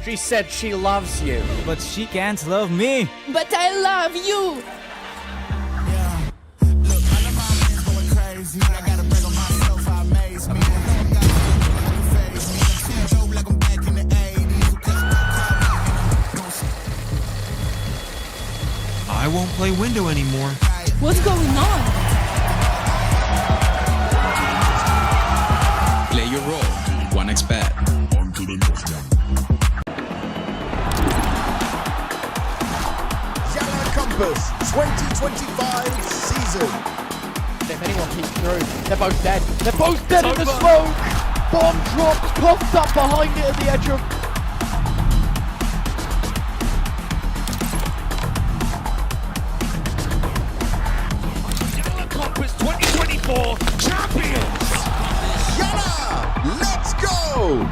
She said she loves you. But she can't love me. But I love you. Yeah. Look, I love how man's going crazy. I gotta brag on myself, I amaze me. Like I'm back in the 80s. I won't play window anymore. What's going on? Play your role. 1xBet. YaLLa Compass 2025 season. If anyone peeks through, they're both dead. They're both dead in the smoke. Bomb drops, popped up behind it at the edge of... YaLLa Compass 2024 champions! YaLLa, let's go!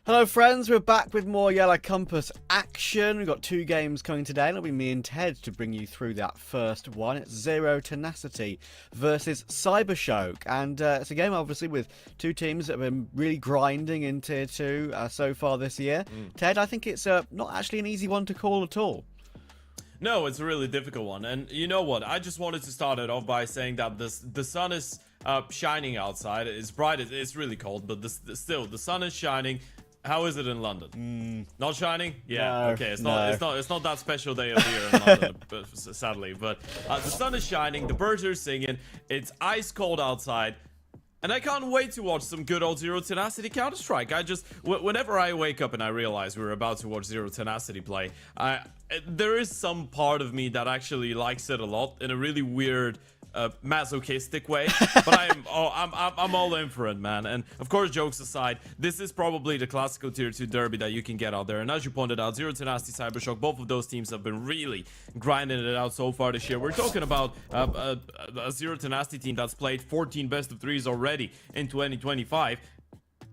Hello friends, we're back with more YaLLa Compass action. We've got 2 games coming today, and it'll be me and Ted to bring you through that first one. It's Zero Tenacity versus Cybershock, and it's a game obviously with 2 teams that have been really grinding in Tier 2 so far this year. Ted, I think it's not actually an easy one to call at all. No, it's a really difficult one, and you know what? I just wanted to start it off by saying that the sun is shining outside. It's bright, it's really cold, but still, the sun is shining. How is it in London? Not shining? Yeah. No, okay. It's no. not that special day of the year in London, but, sadly. But the sun is shining. The birds are singing. It's ice cold outside, and I can't wait to watch some good old Zero Tenacity Counter Strike. Whenever I wake up and I realize we're about to watch Zero Tenacity play, there is some part of me that actually likes it a lot in a really weird, masochistic way, but I'm all in for it, man. And of course, jokes aside, this is probably the classical Tier 2 derby that you can get out there. And as you pointed out, Zero Tenacity, Cybershock, both of those teams have been really grinding it out so far this year. We're talking about a Zero Tenacity team that's played 14 best of 3s already in 2025.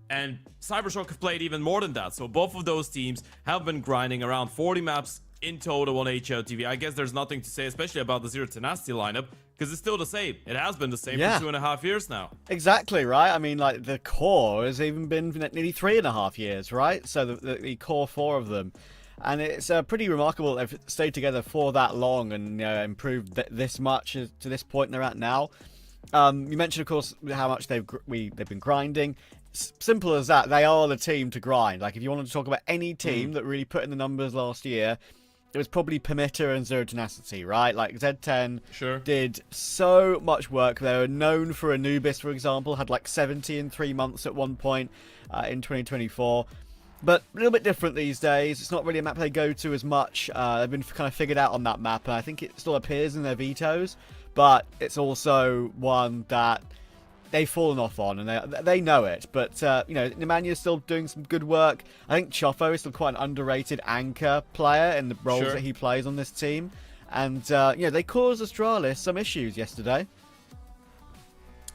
And Cybershock have played even more than that. So both of those teams have been grinding around 40 maps in total on HLTV. I guess there's nothing to say, especially about the Zero Tenacity lineup, because it's still the same. It has been the same for 2.5 years now. Exactly, right? I mean, like, the core has even been nearly 3.5 years, right? So the core 4 of them. And it's pretty remarkable they've stayed together for that long and improved this much to this point they're at now. You mentioned, of course, how much they've been grinding. Simple as that. They are the team to grind. Like, if you wanted to talk about any team that really put in the numbers last year, it was probably Permitter and Zero Tenacity, right? Like, Z10 did so much work. They were known for Anubis, for example, had like 70 in 3 months at one point in 2024. But a little bit different these days. It's not really a map they go to as much. They've been kind of figured out on that map, and I think it still appears in their vetoes. But it's also one that they've fallen off on, and they know it. But, you know, Nemanya's still doing some good work. I think Choffo is still quite an underrated anchor player in the roles that he plays on this team. And, you know, they caused Astralis some issues yesterday.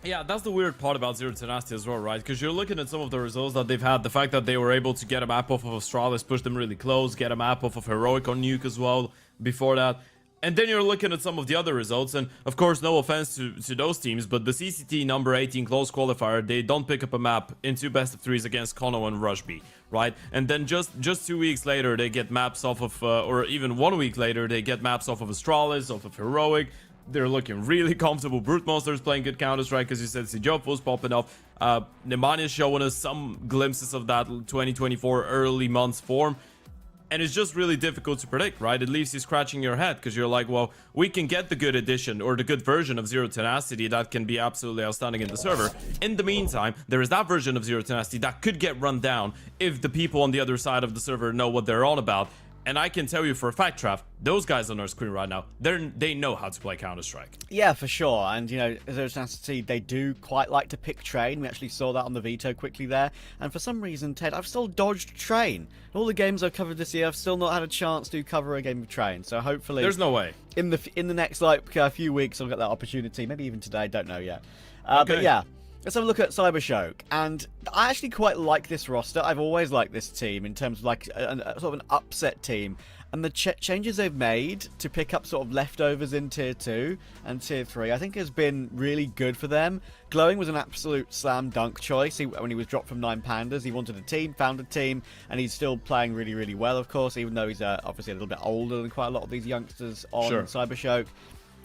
Yeah, that's the weird part about Zero Tenacity as well, right? Because you're looking at some of the results that they've had. The fact that they were able to get a map off of Astralis, push them really close, get a map off of Heroic on Nuke as well before that. And then you're looking at some of the other results, and of course, no offense to those teams, but the CCT number 18 close qualifier, they don't pick up a map in 2 best of 3s against Kono and Rushby, right? And then just 2 weeks later, they get maps off of, or even 1 week later, they get maps off of Astralis, off of Heroic. They're looking really comfortable. Brute Monster's playing good Counter-Strike, as you said. Sijofo's popping up. Nemanja showing us some glimpses of that 2024 early months form. And it's just really difficult to predict, right? It leaves you scratching your head because you're like, well, we can get the good edition or the good version of Zero Tenacity that can be absolutely outstanding in the server. In the meantime, there is that version of Zero Tenacity that could get run down if the people on the other side of the server know what they're on about. And I can tell you for a fact, Trav, those guys on our screen right now, they know how to play Counter-Strike. Yeah, for sure. And, you know, Zero Tenacity, they do quite like to pick Train. We actually saw that on the Veto quickly there. And for some reason, Ted, I've still dodged Train. All the games I've covered this year, I've still not had a chance to cover a game of Train. So hopefully... There's no way. In the next, like, few weeks, I'll get that opportunity. Maybe even today, don't know yet. Okay. But yeah, let's have a look at Cybershock. And I actually quite like this roster. I've always liked this team in terms of like a sort of an upset team. And the changes they've made to pick up sort of leftovers in Tier 2 and Tier 3, I think has been really good for them. Glowing was an absolute slam dunk choice. When he was dropped from 9 Pandas, he wanted a team, found a team, and he's still playing really, really well, of course, even though he's obviously a little bit older than quite a lot of these youngsters on Cybershock.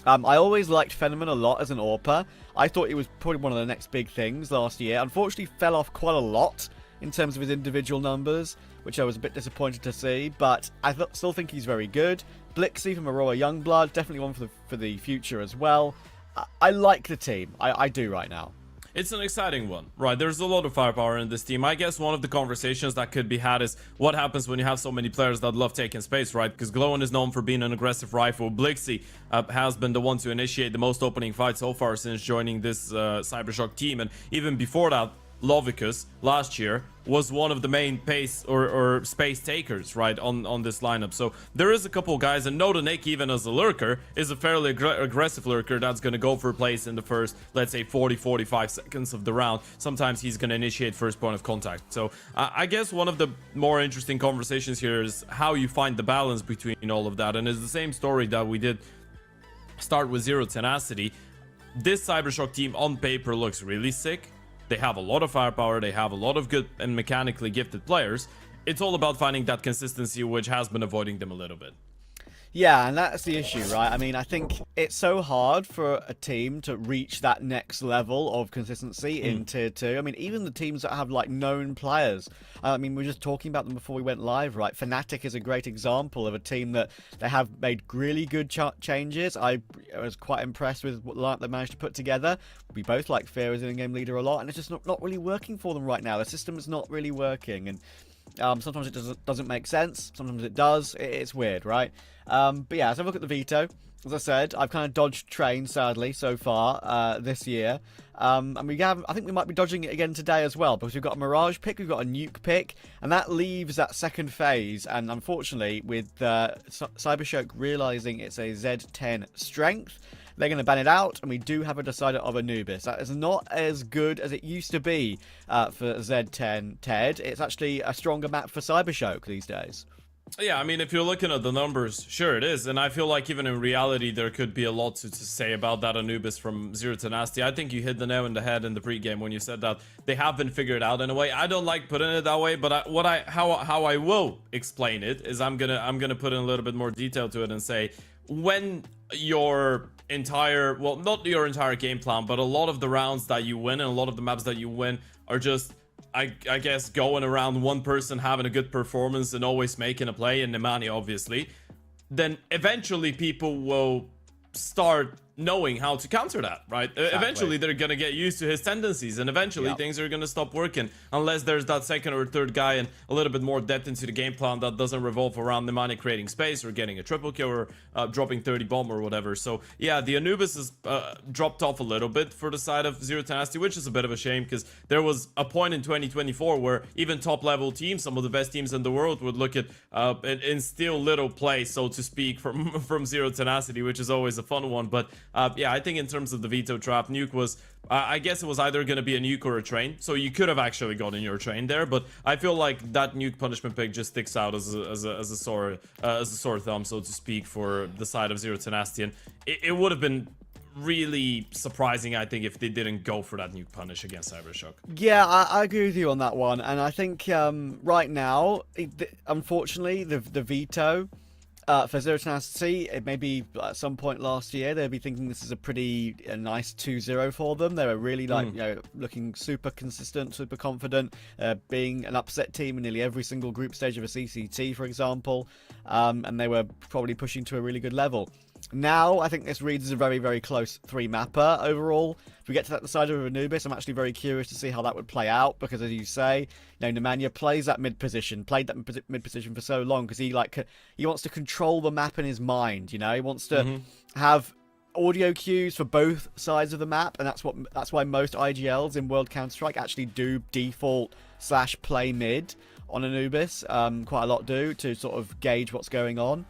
I always liked Fenneman a lot as an AWPer. I thought he was probably one of the next big things last year. Unfortunately, fell off quite a lot in terms of his individual numbers, which I was a bit disappointed to see, but I still think he's very good. Blixie from Aurora Youngblood, definitely one for the future as well. I like the team. I do right now. It's an exciting one, right? There's a lot of firepower in this team. I guess one of the conversations that could be had is what happens when you have so many players that love taking space, right? Because Glowin is known for being an aggressive rifle. Blixie has been the one to initiate the most opening fights so far since joining this Cybershock team, and even before that, Lovicus last year was one of the main pace or space takers, right, on this lineup. So there is a couple guys, and Noda Nick, even as a lurker, is a fairly aggressive lurker that's going to go for a place in the first, let's say, 40-45 seconds of the round. Sometimes he's going to initiate first point of contact. So I guess one of the more interesting conversations here is how you find the balance between all of that, and it's the same story that we did start with Zero Tenacity. This Cybershock team on paper looks really sick. They have a lot of firepower, they have a lot of good and mechanically gifted players. It's all about finding that consistency, which has been avoiding them a little bit. Yeah, and that's the issue, right? I mean, I think it's so hard for a team to reach that next level of consistency in Tier 2. I mean, even the teams that have, like, known players. I mean, we were just talking about them before we went live, right? Fnatic is a great example of a team that they have made really good changes. I was quite impressed with what lineup they managed to put together. We both like Fear as an in-game leader a lot, and it's just not really working for them right now. The system is not really working, and sometimes it doesn't make sense. Sometimes it does. It's weird, right? But yeah, let's have a look at the Veto. As I said, I've kind of dodged train, sadly, so far this year. And I think we might be dodging it again today as well, because we've got a Mirage pick, we've got a Nuke pick, and that leaves that second phase. And unfortunately, with Cybershock realizing it's a Z10 strength, they're going to ban it out, and we do have a decider of Anubis. That is not as good as it used to be for Z10 TED. It's actually a stronger map for Cybershock these days. Yeah, I mean, if you're looking at the numbers, sure it is. And I feel like even in reality, there could be a lot to say about that Anubis from Zero to Nasty. I think you hit the nail in the head in the pregame when you said that they have been figured out in a way. I don't like putting it that way, but how I will explain it is I'm gonna put in a little bit more detail to it and say, when your entire, well, not your entire game plan, but a lot of the rounds that you win and a lot of the maps that you win are just, I guess, going around one person having a good performance and always making a play, and Nemanja obviously, then eventually people will start knowing how to counter that, right? Exactly. Eventually they're gonna get used to his tendencies, and eventually things are gonna stop working unless there's that second or third guy and a little bit more depth into the game plan that doesn't revolve around Nemanja creating space or getting a triple kill or dropping 30 bomb or whatever. So yeah, the Anubis has dropped off a little bit for the side of Zero Tenacity, which is a bit of a shame, because there was a point in 2024 where even top level teams, some of the best teams in the world, would look at and steal little play, so to speak, from Zero Tenacity, which is always a fun one. But yeah, I think in terms of the Veto trap, Nuke was, I guess it was either going to be a Nuke or a train, so you could have actually gotten your train there, but I feel like that Nuke punishment pick just sticks out as a sore thumb, so to speak, for the side of Zero Tenacity, and it would have been really surprising, I think, if they didn't go for that Nuke punish against Cybershock. Yeah, I agree with you on that one, and I think right now, unfortunately, the Veto for Zero Tenacity, it may be at some point last year, they'll be thinking this is a nice 2-0 for them. They were really looking super consistent, super confident, being an upset team in nearly every single group stage of a CCT, for example, and they were probably pushing to a really good level. Now, I think this reads as a very, very close 3-mapper overall. If we get to that side of Anubis, I'm actually very curious to see how that would play out, because as you say, Nemanja plays that mid position, played that mid position for so long, because he wants to control the map in his mind, he wants to have audio cues for both sides of the map, and that's why most IGLs in World Counter-Strike actually do default / play mid on Anubis. Quite a lot do, to sort of gauge what's going on.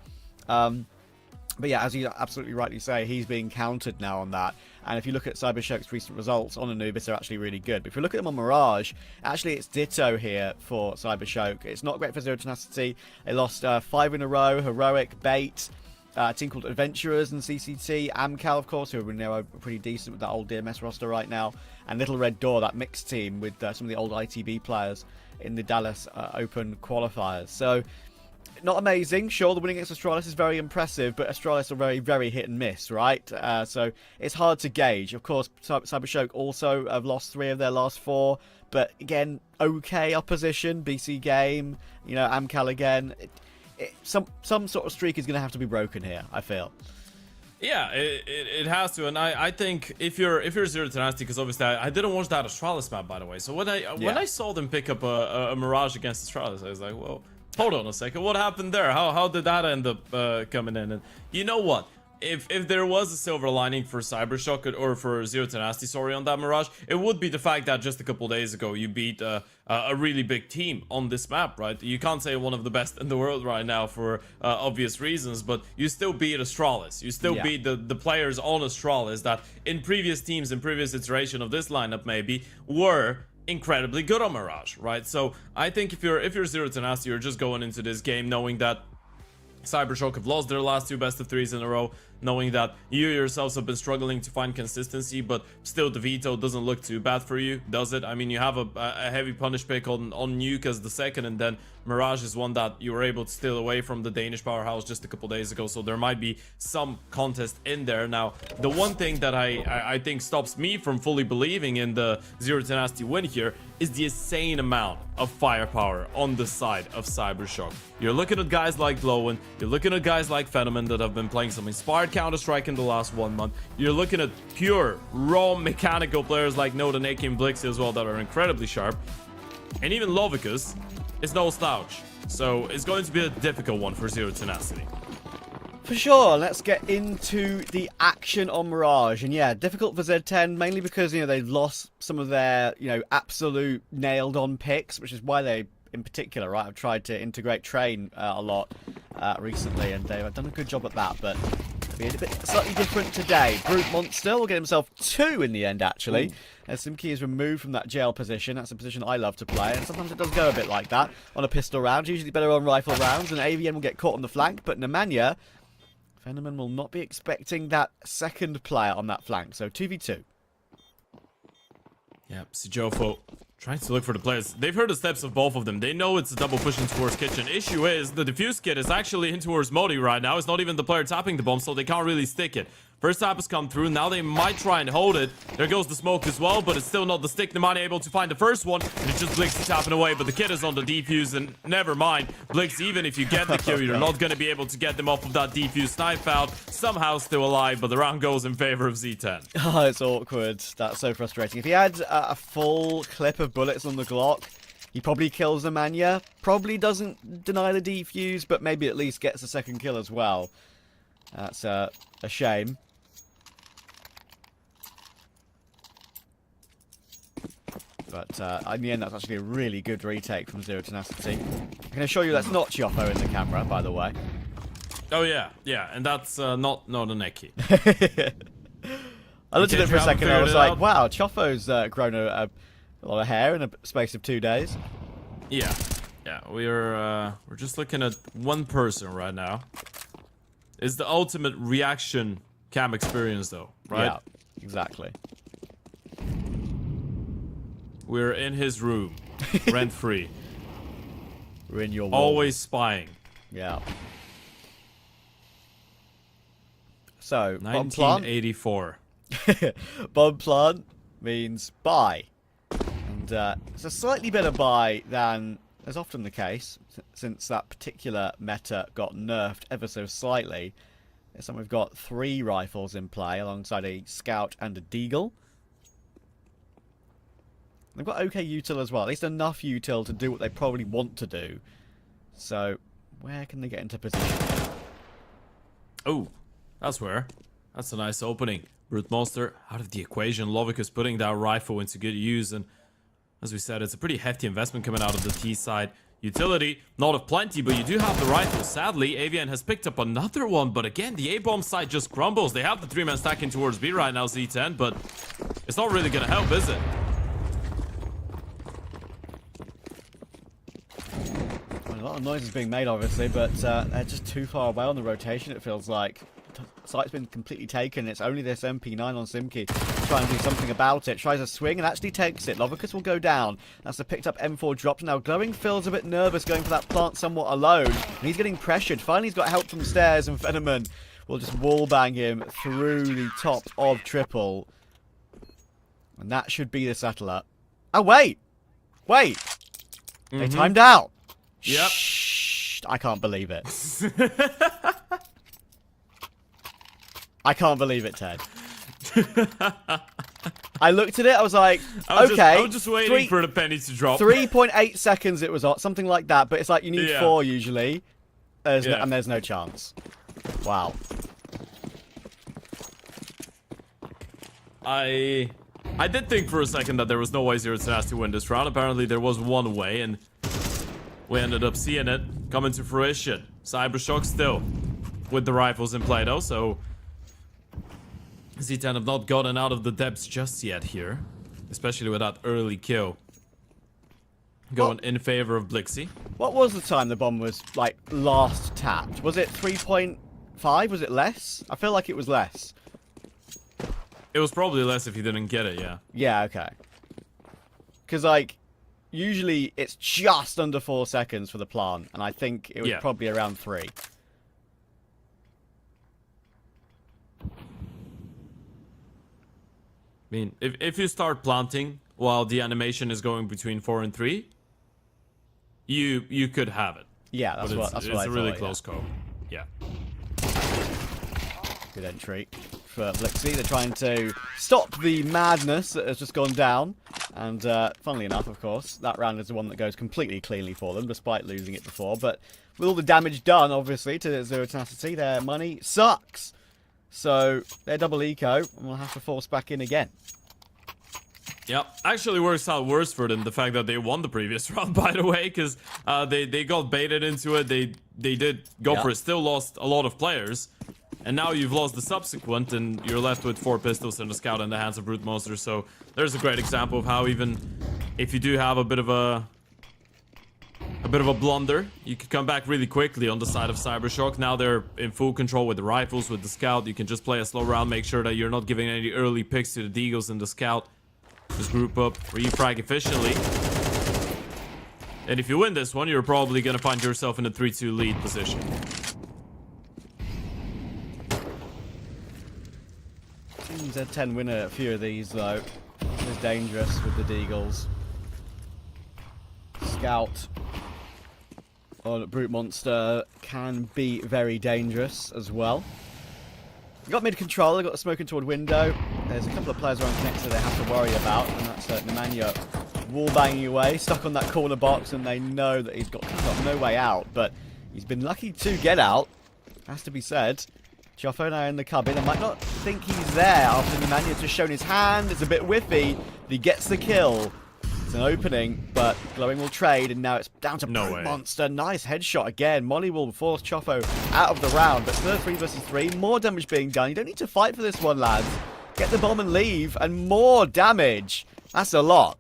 But yeah, as you absolutely rightly say, he's being countered now on that. And if you look at Cybershock's recent results on Anubis, they're actually really good. But if you look at them on Mirage, actually it's ditto here for Cybershock. It's not great for Zero Tenacity. They lost 5 in a row. Heroic, Bait, a team called Adventurers and CCT, Amcal, of course, who are pretty decent with that old DMS roster right now, and Little Red Door, that mixed team with some of the old ITB players in the Dallas Open qualifiers. So, not amazing. Sure, the winning against Astralis is very impressive, but Astralis are very, very hit and miss, right? So it's hard to gauge. Of course, Cybershock also have lost 3 of their last 4, but again, okay opposition. BC Game, you know, Amcal again. Some sort of streak is going to have to be broken here, I feel. Yeah, it has to, and I think if you're Zero Tenacity, because obviously I didn't watch that Astralis map, by the way. So when I saw them pick up a Mirage against Astralis, I was like, whoa. Hold on a second, what happened there? How did that end up coming in? And you know what? If there was a silver lining for Cybershock or for Zero Tenacity, sorry, on that Mirage, it would be the fact that just a couple days ago you beat a really big team on this map, right? You can't say one of the best in the world right now for obvious reasons, but you still beat Astralis. You still beat the players on Astralis that in previous teams, in previous iteration of this lineup maybe, were incredibly good on Mirage, right? So I think if you're Zero Tenacity, you're just going into this game knowing that Cybershock have lost their last 2 best of 3s in a row, knowing that you yourselves have been struggling to find consistency, but still the Veto doesn't look too bad for you, does it? I mean, you have a heavy punish pick on Nuke as the second, and then Mirage is one that you were able to steal away from the Danish powerhouse just a couple days ago, so there might be some contest in there. Now, the one thing that I think stops me from fully believing in the Zero Tenacity win here is the insane amount of firepower on the side of Cybershock. You're looking at guys like Glowen, you're looking at guys like Phenomen that have been playing some inspired Counter-Strike in the last 1 month, you're looking at pure, raw mechanical players like Noda, Naki, and Blixie as well that are incredibly sharp, and even Lovicus is no slouch. So it's going to be a difficult one for Zero Tenacity. For sure, let's get into the action on Mirage. And yeah, difficult for Z10, mainly because, you know, they've lost some of their, you know, absolute nailed-on picks, which is why they, in particular, right, have tried to integrate Train a lot recently, and they've done a good job at that, but it'll be a bit slightly different today. Brute Monster will get himself 2 in the end, actually. As Simkey is removed from that jail position. That's a position I love to play, and sometimes it does go a bit like that on a pistol round. Usually better on rifle rounds, and AVN will get caught on the flank, but Nemanja, Phenomen will not be expecting that second player on that flank, so 2v2. Yeah, Sijofo trying to look for the players. They've heard the steps of both of them. They know it's a double pushing towards Kitchen. Issue is, the defuse kit is actually in towards Modi right now. It's not even the player tapping the bomb, so they can't really stick it. First tap has come through. Now they might try and hold it. There goes the smoke as well, but it's still not the stick. Nemanja able to find the first one, and it's just Blixie tapping away, but the kid is on the defuse, and never mind. Blix, even if you get the kill, you're not going to be able to get them off of that defuse. Snipe out, somehow still alive, but the round goes in favor of Z10. Oh, it's awkward. That's so frustrating. If he had a full clip of bullets on the Glock, he probably kills Nemanja. Probably doesn't deny the defuse, but maybe at least gets a second kill as well. That's a shame. But in the end, that's actually a really good retake from Zero Tenacity. I can assure you that's not Chioppo in the camera, by the way. Oh, yeah. Yeah, and that's not a Neki. I looked at it for a second and I was like, wow, Chioppo's grown a lot of hair in a space of 2 days. Yeah. Yeah, we're just looking at one person right now. It's the ultimate reaction cam experience, though, right? Yeah, exactly. We're in his room, rent-free. We're in your wall. Always spying. Yeah. So, bomb plant. 1984. Bomb plant means buy. And it's a slightly better buy than is often the case, since that particular meta got nerfed ever so slightly. This time we've got 3 rifles in play, alongside a scout and a deagle. They've got okay util as well, at least enough util to do what they probably want to do. So, where can they get into position? Oh, that's where. That's a nice opening. Brute Monster out of the equation. Lovicus putting that rifle into good use, and as we said, it's a pretty hefty investment coming out of the T side. Utility, not of plenty, but you do have the rifle. Sadly, Avian has picked up another one, but again, the A-bomb side just crumbles. They have the 3-man stacking towards B right now, Z10, but it's not really gonna help, is it? A lot of noise is being made, obviously, but they're just too far away on the rotation, it feels like. Site's been completely taken. It's only this MP9 on Simki to try and do something about it. Tries a swing and actually takes it. Lovicus will go down. That's the picked up M4 drops. Now Glowing feels a bit nervous going for that plant somewhat alone. And he's getting pressured. Finally he's got help from stairs, and Fenneman will just wallbang him through the top of triple. And that should be the settler. Oh, wait! Wait! They timed out! Yep. Shh, I can't believe it. I can't believe it, Ted. I looked at it, I was like, okay. I was just waiting for the penny to drop. 3.8 seconds it was, something like that, but it's like you need 4 usually. And there's no chance. Wow. I did think for a second that there was no way Zero Tenacity win this round. Apparently there was one way, and we ended up seeing it come into fruition. Cybershock still with the rifles in play though, so Z10 have not gotten out of the depths just yet here, especially with that early kill going in favor of Blixie. What was the time the bomb was, like, last tapped? Was it 3.5? Was it less? I feel like it was less. It was probably less if you didn't get it, yeah. Yeah, okay. Because, like, usually it's just under 4 seconds for the plant, and I think it was probably around 3. I mean, if you start planting while the animation is going between 4 and 3, you could have it. Yeah, that's what I thought. It's a really close call. Yeah. Good entry for Blixie. They're trying to stop the madness that has just gone down. And funnily enough, of course, that round is the one that goes completely cleanly for them, despite losing it before. But with all the damage done, obviously, to Zero Tenacity, their money sucks. So they're double eco, and we'll have to force back in again. Yeah, actually works out worse for them, the fact that they won the previous round, by the way, because they got baited into it. They did go for it, still lost a lot of players. And now you've lost the subsequent, and you're left with 4 pistols and a scout in the hands of Brute Monster. So there's a great example of how even if you do have a bit of a blunder, you can come back really quickly on the side of Cybershock. Now they're in full control with the rifles, with the scout. You can just play a slow round, make sure that you're not giving any early picks to the Deagles and the scout. Just group up, refrag efficiently. And if you win this one, you're probably going to find yourself in a 3-2 lead position. Seems a 10 win a few of these, though. It's dangerous with the Deagles. Scout on Brute Monster can be very dangerous as well. They got mid control, they got the smoking toward window. There's a couple of players around connected they have to worry about, and that's Nemanja wall banging away, stuck on that corner box, and they know that he's got no way out, but he's been lucky to get out, has to be said. Joffo now in the cubby. They might not think he's there after Nemanja just shown his hand. It's a bit whiffy, but he gets the kill. It's an opening, but Glowing will trade, and now it's down to Brute Monster. Nice headshot again. Molly will force Choffo out of the round, but still 3 versus 3. More damage being done. You don't need to fight for this one, lads. Get the bomb and leave, and more damage. That's a lot.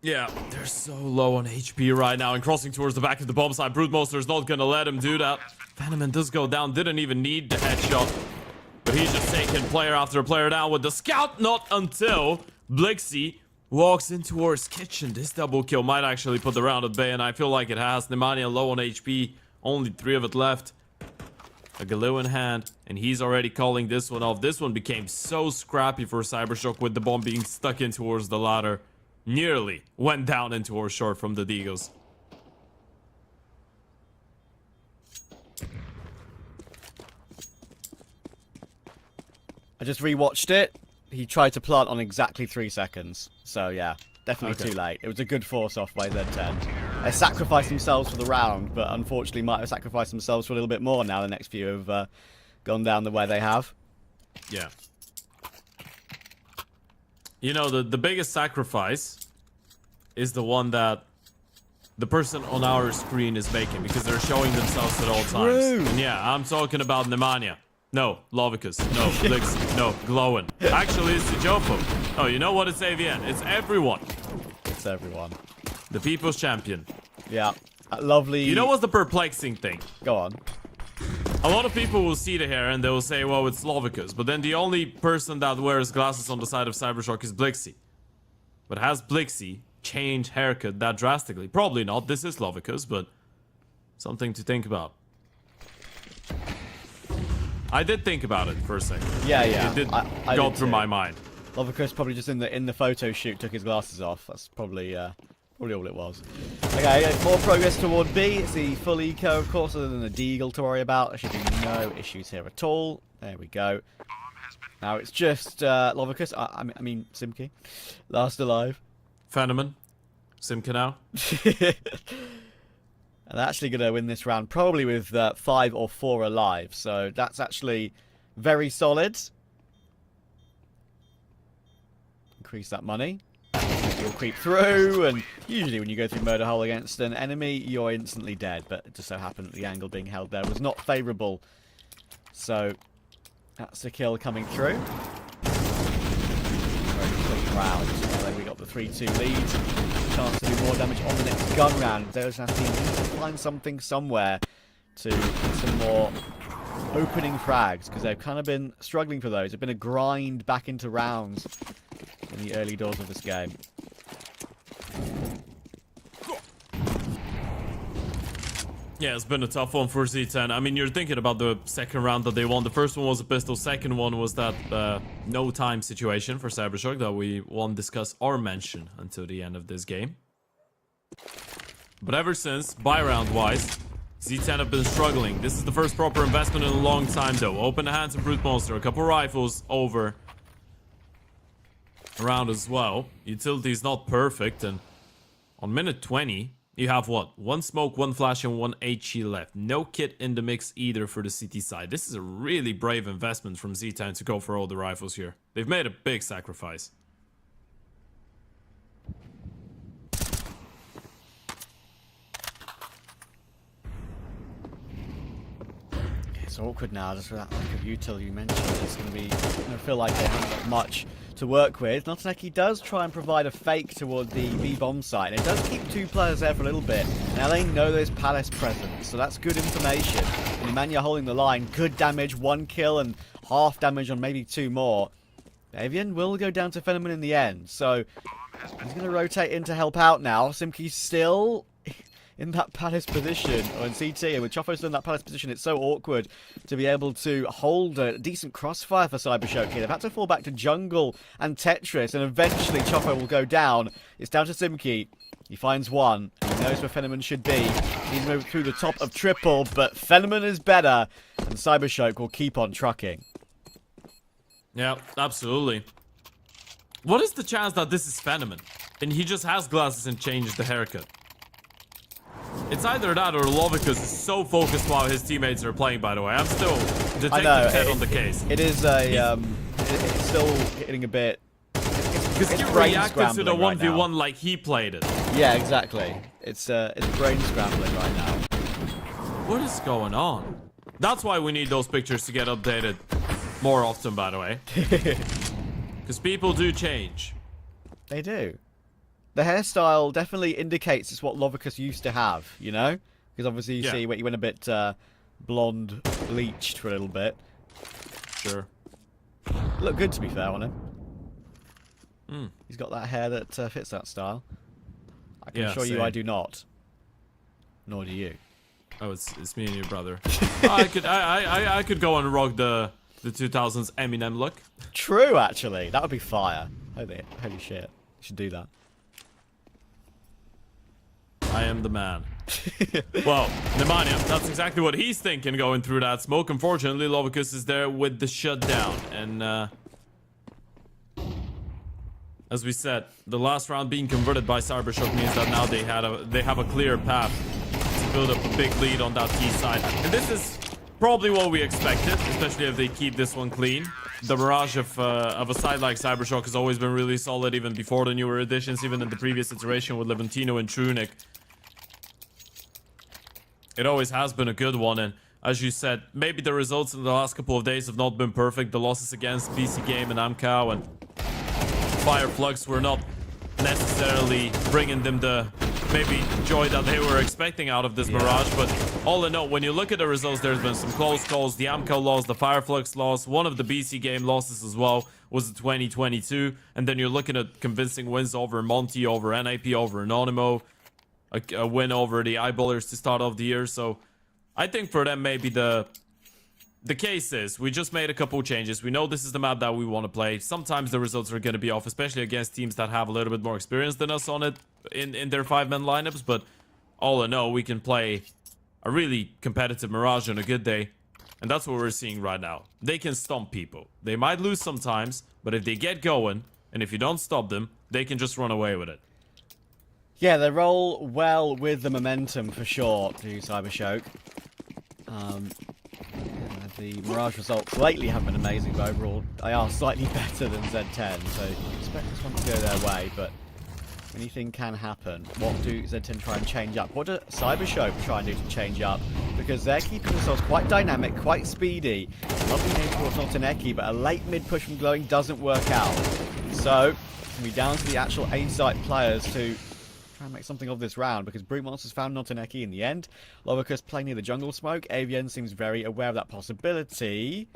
Yeah, they're so low on HP right now, and crossing towards the back of the bomb site. Brute Monster is not gonna let him do that. Venom does go down, didn't even need the headshot, but he's just taking player after player down with the scout. Not until Blixie walks in towards kitchen. This double kill might actually put the round at bay, and I feel like it has. Nemanja low on HP, only 3 of it left. A Galil in hand, and he's already calling this one off. This one became so scrappy for Cybershock with the bomb being stuck in towards the ladder. Nearly went down in towards short from the Deagles. I just rewatched it. He tried to plant on exactly 3 seconds. So yeah, definitely too late. It was a good force off by Z10. They sacrificed themselves for the round, but unfortunately might have sacrificed themselves for a little bit more now. The next few have gone down the way they have. Yeah. You know, the biggest sacrifice is the one that the person on our screen is making because they're showing themselves at all True. times. And yeah, I'm talking about Nemanja. No, Lovicus. No, Blixie. No, Glowin. Actually, it's the Jofo. Oh, you know what? It's AVN. It's everyone. It's everyone. The people's champion. Yeah. Lovely. You know what's the perplexing thing? Go on. A lot of people will see the hair and they will say, well, it's Lovicus. But then the only person that wears glasses on the side of Cybershock is Blixie. But has Blixie changed haircut that drastically? Probably not. This is Lovicus, but something to think about. I did think about it for a second. Yeah, yeah. It did I go did through too. my mind. Lovicus probably just in the photo shoot took his glasses off. That's probably all it was. Okay, more progress toward B. It's the full eco, of course, other than the Deagle to worry about. There should be no issues here at all. There we go. Now it's just Lovicus. I mean Simki, last alive. Fenneman. Simka now. And they're actually going to win this round probably with 5 or 4 alive. So that's actually very solid. Increase that money. You'll creep through, and usually when you go through murder hole against an enemy, you're instantly dead. But it just so happened that the angle being held there was not favourable. So that's the kill coming through. Very clean round. So we got the 3-2 lead. Chance to do more damage on the next gun round. Those have to find something somewhere to get some more opening frags, because they've kind of been struggling for those. It's been a grind back into rounds in the early doors of this game. Yeah, it's been a tough one for Z10. I mean, you're thinking about the second round that they won. The first one was a pistol. Second one was that no time situation for Cybershock that we won't discuss or mention until the end of this game. But ever since, buy round wise, Z10 have been struggling. This is the first proper investment in a long time though. Open the hands of Brute Monster, a couple rifles over around as well. Utility is not perfect, and on minute 20, you have what? 1 smoke, 1 flash, and 1 HE left. No kit in the mix either for the CT side. This is a really brave investment from Z10 to go for all the rifles here. They've made a big sacrifice. It's awkward now, just with that lack of util you mentioned. It's going to be, feel like they haven't got much to work with. Notaneki does try and provide a fake toward the B-bomb site, and it does keep 2 players there for a little bit. Now they know there's Palace present, so that's good information. And Nemanja holding the line, good damage, 1 kill and half damage on maybe 2 more. Avian will go down to Fenneman in the end, so he's going to rotate in to help out now. Simki's still in that Palace position, or in CT, and with Choffo still in that Palace position, it's so awkward to be able to hold a decent crossfire for Cybershock here. They've had to fall back to Jungle and Tetris, and eventually Choffo will go down. It's down to Simki. He finds one. He knows where Fenneman should be. He's moved through the top of triple, but Fenneman is better, and Cybershock will keep on trucking. Yeah, absolutely. What is the chance that this is Fenneman, and he just has glasses and changed the haircut? It's either that or Lovicus is so focused while his teammates are playing, by the way. I'm still detecting Ted on the case. It is a, it's still getting a bit... Because he brain reacted to the scrambling 1v1 right now. like he played it. Yeah, exactly. It's brain scrambling right now. What is going on? That's why we need those pictures to get updated more often, by the way. Because people do change. They do. The hairstyle definitely indicates it's what Lovicus used to have, you know? Because obviously you see he went a bit blonde bleached for a little bit. Sure. Look good, to be fair on him. He's got that hair that fits that style. I can assure you I do not. Nor do you. Oh, it's me and your brother. I could go and rock the 2000s Eminem look. True, actually. That would be fire. Holy shit. You should do that. I am the man. Well, Nemanja, that's exactly what he's thinking going through that smoke. Unfortunately, Lovicus is there with the shutdown. And as we said, the last round being converted by Cybershock means that now they have a clear path to build up a big lead on that T side. And this is probably what we expected, especially if they keep this one clean. The Mirage of a side like Cybershock has always been really solid, even before the newer additions, even in the previous iteration with Levantino and Trunic. It always has been a good one, and as you said, maybe the results in the last couple of days have not been perfect. The losses against BC Game and Amcal and Fireflux were not necessarily bringing them the maybe joy that they were expecting out of this Mirage, but all in all, when you look at the results, there's been some close calls. The Amcal loss, the Fireflux loss, one of the BC Game losses as well was the 2022, and then you're looking at convincing wins over Monty, over NIP, over Anonymo, a win over the Eyeballers to start off the year. So I think for them, maybe the case is we just made a couple changes. We know this is the map that we want to play. Sometimes the results are going to be off, especially against teams that have a little bit more experience than us on it in their 5-man lineups. But all in all, we can play a really competitive Mirage on a good day. And that's what we're seeing right now. They can stomp people. They might lose sometimes, but if they get going, and if you don't stop them, they can just run away with it. Yeah, they roll well with the momentum for sure, to Cybershock. The Mirage results lately have been amazing, but overall they are slightly better than Z10, so you expect this one to go their way, but anything can happen. What do Z10 try and change up? What do Cybershock try and do to change up? Because they're keeping themselves quite dynamic, quite speedy. Lovely name towards Notaneki, but a late mid push from Glowing doesn't work out. So, it's going to be down to the actual A-site players to try and make something of this round, because Brute Monsters found Notaneki in the end. Lovicus playing near the jungle smoke. AVN seems very aware of that possibility.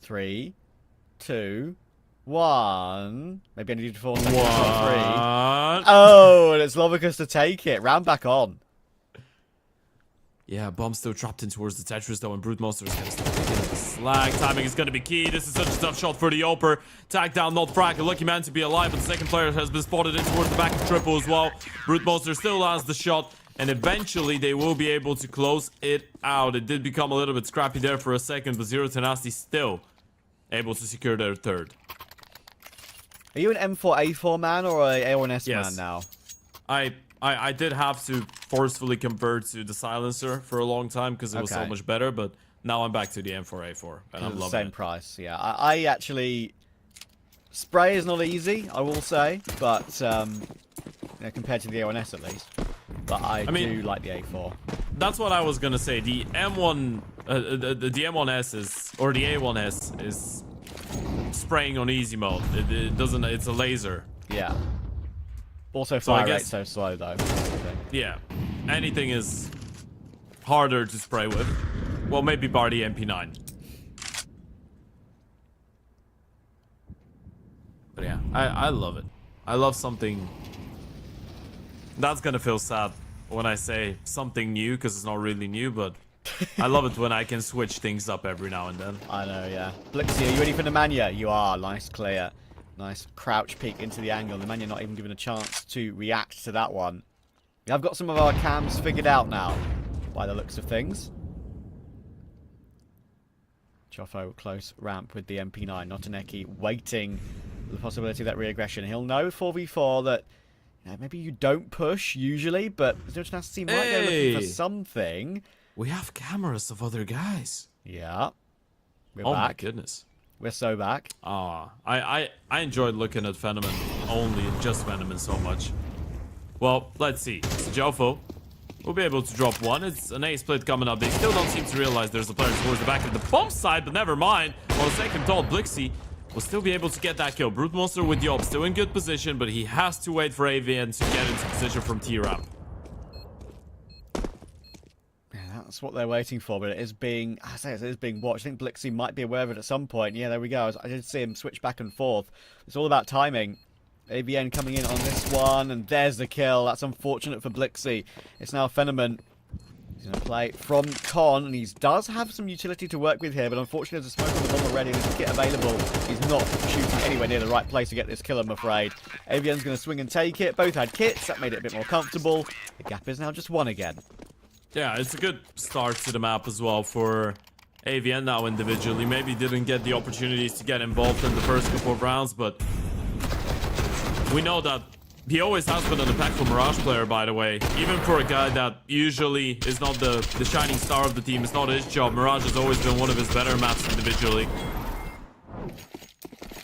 3, 2, 1. Maybe I need 4 seconds. 3. Oh, and it's Lovicus to take it. Round back on. Yeah, bomb still trapped in towards the Tetris though, and Brute Monster is going to start picking up the slag. Timing is going to be key. This is such a tough shot for the Oper. Tag down, not frag. A lucky man to be alive, but the second player has been spotted in towards the back of Triple as well. Brute Monster still has the shot, and eventually they will be able to close it out. It did become a little bit scrappy there for a second, but Zero Tenacity still able to secure their third. Are you an M4A4 man or a A1S Yes. man now? I did have to forcefully convert to the silencer for a long time because it was so much better, but now I'm back to the M4A4 and I'm loving it. Same price, yeah. I actually... Spray is not easy, I will say, but you know, compared to the A1S at least. But I do like the A4. That's what I was gonna say. The M1, the M1S is, or the A1S is spraying on easy mode. It doesn't. It's a laser. Yeah. Also, fire rate's so slow though. Yeah. Anything is harder to spray with. Well, maybe bar the MP9. But yeah, I love it. I love something. That's gonna feel sad when I say something new, because it's not really new, but I love it when I can switch things up every now and then. I know, yeah. Blixie, are you ready for the Mania? You are. Nice clear. Nice crouch peek into the angle. The Mania not even given a chance to react to that one. I've got some of our cams figured out now, by the looks of things. Choffo close ramp with the MP9. Notaneki waiting for the possibility of that re-aggression. He'll know 4v4 that maybe you don't push usually, but Zero Tenacity might go looking for something. We have cameras of other guys. Yeah. We're oh back. My goodness. We're so back. I enjoyed looking at Phenomen, only just Phenomen so much. Well, let's see. So Jofo will be able to drop one. It's an A split coming up. They still don't seem to realize there's a player towards the back of the bomb side, but never mind. On a second thought, Blixie will still be able to get that kill. Brute Monster with Yob still in good position, but he has to wait for AVN to get into position from T-Ramp. That's what they're waiting for, but it is being, I say it is being watched. I think Blixie might be aware of it at some point. Yeah, there we go. I did see him switch back and forth. It's all about timing. AVN coming in on this one, and there's the kill. That's unfortunate for Blixie. It's now Phenomen. He's going to play from Con, and he does have some utility to work with here, but unfortunately there's a smoke on the bomb already, and there's a kit available. He's not shooting anywhere near the right place to get this kill, I'm afraid. AVN's going to swing and take it. Both had kits. That made it a bit more comfortable. The gap is now just 1 again. Yeah, it's a good start to the map as well for AVN now individually. Maybe didn't get the opportunities to get involved in the first couple of rounds, but we know that he always has been an impactful Mirage player, by the way. Even for a guy that usually is not the shining star of the team, it's not his job. Mirage has always been one of his better maps individually.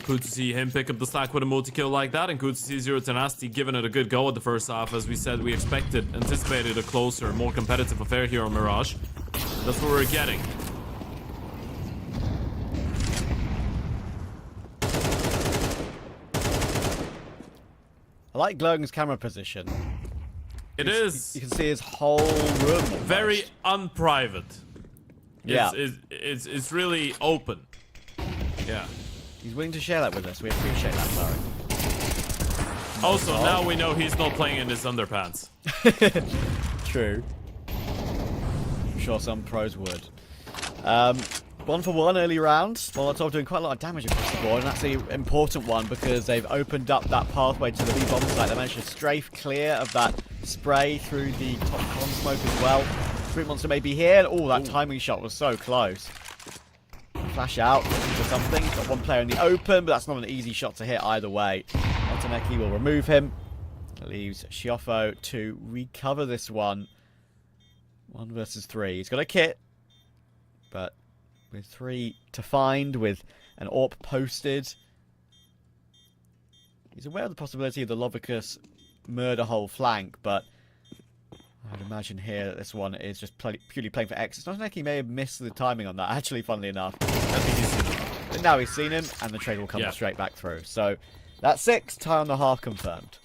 Cool to see him pick up the slack with a multi-kill like that, and cool to see Zero Tenacity giving it a good go at the first half. As we said, we anticipated a closer, more competitive affair here on Mirage. That's what we're getting. I like Glowing's camera position. It is. You can see his whole room. Very unprivate. Yeah. It's really open. Yeah. He's willing to share that with us. We appreciate that, Larry. Also, now we know he's not playing in his underpants. True. I'm sure some pros would. 1 for 1 early round. Molotov doing quite a lot of damage across the board, and that's the important one because they've opened up that pathway to the B-bomb site. They managed to strafe clear of that spray through the top con smoke as well. Fruit Monster may be here. Oh, that timing shot was so close. Flash out, looking for something. He's got one player in the open, but that's not an easy shot to hit either way. Otaneki will remove him. Leaves Shiofo to recover this one. 1 versus 3. He's got a kit, but with 3 to find, with an AWP posted. He's aware of the possibility of the Lovicus murder hole flank, but I'd imagine here that this one is just purely playing for X. It's not like he may have missed the timing on that, actually, funnily enough. But now he's seen him, and the trade will come straight back through. So that's 6, tie on the half confirmed.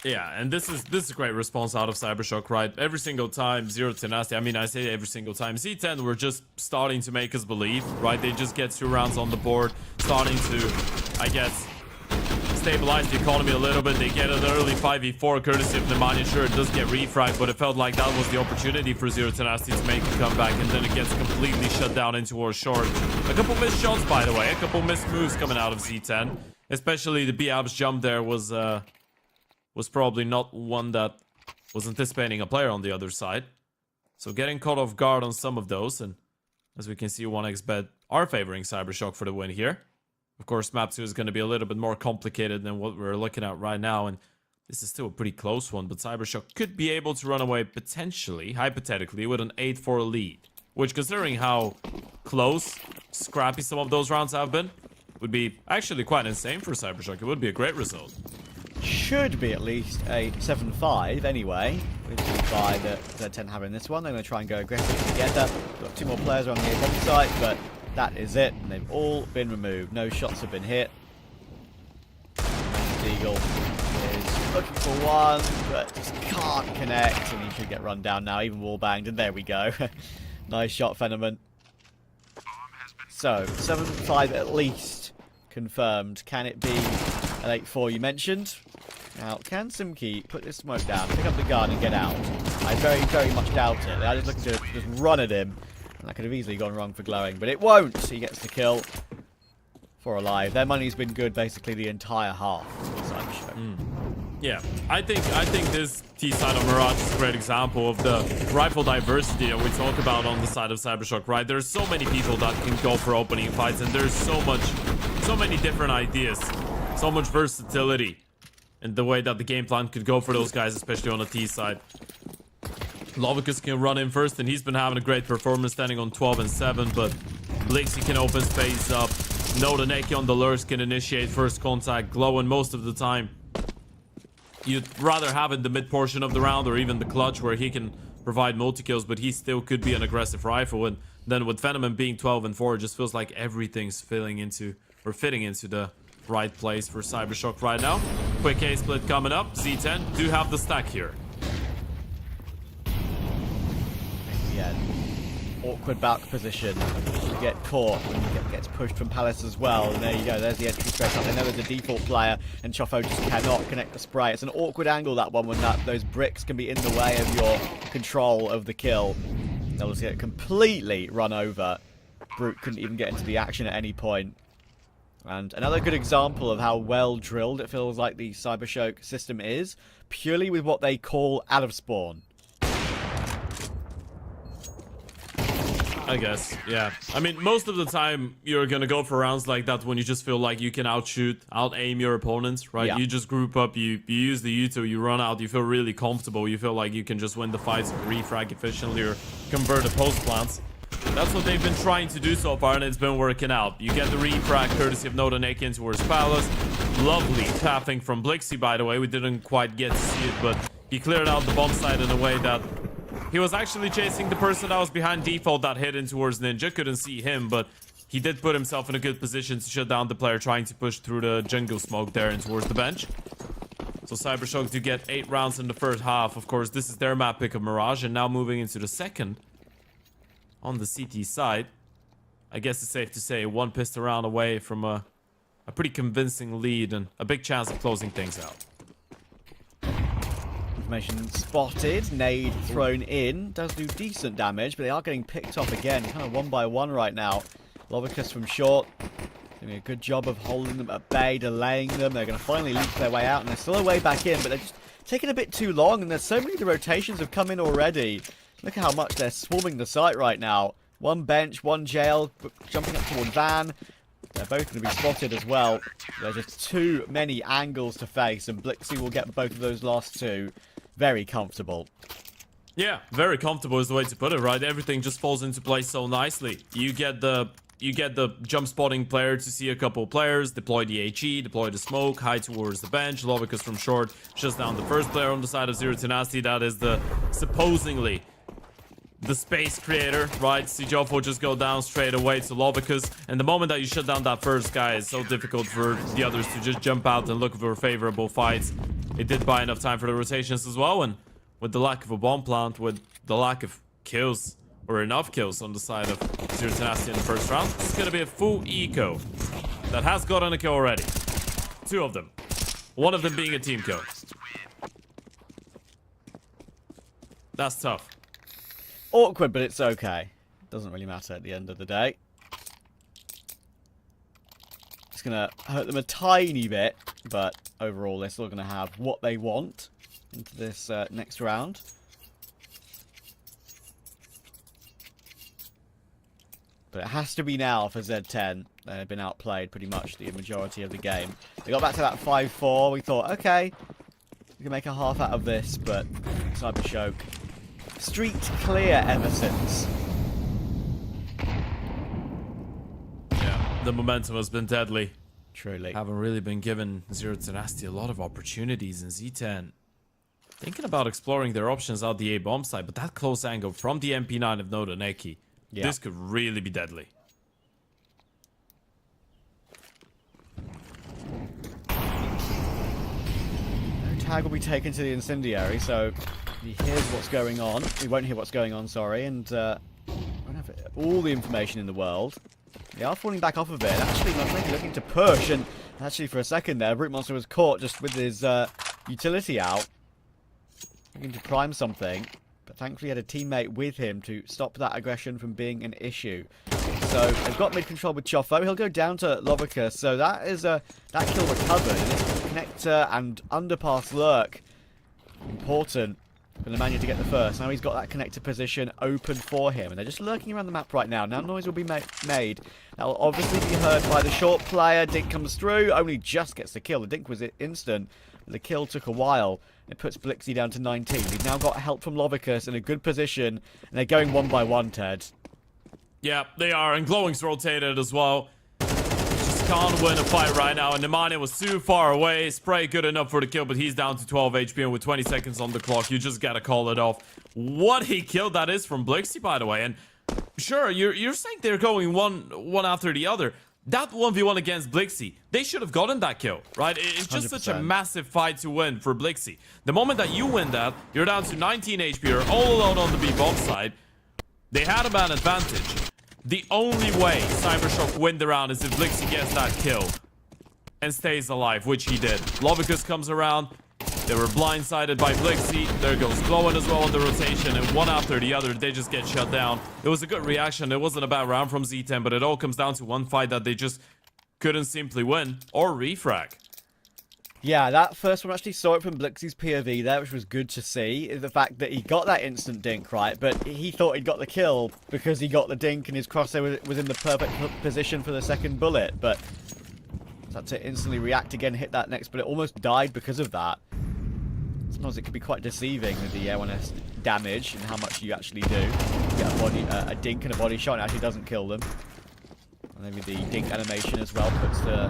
Yeah, and this is a great response out of Cybershock, right? Every single time, Zero Tenacity, I mean, I say every single time, Z10 were just starting to make us believe, right? They just get 2 rounds on the board, starting to, I guess, stabilize the economy a little bit. They get an early 5v4 courtesy of Nemanja. Sure, it does get refragged, but it felt like that was the opportunity for Zero Tenacity to make a comeback, and then it gets completely shut down into our short. A couple missed shots, by the way, a couple missed moves coming out of Z10. Especially the B-Abs jump there was probably not one that was anticipating a player on the other side. So getting caught off guard on some of those, and as we can see, 1xBet are favoring Cybershock for the win here. Of course, map 2 is going to be a little bit more complicated than what we're looking at right now, and this is still a pretty close one, but Cybershock could be able to run away potentially, hypothetically, with an 8-4 lead, which, considering how close, scrappy some of those rounds have been, would be actually quite insane for Cybershock. It would be a great result. Should be at least a 7-5 anyway, with the buy that they're 10 having this one. They're going to try and go aggressive together. Got 2 more players on the A-bomb site, but that is it. And they've all been removed. No shots have been hit. Eagle is looking for one, but just can't connect, and he should get run down now, even wall banged, and there we go. Nice shot, Phenomen. So, 7-5 at least confirmed. Can it be an 8-4 you mentioned? Now, can Simki put this smoke down, pick up the gun and get out? I very, very much doubt it. They're just looking to just run at him. And that could have easily gone wrong for Glowing, but it won't. He gets the kill for Alive. Their money's been good basically the entire half. Yeah, I think this T side of Mirage is a great example of the rifle diversity that we talk about on the side of Cybershock, right? There's so many people that can go for opening fights, and there's so many different ideas, so much versatility in the way that the game plan could go for those guys, especially on the T side. Lovicus can run in first, and he's been having a great performance, standing on 12 and 7, but Blixie can open space up. Nodaneki on the lurks can initiate first contact. Glowing most of the time, you'd rather have in the mid portion of the round, or even the clutch, where he can provide multi-kills, but he still could be an aggressive rifle. And then with Phenomen being 12 and 4, it just feels like everything's fitting into the right place for Cybershock right now. Quick A split coming up. Z10 do have the stack here. Yeah, awkward back position. You get caught when you gets pushed from Palace as well. And there you go, there's the entry straight up. They know there's a default player, and Chofo just cannot connect the spray. It's an awkward angle, that one, when those bricks can be in the way of your control of the kill. They'll just get completely run over. Brute couldn't even get into the action at any point. And another good example of how well drilled it feels like the Cybershock system is, purely with what they call out of spawn. I guess, yeah. I mean, most of the time, you're gonna go for rounds like that when you just feel like you can outshoot, out-aim your opponents, right? Yeah. You just group up, you use the U2, you run out, you feel really comfortable, you feel like you can just win the fights, refrag efficiently, or convert the post plants. That's what they've been trying to do so far, and it's been working out. You get the refrag courtesy of Nodaneki towards Palace. Lovely tapping from Blixie, by the way. We didn't quite get to see it, but he cleared out the bomb site in a way that he was actually chasing the person that was behind default that hit in towards Ninja. Couldn't see him, but he did put himself in a good position to shut down the player trying to push through the jungle smoke there and towards the bench. So Cybershock do get 8 rounds in the first half. Of course, this is their map pick of Mirage, and now moving into the second on the CT side. I guess it's safe to say 1 pistol round away from a pretty convincing lead and a big chance of closing things out. Information spotted. Nade thrown in. Does do decent damage, but they are getting picked off again. Kind of 1 by 1 right now. Lovicus from short. Doing a good job of holding them at bay, delaying them. They're going to finally leap their way out, and they're still a way back in, but they're just taking a bit too long, and there's so many of the rotations have come in already. Look at how much they're swarming the site right now. 1 bench, 1 jail, jumping up toward Van. They're both going to be spotted as well. There's just too many angles to face, and Blixie will get both of those last 2 very comfortable. Yeah, very comfortable is the way to put it, right? Everything just falls into place so nicely. You get the jump spotting player to see a couple players, deploy the HE, deploy the smoke, hide towards the bench. Lovicus from short shuts down the first player on the side of Zero to Nasty. That is the supposedly the space creator, right? See Joffo just go down straight away to Lovicus, and the moment that you shut down that first guy, it's so difficult for the others to just jump out and look for favorable fights. It did buy enough time for the rotations as well, and with the lack of a bomb plant, with the lack of kills, or enough kills on the side of Zero to Nasty in the first round, it's gonna be a full eco that has gotten a kill already. 2 of them. 1 of them being a team kill. That's tough. Awkward, but it's okay. Doesn't really matter at the end of the day. It's going to hurt them a tiny bit, but overall they're still going to have what they want into this next round. But it has to be now for Z10. They've been outplayed pretty much the majority of the game. They got back to that 5-4. We thought, okay, we can make a half out of this, but Cybershock street clear ever since. Yeah, the momentum has been deadly. Truly. Haven't really been given Zero to Nasty a lot of opportunities in Z10. Thinking about exploring their options out the A bomb side, but that close angle from the MP9 of Nodaneki, this could really be deadly. No tag will be taken to the incendiary, so he hears what's going on. He won't hear what's going on, sorry, and won't have all the information in the world. They are falling back off of it. Actually, not really looking to push, and actually for a second there, Brute Monster was caught just with his utility out, looking to prime something, but thankfully he had a teammate with him to stop that aggression from being an issue. So they've got mid control with Choffo. He'll go down to Lovicus, so that is that kill recovered. And this connector and underpass lurk, important for the Manu to get the first. Now he's got that connector position open for him, and they're just lurking around the map right now. Now noise will be made. That will obviously be heard by the short player. Dink comes through, only just gets the kill. The Dink was instant, but the kill took a while. It puts Blixie down to 19. He's now got help from Lovicus in a good position, and they're going 1 by 1, Ted. Yeah, they are, and Glowing's rotated as well. Just can't win a fight right now, and Nemanja was too far away. Spray good enough for the kill, but he's down to 12 HP, and with 20 seconds on the clock, you just gotta call it off. What he killed that is from Blixie, by the way, and sure, you're saying they're going one after the other. That 1v1 against Blixie, they should have gotten that kill, right? It's just 100%. such a massive fight to win for Blixie. The moment that you win that, you're down to 19 HP, you're all alone on the B-bomb side. They had a man advantage. The only way Cybershock win the round is if Blixie gets that kill and stays alive, which he did. Lovicus comes around. They were blindsided by Blixie. There goes Glowing as well on the rotation, and one after the other, they just get shut down. It was a good reaction. It wasn't a bad round from Z10, but it all comes down to one fight that they just couldn't simply win or refrag. Yeah, that first one actually saw it from Blixie's POV there, which was good to see. The fact that he got that instant dink, right? But he thought he'd got the kill because he got the dink and his crosshair was in the perfect position for the second bullet. But had to instantly react again, hit that next bullet. Almost died because of that. Sometimes it can be quite deceiving with the damage and how much you actually do. You get a dink and a body shot, and it actually doesn't kill them. And maybe the dink animation as well puts the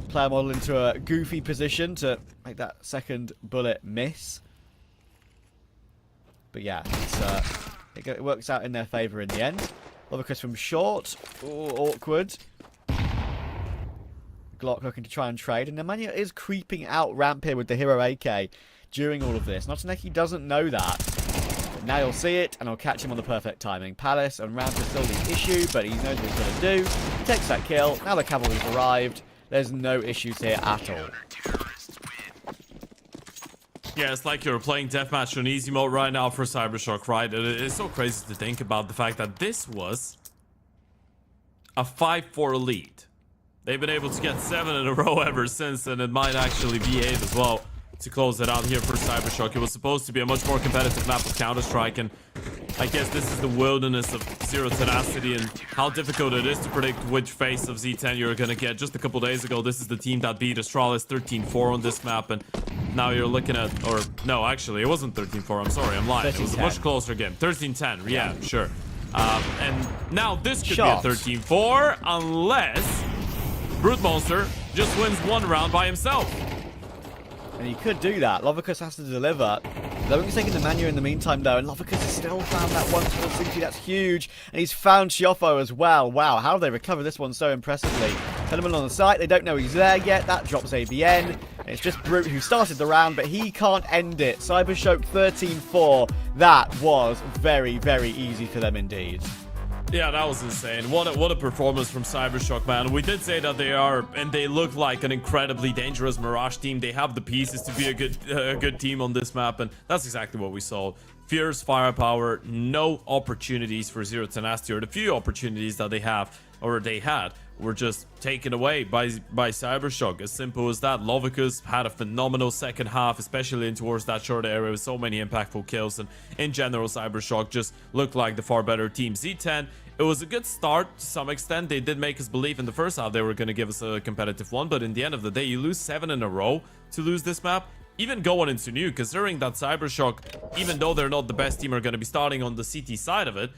player model into a goofy position to make that second bullet miss. But yeah, it works out in their favour in the end. Lovicus from short. Ooh, awkward. Glock looking to try and trade. And Nemanja is creeping out ramp here with the hero AK during all of this. Notaneki doesn't know that. But now you'll see it, and I'll catch him on the perfect timing. Palace and ramp is still the issue, but he knows what he's going to do. He takes that kill. Now the cavalry's arrived. There's no issues here at all. Yeah, it's like you're playing deathmatch on easy mode right now for Cybershock, right? It's so crazy to think about the fact that this was a 5-4 lead. They've been able to get 7 in a row ever since, and it might actually be 8 as well to close it out here for Cybershock. It was supposed to be a much more competitive map of Counter-Strike, and I guess this is the wilderness of Zero Tenacity and how difficult it is to predict which face of Z10 you're gonna get. Just a couple days ago, this is the team that beat Astralis 13-4 on this map, and now you're looking at, or no, actually, it wasn't 13-4. I'm sorry, I'm lying. It was a much closer game. 13-10, yeah, sure. And now this could be a 13-4 unless Brute Monster just wins one round by himself. And he could do that. Lovicus has to deliver. Lovicus taking the Manu in the meantime, though, and Lovicus has still found that one for Suki. That's huge. And he's found Shiofo as well. Wow, how have they recovered this one so impressively? Tenement on the site. They don't know he's there yet. That drops ABN. And it's just Brute who started the round, but he can't end it. Cybershock 13-4. That was very, very easy for them indeed. Yeah, that was insane. What a performance from Cybershock, man. We did say that they are, and they look like an incredibly dangerous Mirage team. They have the pieces to be a good team on this map, and that's exactly what we saw. Fierce firepower, no opportunities for Zero Tenacity, or the few opportunities that they have, or they had, were just taken away by Cybershock. As simple as that. Lovicus had a phenomenal second half, especially in towards that short area with so many impactful kills, and in general Cybershock just looked like the far better team. Z10, it was a good start to some extent. They did make us believe in the first half they were going to give us a competitive one, but in the end of the day, you lose 7 in a row to lose this map. Even going into Nuke, considering that Cybershock, even though they're not the best team, are going to be starting on the CT side of it,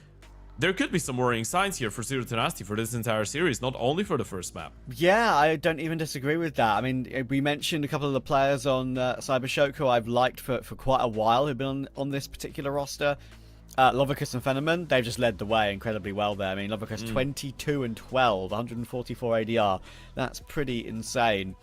there could be some worrying signs here for Zero Tenacity for this entire series, not only for the first map. Yeah, I don't even disagree with that. I mean, we mentioned a couple of the players on Cybershock who I've liked for quite a while who've been on this particular roster. Lovicus and Fenneman, they've just led the way incredibly well there. I mean, Lovicus 22 and 12, 144 ADR. That's pretty insane.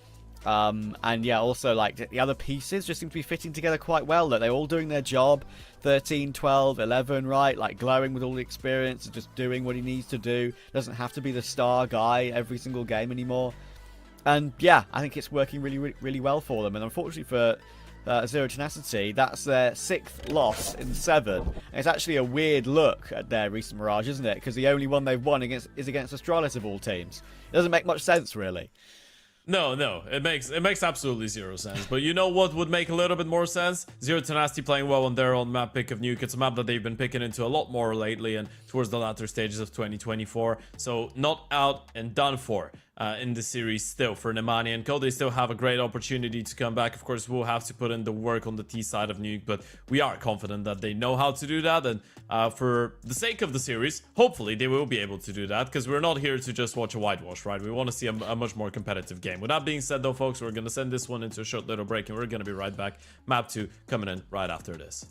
And yeah, also like the other pieces just seem to be fitting together quite well. That they're all doing their job. 13, 12, 11, right? Like glowing with all the experience and just doing what he needs to do. Doesn't have to be the star guy every single game anymore. And yeah, I think it's working really, really well for them. And unfortunately for Zero Tenacity, that's their 6th loss in 7. And it's actually a weird look at their recent Mirage, isn't it? Because the only one they've won is against Astralis of all teams. It doesn't make much sense, really. No, it makes absolutely zero sense. But you know what would make a little bit more sense? Zero Tenacity playing well on their own map pick of Nuke. It's a map that they've been picking into a lot more lately and towards the latter stages of 2024. So not out and done for in the series still for Nemanja and Co. They still have a great opportunity to come back. Of course, we'll have to put in the work on the T side of Nuke, but we are confident that they know how to do that. And for the sake of the series, hopefully they will be able to do that, because we're not here to just watch a whitewash, right? We want to see a much more competitive game. With that being said, though, folks, we're going to send this one into a short little break, and we're going to be right back. Map 2 coming in right after this.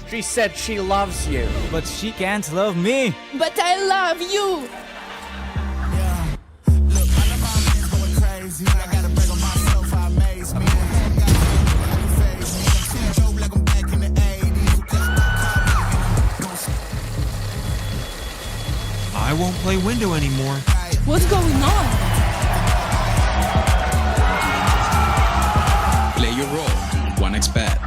She said she loves you. But she can't love me. But I love you. Yeah. Look, all of my men's going crazy. I gotta break on myself, I amaze me. Phase me. I'm seeing Joe like I'm back in the 80s. I won't play window anymore. What's going on? Play your role to 1xBet.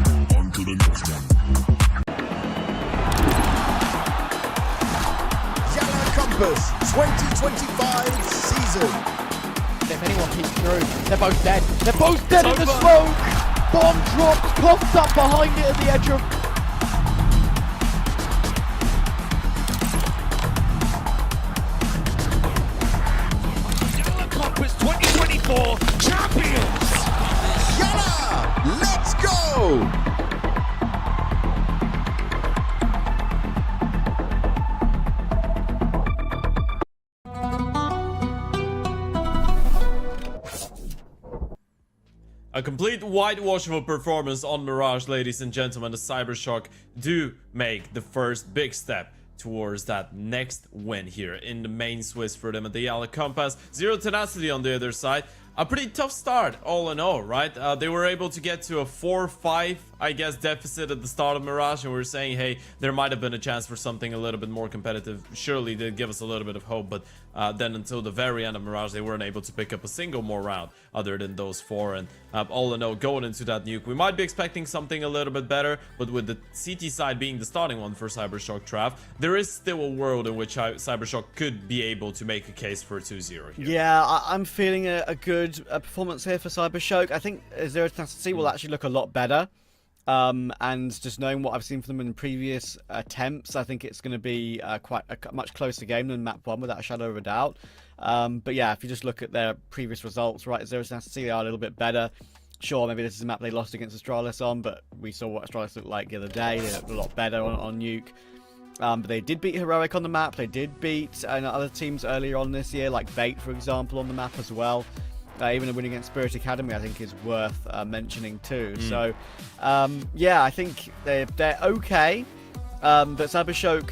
YaLLa Compass 2025 season. If anyone peeks through, they're both dead. They're both dead in the smoke. Bomb dropped, coughed up behind it at the edge of. YaLLa Compass 2024 champions! YaLLa, let's go! A complete whitewash of a performance on Mirage, ladies and gentlemen. The Cybershock do make the first big step towards that next win here in the main Swiss for them at the YaLLa Compass. Zero Tenacity on the other side. A pretty tough start, all in all, right? They were able to get to a 4-5, I guess, deficit at the start of Mirage, and we were saying, hey, there might have been a chance for something a little bit more competitive. Surely they'd give us a little bit of hope, but then until the very end of Mirage, they weren't able to pick up a single more round other than those 4. And all in all, going into that nuke, we might be expecting something a little bit better, but with the CT side being the starting one for Cybershock Trav, there is still a world in which Cybershock could be able to make a case for a 2-0 here. Yeah, I'm feeling a good performance here for Cybershock. I think Zero Tenacity will actually look a lot better. And just knowing what I've seen from them in previous attempts, I think it's going to be quite a much closer game than map 1 without a shadow of a doubt. But yeah, if you just look at their previous results, right, Zero Tenacity, they are a little bit better. Sure, maybe this is a map they lost against Astralis on, but we saw what Astralis looked like the other day. They looked a lot better on Nuke. But they did beat Heroic on the map. They did beat other teams earlier on this year, like Veto, for example, on the map as well. Even a win against Spirit Academy, I think, is worth mentioning too. So, yeah, I think they're okay. But Cybershock,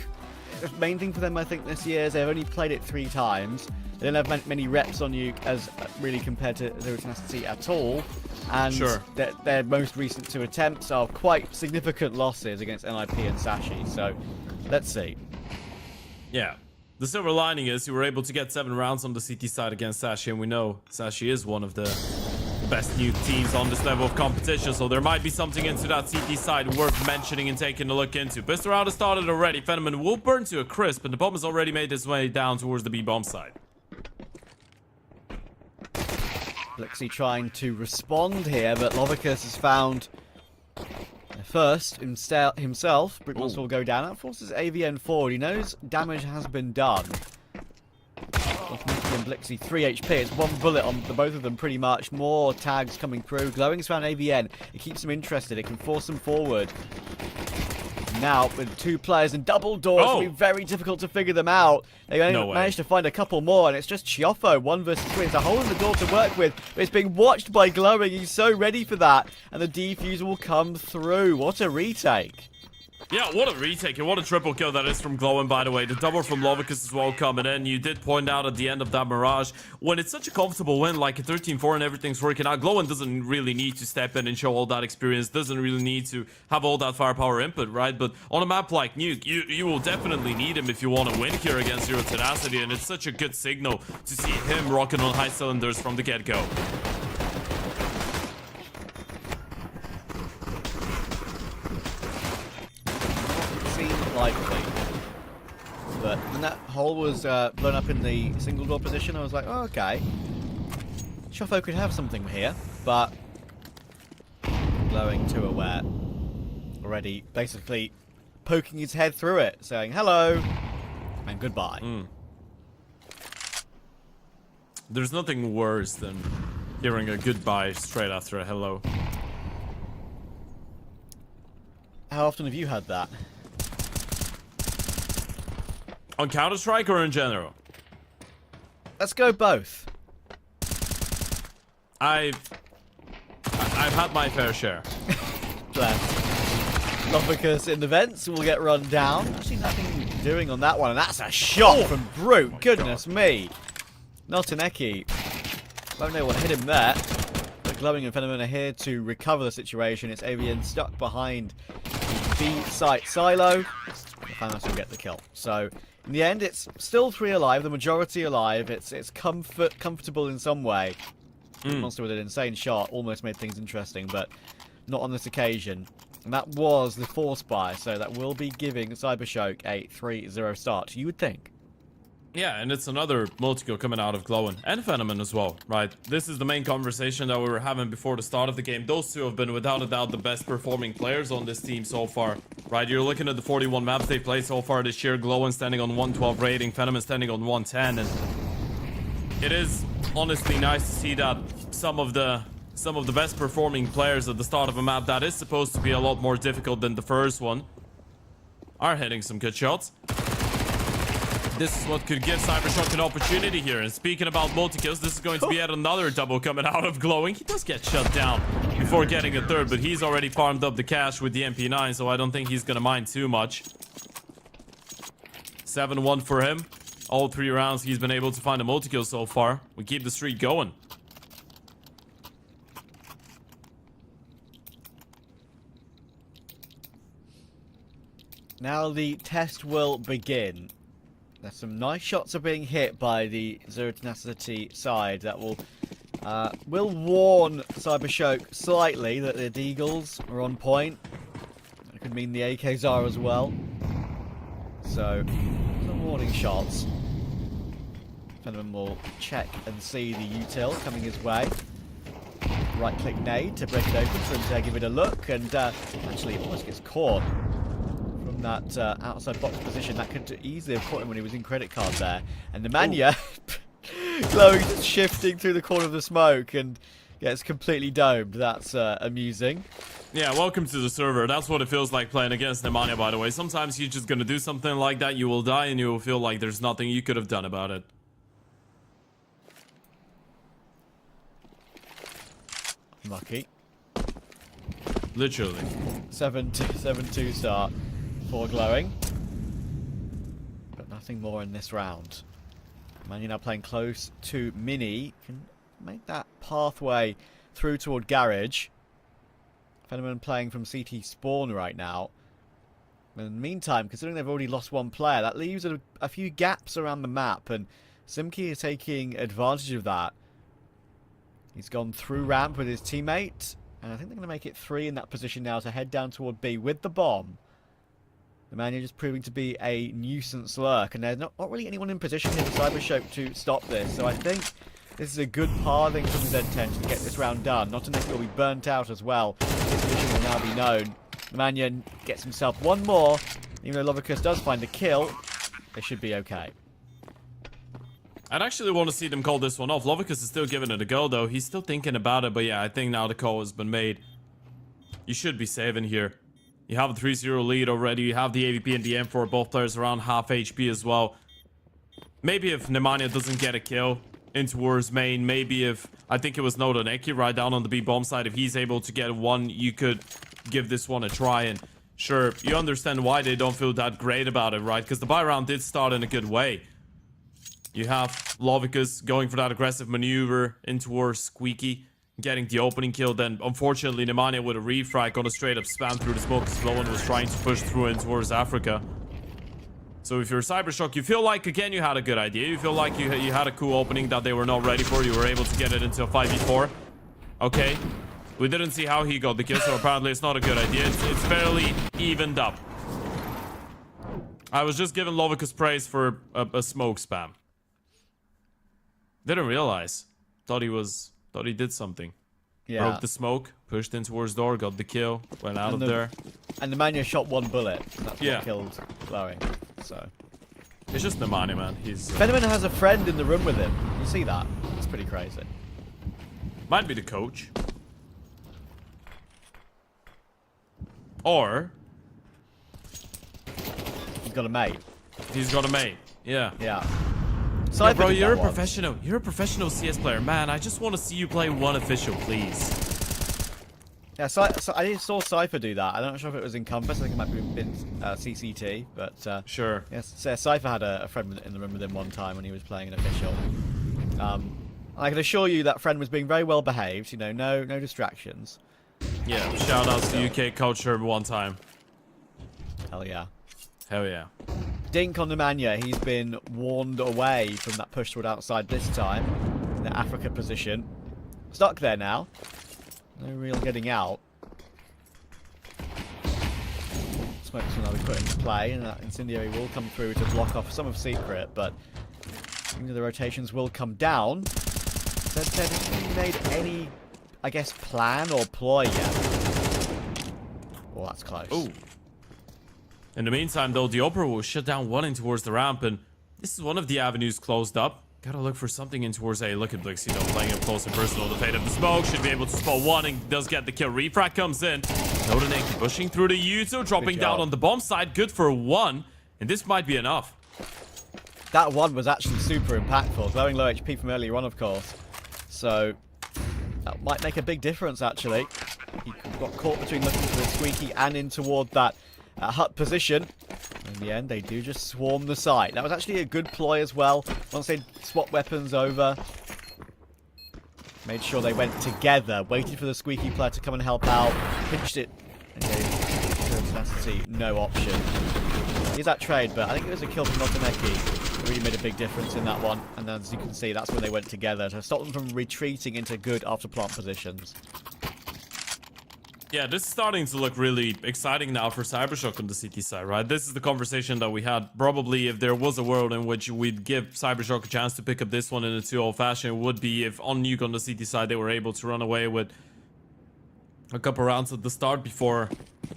the main thing for them, I think, this year is they've only played it 3 times. They don't have many reps on Nuke as really compared to Zero Tenacity at all. And their most recent 2 attempts are quite significant losses against NIP and Sashi. So, let's see. Yeah. The silver lining is you were able to get 7 rounds on the CT side against Sashi, and we know Sashi is one of the best new teams on this level of competition, so there might be something into that CT side worth mentioning and taking a look into. Pistol round has started already. Fenneman will burn to a crisp, and the bomb has already made its way down towards the B-bomb side. Blixie trying to respond here, but Lovicus has found first himself. Brickmonster will go down. That forces AVN forward. He knows damage has been done. And Blixie 3 HP. It's 1 bullet on the both of them pretty much. More tags coming through. Glowing's found AVN. It keeps them interested. It can force them forward. Now, with 2 players and double doors, it'll be very difficult to figure them out. They only managed to find a couple more, and it's just Chiofo, 1 versus 3. It's a hole in the door to work with, but it's being watched by Glowing. He's so ready for that, and the defuser will come through. What a retake. Yeah, what a retake and what a triple kill that is from Glowing, by the way. The double from Lovicus as well coming in. You did point out at the end of that Mirage, when it's such a comfortable win, like a 13-4 and everything's working out, Glowing doesn't really need to step in and show all that experience, doesn't really need to have all that firepower input, right? But on a map like Nuke, you will definitely need him if you want to win here against Zero Tenacity, and it's such a good signal to see him rocking on high cylinders from the get-go. Likely. But when that hole was blown up in the single door position, I was like, oh, okay. Chiofo could have something here, but Glowing too aware. Already basically poking his head through it, saying hello and goodbye. There's nothing worse than hearing a goodbye straight after a hello. How often have you had that? On Counter-Strike or in general? Let's go both. I've had my fair share. Bless. Lofficus in the vents will get run down. Actually, nothing doing on that one, and that's a shot from Brute. Goodness me. Not an Eki. Don't know what hit him there. But Glowing and Phenomenon are here to recover the situation. It's Avian stuck behind the B site silo. The Thanos will get the kill. So, in the end, it's still 3 alive, the majority alive. It's comfortable in some way. Monster with an insane shot almost made things interesting, but not on this occasion. And that was the force buy, so that will be giving Cybershock a 3-0 start, you would think. Yeah, and it's another multi-kill coming out of Glowin and Phenomenon as well, right? This is the main conversation that we were having before the start of the game. Those two have been without a doubt the best performing players on this team so far, right? You're looking at the 41 maps they've played so far this year. Glowin standing on 112 rating, Phenomenon standing on 110, and it is honestly nice to see that some of the best performing players at the start of a map that is supposed to be a lot more difficult than the first one are hitting some good shots. This is what could give Cybershock an opportunity here. And speaking about multi-kills, this is going to be yet another double coming out of Glowing. He does get shut down before getting a third, but he's already farmed up the cash with the MP9, so I don't think he's gonna mind too much. 7-1 for him. All 3 rounds he's been able to find a multi-kill so far. We keep the streak going. Now the test will begin. There's some nice shots are being hit by the Zero Tenacity side that will warn Cybershock slightly that the Deagles are on point. That could mean the AKs are as well. So, some warning shots. Phenomenon will check and see the util coming his way. Right click nade to break it open for him to give it a look, and actually it almost gets caught from that outside box position. That could easily have caught him when he was in credit card there. And the Mania Glowing, just shifting through the corner of the smoke and gets completely domed. That's amusing. Yeah, welcome to the server. That's what it feels like playing against Nemanja, by the way. Sometimes you're just gonna do something like that, you will die, and you will feel like there's nothing you could have done about it. Lucky. Literally. 7-2 start for Glowing. But nothing more in this round. Man, you're now playing close to Mini. Can make that pathway through toward Garage. Phenomenon playing from CT spawn right now. In the meantime, considering they've already lost 1 player, that leaves a few gaps around the map, and Simkey is taking advantage of that. He's gone through ramp with his teammate, and I think they're going to make it 3 in that position now to head down toward B with the bomb. The Mania just proving to be a nuisance lurk, and there's not really anyone in position here for Cybershock to stop this, so I think this is a good pathing from Z10 to get this round done. Not unless he'll be burnt out as well. His position will now be known. The Mania gets himself 1 more. Even though Lovicus does find a kill, they should be okay. I'd actually want to see them call this one off. Lovicus is still giving it a go, though. He's still thinking about it, but yeah, I think now the call has been made. You should be saving here. You have a 3-0 lead already. You have the AVP and the M4, both players around half HP as well. Maybe if Nemanja doesn't get a kill in towards main, maybe if, I think it was Noda Neki right down on the B bomb side, if he's able to get 1, you could give this one a try. And sure, you understand why they don't feel that great about it, right? Because the buy round did start in a good way. You have Lovicus going for that aggressive maneuver in towards Squeaky, getting the opening kill. Then, unfortunately, Nemanja with a refrag on a straight-up spam through the smoke because Glowin was trying to push through in towards Africa. So if you're Cybershock, you feel like, again, you had a good idea. You feel like you had a cool opening that they were not ready for. You were able to get it into a 5v4. Okay. We didn't see how he got the kill, so apparently it's not a good idea. It's fairly evened up. I was just giving Lovicus praise for a smoke spam. Didn't realize. Thought he did something. Yeah. Broke the smoke, pushed in towards door, got the kill, went out of there. And the Mania shot 1 bullet. That's Yeah. what killed Glowing. So It's just Nemanja, man. He's Phenomenon has a friend in the room with him. You see that? It's pretty crazy. might be the coach. Or He's got a mate. he's got a mate. Yeah. Yeah. So Yeah, bro, you're a professional. You're a professional CS player. Man, I just want to see you play 1 official, please. Yeah, I saw Cypher do that. I'm not sure if it was in Compass. I think it might have been CCT, but Sure. yes, Cypher had a friend in the room with him one time when he was playing an official. I can assure you that friend was being very well behaved. You know, no distractions. Yeah, shout out to UK culture one time. Hell yeah. Hell yeah. Dink on Nemanja, he's been warned away from that push toward outside this time in the Africa position. Stuck there now. No real getting out. Smokes will now be put into play, and that incendiary will come through to block off some of Secret, but the rotations will come down. That said, hasn't really made any, I guess, plan or ploy yet. Oh, that's close. Ooh. In the meantime, though, the Opera will shut down one in towards the ramp, and this is one of the avenues closed up. Gotta look for something in towards A. Look at Blixie, though, playing up close and personal. The fate of the smoke should be able to spot one and does get the kill. Refract comes in. Nodenake pushing through the Yuto, dropping down on the bomb side. Good for one, and this might be enough. That one was actually super impactful. Glowing low HP from earlier on, of course. So that might make a big difference, actually. He got caught between looking for the squeaky and in toward that hut position. In the end, they do just swarm the site. That was actually a good ploy as well. Once they swapped weapons over, made sure they went together, waited for the squeaky player to come and help out, pinched it, and gave Tenacity no option. He's that trade, but I think it was a kill from Notaneki. Really made a big difference in that one. And then, as you can see, that's when they went together to stop them from retreating into good after plant positions. Yeah, this is starting to look really exciting now for Cybershock on the CT side, right? This is the conversation that we had. Probably if there was a world in which we'd give Cybershock a chance to pick up this one in a 2-0 fashion, it would be if on Nuke on the CT side they were able to run away with a couple rounds at the start before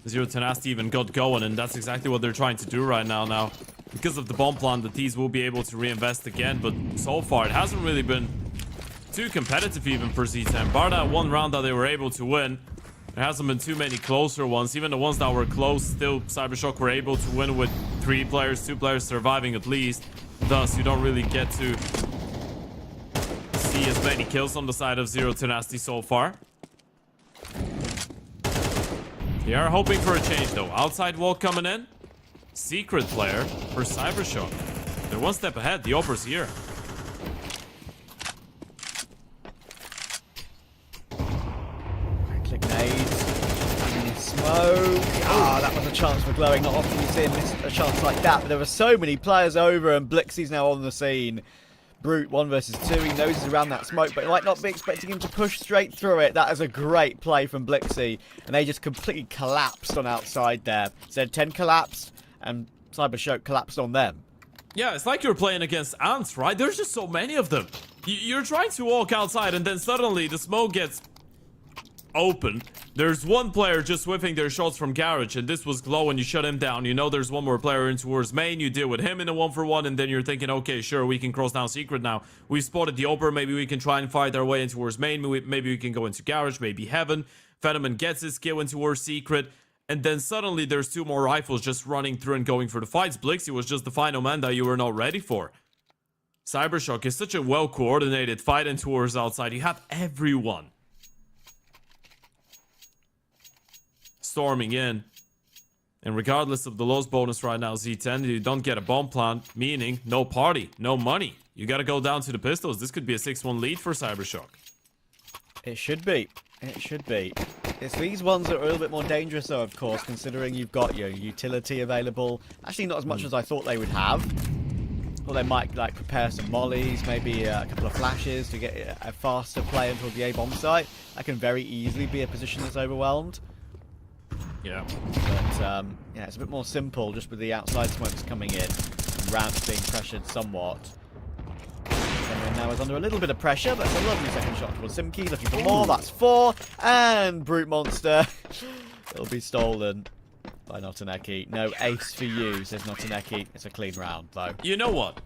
Zero Tenacity even got going, and that's exactly what they're trying to do right now. Now, because of the bomb plan, the T's will be able to reinvest again, but so far it hasn't really been too competitive even for Z10. Bar that one round that they were able to win, there hasn't been too many closer ones. Even the ones that were close, still Cybershock were able to win with 3 players, 2 players surviving at least. Thus, you don't really get to see as many kills on the side of Zero Tenacity so far. They are hoping for a change though. Outside wall coming in. Secret player for Cybershock. They're one step ahead. The Opera's here. Click nades. Smoke. Ah, that was a chance for Glowing. Not often you see him miss a chance like that, but there were so many players over, and Blixie's now on the scene. Brute 1 versus 2. He knows he's around that smoke, but he might not be expecting him to push straight through it. That is a great play from Blixie, and they just completely collapsed on outside there. Z10 collapsed, and Cybershock collapsed on them. Yeah, it's like you're playing against ants, right? There's just so many of them. You're trying to walk outside, and then suddenly the smoke gets open. There's one player just whiffing their shots from Garage, and this was Glow, and you shut him down. You know there's one more player in towards main. You deal with him in a 1-for-1, and then you're thinking, okay, sure, we can cross down Secret now. We've spotted the Opera. Maybe we can try and fight our way in towards main. Maybe we can go into Garage, maybe Heaven. Fenomen gets his skill in towards Secret, and then suddenly there's 2 more rifles just running through and going for the fights. Blixie was just the final man that you were not ready for. Cybershock is such a well-coordinated fight in towards outside. You have everyone storming in, and regardless of the loss bonus right now, Z10, you don't get a bomb plant, meaning no party, no money. You gotta go down to the pistols. This could be a 6-1 lead for Cybershock. It should be. It should be. It's these ones that are a little bit more dangerous, though, of course, considering you've got your utility available. Actually, not as much as I thought they would have. Or they might like prepare some mollies, maybe a couple of flashes to get a faster play until the A-bomb site. That can very easily be a position that's overwhelmed. Yeah. But yeah, it's a bit more simple just with the outside smokes coming in and ramps being pressured somewhat. Everyone now is under a little bit of pressure, but it's a lovely second shot towards Simkey, looking for more. That's 4, and Brute Monster will be stolen by Notaneki. No ace for you, says Notaneki. It's a clean round, though. You know what?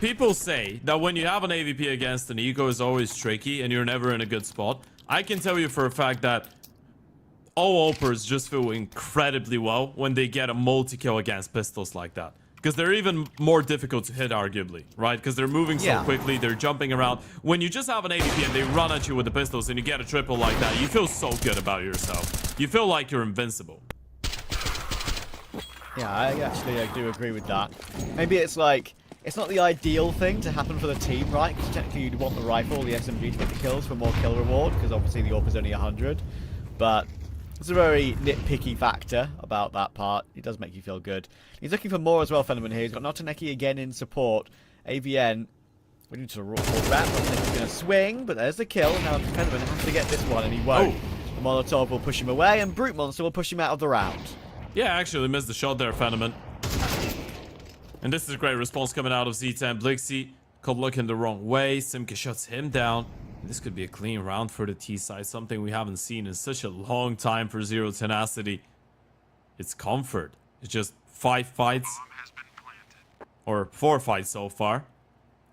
People say that when you have an AVP against an eco is always tricky and you're never in a good spot. I can tell you for a fact that all Opers just feel incredibly well when they get a multi-kill against pistols like that. Because they're even more difficult to hit, arguably, right? Because they're moving so quickly, they're jumping around. When you just have an AWP and they run at you with the pistols and you get a triple like that, you feel so good about yourself. You feel like you're invincible. Yeah, I do agree with that. Maybe it's like, it's not the ideal thing to happen for the team, right? Because technically you'd want the rifle, the SMG to get the kills for more kill reward, because obviously the AWP is only 100. But it's a very nitpicky factor about that part. It does make you feel good. He's looking for more as well, Fenneman here. He's got Notaneki again in support. AVN, we need to roll back. I think he's going to swing, but there's the kill. Now Fenneman has to get this one, and he won't. The Molotov will push him away, and Brute Monster will push him out of the round. Yeah, actually missed the shot there, Fenneman. And this is a great response coming out of Z10. Blixie caught looking the wrong way. Simka shuts him down. This could be a clean round for the T side, something we haven't seen in such a long time for Zero Tenacity. It's comfort. It's just 5 fights, or 4 fights so far.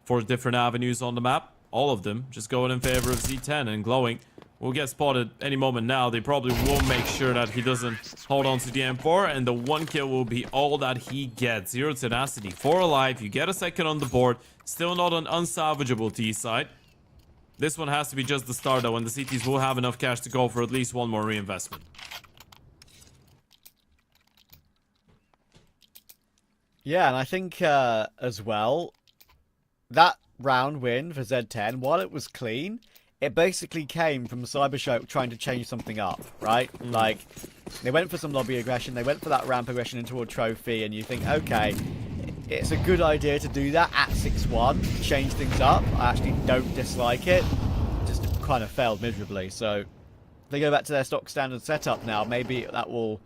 4 different avenues on the map. All of them just going in favor of Z10, and Glowing will get spotted any moment now. They probably will make sure that he doesn't hold on to the M4, and the 1 kill will be all that he gets. Zero Tenacity, 4 alive. You get a second on the board. Still not an unsalvageable T side. This one has to be just the start, though, and the CTs will have enough cash to go for at least 1 more reinvestment. Yeah, and I think as well, that round win for Z10, while it was clean, it basically came from Cybershock trying to change something up, right? Like, they went for some lobby aggression, they went for that ramp aggression into a trophy, and you think, okay, it's a good idea to do that at 6-1, change things up. I actually don't dislike it, just kind of failed miserably. So if they go back to their stock standard setup now, maybe that will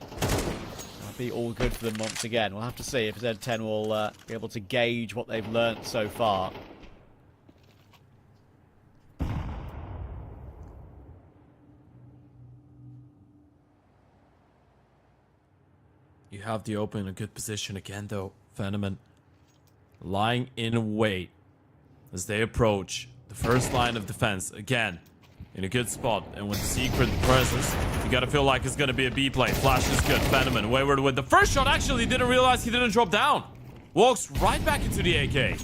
be all good for them once again. We'll have to see if Z10 will be able to gauge what they've learnt so far. You have the open in a good position again, though, Fenneman. Lying in wait as they approach the first line of defense again in a good spot. And when the secret presses, you gotta feel like it's gonna be a B play. Flash is good. Fenneman wayward with the first shot. Actually didn't realize he didn't drop down. Walks right back into the AK.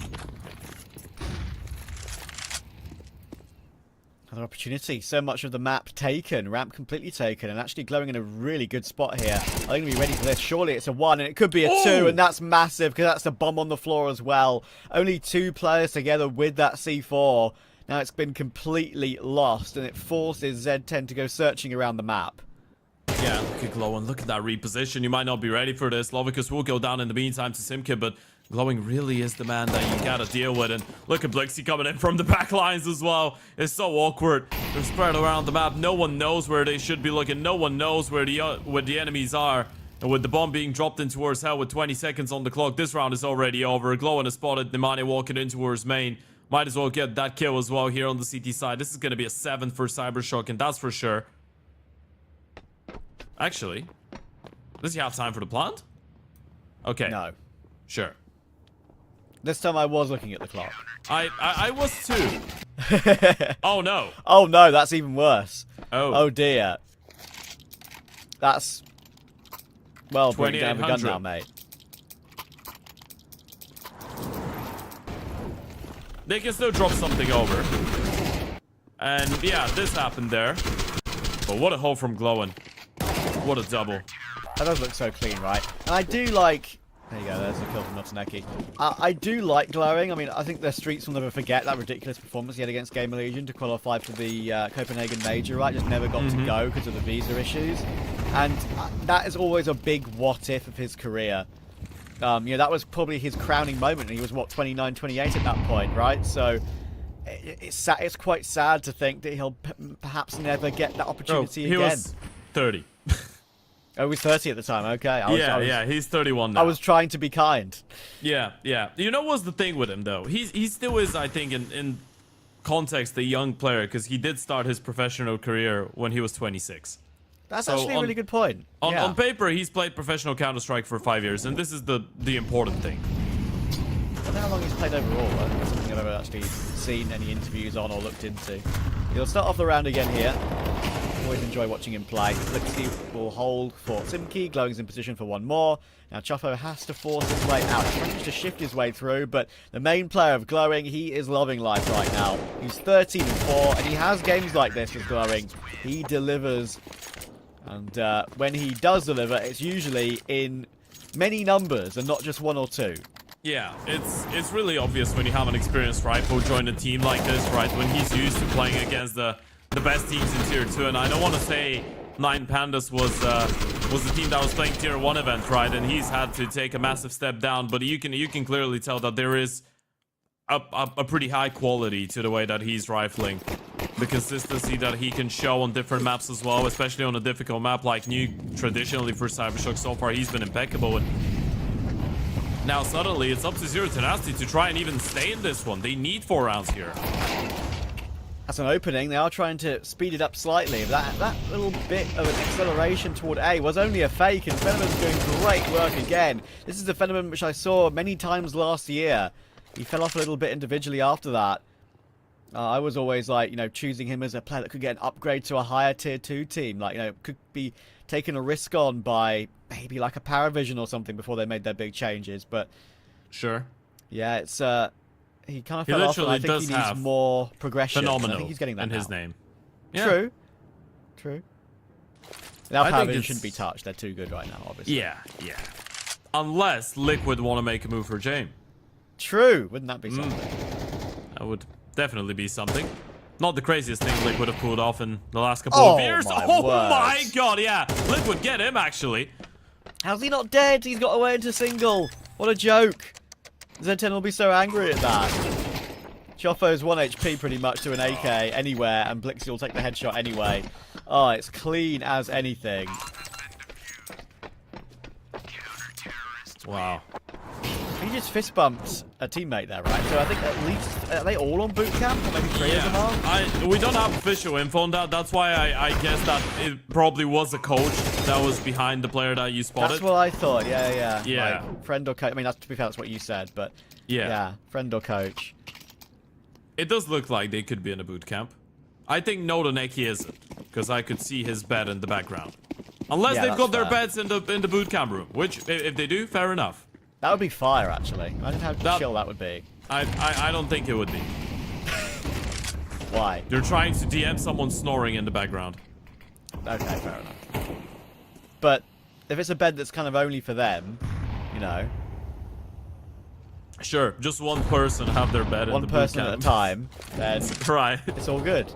Another opportunity. So much of the map taken. Ramp completely taken. And actually Glowing in a really good spot here. I'm going to be ready for this. Surely it's a 1 and it could be a 2. And that's massive because that's a bomb on the floor as well. Only 2 players together with that C4. Now it's been completely lost. And it forces Z10 to go searching around the map. Yeah, look at Glowing. Look at that reposition. You might not be ready for this. Lovicus will go down in the meantime to Simka, but Glowing really is the man that you gotta deal with. And look at Blixie coming in from the back lines as well. It's so awkward. They're spread around the map. No one knows where they should be looking. No one knows where the enemies are. And with the bomb being dropped in towards hell with 20 seconds on the clock, this round is already over. Glowing has spotted Nemane walking in towards main. Might as well get that kill as well here on the CT side. This is gonna be a 7 for Cybershock, and that's for sure. Actually, does he have time for the plant? Okay. No. Sure. This time I was looking at the clock. I was too. Oh no. Oh no, that's even worse. Oh. Oh dear. That's... Well, bring down the gun now, mate. They can still drop something over. And yeah, this happened there. But what a hole from Glowing. What a double. That does look so clean, right? And I do like... There you go, there's the kill from Notaneki. I do like Glowing. I mean, I think the streets will never forget that ridiculous performance he had against Gamer Legion to qualify for the Copenhagen Major, right? Just never got to go because of the visa issues. And that is always a big what-if of his career. You know, that was probably his crowning moment. He was, what, 29, 28 at that point, right? So it's quite sad to think that he'll perhaps never get that opportunity again. He was 30. Oh, he's 30 at the time. Okay. Yeah, he's 31 now. I was trying to be kind. Yeah. You know what's the thing with him, though? He still is, I think, in context, a young player, because he did start his professional career when he was 26. That's actually a really good point. On paper, he's played professional Counter-Strike for 5 years, and this is the important thing. I don't know how long he's played overall. That's something I've ever actually seen any interviews on or looked into. He'll start off the round again here. Always enjoy watching him play. Blixie will hold for Simki. Glowing's in position for one more. Now Choffo has to force his way out. He manages to shift his way through, but the main player of Glowing, he is loving life right now. He's 13-4, and he has games like this with Glowing. He delivers, and when he does deliver, it's usually in many numbers and not just one or two. Yeah, it's really obvious when you have an experienced rifle join a team like this, right? When he's used to playing against the best teams in Tier 2, and I don't want to say Nine Pandas was the team that was playing Tier 1 event, right? And he's had to take a massive step down, but you can clearly tell that there is a pretty high quality to the way that he's rifling. The consistency that he can show on different maps as well, especially on a difficult map like Nuke. Traditionally for Cybershock so far, he's been impeccable. And now suddenly it's up to Zero Tenacity to try and even stay in this one. They need 4 rounds here. That's an opening. They are trying to speed it up slightly. That little bit of an acceleration toward A was only a fake, and Phenomen's doing great work again. This is the Phenomen which I saw many times last year. He fell off a little bit individually after that. I was always like, choosing him as a player that could get an upgrade to a higher tier 2 team. Like, could be taking a risk on by maybe like a Paravision or something before they made their big changes. But sure, yeah, it's he kind of fell off, and I think he needs more progression. Phenomenal. I think he's getting that in now. His name. Yeah. True. Now I think Paravision shouldn't be touched. They're too good right now, obviously. Yeah. Unless Liquid want to make a move for Jame. True. Wouldn't that be something? That would definitely be something. Not the craziest thing Liquid have pulled off in the last couple Oh of years. my Oh word. my god, yeah. Liquid, get him, actually. How's he not dead? He's got away into single. What a joke. Z10 will be so angry at that. Choffo's 1 HP pretty much to an AK anywhere, and Blixie will take the headshot anyway. Oh, it's clean as anything. Wow. He just fist bumped a teammate there, right? So I think at least, are they all on boot camp? Or maybe 3 of them are? We don't have official info on that. That's why I guess that it probably was a coach that was behind the player that you spotted. That's what I thought, yeah. Yeah. Like, friend or coach. I mean, to be fair, that's what you said, but yeah, friend or coach. It does look like they could be in a boot camp. I think Nodonek isn't, because I could see his bed in the background. Unless they've got their beds in the boot camp room, which if they do, fair enough. That would be fire, actually. Imagine how chill that would be. I don't think it would be. Why? You're trying to DM someone snoring in the background. Okay, fair enough. But if it's a bed that's kind of only for them, Sure, just one person have their bed in the boot camp. one person at a time, then right. it's all good.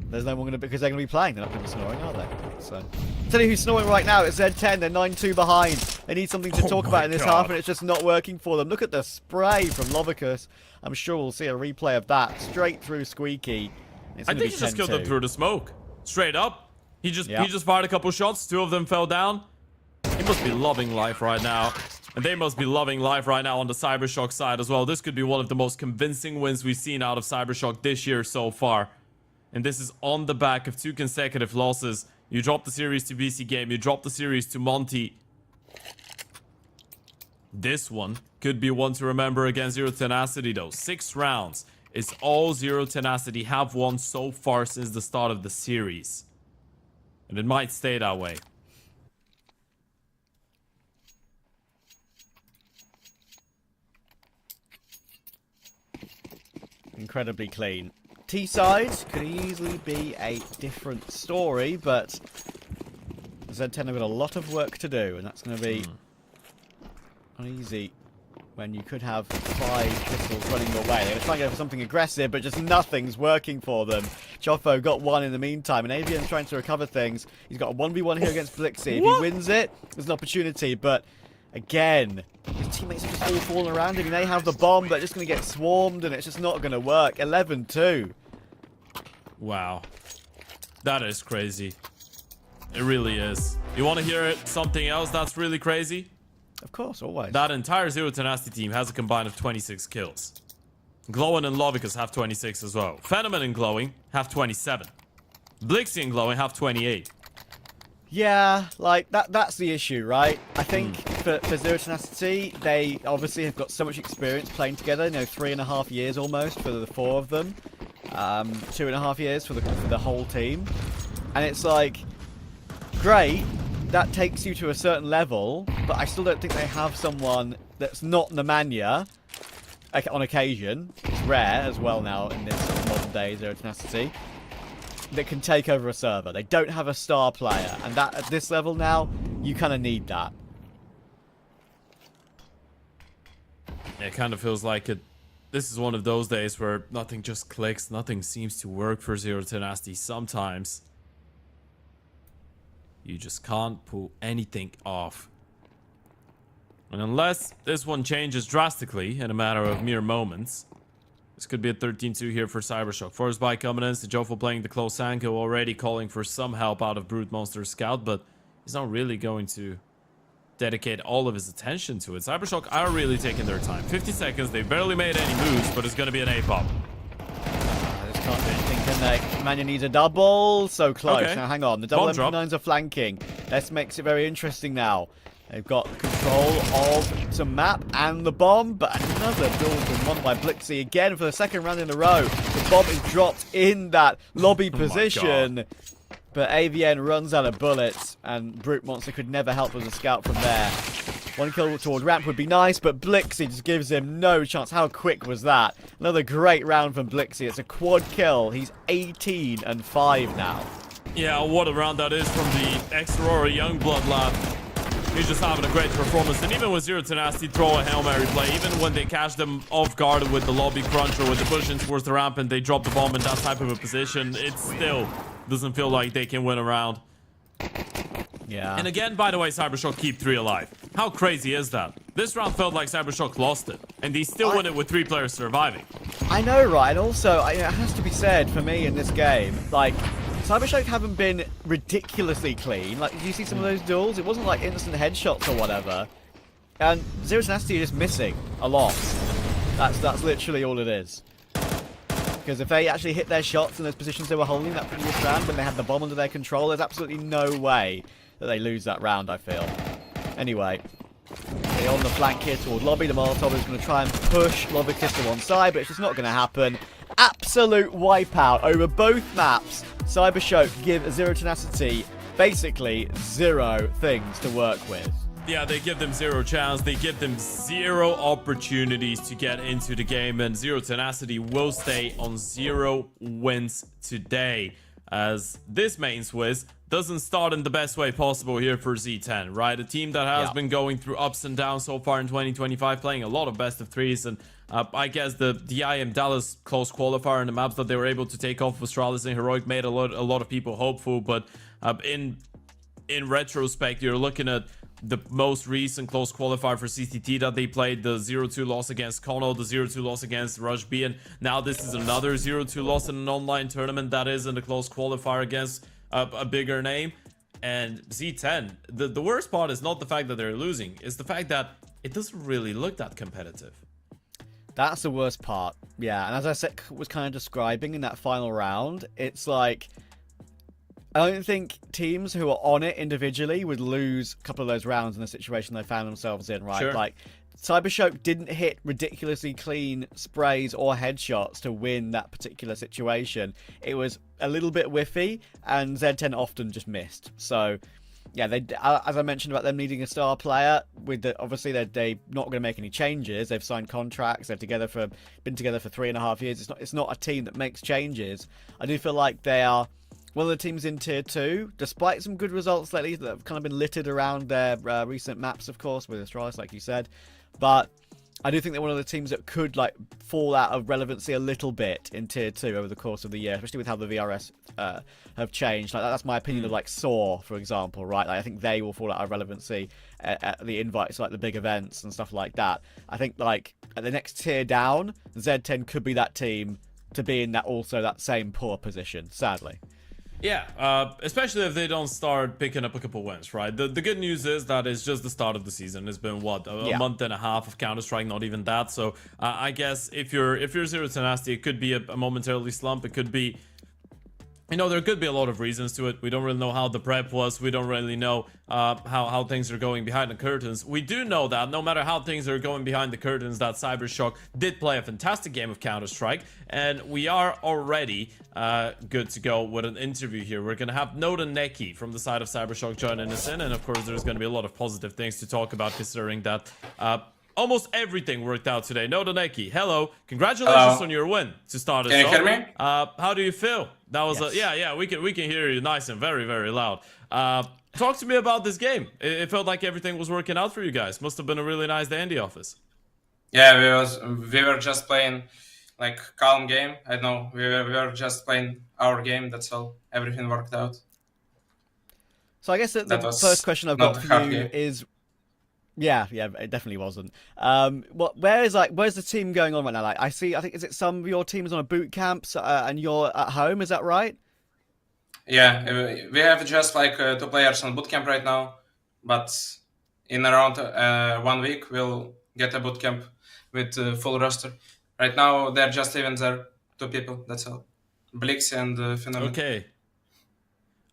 There's no one going to, because they're going to be playing. They're not going to be snoring, are they? So, tell you who's snoring right now. It's Z10. They're 9-2 behind. They need something to talk about in this half, and it's just not working for them. Look at the spray from Lovicus. I'm sure we'll see a replay of that straight through Squeaky. I think he just killed them through the smoke. Straight up. He just fired a couple shots. 2 of them fell down. He must be loving life right now. And they must be loving life right now on the Cybershock side as well. This could be one of the most convincing wins we've seen out of Cybershock this year so far. And this is on the back of 2 consecutive losses. You dropped the series to BC Game. You dropped the series to Monty. This one could be one to remember against Zero Tenacity though. 6 rounds is all Zero Tenacity have won so far since the start of the series. And it might stay that way. Incredibly clean. T-side could easily be a different story, but Z10 have got a lot of work to do, and that's going to be uneasy when you could have 5 pistols running your way. They're going to try and go for something aggressive, but just nothing's working for them. Choffo got 1 in the meantime, and Avian's trying to recover things. He's got a 1v1 here against Blixie. If he wins it, there's an opportunity, but again, his teammates are just all falling around him. They have the bomb, they're just going to get swarmed, and it's just not going to work. 11-2. Wow. That is crazy. It really is. You want to hear something else that's really crazy? Of course, always. That entire Zero Tenacity team has a combined of 26 kills. Glowing and Lovicus have 26 as well. Phenomen and Glowing have 27. Blixie and Glowing have 28. Yeah, like, that's the issue, right? I think for Zero Tenacity, they obviously have got so much experience playing together, 3.5 years almost for the 4 of them. 2.5 years for the whole team. And it's like, great, that takes you to a certain level, but I still don't think they have someone that's not Nemanja on occasion. It's rare as well now in this sort of modern day Zero Tenacity, that can take over a server. They don't have a star player, and that at this level now, you kind of need that. It kind of feels like it. This is one of those days where nothing just clicks, nothing seems to work for Zero Tenacity. Sometimes you just can't pull anything off. And unless this one changes drastically in a matter of mere moments, this could be a 13-2 here for Cybershock. Forced by coming in, Sejofo playing the close angle, already calling for some help out of Brute Monster Scout, but he's not really going to dedicate all of his attention to it. Cybershock are really taking their time. 50 seconds, they barely made any moves, but it's going to be an A-pop. They just can't do anything, can they? Mania needs a double. So close. Okay. Now, hang on. The double Bomb drop. MP9s are flanking. This makes it very interesting now. They've got control of some map and the bomb, but another duel been won by Blixie again for the second round in a row. The bomb is dropped in that lobby position, but AVN runs out of bullets, and Brute Monster could never help with a scout from there. One kill toward ramp would be nice, but Blixie just gives him no chance. How quick was that? Another great round from Blixie. It's a quad kill. He's 18 and 5 now. Yeah, what a round that is from the ex-Aurora Youngblood lad. He's just having a great performance, and even with Zero Tenacity throw a Hail Mary play, even when they catch them off guard with the lobby crunch or with the push in towards the ramp and they drop the bomb in that type of a position, it still doesn't feel like they can win a round. Yeah. And again, by the way, Cybershock keep 3 alive. How crazy is that? This round felt like Cybershock lost it, and they still win it with 3 players surviving. I know, right? And also, it has to be said for me in this game, like, Cybershock haven't been ridiculously clean. Like, did you see some of those duels? It wasn't like instant headshots or whatever. And Zero Tenacity is just missing a lot. That's literally all it is. Because if they actually hit their shots in those positions they were holding that previous round when they had the bomb under their control, there's absolutely no way that they lose that round, I feel. Anyway, they're on the flank here toward Lobby. The Molotov is going to try and push Lobbykiss to one side, but it's just not going to happen. Absolute wipeout over both maps. Cybershock give Zero Tenacity basically 0 things to work with. Yeah, they give them 0 chance. They give them 0 opportunities to get into the game, and Zero Tenacity will stay on 0 wins today, as this main Swiss doesn't start in the best way possible here for Z10, right? A team that has been going through ups and downs so far in 2025, playing a lot of best of 3s, and I guess the IM Dallas close qualifier and the maps that they were able to take off with Stralis and Heroic made a lot of people hopeful, but in retrospect, you're looking at the most recent close qualifier for CCT that they played, the 0-2 loss against Kono, the 0-2 loss against Rush B, and now this is another 0-2 loss in an online tournament that is in the close qualifier against a bigger name. And Z10, the worst part is not the fact that they're losing, it's the fact that it doesn't really look that competitive. That's the worst part. Yeah, and as I said, was kind of describing in that final round, it's like, I don't think teams who are on it individually would lose a couple of those rounds in the situation they found themselves in, right? Sure. Like, Cybershock didn't hit ridiculously clean sprays or headshots to win that particular situation. It was a little bit whiffy, and Z10 often just missed. So, yeah, they, as I mentioned about them needing a star player, obviously they're not going to make any changes. They've signed contracts. They've been together for 3.5 years. It's not a team that makes changes. I do feel like they are one of the teams in Tier 2, despite some good results lately that have kind of been littered around their recent maps, of course, with Astralis, like you said. But I do think they're one of the teams that could like fall out of relevancy a little bit in Tier 2 over the course of the year, especially with how the VRS have changed. Like that's my opinion of like Saw, for example, right? Like I think they will fall out of relevancy at the invites, like the big events and stuff like that. I think like at the next tier down, Z10 could be that team to be in that same poor position, sadly. Yeah, especially if they don't start picking up a couple wins, right? The good news is that it's just the start of the season. It's been what, a month and a half of Counter-Strike, not even that. So I guess if you're Zero Tenacity, it could be a momentarily slump. It could be you know, there could be a lot of reasons to it. We don't really know how the prep was. We don't really know how things are going behind the curtains. We do know that no matter how things are going behind the curtains, that Cybershock did play a fantastic game of Counter-Strike. And we are already good to go with an interview here. We're going to have Neki from the side of Cybershock joining us in. And of course, there's going to be a lot of positive things to talk about, considering that almost everything worked out today. Neki, hello. Congratulations on your win to start us off. Can you hear me? How do you feel? That was yes. we can hear you nice and very, very loud. Talk to me about this game. It felt like everything was working out for you guys. Must have been a really nice day in the office. Yeah, we were just playing like calm game. I know we were just playing our game. That's all. Everything worked out. So I guess the first question I've got for you game. is, yeah, it definitely wasn't. Where's the team going on right now? Like, I think is it some of your teams on a boot camp, and you're at home? Is that right? Yeah, we have just like 2 players on bootcamp right now, but in around 1 week we'll get a bootcamp with full roster. Right now they're just even there, 2 people. That's all, Blixie and Phenomenon. Okay.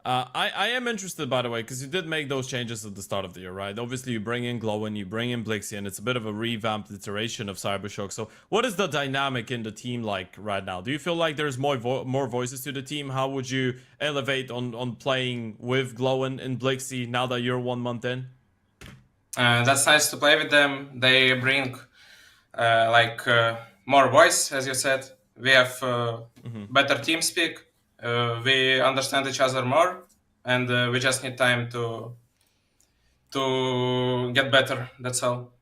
I am interested, by the way, because you did make those changes at the start of the year, right? Obviously, you bring in Glowin, you bring in Blixie, and it's a bit of a revamped iteration of Cybershock. So what is the dynamic in the team like right now? Do you feel like there's more voices to the team? How would you elevate on playing with Glowin and Blixie now that you're 1 month in? That's nice to play with them. They bring more voice, as you said. We have better team speak. We understand each other more, and we just need time to get better. That's all.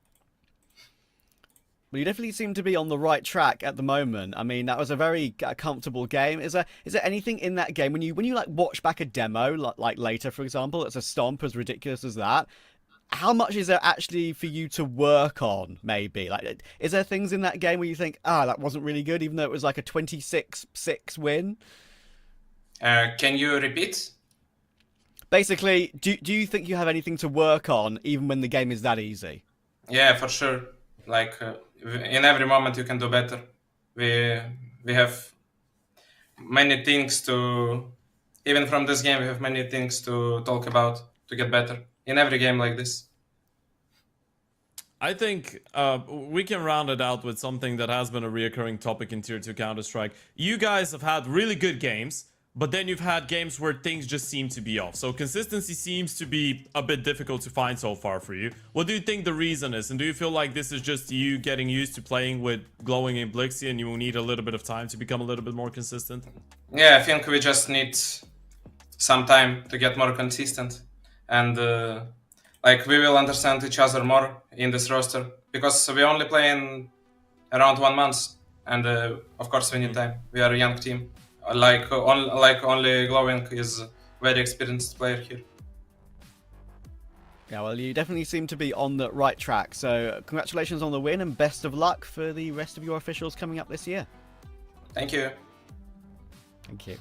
Well, you definitely seem to be on the right track at the moment. I mean, that was a very comfortable game. Is there anything in that game when you like watch back a demo, like later, for example, it's a stomp as ridiculous as that? How much is there actually for you to work on? Maybe like, is there things in that game where you think, that wasn't really good, even though it was like a 26-6 win? Can you repeat? Basically, do you think you have anything to work on even when the game is that easy? Yeah, for sure. Like in every moment you can do better. We have many things to, even from this game, we have many things to talk about to get better in every game like this. I think we can round it out with something that has been a reoccurring topic in Tier 2 Counter-Strike. You guys have had really good games, but then you've had games where things just seem to be off. So consistency seems to be a bit difficult to find so far for you. What do you think the reason is? And do you feel like this is just you getting used to playing with Glowing and Blixie and you will need a little bit of time to become a little bit more consistent? Yeah, I think we just need some time to get more consistent. And we will understand each other more in this roster. Because we only play in around 1 month. And of course we need time. We are a young team. Only Glowing is a very experienced player here. Yeah, well, you definitely seem to be on the right track. So congratulations on the win and best of luck for the rest of your officials coming up this year. Thank you. Thank you.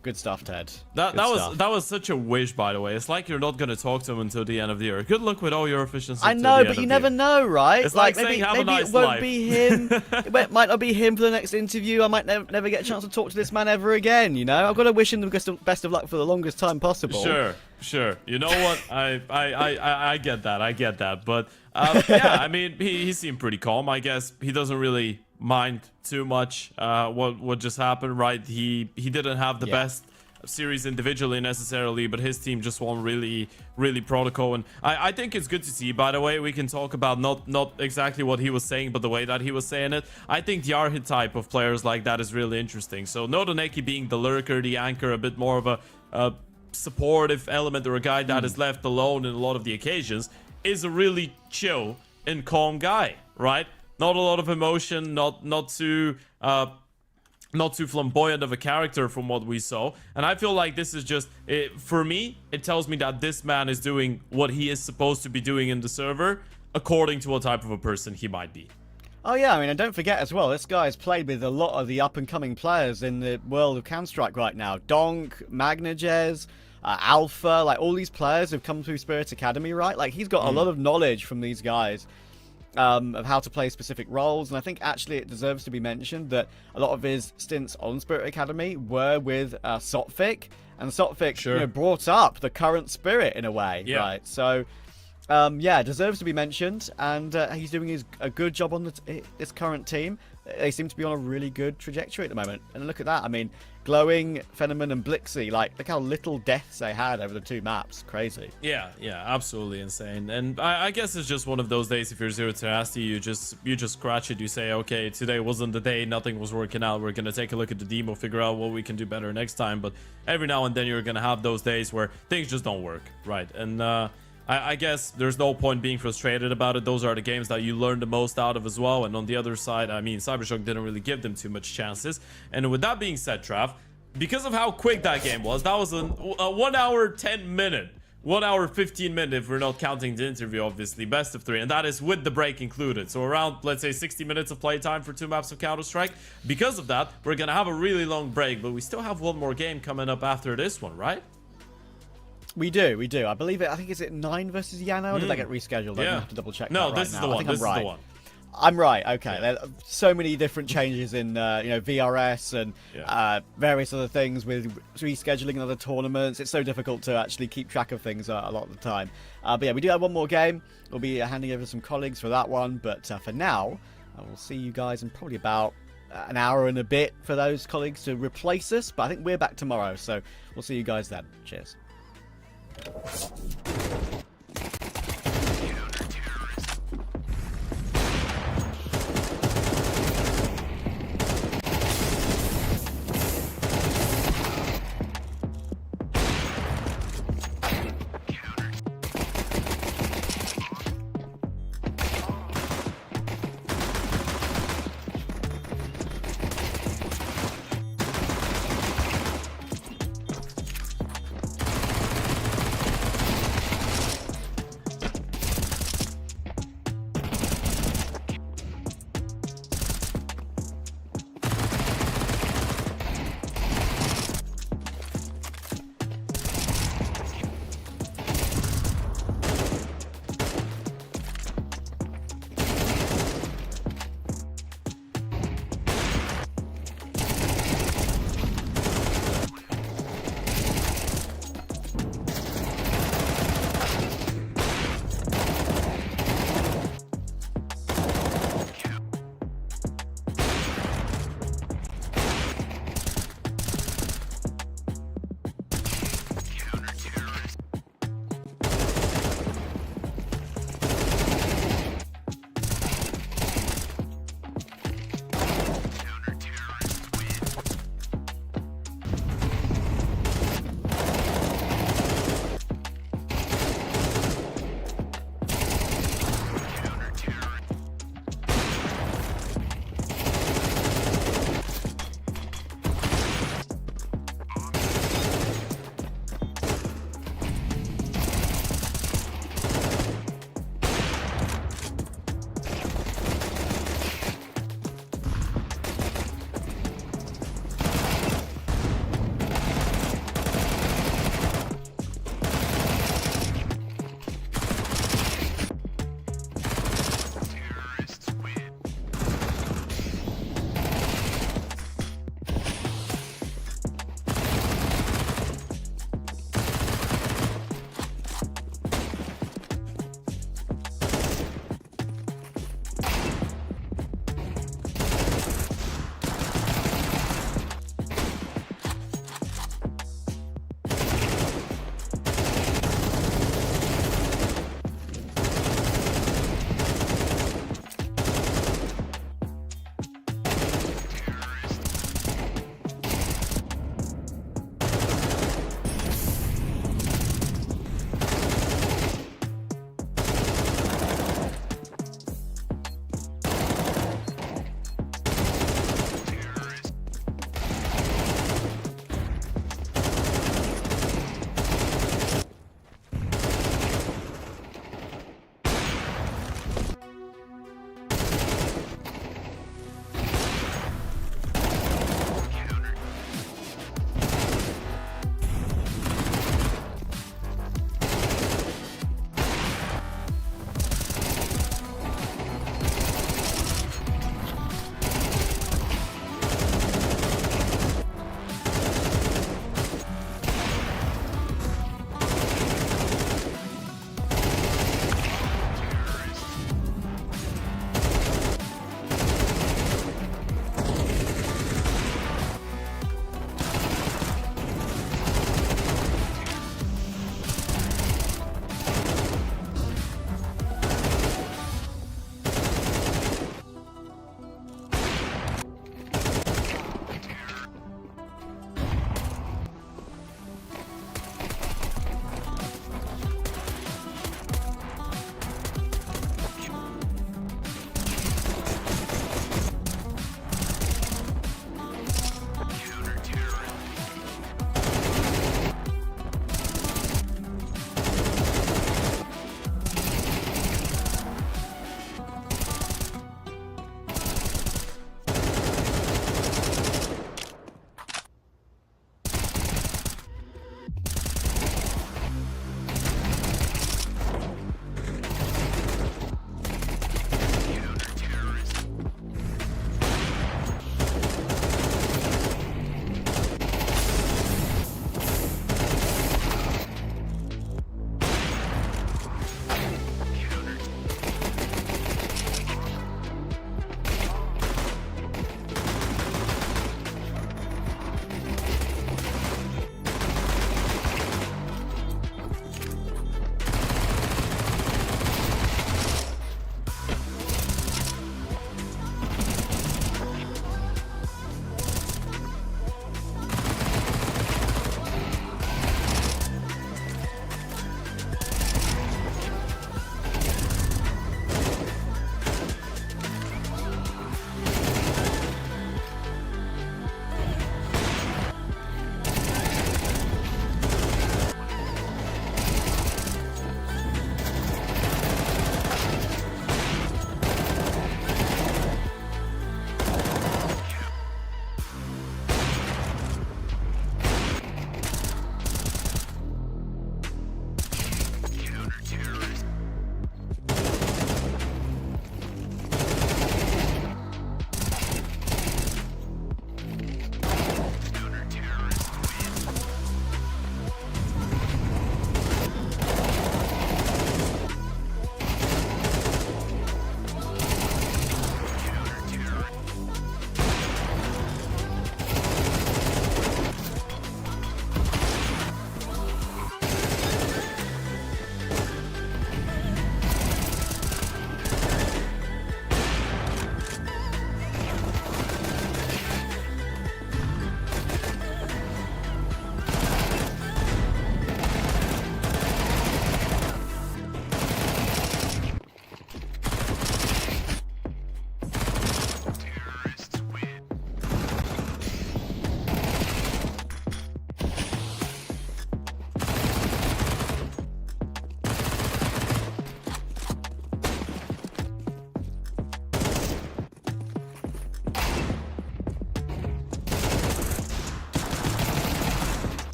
Good stuff, Ted. That was such a wish, by the way. It's like you're not going to talk to him until the end of the year. Good luck with all your efficiency. I know, but you never know, right? It's like maybe it won't be him. It might not be him for the next interview. I might never get a chance to talk to this man ever again. You know, I've got to wish him the best of luck for the longest time possible. Sure. You know what? I get that. I get that. But yeah, I mean, he seemed pretty calm. I guess he doesn't really mind too much what just happened, right? He didn't have the best series individually necessarily, but his team just won really protocol, and I think it's good to see. By the way, we can talk about not exactly what he was saying, but the way that he was saying it. I think the archetype of players like that is really interesting. So Neki being the lurker, the anchor, a bit more of a supportive element, or a guy that is left alone in a lot of the occasions, is a really chill and calm guy, right? Not a lot of emotion, not too flamboyant of a character from what we saw. And I feel like this is just, for me, it tells me that this man is doing what he is supposed to be doing in the server, according to what type of a person he might be. Oh yeah, I mean, and don't forget as well, this guy's played with a lot of the up-and-coming players in the world of Counter-Strike right now. Donk, Magnajez, Alpha, like all these players have come through Spirit Academy, right? Like he's got a lot of knowledge from these guys. of how to play specific roles, and I think actually it deserves to be mentioned that a lot of his stints on Spirit Academy were with Sotfik, and Sotfik you know, brought up the current Spirit in a way, right? So yeah, deserves to be mentioned, and he's doing a good job on this current team. They seem to be on a really good trajectory at the moment, and look at that. I mean, Glowing, Fenneman, and Blixie, like, look how little deaths they had over the 2 maps. Crazy. Yeah, absolutely insane. And I guess it's just one of those days. If you're Zero Tenacity, you just scratch it. You say, okay, today wasn't the day, nothing was working out, we're gonna take a look at the demo, figure out what we can do better next time. But every now and then you're gonna have those days where things just don't work, right? And I guess there's no point being frustrated about it. Those are the games that you learn the most out of as well. And on the other side, I mean, Cybershock didn't really give them too much chances. And with that being said, Trav, because of how quick that game was, that was a 1 hour 10 minute, 1 hour 15 minute if we're not counting the interview, obviously, best of 3, and that is with the break included. So around, let's say, 60 minutes of playtime for 2 maps of Counter-Strike. Because of that, we're gonna have a really long break, but we still have one more game coming up after this one, right? We do. I believe it. I think, is it 9 versus YaLLa, or did that get rescheduled? I have to double check. No, that this right is now. the one. This is right. the one. I'm right. Okay. There are so many different changes in you know, VRS and various other things with rescheduling and other tournaments. It's so difficult to actually keep track of things a lot of the time. But yeah, we do have one more game. We'll be handing over some colleagues for that one. But for now, I will see you guys in probably about an hour and a bit for those colleagues to replace us. But I think we're back tomorrow, so we'll see you guys then. Cheers.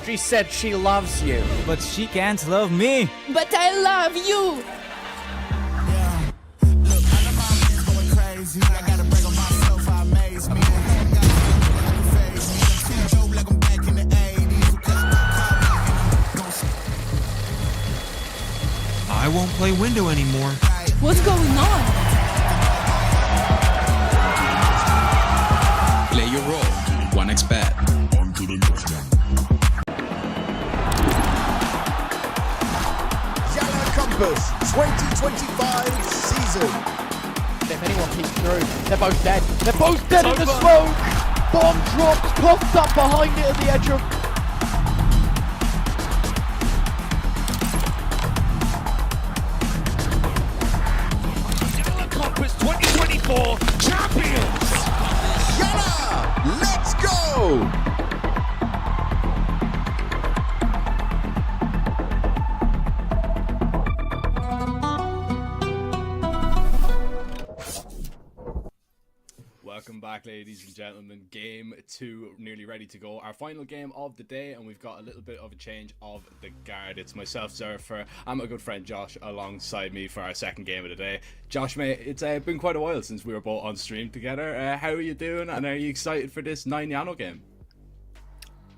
She said she loves you. But she can't love me. But I love you. Yeah. Look, all of my men's going crazy. I gotta break on myself, I amaze me. Ain't got nothing that can phase me. I'm seeing dope like I'm back in the 80s. I won't play window anymore. What's going on? Play your role. 1xBet. YaLLa Compass 2025 season. If anyone peeks through, they're both dead. They're both dead in the smoke. Bomb drops, coughed up behind it at the edge of. YaLLa Compass 2024 champions. YaLLa, let's go! Welcome back, ladies and gentlemen. Game 2 nearly ready to go. Our final game of the day, and we've got a little bit of a change of the guard. It's myself, Surfer, and my good friend Josh alongside me for our second game of the day. Josh, mate, it's been quite a while since we were both on stream together. How are you doing, and are you excited for this 9 YaNO game?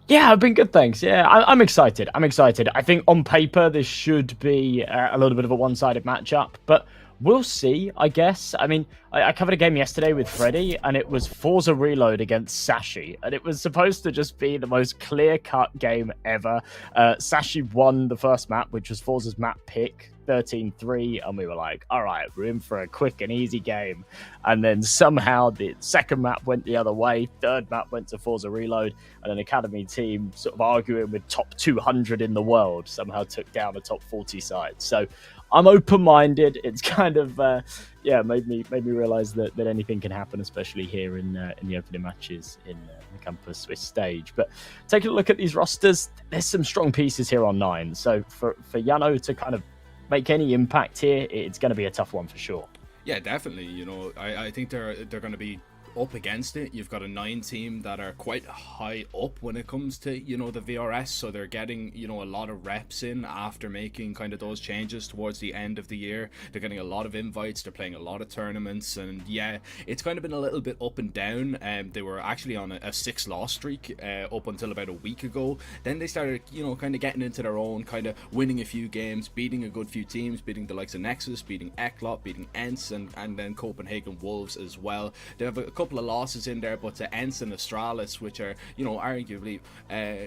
Yeah, I've been good, thanks. Yeah, I'm excited. I think on paper this should be a little bit of a one-sided matchup, but we'll see, I guess. I mean, I covered a game yesterday with Freddy, and it was Forza Reload against Sashi, and it was supposed to just be the most clear-cut game ever. Sashi won the first map, which was Forza's map pick, 13-3, and we were like, all right, we're in for a quick and easy game. And then somehow the second map went the other way, third map went to Forza Reload, and an Academy team sort of arguing with top 200 in the world somehow took down a top 40 side. So I'm open-minded. It's kind of made me realize that anything can happen, especially here in the opening matches in the Campus Swiss stage. But taking a look at these rosters, there's some strong pieces here on 9. So for YaNO to kind of make any impact here, it's going to be a tough one for sure. Yeah, definitely. You know, I think they're going to be up against it. You've got a 9 team that are quite high up when it comes to, you know, the VRS, so they're getting, you know, a lot of reps in after making kind of those changes towards the end of the year. They're getting a lot of invites, they're playing a lot of tournaments, and yeah, it's kind of been a little bit up and down. They were actually on a 6-loss streak up until about a week ago. Then they started, you know, kind of getting into their own, kind of winning a few games, beating a good few teams, beating the likes of Nexus, beating Eklot, beating Ents, and then Copenhagen Wolves as well. They have a couple of losses in there, but to Ents and Astralis, which are, you know, arguably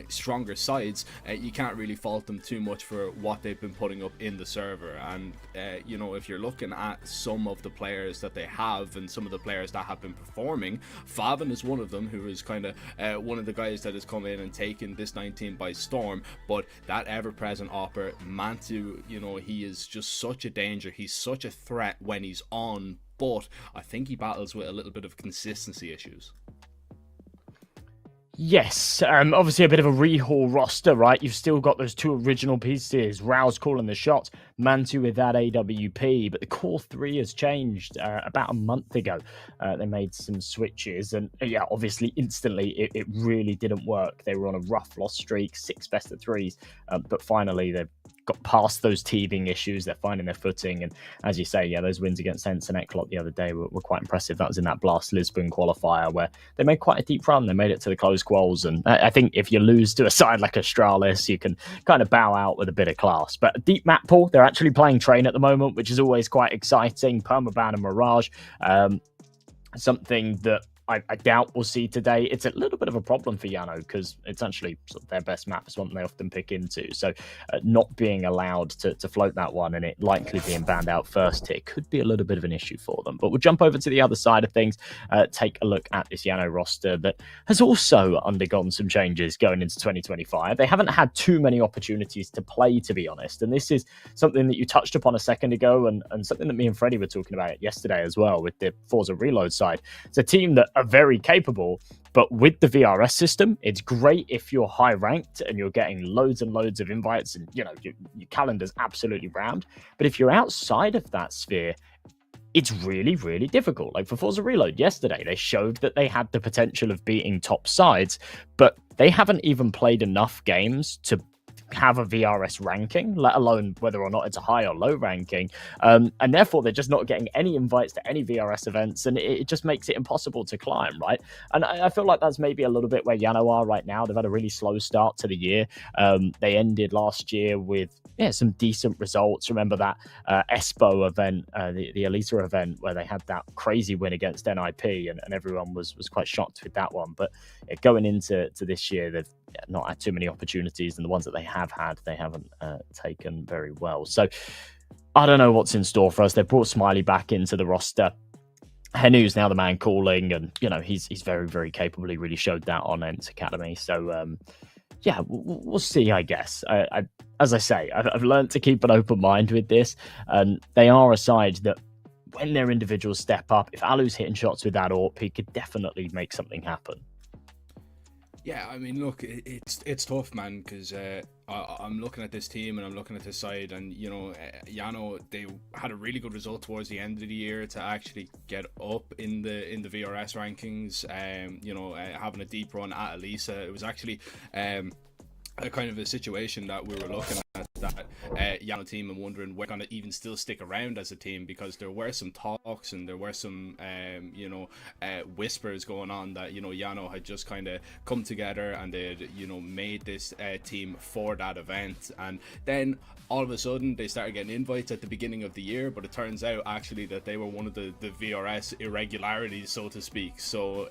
stronger sides, you can't really fault them too much for what they've been putting up in the server. And you know, if you're looking at some of the players that they have and some of the players that have been performing, Favin is one of them, who is kind of one of the guys that has come in and taken this 19 by storm. But that ever-present Opper, Mantu, you know, he is just such a danger. He's such a threat when he's on, but I think he battles with a little bit of consistency issues. Yes, obviously a bit of a rehaul roster, right? You've still got those 2 original pieces, Rouse calling the shots, Mantu with that AWP, but the core 3 has changed about a month ago. They made some switches, and yeah, obviously instantly it really didn't work. They were on a rough loss streak, 6 best of 3s, but finally they've got past those teething issues. They're finding their footing, and as you say, yeah, those wins against Ents and Eklot the other day were quite impressive. That was in that Blast Lisbon qualifier where they made quite a deep run. They made it to the close quals, and I think if you lose to a side like Astralis, you can kind of bow out with a bit of class. But a deep map pool, they're actually playing Train at the moment, which is always quite exciting. Permaban and Mirage, something that I doubt we'll see today. It's a little bit of a problem for YaNO because it's actually sort of their best map. It's one they often pick into. So not being allowed to float that one and it likely being banned out first here could be a little bit of an issue for them. But we'll jump over to the other side of things, take a look at this YaNO roster that has also undergone some changes going into 2025. They haven't had too many opportunities to play, to be honest. And this is something that you touched upon a second ago and something that me and Freddie were talking about yesterday as well with the Forza Reload side. It's a team that are very capable, but with the VRS system, it's great if you're high ranked and you're getting loads and loads of invites and, you know, your calendar's absolutely rammed. But if you're outside of that sphere, it's really, really difficult. Like for Forza Reload yesterday, they showed that they had the potential of beating top sides, but they haven't even played enough games to have a VRS ranking, let alone whether or not it's a high or low ranking. And therefore, they're just not getting any invites to any VRS events, and it just makes it impossible to climb, right? And I feel like that's maybe a little bit where YaLLa are right now. They've had a really slow start to the year. They ended last year with some decent results. Remember that Espo event, the Elita event, where they had that crazy win against NIP, and everyone was quite shocked with that one. But going into this year, they've not had too many opportunities, and the ones that they have had, they haven't taken very well. So I don't know what's in store for us. They brought Smiley back into the roster. Henu's now the man calling, and he's very, very capable. He really showed that on Ents Academy. So yeah, we'll see, I guess. As I say, I've learned to keep an open mind with this, and they are a side that when their individuals step up, if Alu's hitting shots with that AWP, he could definitely make something happen. Yeah, I mean, look, it's tough, man, because I'm looking at this team and I'm looking at this side, and JANO, they had a really good result towards the end of the year to actually get up in the VRS rankings. Having a deep run at Elisa, it was actually a kind of a situation that we were looking at that YaLLa team and wondering we're going to even still stick around as a team, because there were some talks and there were some whispers going on that YaLLa had just kind of come together and they'd made this team for that event, and then all of a sudden they started getting invites at the beginning of the year, but it turns out actually that they were one of the VRS irregularities, so to speak. So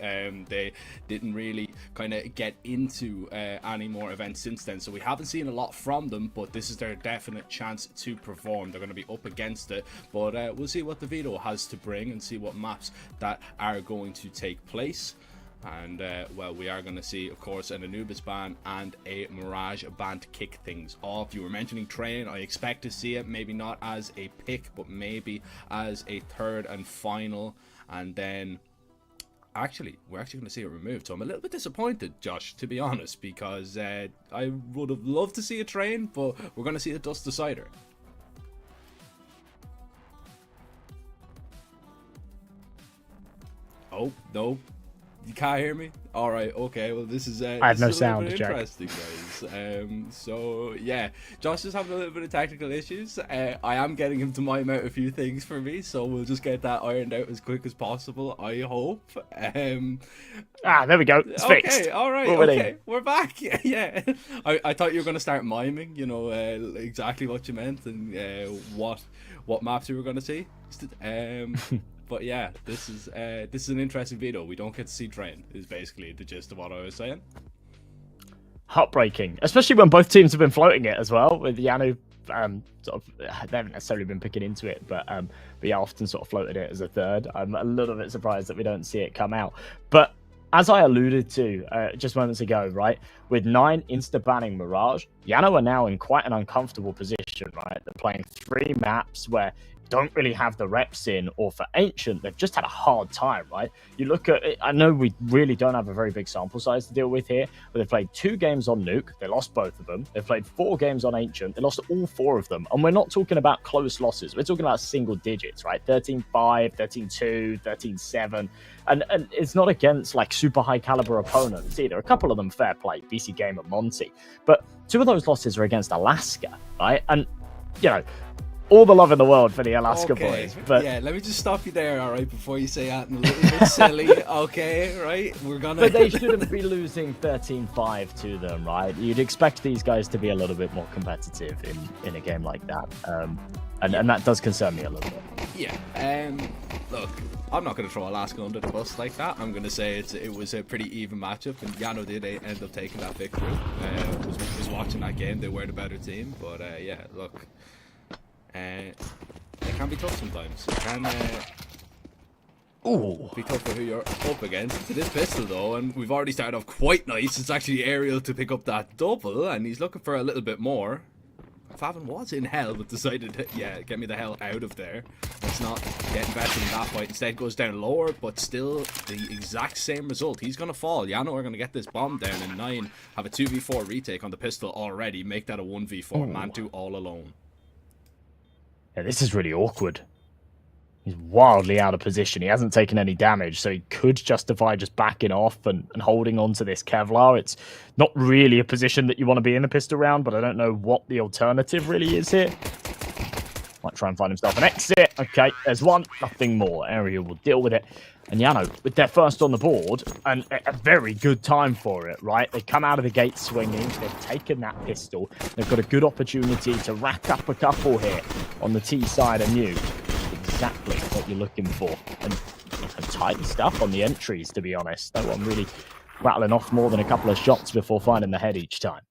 they didn't really kind of get into any more events since then, so we haven't seen a lot from them, but this is their definite chance to perform. They're going to be up against it, but we'll see what the Veto has to bring and see what maps that are going to take place. And well, we are going to see, of course, an Anubis ban and a Mirage ban to kick things off. You were mentioning Train. I expect to see it, maybe not as a pick, but maybe as a third and final. And then we're actually going to see it removed. So I'm a little bit disappointed, Josh, to be honest, because I would have loved to see a Train, but we're going to see a Dust Decider. Oh, no. You can't hear me? All right, okay. Well, this is I have no sound, Jack. Interesting, guys. So yeah, Josh is having a little bit of technical issues. I am getting him to mime out a few things for me, so we'll just get that ironed out as quick as possible, I hope. There we go. It's fixed. Okay, all right. Okay, we're back. Yeah. I thought you were going to start miming. Exactly what you meant and what maps you were going to see. But yeah, this is an interesting video. We don't get to see Train, is basically the gist of what I was saying. Heartbreaking, especially when both teams have been floating it as well. With YaLLa, they haven't necessarily been picking into it, but yeah, often sort of floated it as a third. I'm a little bit surprised that we don't see it come out. But as I alluded to just moments ago, right, with 9 insta-banning Mirage, YaLLa are now in quite an uncomfortable position, right? They're playing 3 maps where don't really have the reps in, or for Ancient, they've just had a hard time, right? You look at it, I know we really don't have a very big sample size to deal with here, but they've played 2 games on Nuke, they lost both of them. They've played 4 games on Ancient, they lost all 4 of them. And we're not talking about close losses, we're talking about single digits, right? 13-5, 13-2, 13-7. And it's not against like super high caliber opponents either. A couple of them fair play, BC Game and Monty. But 2 of those losses are against Alaska, right? And, all the love in the world for the Alaska boys. But yeah, let me just stop you there, all right, before you say that a little bit silly. Okay, right? But they shouldn't be losing 13-5 to them, right? You'd expect these guys to be a little bit more competitive in a game like that. And that does concern me a little bit. Yeah. Look, I'm not going to throw Alaska under the bus like that. I'm going to say it was a pretty even matchup, and YaLLa did end up taking that victory. Was watching that game. They were the better team, but yeah, look. It can be tough sometimes. It can be tough for who you're up against. This pistol though, and we've already started off quite nice. It's actually Ariel to pick up that double, and he's looking for a little bit more. Favin was in hell, but decided to, get me the hell out of there. It's not getting better in that fight. Instead goes down lower, but still the exact same result. He's going to fall. YaLLa are going to get this bomb down in 9. Have a 2v4 retake on the pistol already. Make that a 1v4. Man 2 all alone. Yeah, this is really awkward. He's wildly out of position. He hasn't taken any damage, so he could justify just backing off and holding on to this Kevlar. It's not really a position that you want to be in the pistol round, but I don't know what the alternative really is here. Might try and find himself an exit. Okay, there's one. Nothing more. Area will deal with it. And YaLLa, with their first on the board, and a very good time for it, right? They come out of the gate swinging. They've taken that pistol. They've got a good opportunity to rack up a couple here on the T side of Nuke. Exactly what you're looking for. And tight stuff on the entries, to be honest. No one really rattling off more than a couple of shots before finding the head each time.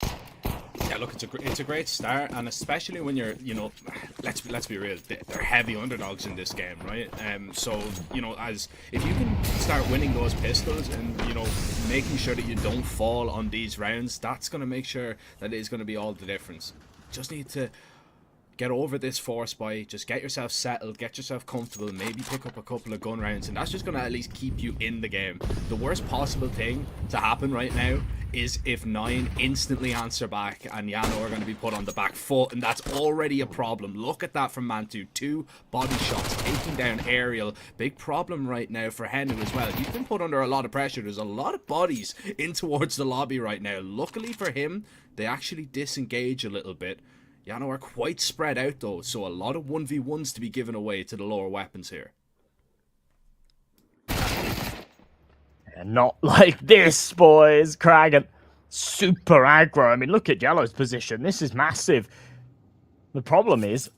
Yeah, look, it's a great start, and especially when you're, you know, let's be real, they're heavy underdogs in this game, right? So, you know, if you can start winning those pistols and, you know, making sure that you don't fall on these rounds, that's going to make sure that it's going to be all the difference. Just need to get over this force by just get yourself settled, get yourself comfortable, maybe pick up a couple of gun rounds, and that's just going to at least keep you in the game. The worst possible thing to happen right now is if 9 instantly answer back and JANO are going to be put on the back foot, and that's already a problem. Look at that from Mantu. 2 body shots, taking down Aerial. Big problem right now for Henu as well. He's been put under a lot of pressure. There's a lot of bodies in towards the lobby right now. Luckily for him, they actually disengage a little bit. JANO are quite spread out though, so a lot of 1v1s to be given away to the lower weapons here. And not like this, boys. Kragan, super aggro. I mean, look at YaLLa's position. This is massive. The problem is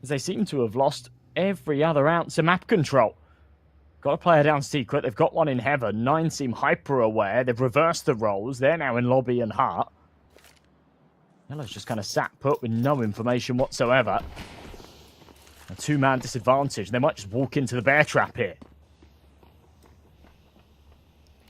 they seem to have lost every other ounce of map control. Got a player down secret. They've got one in heaven. 9 seem hyper aware. They've reversed the roles. They're now in lobby and heart. YaLLa's just kind of sat put with no information whatsoever. A 2-man disadvantage. They might just walk into the bear trap here.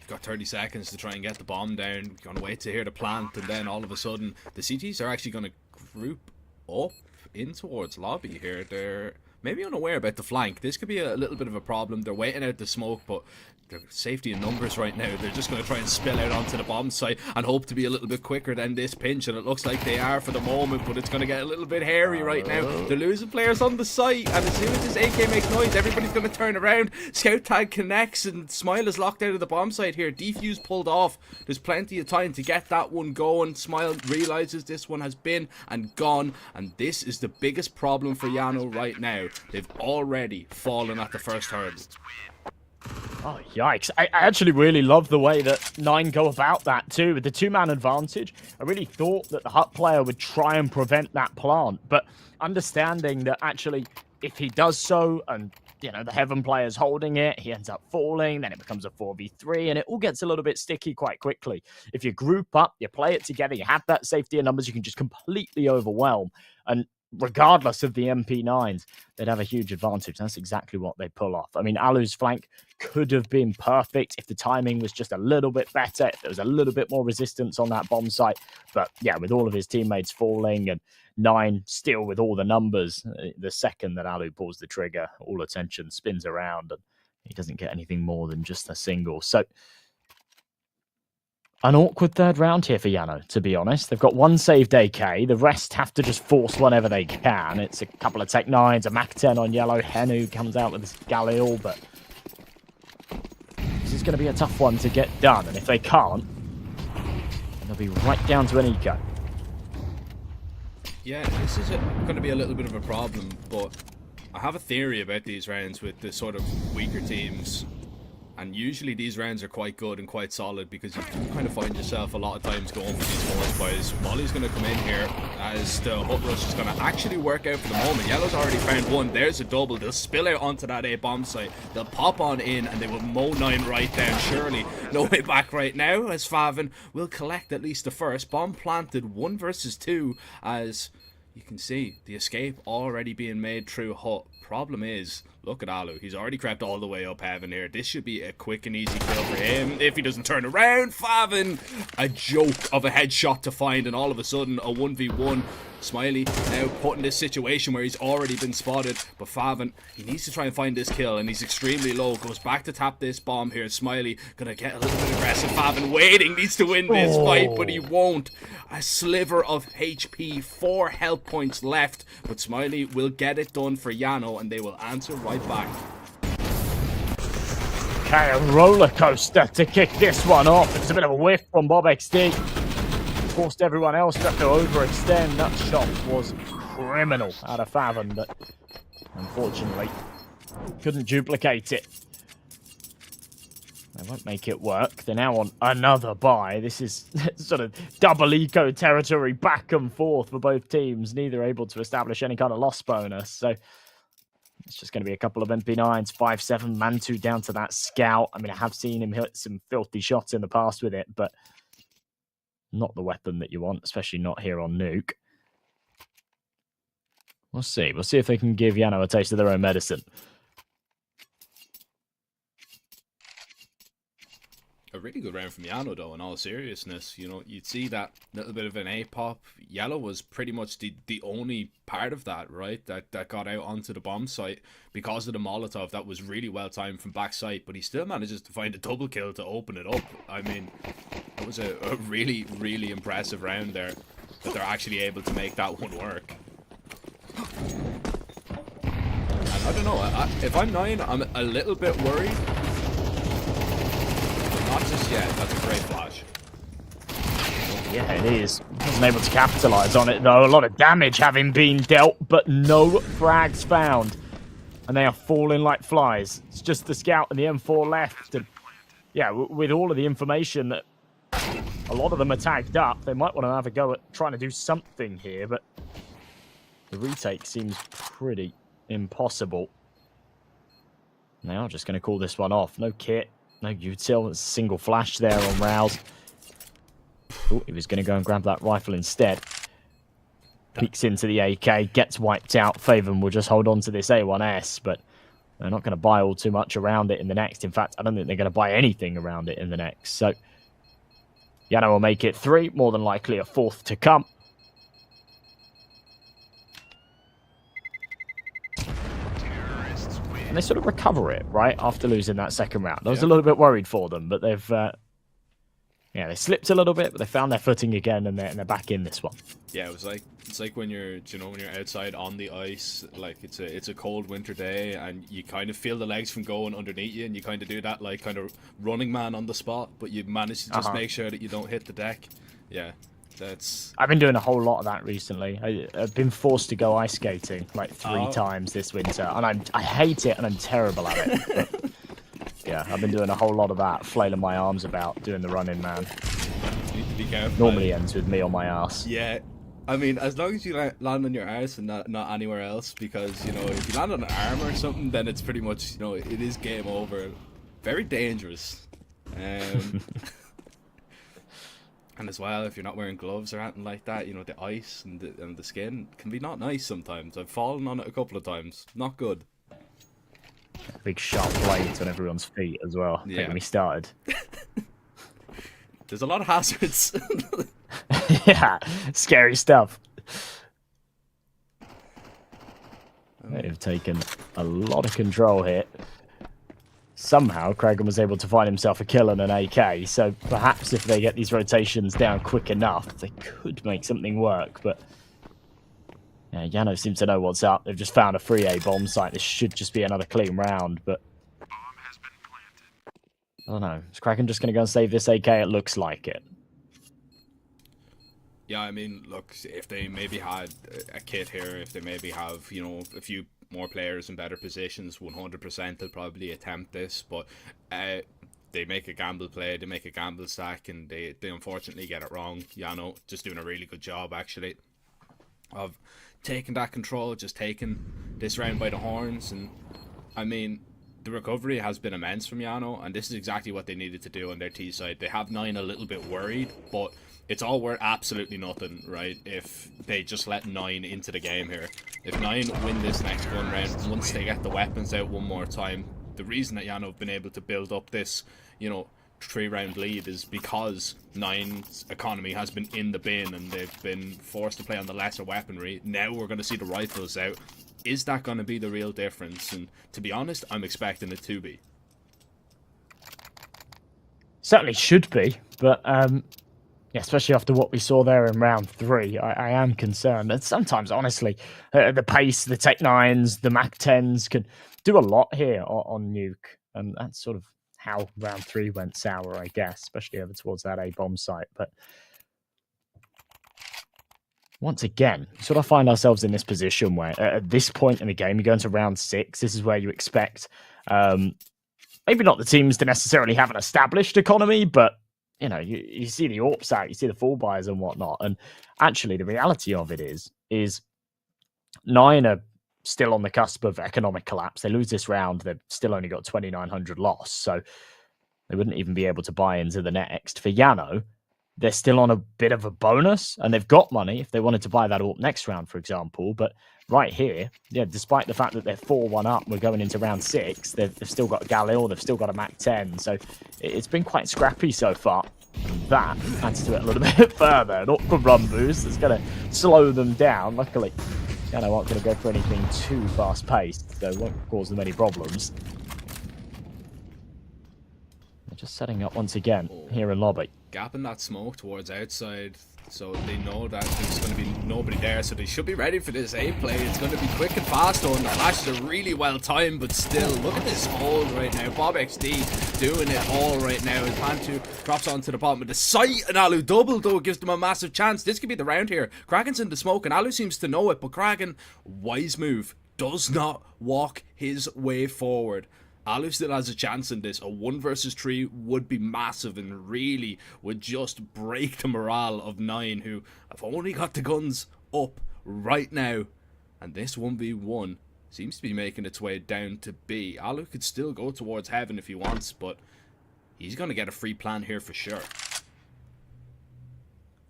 You've got 30 seconds to try and get the bomb down. You're going to wait to hear the plant, and then all of a sudden, the CTs are actually going to group up in towards lobby here. They're maybe unaware about the flank. This could be a little bit of a problem. They're waiting out the smoke, but their safety in numbers right now. They're just going to try and spill out onto the bomb site and hope to be a little bit quicker than this pinch, and it looks like they are for the moment, but it's going to get a little bit hairy right now. They're losing players on the site, and as soon as this AK makes noise, everybody's going to turn around. Scout tag connects, and Smile is locked out of the bomb site here. Defuse pulled off. There's plenty of time to get that one going. Smile realizes this one has been and gone, and this is the biggest problem for JANO right now. They've already fallen at the first hurdle. Oh, yikes. I actually really love the way that 9 go about that too. With the 2-man advantage, I really thought that the Hut player would try and prevent that plant. But understanding that actually, if he does so, and you know, the Heaven player's holding it, he ends up falling, then it becomes a 4v3, and it all gets a little bit sticky quite quickly. If you group up, you play it together, you have that safety in numbers, you can just completely overwhelm. And regardless of the MP9s, they'd have a huge advantage. That's exactly what they pull off. I mean, Alu's flank could have been perfect if the timing was just a little bit better, if there was a little bit more resistance on that bomb site. But yeah, with all of his teammates falling and 9 still with all the numbers, the second that Alu pulls the trigger, all attention spins around and he doesn't get anything more than just a single. So an awkward third round here for JANO, to be honest. They've got 1 saved AK. The rest have to just force whenever they can. It's a couple of Tech 9s, a Mac 10 on YaLLa. Henu comes out with this Galil, but this is going to be a tough one to get done. And if they can't, then they'll be right down to an eco. Yeah, this is going to be a little bit of a problem, but I have a theory about these rounds with the sort of weaker teams. And usually these rounds are quite good and quite solid because you kind of find yourself a lot of times going for these force buys. Molly's going to come in here as the hut rush is going to actually work out for the moment. YaLLa's already found 1. There's a double. They'll spill out onto that A bomb site. They'll pop on in and they will mow 9 right down. Surely no way back right now as Favin will collect at least the first. Bomb planted 1 versus 2 as you can see the escape already being made through hut. Problem is, Look at Alu. He's already crept all the way up heaven here. This should be a quick and easy kill for him if he doesn't turn around. Favin, a joke of a headshot to find, and all of a sudden a 1v1. Smiley now put in this situation where he's already been spotted, but Favin, he needs to try and find this kill, and he's extremely low. Goes back to tap this bomb here. Smiley gonna get a little bit aggressive. Favin waiting, needs to win this fight, but he won't. A sliver of HP, 4 health points left, but Smiley will get it done for YaLLa, and they will answer right back. Okay, a roller coaster to kick this one off. It's a bit of a whiff from Bob XD. Forced everyone else to have to overextend. That shot was criminal out of Favin, but unfortunately couldn't duplicate it. They won't make it work. They're now on another bye. This is sort of double eco territory, back and forth for both teams. Neither able to establish any kind of loss bonus. So it's just going to be a couple of MP9s, 5-7, Mantu down to that scout. I mean, I have seen him hit some filthy shots in the past with it, but not the weapon that you want, especially not here on Nuke. We'll see. We'll see if they can give YaLLa a taste of their own medicine. A really good round from YaLLa, though, in all seriousness. You know, you'd see that little bit of an A-pop. YaLLa was pretty much the only part of that, right? That got out onto the bomb site because of the Molotov. That was really well timed from backside, but he still manages to find a double kill to open it up. I mean, it was a really, really impressive round there, that they're actually able to make that one work. And I don't know, if I'm 9, I'm a little bit worried. Not just yet. That's a great flash. Yeah, it is. Wasn't able to capitalize on it, though. A lot of damage having been dealt, but no frags found. And they are falling like flies. It's just the scout and the M4 left. And yeah, with all of the information that a lot of them are tagged up, they might want to have a go at trying to do something here, but the retake seems pretty impossible. They are just going to call this one off. No kit. No util, it's a single flash there on Rouse. Oh, he was going to go and grab that rifle instead. Peeks into the AK, gets wiped out. Faven will just hold on to this A1S, but they're not going to buy all too much around it in the next. In fact, I don't think they're going to buy anything around it in the next. So, YaLLa will make it 3, more than likely a 4th to come. And they sort of recover it, right, after losing that second round. I was a little bit worried for them, but they've, yeah, they slipped a little bit, but they found their footing again, and they're back in this one. Yeah, it's like when you're, you know, when you're outside on the ice, like it's a cold winter day, and you kind of feel the legs from going underneath you, and you kind of do that like kind of running man on the spot, but you manage to just make sure that you don't hit the deck. Yeah. I've been doing a whole lot of that recently. I've been forced to go ice skating like 3 times this winter, and I hate it, and I'm terrible at it. But, yeah, I've been doing a whole lot of that, flailing my arms about, doing the running man. You need to be careful. Normally ends with me on my ass. Yeah, I mean, as long as you land on your arse and not anywhere else, because, you know, if you land on an arm or something, then it's pretty much, you know, it is game over. Very dangerous. And as well, if you're not wearing gloves or anything like that, you know, the ice and the skin can be not nice sometimes. I've fallen on it a couple of times. Not good. Big sharp blades on everyone's feet as well. Yeah. Getting me started. There's a lot of hazards. Yeah, scary stuff. They've taken a lot of control here. Somehow, Kragan was able to find himself a kill and an AK, so perhaps if they get these rotations down quick enough, they could make something work, but yeah, YaLLa seems to know what's up. They've just found a free A bomb site. This should just be another clean round, but I don't know. Is Kragan just going to go and save this AK? It looks like it. Yeah, I mean, look, if they maybe had a kit here, if they maybe have, you know, a few more players in better positions, 100% they'll probably attempt this, but they make a gamble play, they make a gamble stack, and they unfortunately get it wrong. YaLLa just doing a really good job, actually, of taking that control, just taking this round by the horns. And I mean, the recovery has been immense from JANO, and this is exactly what they needed to do on their T side. They have 9 a little bit worried, but it's all worth absolutely nothing, right, if they just let 9 into the game here. If 9 win this next one round, once they get the weapons out one more time, the reason that JANO have been able to build up this, you know, 3-round lead is because 9's economy has been in the bin and they've been forced to play on the lesser weaponry. Now we're going to see the rifles out. Is that going to be the real difference? And to be honest, I'm expecting it to be. Certainly should be, but yeah, especially after what we saw there in round 3, I am concerned. And sometimes, honestly, the pace, the Tech 9s, the Mac 10s can do a lot here on Nuke. And that's sort of how round 3 went sour, I guess, especially over towards that A-bomb site. But once again, sort of find ourselves in this position where at this point in the game, you go into round 6, this is where you expect maybe not the teams to necessarily have an established economy, but you know, you see the AWPs out, you see the full buyers and whatnot. And actually, the reality of it is 9 are still on the cusp of economic collapse. They lose this round, they've still only got 2,900 loss, so they wouldn't even be able to buy into the next. For JANO, they're still on a bit of a bonus, and they've got money if they wanted to buy that AWP next round, for example. But right here, yeah, despite the fact that they're 4-1 up, we're going into round 6, they've still got YaLLa, they've still got a Mac 10, so it's been quite scrappy so far. That adds to it a little bit further. An awkward run boost that's going to slow them down. Luckily, JANO aren't going to go for anything too fast-paced, so it won't cause them any problems. They're just setting up once again here in lobby. Gapping that smoke towards outside, so they know that there's going to be nobody there, so they should be ready for this A play. It's going to be quick and fast, though, and the flashes are really well timed, but still, look at this hold right now. BobXD doing it all right now. His plan 2 drops onto the bottom of the site, and Alu double, though, gives them a massive chance. This could be the round here. Kraken's in the smoke, and Alu seems to know it, but Kraken, wise move, does not walk his way forward. Alu still has a chance in this. A 1 versus 3 would be massive and really would just break the morale of 9, who have only got the guns up right now. And this 1v1 seems to be making its way down to B. Alu could still go towards heaven if he wants, but he's going to get a free plan here for sure.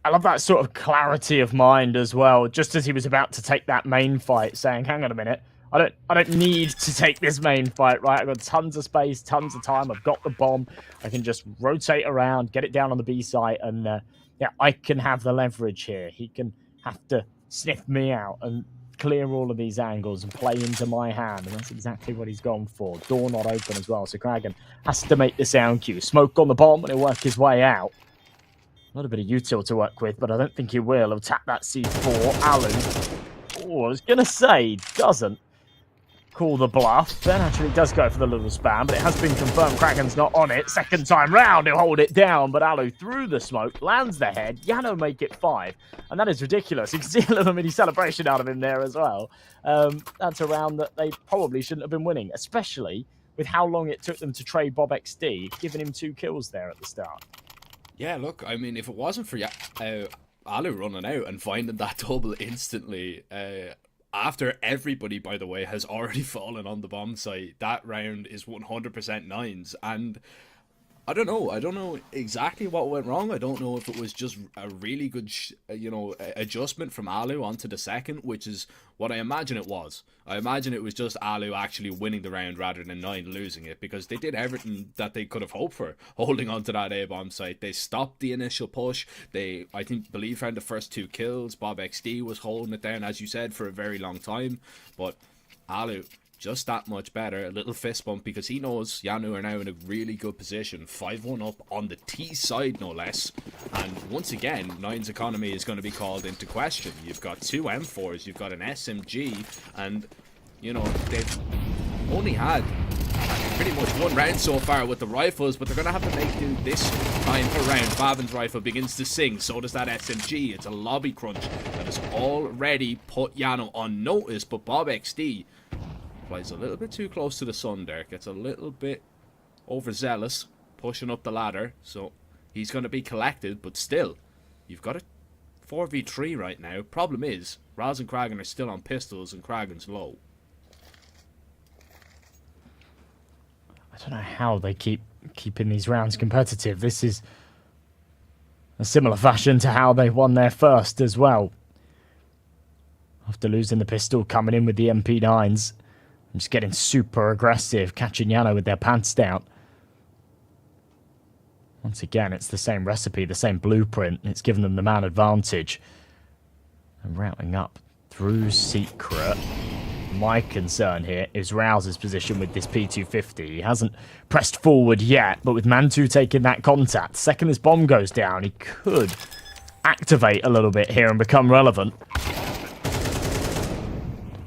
I love that sort of clarity of mind as well, just as he was about to take that main fight, saying, hang on a minute, I don't need to take this main fight, right? I've got tons of space, tons of time. I've got the bomb. I can just rotate around, get it down on the B site, and yeah, I can have the leverage here. He can have to sniff me out and clear all of these angles and play into my hand, and that's exactly what he's gone for. Door not open as well, so Kraken has to make the sound cue. Smoke on the bomb, and he'll work his way out. A little bit of util to work with, but I don't think he will. He'll tap that C4. Alu, oh, I was going to say, doesn't call the bluff. Then actually does go for the little spam, but it has been confirmed Kraken's not on it. Second time round, he'll hold it down, but Alu through the smoke, lands the head. JANO make it 5, and that is ridiculous. You can see a little mini celebration out of him there as well. That's a round that they probably shouldn't have been winning, especially with how long it took them to trade BobXD, giving him 2 kills there at the start. Yeah, look, I mean, if it wasn't for Alu running out and finding that double instantly, after everybody, by the way, has already fallen on the bomb site, that round is 100% 9s, and I don't know exactly what went wrong. I don't know if it was just a really good, adjustment from Alu onto the second, which is what I imagine it was. I imagine it was just Alu actually winning the round rather than 9 losing it, because they did everything that they could have hoped for, holding onto that A-bomb site. They stopped the initial push. They, believe, found the first 2 kills. BobXD was holding it down, as you said, for a very long time, but Alu just that much better. A little fist bump because he knows JANO are now in a really good position. 5-1 up on the T side, no less. And once again, 9's economy is going to be called into question. You've got 2 M4s, you've got an SMG, and, they've only had pretty much 1 round so far with the rifles, but they're going to have to make do this time around. Favin's rifle begins to sing, so does that SMG. It's a lobby crunch that has already put JANO on notice, but BobXD plays a little bit too close to the sun there, gets a little bit overzealous, pushing up the ladder, so he's going to be collected, but still, you've got a 4v3 right now. Problem is, Raz and Kraken are still on pistols, and Kraken's low. I don't know how they keeping these rounds competitive. This is a similar fashion to how they won their first as well. After losing the pistol, coming in with the MP9s. And just getting super aggressive, catching YaLLa with their pants down. Once again, it's the same recipe, the same blueprint. It's given them the man advantage. And routing up through Secret. My concern here is Rouse's position with this P250. He hasn't pressed forward yet, but with Mantu taking that contact, second this bomb goes down, he could activate a little bit here and become relevant.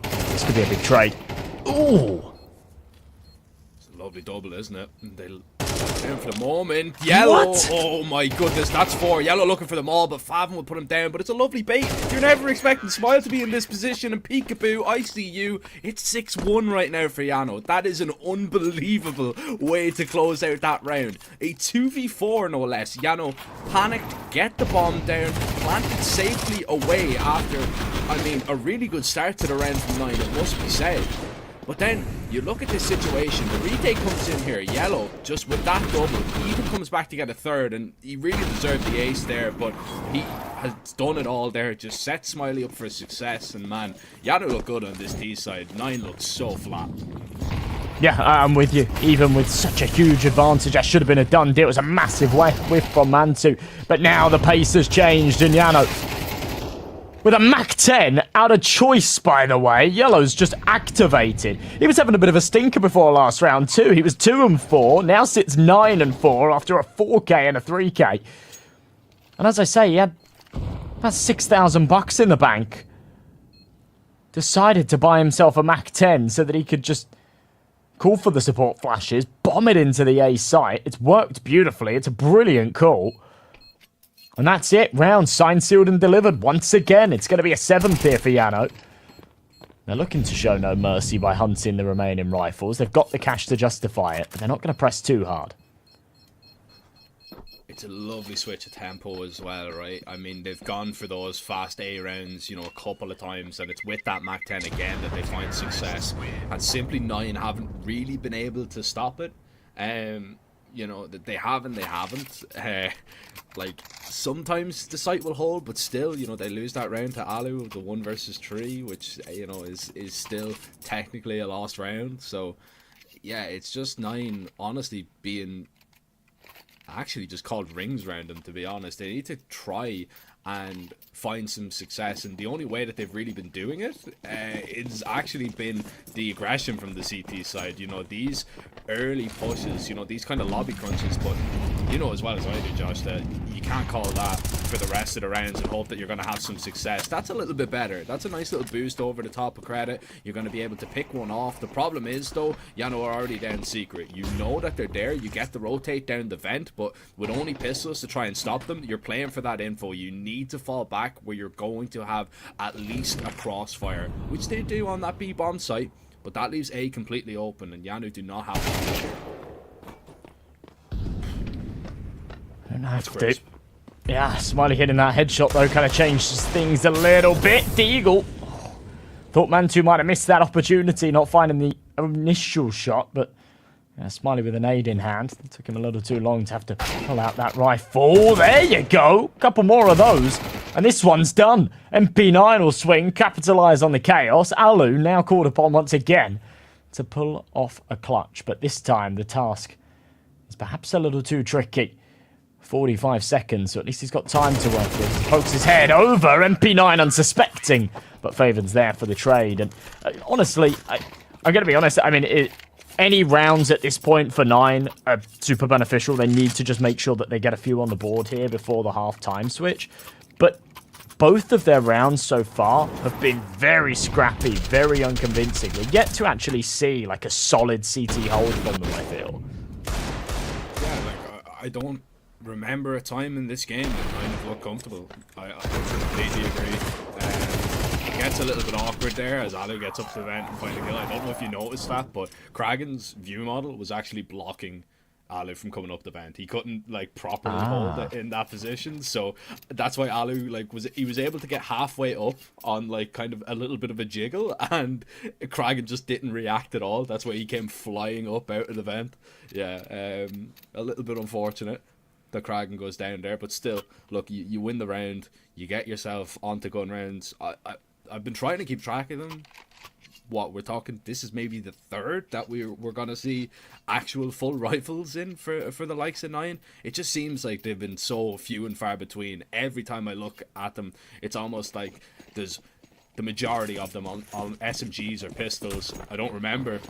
This could be a big trade. Ooh! It's a lovely double, isn't it? They'll down for the moment. YaLLa! What? Oh my goodness, that's 4. YaLLa looking for them all, but Favon will put him down. But it's a lovely bait. You're never expecting Smile to be in this position. And peekaboo, I see you. It's 6-1 right now for JANO. That is an unbelievable way to close out that round. A 2v4 no less. JANO panicked, get the bomb down, planted safely away after, I mean, a really good start to the round from 9, it must be said. But then, you look at this situation, the retake comes in here, YaLLa, just with that double, he even comes back to get a third, and he really deserved the ace there, but he has done it all there, just set Smiley up for success, and man, YaLLa look good on this T side, 9 looks so flat. Yeah, I'm with you. Even with such a huge advantage, that should have been a done deal. It was a massive whiff from Mantu, but now the pace has changed, and YaNO, with a Mach 10, out of choice, by the way, Yellow's just activated. He was having a bit of a stinker before last round, too. He was 2-4, now sits 9-4 after a 4K and a 3K. And as I say, he had about $6,000 in the bank. Decided to buy himself a Mach 10 so that he could just call for the support flashes, bomb it into the A site. It's worked beautifully. It's a brilliant call. And that's it. Round signed, sealed, and delivered. Once again, it's going to be a 7th here for YaNO. They're looking to show no mercy by hunting the remaining rifles. They've got the cash to justify it, but they're not going to press too hard. It's a lovely switch of tempo as well, right? I mean, they've gone for those fast A rounds, you know, a couple of times, and it's with that Mach 10 again that they find success. And simply 9 haven't really been able to stop it. You know, that they haven't. Like, sometimes the site will hold, but still, you know, they lose that round to Alu, the 1 versus 3, which, you know, is still technically a lost round. So, yeah, it's just 9, honestly, being actually just called rings round them, to be honest. They need to try and find some success, and the only way that they've really been doing it is actually been the aggression from the CT side. You know, these early pushes, you know, these kind of lobby crunches, but you know as well as I do, Josh, that you can't call that for the rest of the rounds and hope that you're going to have some success. That's a little bit better. That's a nice little boost over the top of credit. You're going to be able to pick one off. The problem is, though, YaNO are already down Secret. You know that they're there. You get the rotate down the vent, but with only pistols to try and stop them, you're playing for that info. You need to fall back where you're going to have at least a crossfire, which they do on that B bomb site, but that leaves A completely open, and YaNO do not have that. I don't have to. Yeah, Smiley hitting that headshot though kind of changes things a little bit. Deagle thought Mantu might have missed that opportunity, not finding the initial shot, but yeah, Smiley with an aid in hand. It took him a little too long to have to pull out that rifle. There you go. Couple more of those. And this one's done. MP9 will swing, capitalise on the chaos. Alu now called upon once again to pull off a clutch. But this time the task is perhaps a little too tricky. 45 seconds, so at least he's got time to work with. He pokes his head over. MP9 unsuspecting. But Favon's there for the trade. And honestly, I'm going to be honest. I mean, any rounds at this point for 9 are super beneficial. They need to just make sure that they get a few on the board here before the half-time switch. But both of their rounds so far have been very scrappy, very unconvincing. We're yet to actually see like a solid CT hold from them, I feel. Yeah, like, I don't remember a time in this game that kind of looked comfortable. I completely agree. It gets a little bit awkward there as Alu gets up to the vent and finds a kill. I don't know if you noticed that, but Kragen's view model was actually blocking Alu from coming up the vent. He couldn't like properly hold it in that position, so that's why Alu like was able to get halfway up on like kind of a little bit of a jiggle, and Kragan just didn't react at all. That's why he came flying up out of the vent. Yeah, a little bit unfortunate that Kragan goes down there, but still, look, you win the round, you get yourself onto gun rounds. I've been trying to keep track of them. What we're talking, this is maybe the third that we're gonna see actual full rifles in for the likes of 9. It just seems like they've been so few and far between. Every time I look at them, it's almost like there's the majority of them on SMGs or pistols. I don't remember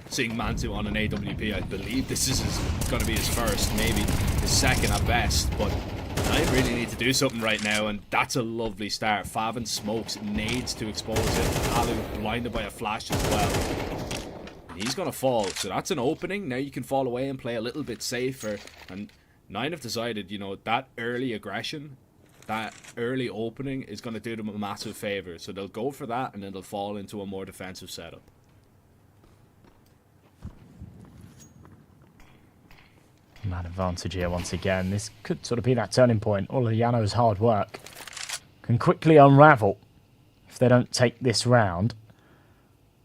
seeing Mantu on an AWP. I believe this is going to be his first, maybe his second at best, but I really need to do something right now, and that's a lovely start. Favin smokes, nades to expose it. Alu blinded by a flash as well. And he's going to fall, so that's an opening. Now you can fall away and play a little bit safer, and 9 have decided, you know, that early aggression, that early opening is going to do them a massive favor. So they'll go for that, and then they'll fall into a more defensive setup. Man advantage here once again. This could sort of be that turning point. All of YaLLa's hard work can quickly unravel if they don't take this round.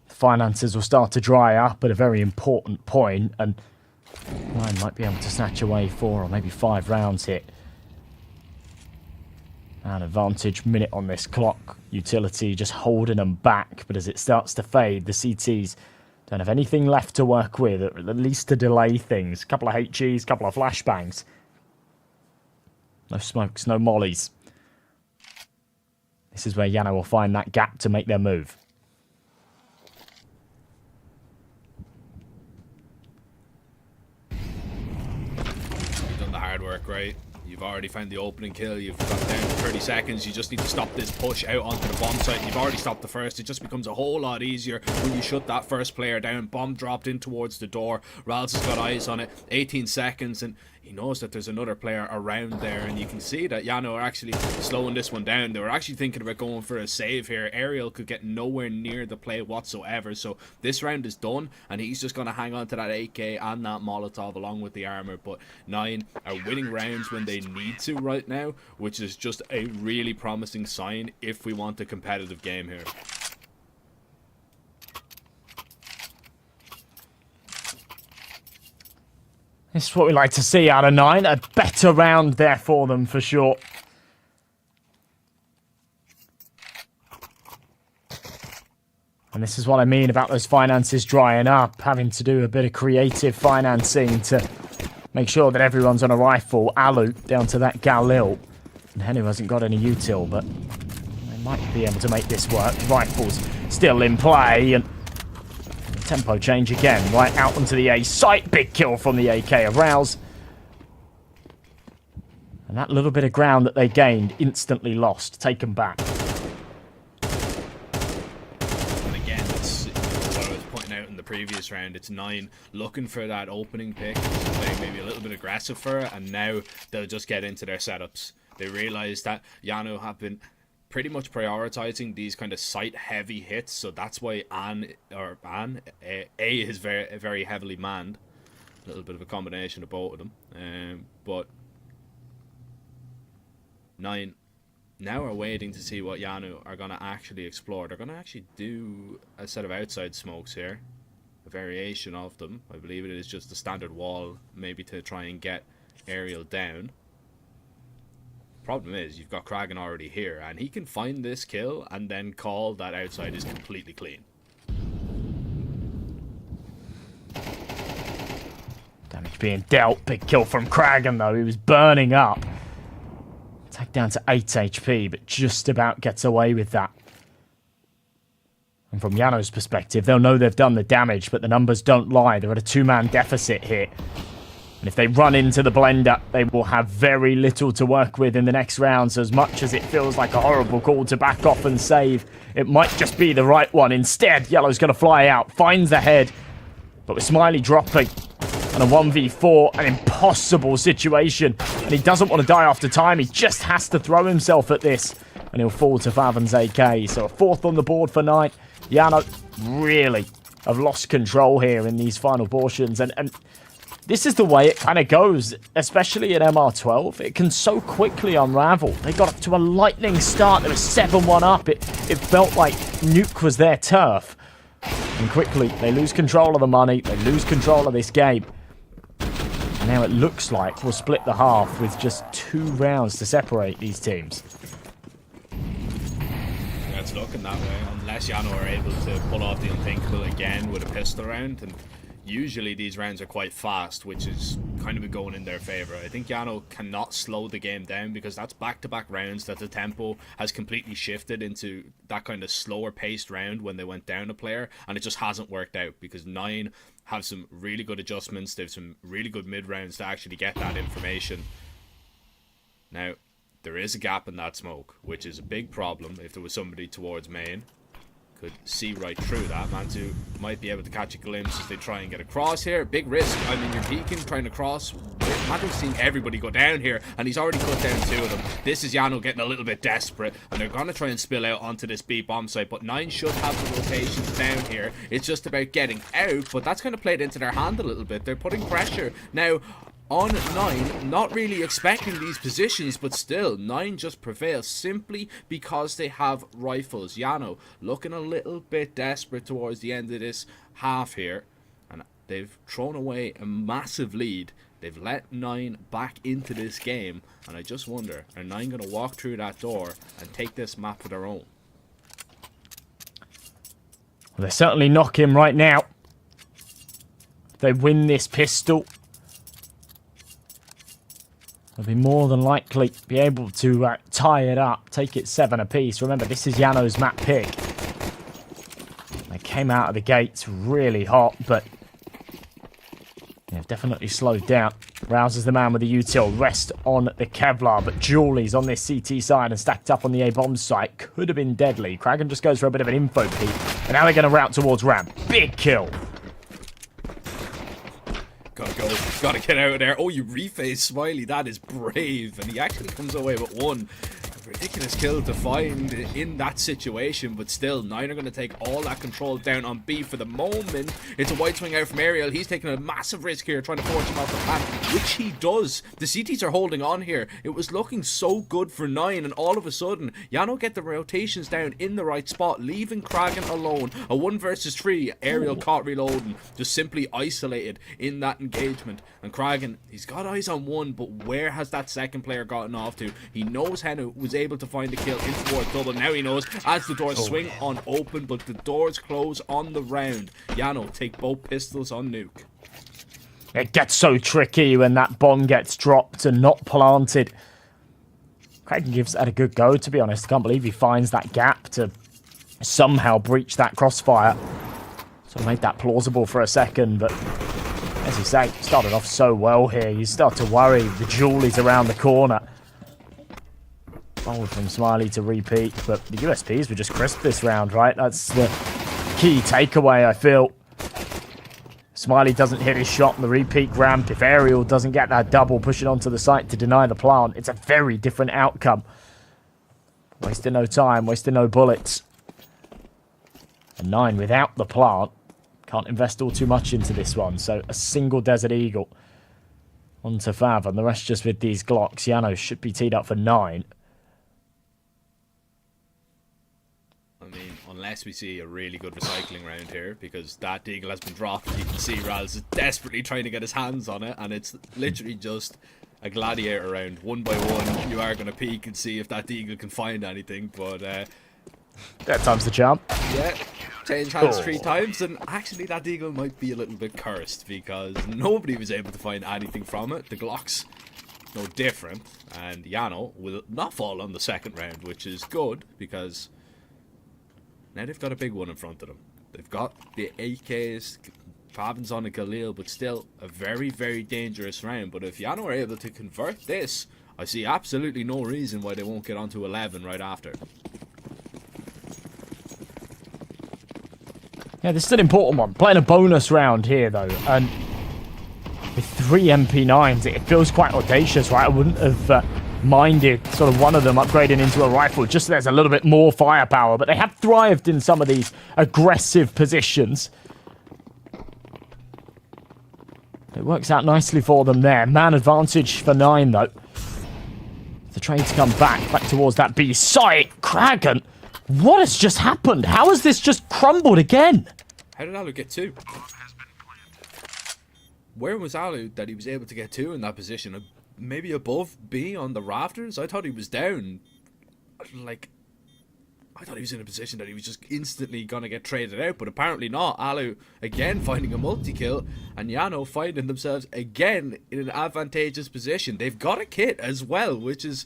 The finances will start to dry up at a very important point, and 9 might be able to snatch away 4 or maybe 5 rounds here. Man advantage, minute on this clock. Utility just holding them back, but as it starts to fade, the CTs don't have anything left to work with, or at least to delay things. A couple of HEs, a couple of flashbangs. No smokes, no mollies. This is where YaLLa will find that gap to make their move. You've done the hard work, right? You've already found the opening kill. You've got down to 30 seconds. You just need to stop this push out onto the bomb site. You've already stopped the first. It just becomes a whole lot easier when you shut that first player down. Bomb dropped in towards the door. Ral's has got eyes on it. 18 seconds, and he knows that there's another player around there, and you can see that JANO are actually slowing this one down. They were actually thinking about going for a save here. Ariel could get nowhere near the play whatsoever, so this round is done, and he's just going to hang on to that AK and that Molotov along with the armor. But 9 are winning rounds when they need to right now, which is just a really promising sign if we want a competitive game here. This is what we like to see out of 9. A better round there for them, for sure. And this is what I mean about those finances drying up. Having to do a bit of creative financing to make sure that everyone's on a rifle. Alu down to that Galil. And Henu hasn't got any util, but they might be able to make this work. Rifles still in play, and tempo change again, right out onto the A site. Big kill from the AK of Rouse. And that little bit of ground that they gained, instantly lost, taken back. And again, it's what I was pointing out in the previous round. It's 9 looking for that opening pick, playing maybe a little bit aggressive for it, and now they'll just get into their setups. They realize that JANO have been pretty much prioritizing these kind of site heavy hits, so that's why A is very heavily manned. A little bit of a combination of both of them, but 9 now are waiting to see what JANO are going to actually explore. They're going to actually do a set of outside smokes here, a variation of them. I believe it is just the standard wall, maybe to try and get Ariel down. Problem is, you've got Kragan already here, and he can find this kill and then call that outside is completely clean. Damage being dealt. Big kill from Kragan, though. He was burning up. Take down to 8 HP, but just about gets away with that. And from JANO's perspective, they'll know they've done the damage, but the numbers don't lie. They're at a 2-man deficit here. And if they run into the blender, they will have very little to work with in the next round. So as much as it feels like a horrible call to back off and save, it might just be the right one. Instead, YaLLa's going to fly out, finds the head. But with Smiley dropping and a 1v4, an impossible situation. And he doesn't want to die after time. He just has to throw himself at this. And he'll fall to Favin's AK. So a 4th on the board for 9. JANO really have lost control here in these final portions. And this is the way it kind of goes, especially in MR12. It can so quickly unravel. They got up to a lightning start. They were 7-1 up. It felt like Nuke was their turf. And quickly, they lose control of the money. They lose control of this game. And now it looks like we'll split the half with just 2 rounds to separate these teams. Yeah, it's looking that way, unless JANO are able to pull off the unthinkable again with a pistol round. And usually these rounds are quite fast, which is kind of going in their favor. I think JANO cannot slow the game down because that's back-to-back rounds that the tempo has completely shifted into that kind of slower paced round when they went down a player, and it just hasn't worked out because 9 have some really good adjustments. They have some really good mid-rounds to actually get that information. Now, there is a gap in that smoke, which is a big problem if there was somebody towards main. Could see right through that. Mantu might be able to catch a glimpse as they try and get across here. Big risk. I mean, you're peeking, trying to cross. Mantu's seeing everybody go down here, and he's already cut down 2 of them. This is JANO getting a little bit desperate, and they're going to try and spill out onto this B bomb site, but 9 should have the rotations down here. It's just about getting out, but that's kind of played into their hand a little bit. They're putting pressure. Now, on 9, not really expecting these positions, but still, 9 just prevails simply because they have rifles. JANO looking a little bit desperate towards the end of this half here, and they've thrown away a massive lead. They've let 9 back into this game, and I just wonder, are 9 going to walk through that door and take this map for their own? Well, they certainly knock him right now. They win this pistol. They'll be more than likely be able to tie it up, take it 7 apiece. Remember, this is JANO's map pick. They came out of the gates really hot, but they've definitely slowed down. Rouse is the man with the util. Rest on the Kevlar, but Julie's on this CT side and stacked up on the A-bomb site. Could have been deadly. Kragan just goes for a bit of an info peek, and now they're going to route towards Ram. Big kill. Gotta go. Gotta get out of there. Oh, you reface Smiley. That is brave. And he actually comes away with 1. Ridiculous kill to find in that situation, but still 9 are going to take all that control down on B for the moment. It's a wide swing out from Ariel. He's taking a massive risk here, trying to force him off the path, which he does. The CTs are holding on here. It was looking so good for 9, and all of a sudden JANO get the rotations down in the right spot, leaving Kragan alone. A 1 versus 3. Ariel caught reloading, just simply isolated in that engagement. And Kragan, he's got eyes on 1, but where has that second player gotten off to? He knows Henu was able to find the kill in towards double. Now he knows as the doors swing on open, but the doors close on the round. JANO take both pistols on Nuke. It gets so tricky when that bomb gets dropped and not planted. Kragan gives that a good go, to be honest. I can't believe he finds that gap to somehow breach that crossfire. So made that plausible for a second, but as you say, started off so well here. You start to worry. The Julie's around the corner. Bold from Smiley to repeat, but the USPs were just crisp this round, right? That's the key takeaway, I feel. Smiley doesn't hit his shot on the repeat ramp. If Ariel doesn't get that double pushing onto the site to deny the plant, it's a very different outcome. Wasting no time, wasting no bullets. And 9 without the plant. Can't invest all too much into this one, so a single Desert Eagle onto Fav, and the rest just with these Glocks. JANO should be teed up for 9. Unless we see a really good recycling round here, because that Deagle has been dropped. You can see Raz is desperately trying to get his hands on it, and it's literally just a gladiator round. 1 by 1, you are going to peek and see if that Deagle can find anything, but that time's the charm. Yeah, change hands 3 times, and actually that Deagle might be a little bit cursed, because nobody was able to find anything from it. The Glocks, no different, and JANO will not fall on the second round, which is good, because now they've got a big one in front of them. They've got the AKs, Favin's on a Galil, but still a very, very dangerous round. But if JANO are able to convert this, I see absolutely no reason why they won't get onto 11 right after. Yeah, this is an important one. Playing a bonus round here, though. And with 3 MP9s, it feels quite audacious, right? I wouldn't have minded sort of one of them upgrading into a rifle, just so there's a little bit more firepower, but they have thrived in some of these aggressive positions. It works out nicely for them there. Man advantage for 9, though. The trades come back towards that B site. Kragan, what has just happened? How has this just crumbled again? How did Alu get 2? Where was Alu that he was able to get 2 in that position? Maybe above B on the rafters? I thought he was down. Like, I thought he was in a position that he was just instantly going to get traded out, but apparently not. Alu again finding a multi-kill, and YaNo finding themselves again in an advantageous position. They've got a kit as well, which is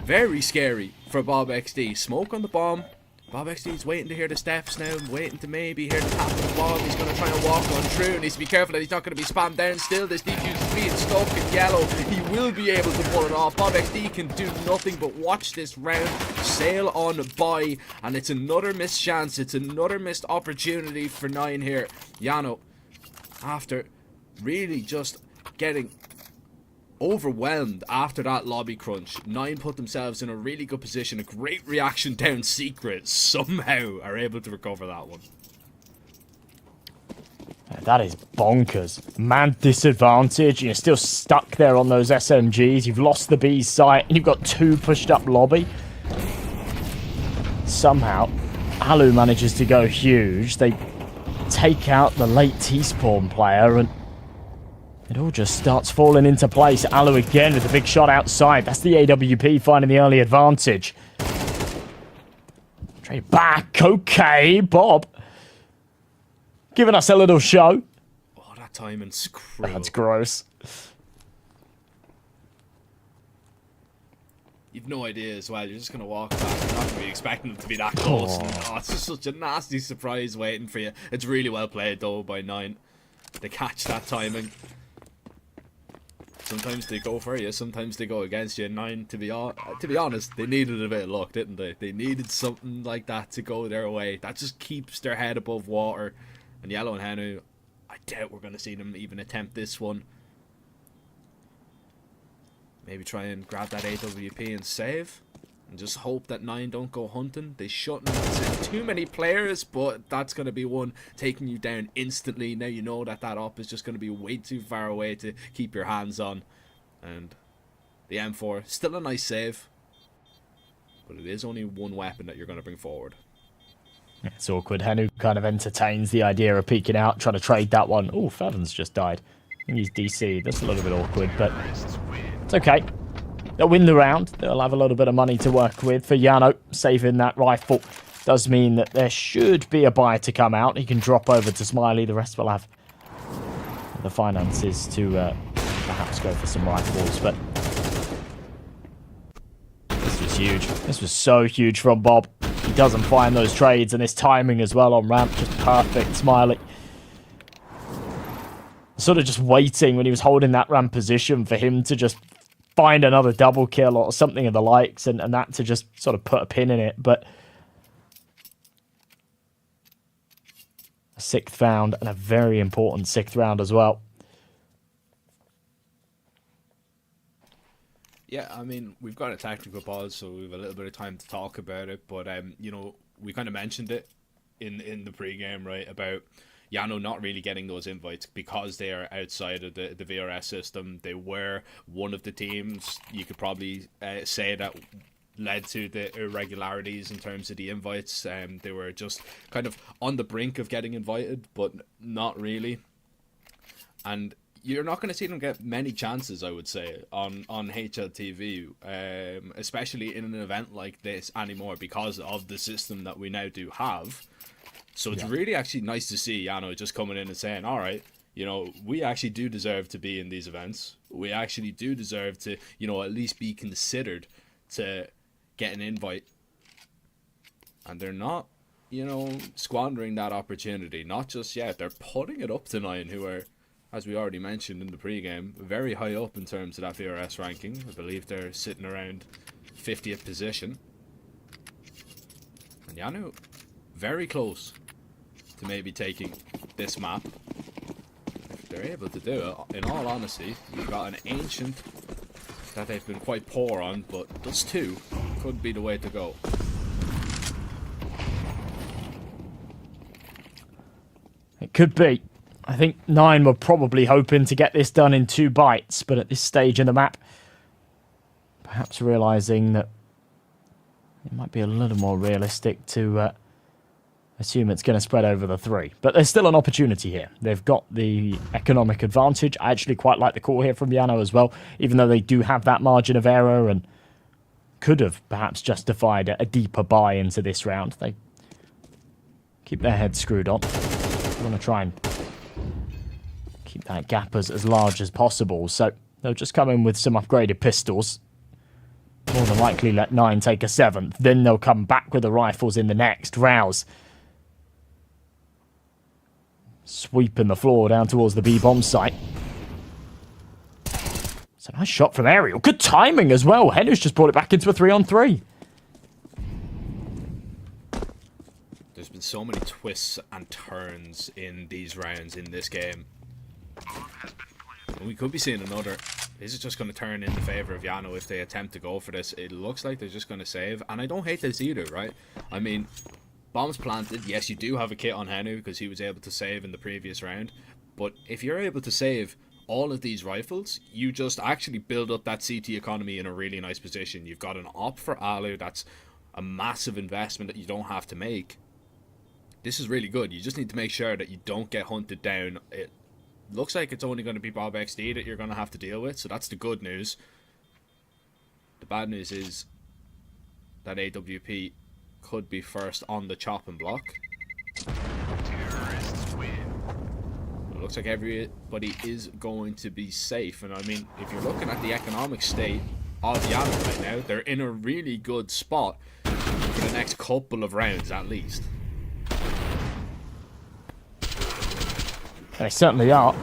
very scary for Bob XD. Smoke on the bomb. Bob XD's waiting to hear the steps now, waiting to maybe hear the tap of the bomb. He's going to try and walk on through. Needs to be careful that he's not going to be spammed down still. This DQ is being stuck in YaLLa. He will be able to pull it off. Bob XD can do nothing but watch this round sail on by, and it's another missed chance. It's another missed opportunity for 9 here. YaNo, after really just getting overwhelmed after that lobby crunch, 9 put themselves in a really good position. A great reaction down secret. Somehow are able to recover that one. That is bonkers. Man disadvantage. You're still stuck there on those SMGs. You've lost the B site, and you've got 2 pushed up lobby. Somehow, Alu manages to go huge. They take out the late T-spawn player, and it all just starts falling into place. Alu again with a big shot outside. That's the AWP finding the early advantage. Trade back. Okay, Bob giving us a little show. Oh, that timing's cruel. That's gross. You've no idea as well. You're just going to walk back. You're not going to be expecting them to be that close. Oh, it's just such a nasty surprise waiting for you. It's really well played, though, by 9. They catch that timing. Sometimes they go for you, sometimes they go against you. 9, to be honest, they needed a bit of luck, didn't they? They needed something like that to go their way. That just keeps their head above water. And YaLLa and Hanu, I doubt we're going to see them even attempt this one. Maybe try and grab that AWP and save. And just hope that 9 don't go hunting. They shouldn't send too many players, but that's going to be one taking you down instantly. Now you know that that op is just going to be way too far away to keep your hands on. And the M4, still a nice save. But it is only one weapon that you're going to bring forward. It's awkward. Hanu kind of entertains the idea of peeking out, trying to trade that one. Oh, Fevin's just died. I think he's DC. That's a little bit awkward, but it's okay. They'll win the round. They'll have a little bit of money to work with. For YaNo, saving that rifle does mean that there should be a buy to come out. He can drop over to Smiley. The rest will have the finances to perhaps go for some rifles. But this was huge. This was so huge from Bob. He doesn't find those trades, and his timing as well on ramp, just perfect. Smiley sort of just waiting when he was holding that ramp position for him to just find another double kill or something of the likes, and that to just sort of put a pin in it. But a 6th round, and a very important 6th round as well. Yeah, I mean, we've got a tactical pause, so we have a little bit of time to talk about it. But, you know, we kind of mentioned it in the pregame, right, about YaNo not really getting those invites because they are outside of the VRS system. They were one of the teams, you could probably say, that led to the irregularities in terms of the invites. They were just kind of on the brink of getting invited, but not really. And you're not going to see them get many chances, I would say, on HLTV, especially in an event like this anymore because of the system that we now do have. So it's really actually nice to see YaNo just coming in and saying, all right, you know, we actually do deserve to be in these events. We actually do deserve to, you know, at least be considered to get an invite. And they're not, you know, squandering that opportunity. Not just yet. They're putting it up to 9, who are, as we already mentioned in the pregame, very high up in terms of that VRS ranking. I believe they're sitting around 50th position. And YaNo, very close to maybe taking this map. If they're able to do it, in all honesty, you've got an Ancient that they've been quite poor on, but those 2 could be the way to go. It could be. I think 9 were probably hoping to get this done in 2 bites, but at this stage in the map, perhaps realising that it might be a little more realistic to assume it's going to spread over the 3. But there's still an opportunity here. They've got the economic advantage. I actually quite like the call here from YaLLa as well, even though they do have that margin of error and could have perhaps justified a deeper buy into this round. They keep their heads screwed on. They want to try and keep that gap as large as possible. So they'll just come in with some upgraded pistols. More than likely let 9 take a 7th. Then they'll come back with the rifles in the next. Rouse sweeping the floor down towards the B-bomb site. It's a nice shot from Aerial. Good timing as well. Henry's just brought it back into a 3-on-3. There's been so many twists and turns in these rounds in this game. And we could be seeing another. This is just going to turn in the favour of JANO if they attempt to go for this. It looks like they're just going to save. And I don't hate this either, right? I mean, bombs planted. Yes, you do have a kit on Henu because he was able to save in the previous round. But if you're able to save all of these rifles, you just actually build up that CT economy in a really nice position. You've got an op for YaLLa. That's a massive investment that you don't have to make. This is really good. You just need to make sure that you don't get hunted down. It looks like it's only going to be Bob XD that you're going to have to deal with, so that's the good news. The bad news is that AWP could be first on the chopping block. It looks like everybody is going to be safe, and I mean, if you're looking at the economic state of YaLLa right now, they're in a really good spot for the next couple of rounds at least. They certainly are.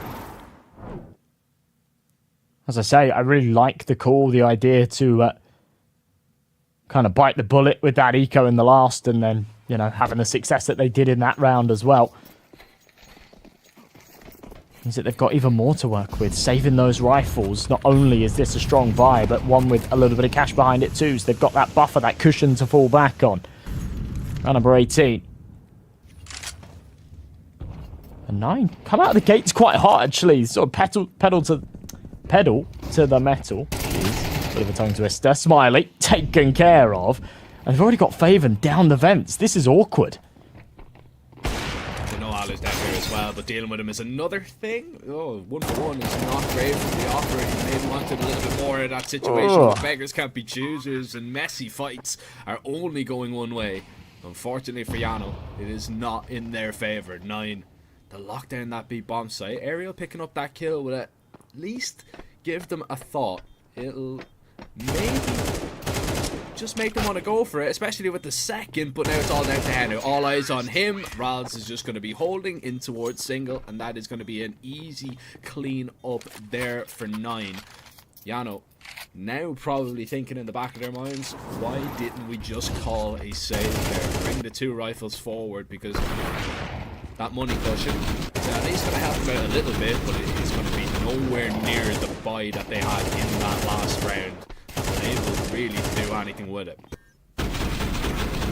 As I say, I really like the call, the idea to kind of bite the bullet with that eco in the last and then, you know, having the success that they did in that round as well. Means that they've got even more to work with. Saving those rifles, not only is this a strong buy, but one with a little bit of cash behind it too. So they've got that buffer, that cushion to fall back on. Round number 18. A 9. Come out of the gates quite hot, actually. Sort of pedal to the metal. Jeez. Bit of a tongue twister. Smiley, taken care of. And they've already got Faven down the vents. This is awkward. I know YaLLa's down here as well, but dealing with him is another thing. Oh, 1-for-1 is not great from the operator. Maybe wanted a little bit more of that situation. Oh. Beggars can't be choosers, and messy fights are only going one way. Unfortunately for YaLLa, it is not in their favour. 9. The lockdown that beat bomb site. Aerial picking up that kill will at least give them a thought. It'll maybe just make them want to go for it, especially with the second, but now it's all down to Henu. All eyes on him. Rals is just going to be holding in towards single, and that is going to be an easy clean up there for 9. YaLLa now probably thinking in the back of their minds, why didn't we just call a save there? Bring the 2 rifles forward, because that money cushion is at least going to help them out a little bit, but it is going to be nowhere near the buy that they had in that last round. Unable really to do anything with it.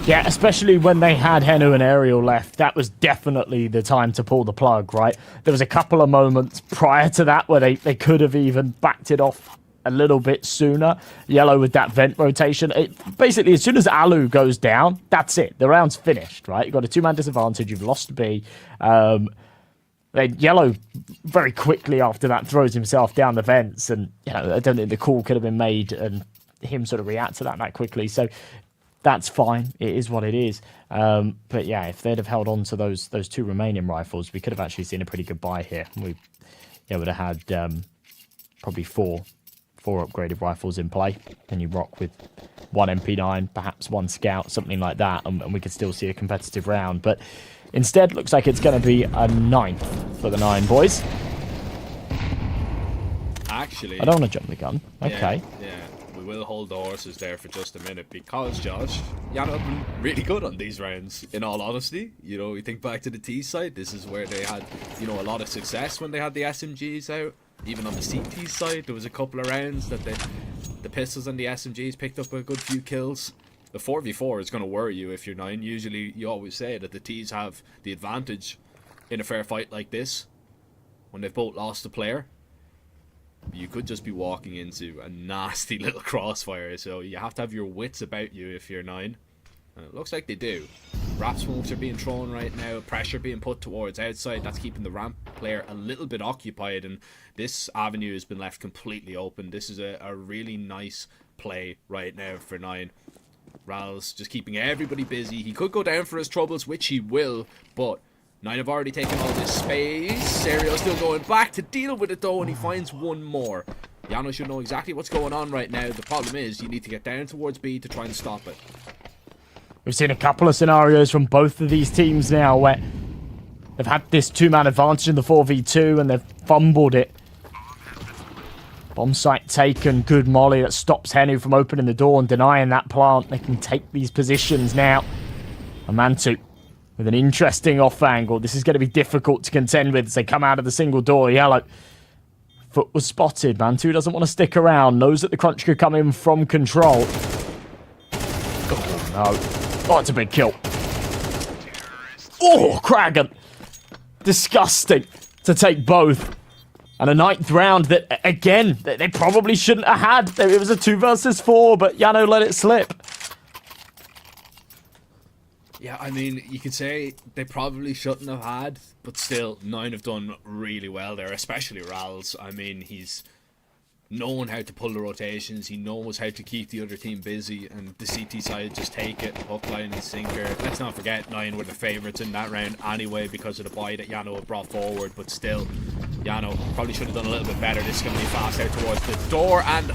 Yeah, especially when they had Henu and Aerial left, that was definitely the time to pull the plug, right? There was a couple of moments prior to that where they could have even backed it off a little bit sooner. YaLLa with that vent rotation. Basically, as soon as Alu goes down, that's it. The round's finished, right? You've got a 2-man disadvantage. You've lost B. YaLLa very quickly after that throws himself down the vents, and you know, I don't think the call could have been made and him sort of react to that quickly. So that's fine. It is what it is. But yeah, if they'd have held on to those 2 remaining rifles, we could have actually seen a pretty good buy here. We would have had probably four upgraded rifles in play, and you rock with 1 MP9, perhaps 1 scout, something like that, and we could still see a competitive round. But instead, looks like it's going to be a 9th for the 9 boys. Actually, I don't want to jump the gun. Okay. Yeah, we will hold the horses there for just a minute, because Josh, YaLLa have been really good on these rounds, in all honesty. You know, you think back to the T side, this is where they had, you know, a lot of success when they had the SMGs out. Even on the CT side, there was a couple of rounds that the pistols and the SMGs picked up a good few kills. The 4v4 is going to worry you if you're 9. Usually, you always say that the Ts have the advantage in a fair fight like this. when they've both lost a player, you could just be walking into a nasty little crossfire. So you have to have your wits about you if you're 9. And it looks like they do. Wrap smokes are being thrown right now. Pressure being put towards outside. That's keeping the ramp player a little bit occupied. And this avenue has been left completely open. This is a really nice play right now for 9. Ral's just keeping everybody busy. He could go down for his troubles, which he will. But 9 have already taken all this space. Serio still going back to deal with it though. And he finds one more. YaLLa should know exactly what's going on right now. The problem is you need to get down towards B to try and stop it. We've seen a couple of scenarios from both of these teams now where they've had this 2-man advantage in the 4v2 and they've fumbled it. Bomb site taken, good molly that stops Henu from opening the door and denying that plant. They can take these positions now. And Mantu with an interesting off angle. This is going to be difficult to contend with as they come out of the single door. YaLLa, foot was spotted. Mantu doesn't want to stick around, knows that the crunch could come in from control. Oh no. Oh, it's a big kill. Oh, Kragan. Disgusting to take both. And a 9th round that, again, they probably shouldn't have had. It was a 2 versus 4, but JANO let it slip. Yeah, I mean, you could say they probably shouldn't have had, but still, 9 have done really well there, especially Ral's. I mean, he's known how to pull the rotations, he knows how to keep the other team busy, and the CT side just take it, hook, line and sinker. Let's not forget 9 were the favourites in that round anyway because of the buy that JANO have brought forward, but still, JANO probably should have done a little bit better. This is going to be fast out towards the door, and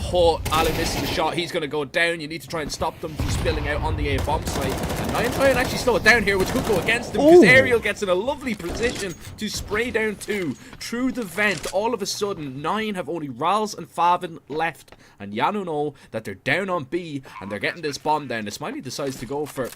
Ali misses the shot. He's going to go down. You need to try and stop them from spilling out on the A bomb site. And 9 try and actually slow it down here, which could go against him because Ariel gets in a lovely position to spray down 2 through the vent. All of a sudden, 9 have only Rals and Favin left, and JANO know that they're down on B and they're getting this bomb down. The Smiley decides to go for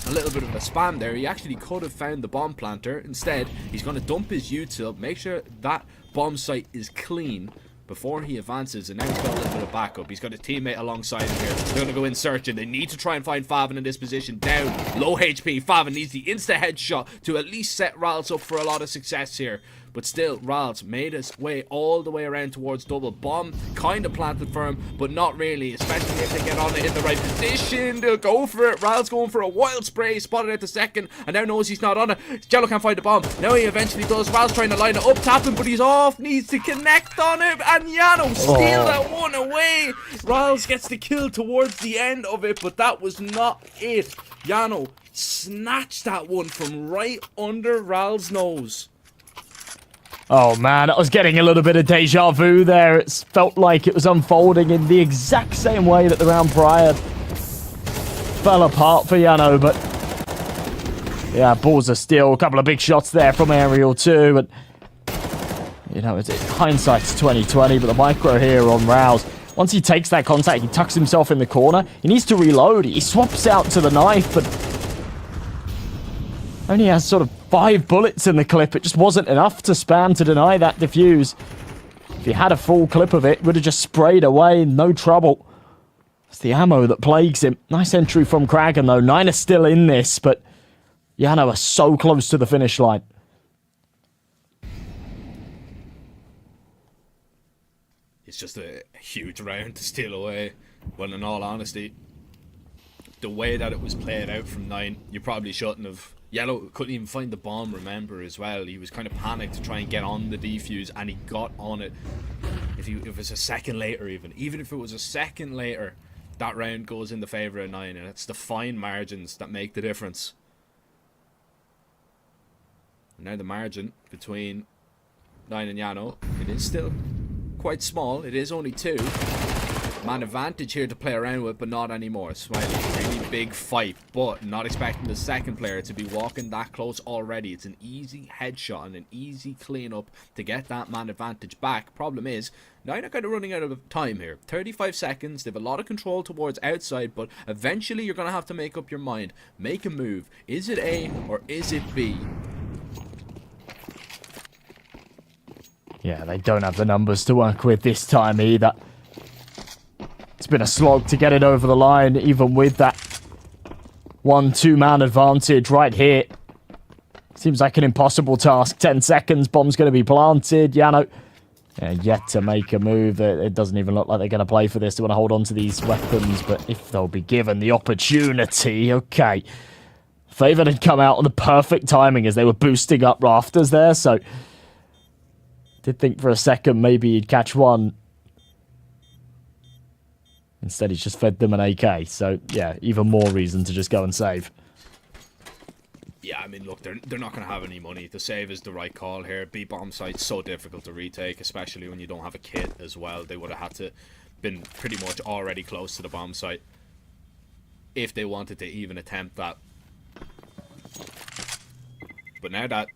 a little bit of a spam there. He actually could have found the bomb planter. Instead, he's going to dump his util, make sure that bomb site is clean before he advances, and now he's got a little bit of backup. He's got a teammate alongside him here. They're going to go in searching. They need to try and find Favin in this position. Down, low HP. Favin needs the insta headshot to at least set Rals up for a lot of success here. But still, Rals made his way all the way around towards double. Bomb kind of planted for him, but not really, especially if they get on it in the right position. They'll go for it. Rals going for a wild spray, spotted out the second, and now knows he's not on it. JALLA can't find the bomb. Now he eventually does. Rals trying to line it up, tapping, but he's off. Needs to connect on it, and JANO steal that one away. Rals gets the kill towards the end of it, but that was not it. JANO snatched that one from right under Ral's nose. Oh man, I was getting a little bit of deja vu there. It felt like it was unfolding in the exact same way that the round prior fell apart for JANO, but yeah, balls of steel. A couple of big shots there from Ariel too, and you know, hindsight's 2020, but the micro here on Rouse. Once he takes that contact, he tucks himself in the corner. He needs to reload. He swaps out to the knife, but only has sort of 5 bullets in the clip. It just wasn't enough to spam to deny that defuse. If he had a full clip of it, would have just sprayed away, no trouble. It's the ammo that plagues him. Nice entry from Kragan though. 9 are still in this, but JANO are so close to the finish line. It's just a huge round to steal away. Well, in all honesty, the way that it was played out from 9, you probably shouldn't have. YaLLa couldn't even find the bomb, remember, as well. He was kind of panicked to try and get on the defuse, and he got on it. If it was a second later, even if it was a second later, that round goes in the favour of 9, and it's the fine margins that make the difference. And now the margin between 9 and JANO, it is still quite small. It is only 2. Man advantage here to play around with, but not anymore. Smiley, really big fight, but not expecting the second player to be walking that close already. It's an easy headshot and an easy cleanup to get that man advantage back. Problem is, 9 are kind of running out of time here. 35 seconds, they have a lot of control towards outside, but eventually you're going to have to make up your mind. Make a move. Is it A or is it B? Yeah, they don't have the numbers to work with this time either. It's been a slog to get it over the line, even with that 1-2 man advantage right here. Seems like an impossible task. 10 seconds, bomb's going to be planted. YaLLa yet to make a move. It doesn't even look like they're going to play for this. They want to hold on to these weapons, but if they'll be given the opportunity, okay. Favor had come out on the perfect timing as they were boosting up rafters there, so did think for a second maybe he'd catch one. Instead, he's just fed them an AK, so yeah, even more reason to just go and save. Yeah, I mean, look, they're not going to have any money. The save is the right call here. B bomb site's so difficult to retake, especially when you don't have a kit as well. They would have had to been pretty much already close to the bomb site if they wanted to even attempt that. But now that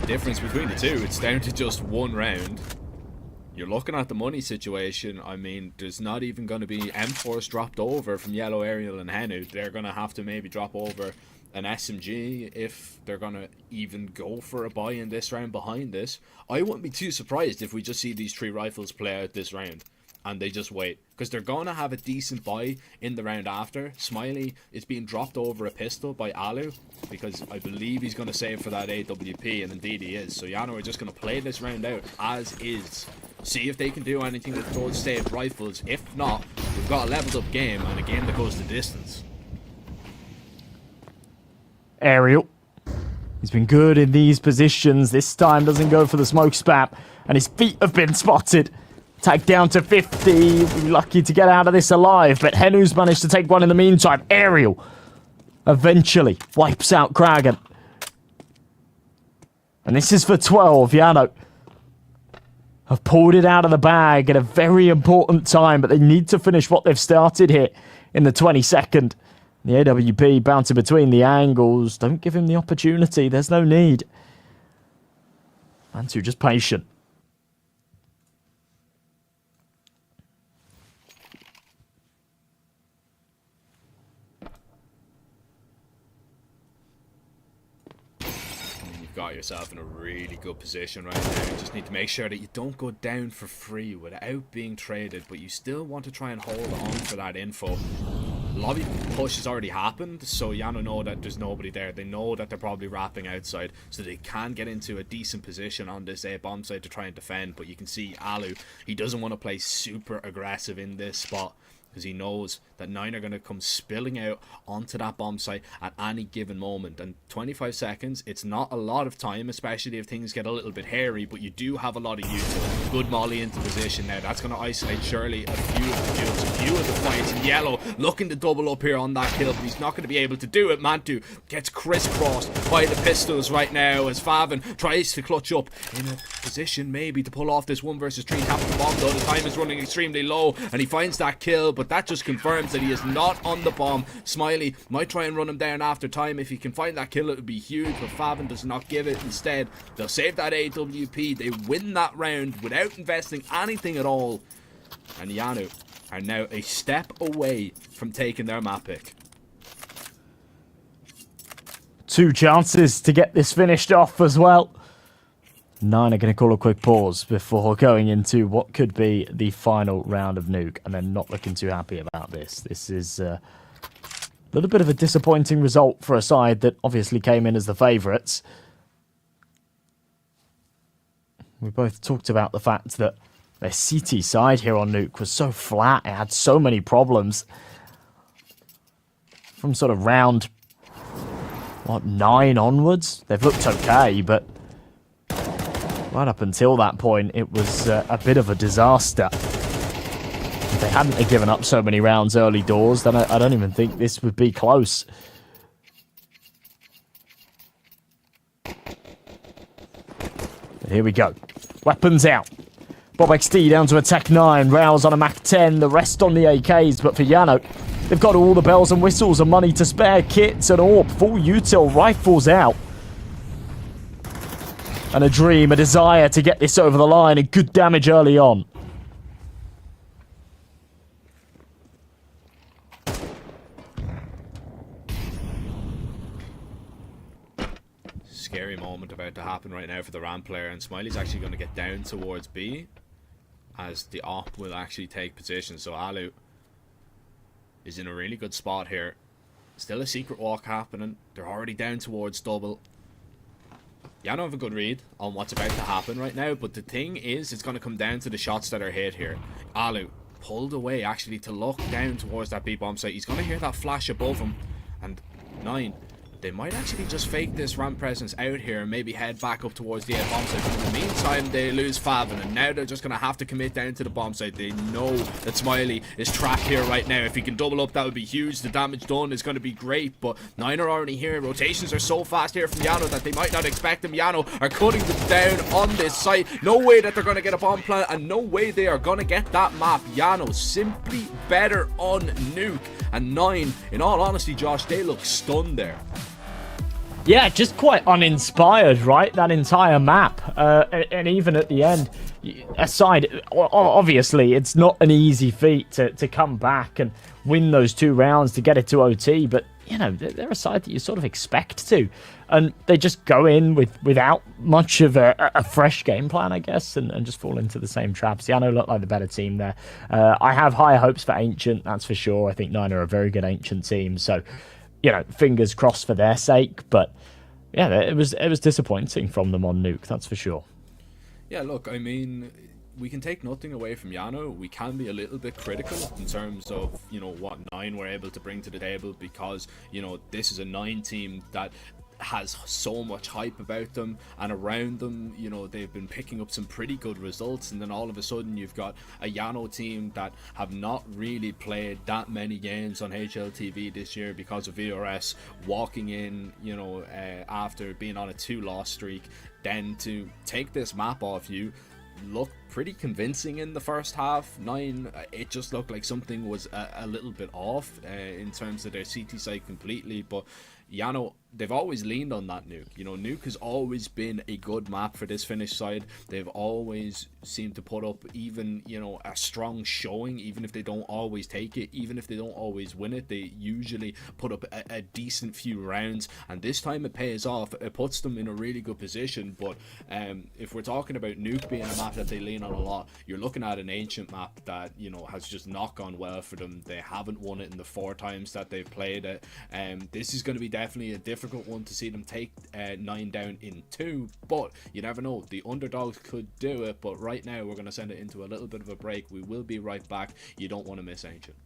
the difference between the two, it's down to just one round. You're looking at the money situation. I mean, there's not even going to be M4s dropped over from YaLLa, Aerial, and Henu. They're going to have to maybe drop over an SMG if they're going to even go for a buy in this round behind this. I wouldn't be too surprised if we just see these 3 rifles play out this round and they just wait, because they're going to have a decent buy in the round after. Smiley is being dropped over a pistol by Alu because I believe he's going to save for that AWP, and indeed he is. So JANO are just going to play this round out as is. See if they can do anything with those saved rifles. If not, we've got a leveled up game and a game that goes the distance. Aerial. He's been good in these positions. This time doesn't go for the smoke spam. And his feet have been spotted. Tagged down to 50. We'll be lucky to get out of this alive. But Henu's managed to take one in the meantime. Aerial eventually wipes out Kragan. And this is for 12. YaLLa have pulled it out of the bag at a very important time. But they need to finish what they've started here in the 22nd. The AWP bouncing between the angles. Don't give him the opportunity. There's no need. Mantu just patient. You've got yourself in a really good position right now. You just need to make sure that you don't go down for free without being traded, but you still want to try and hold on for that info. Lobby push has already happened, so JANO know that there's nobody there. They know that they're probably wrapping outside, so they can get into a decent position on this A bomb site to try and defend. But you can see Alu, he doesn't want to play super aggressive in this spot because he knows that 9 are going to come spilling out onto that bomb site at any given moment. And 25 seconds, it's not a lot of time, especially if things get a little bit hairy, but you do have a lot of use. Good molly into position now. That's going to isolate surely a few of the duels, a few of the fights. And YaLLa looking to double up here on that kill, but he's not going to be able to do it. Mantu gets crisscrossed by the pistols right now as Favin tries to clutch up in a position maybe to pull off this 1 versus 3 tap the bomb, though the time is running extremely low and he finds that kill, but that just confirms that he is not on the bomb. Smiley might try and run him down after time. If he can find that kill, it would be huge, but Favin does not give it. Instead, they'll save that AWP. They win that round without investing anything at all, and JANO are now a step away from taking their map pick. 2 chances to get this finished off as well. 9 are going to call a quick pause before going into what could be the final round of Nuke, and they're not looking too happy about this. This is a little bit of a disappointing result for a side that obviously came in as the favourites. We both talked about the fact that their CT side here on Nuke was so flat. It had so many problems. From sort of round, 9 onwards? They've looked okay, but right up until that point, it was a bit of a disaster. If they hadn't given up so many rounds early doors, then I don't even think this would be close. But here we go. Weapons out. Bob XD down to a Tech 9. Rouse on a Mac 10. The rest on the AKs. But for JANO, they've got all the bells and whistles and money to spare. Kits and AWP. Full util. Rifles out. And a dream, a desire to get this over the line. And good damage early on. Scary moment about to happen right now for the ramp player, and Smiley's actually going to get down towards B as the op will actually take position. So Alu is in a really good spot here. Still a secret walk happening. They're already down towards double. YaLLa have a good read on what's about to happen right now, but the thing is, it's going to come down to the shots that are hit here. Alu pulled away, actually, to look down towards that B-bomb site. He's going to hear that flash above him. And 9, they might actually just fake this ramp presence out here and maybe head back up towards the bomb site. But in the meantime, they lose Favin, and now they're just going to have to commit down to the bomb site. They know that Smiley is trapped here right now. If he can double up, that would be huge. The damage done is going to be great, but 9 are already here. Rotations are so fast here from YaLLa that they might not expect them. YaLLa are cutting them down on this site. No way that they're going to get a bomb plant, and no way they are going to get that map. YaLLa simply better on Nuke. And 9, in all honesty, Josh, they look stunned there. Yeah, just quite uninspired, right? That entire map. And even at the end, aside, obviously, it's not an easy feat to come back and win those 2 rounds to get it to OT, but, you know, they're a side that you sort of expect to. And they just go in without much of a fresh game plan, I guess, and just fall into the same traps. YaLLa look like the better team there. I have higher hopes for Ancient, that's for sure. I think 9 are a very good Ancient team, so, you know, fingers crossed for their sake, but yeah, it was disappointing from them on Nuke, that's for sure. Yeah, look, I mean, we can take nothing away from YaLLa. We can be a little bit critical in terms of, you know, what 9 were able to bring to the table, because, you know, this is a 9 team that has so much hype about them, and around them, you know, they've been picking up some pretty good results, and then all of a sudden you've got a YaLLa team that have not really played that many games on HLTV this year because of VRS, walking in, you know, after being on a 2-loss streak, then to take this map off you, looked pretty convincing in the first half. 9, it just looked like something was a little bit off in terms of their CT site completely, but YaLLa, they've always leaned on that Nuke. You know, Nuke has always been a good map for this Finnish side. They've always seemed to put up even, you know, a strong showing, even if they don't always take it, even if they don't always win it, they usually put up a decent few rounds, and this time it pays off. It puts them in a really good position. But if we're talking about Nuke being a map that they lean on a lot, you're looking at an Ancient map that, you know, has just not gone well for them. They haven't won it in the 4 times that they've played it. This is going to be definitely a difficult one to see them take 9 down in 2, but you never know, the underdogs could do it. But right now we're going to send it into a little bit of a break. We will be right back. You don't want to miss Ancient.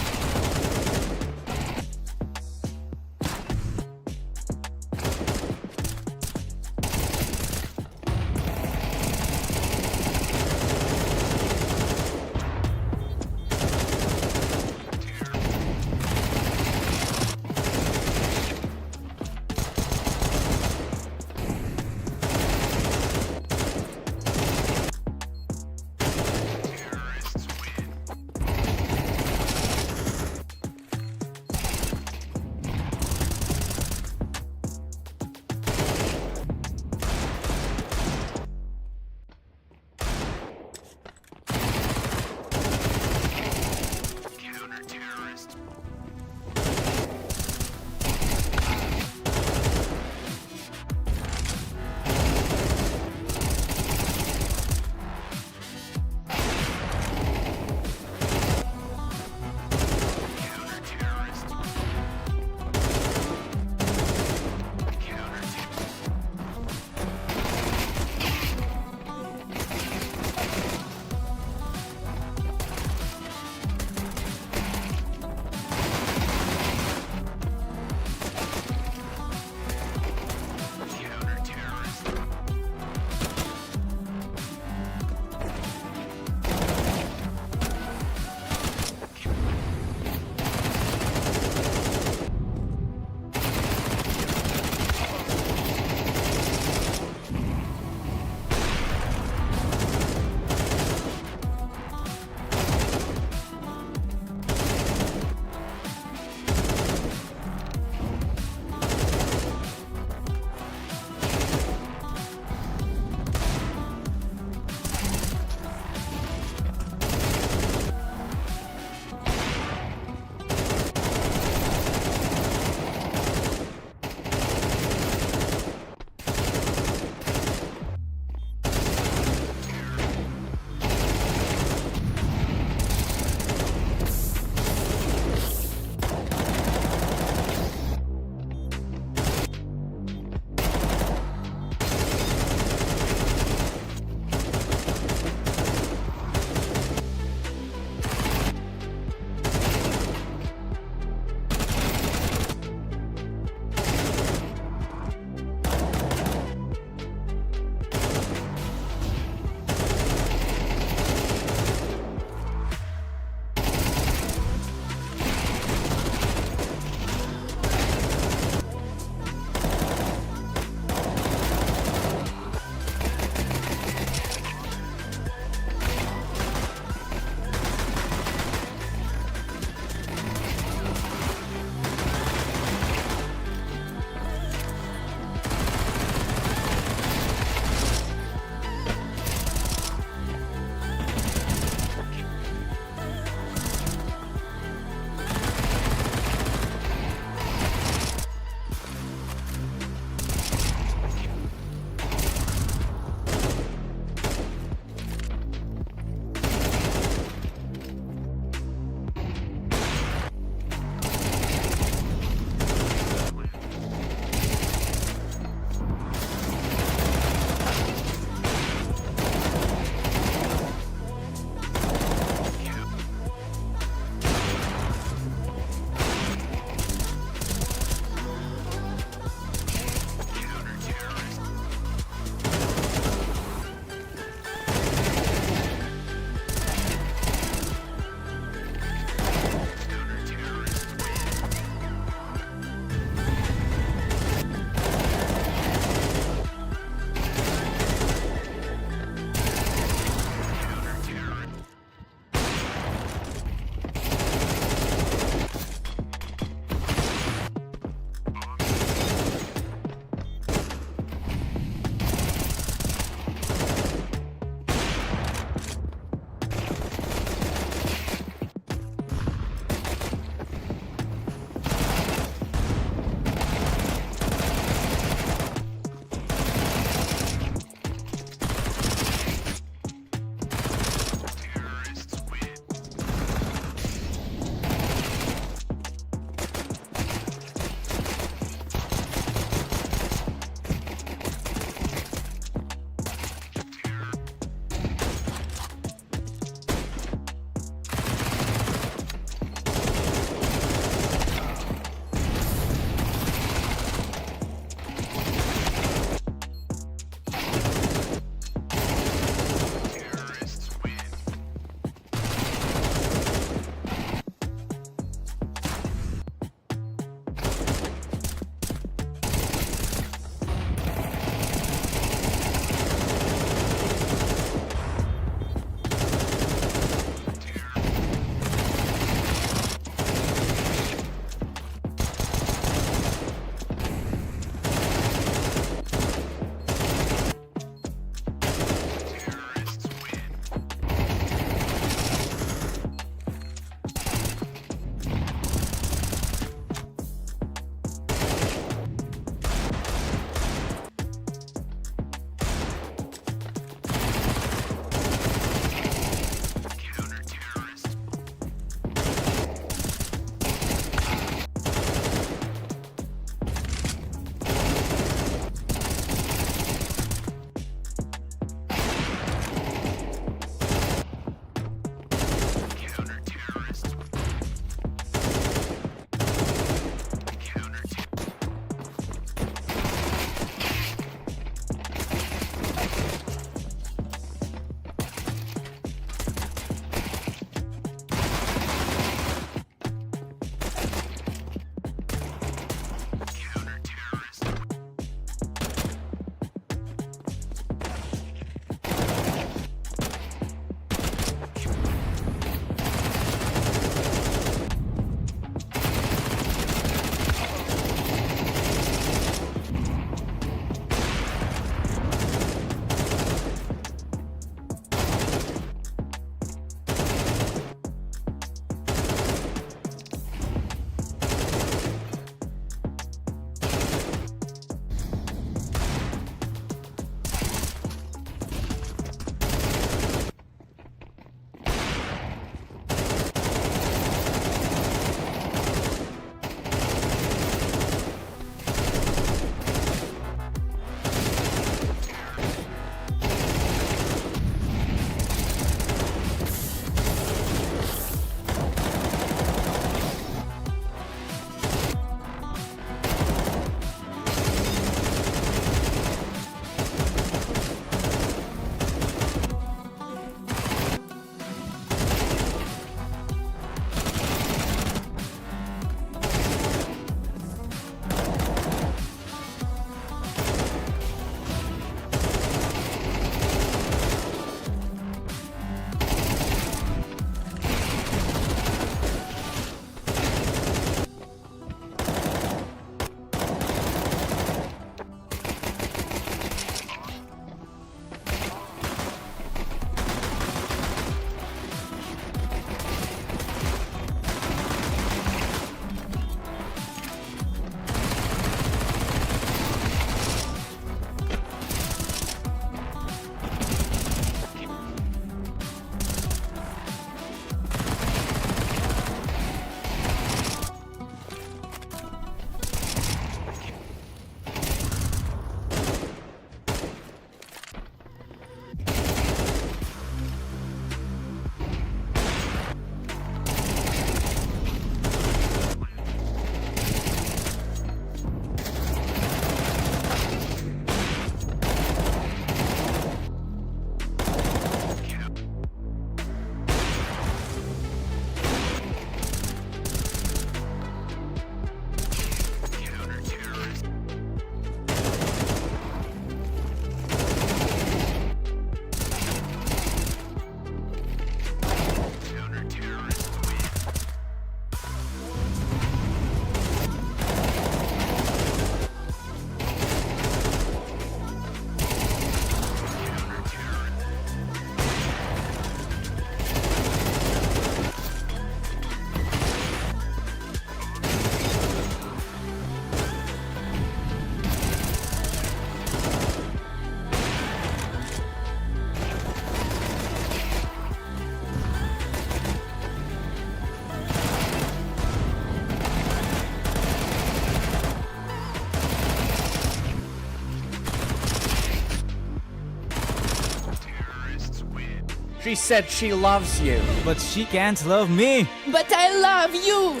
She said she loves you. But she can't love me. But I love you.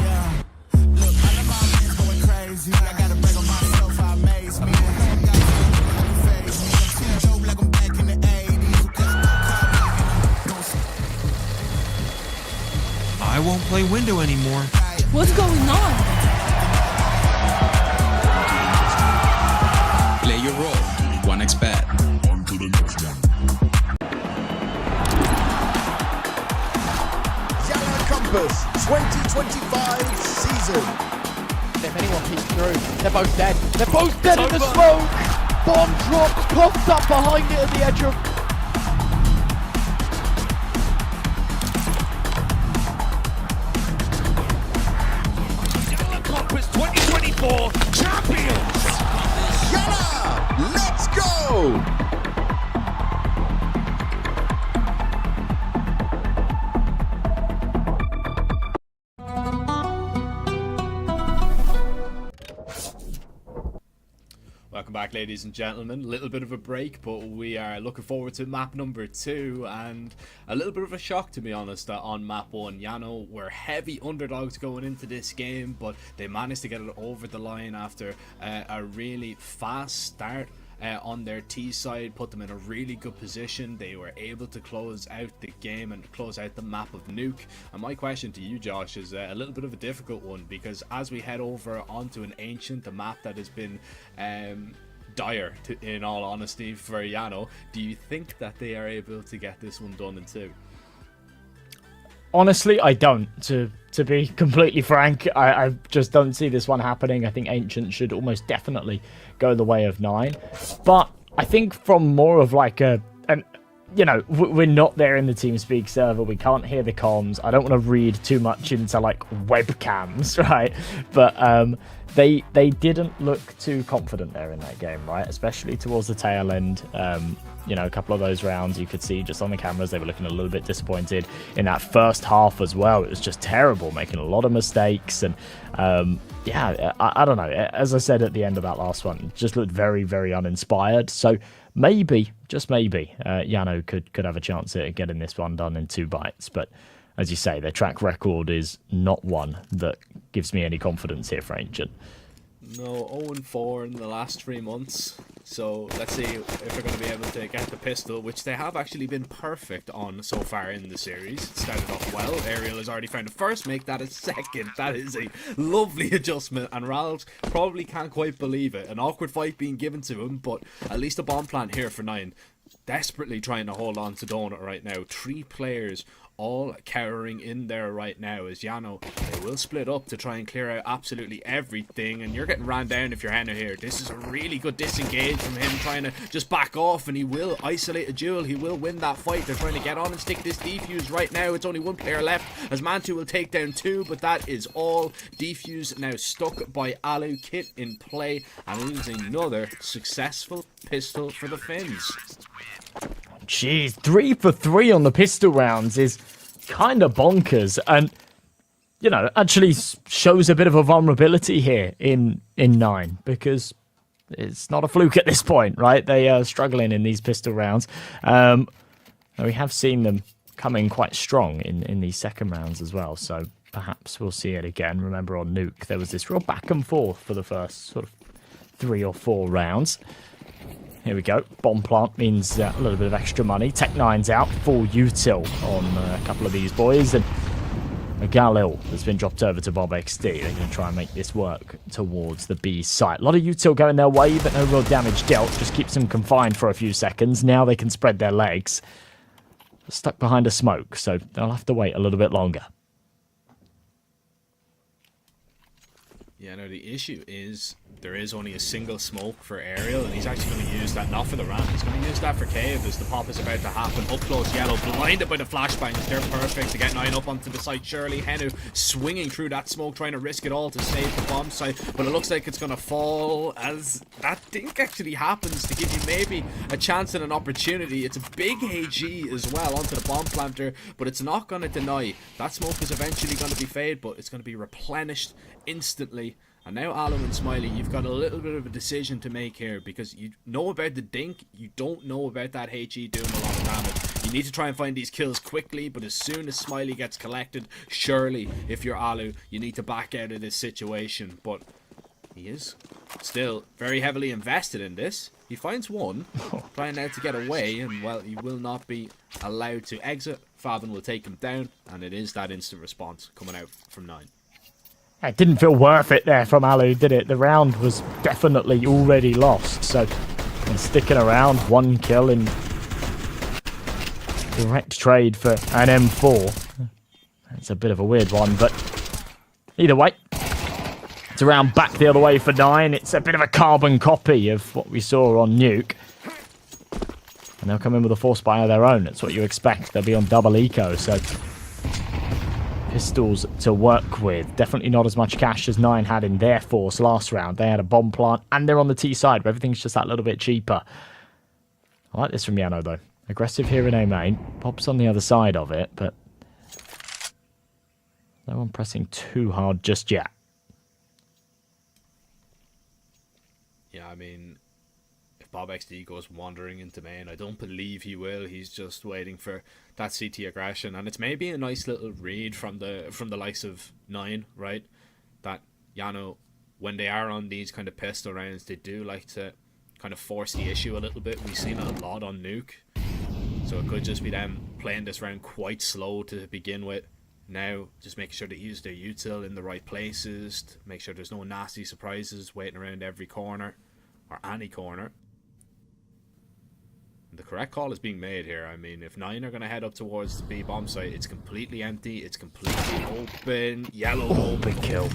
Yeah. Look, all of my men's going crazy. I gotta brag on myself, I amaze me. Ain't got nothing to phase me. I'm too dope like I'm back in the 80s. I won't play window anymore. What's going on? Play your role. OneXBet. On to the next one. YaLLa Compass 2025 season. If anyone peeks through, they're both dead. They're both dead in the smoke. Bomb drops, coughed up behind it at the edge of. YaLLa Compass 2024 champions. YaLLa, let's go! Welcome back, ladies and gentlemen. A little bit of a break, but we are looking forward to map number 2, and a little bit of a shock, to be honest, that on map 1, JANO were heavy underdogs going into this game, but they managed to get it over the line after a really fast start. On their T side, put them in a really good position. They were able to close out the game and close out the map of Nuke. And my question to you, Josh, is a little bit of a difficult one, because as we head over onto an Ancient, the map that has been dire, in all honesty, for JANO, do you think that they are able to get this one done in 2? Honestly, I don't. To be completely frank, I just don't see this one happening. I think Ancient should almost definitely go the way of 9. But I think from more of like you know, we're not there in the TeamSpeak server. We can't hear the comms. I don't want to read too much into like webcams, right? But they didn't look too confident there in that game, right? Especially towards the tail end. You know, a couple of those rounds you could see just on the cameras they were looking a little bit disappointed. In that first half as well, it was just terrible, making a lot of mistakes. And yeah, I don't know. As I said at the end of that last one, it just looked very, very uninspired. So maybe, just maybe, JANO could have a chance at getting this one done in 2 bites. But as you say, their track record is not one that gives me any confidence here for Ancient. No, 0-4 in the last 3 months. So let's see if they're going to be able to get the pistol, which they have actually been perfect on so far in the series. It started off well. Ariel has already found a first, make that a second. That is a lovely adjustment, and Ralph probably can't quite believe it. An awkward fight being given to him, but at least a bomb plant here for 9. Desperately trying to hold on to Donut right now. 3 players all cowering in there right now as JANO, they will split up to try and clear out absolutely everything, and you're getting ran down if you're Henna here. This is a really good disengage from him, trying to just back off, and he will isolate a duel. He will win that fight. They're trying to get on and stick this defuse right now. It's only 1 player left as Mantu will take down 2, but that is all. Defuse now stuck by Alu. Kit in play, and it is another successful pistol for the Finns. Jeez, 3 for 3 on the pistol rounds is kind of bonkers, and you know, actually shows a bit of a vulnerability here in 9, because it's not a fluke at this point, right? They are struggling in these pistol rounds. We have seen them coming quite strong in these second rounds as well, so perhaps we'll see it again. Remember on Nuke, there was this real back and forth for the first sort of 3 or 4 rounds. Here we go. Bomb plant means a little bit of extra money. Tech 9's out. Full util on a couple of these boys. And a YaLLa has been dropped over to Bob XD. They're going to try and make this work towards the B site. A lot of util going their way, but no real damage dealt. Just keeps them confined for a few seconds. Now they can spread their legs. Stuck behind a smoke, so they'll have to wait a little bit longer. Yeah, no, the issue is there is only a single smoke for Ariel, and he's actually going to use that, not for the ramp, he's going to use that for Cave as the pop is about to happen. Up close, YaLLa blinded by the flashbangs. They're perfect to get 9 up onto the site. Surely Henu swinging through that smoke, trying to risk it all to save the bomb site, but it looks like it's going to fall, as that dink actually happens to give you maybe a chance and an opportunity. It's a big AG as well onto the bomb planter, but it's not going to deny. That smoke is eventually going to be fade, but it's going to be replenished instantly And now Alan and Smiley, you've got a little bit of a decision to make here, because you know about the dink, you don't know about that HE doing a lot of damage. You need to try and find these kills quickly, but as soon as Smiley gets collected, surely, if you're Alu, you need to back out of this situation. But he is still very heavily invested in this. He finds one, trying now to get away, and well, he will not be allowed to exit. Favin will take him down, and it is that instant response coming out from 9. It didn't feel worth it there from Alu, did it? The round was definitely already lost, so sticking around, 1 kill in direct trade for an M4. It's a bit of a weird one, but either way, it's around back the other way for 9. It's a bit of a carbon copy of what we saw on Nuke. And they'll come in with a force buy of their own. That's what you expect. They'll be on double eco, so pistols to work with. Definitely not as much cash as 9 had in their force last round. They had a bomb plant, and they're on the T side, where everything's just that little bit cheaper. I like this from YaLLa, though. Aggressive here in A main. Pop's on the other side of it, but no one pressing too hard just yet. Yeah, I mean, if Bob XD goes wandering into main, I don't believe he will. He's just waiting for that CT aggression, and it's maybe a nice little read from the likes of 9, right? That JANO, when they are on these kind of pistol rounds, they do like to kind of force the issue a little bit. We've seen a lot on Nuke, so it could just be them playing this round quite slow to begin with. Now, just making sure they use their util in the right places, to make sure there's no nasty surprises waiting around every corner, or any corner. The correct call is being made here. I mean, if 9 are going to head up towards the B bomb site, it's completely empty, it's completely open. YaLLa, big kill.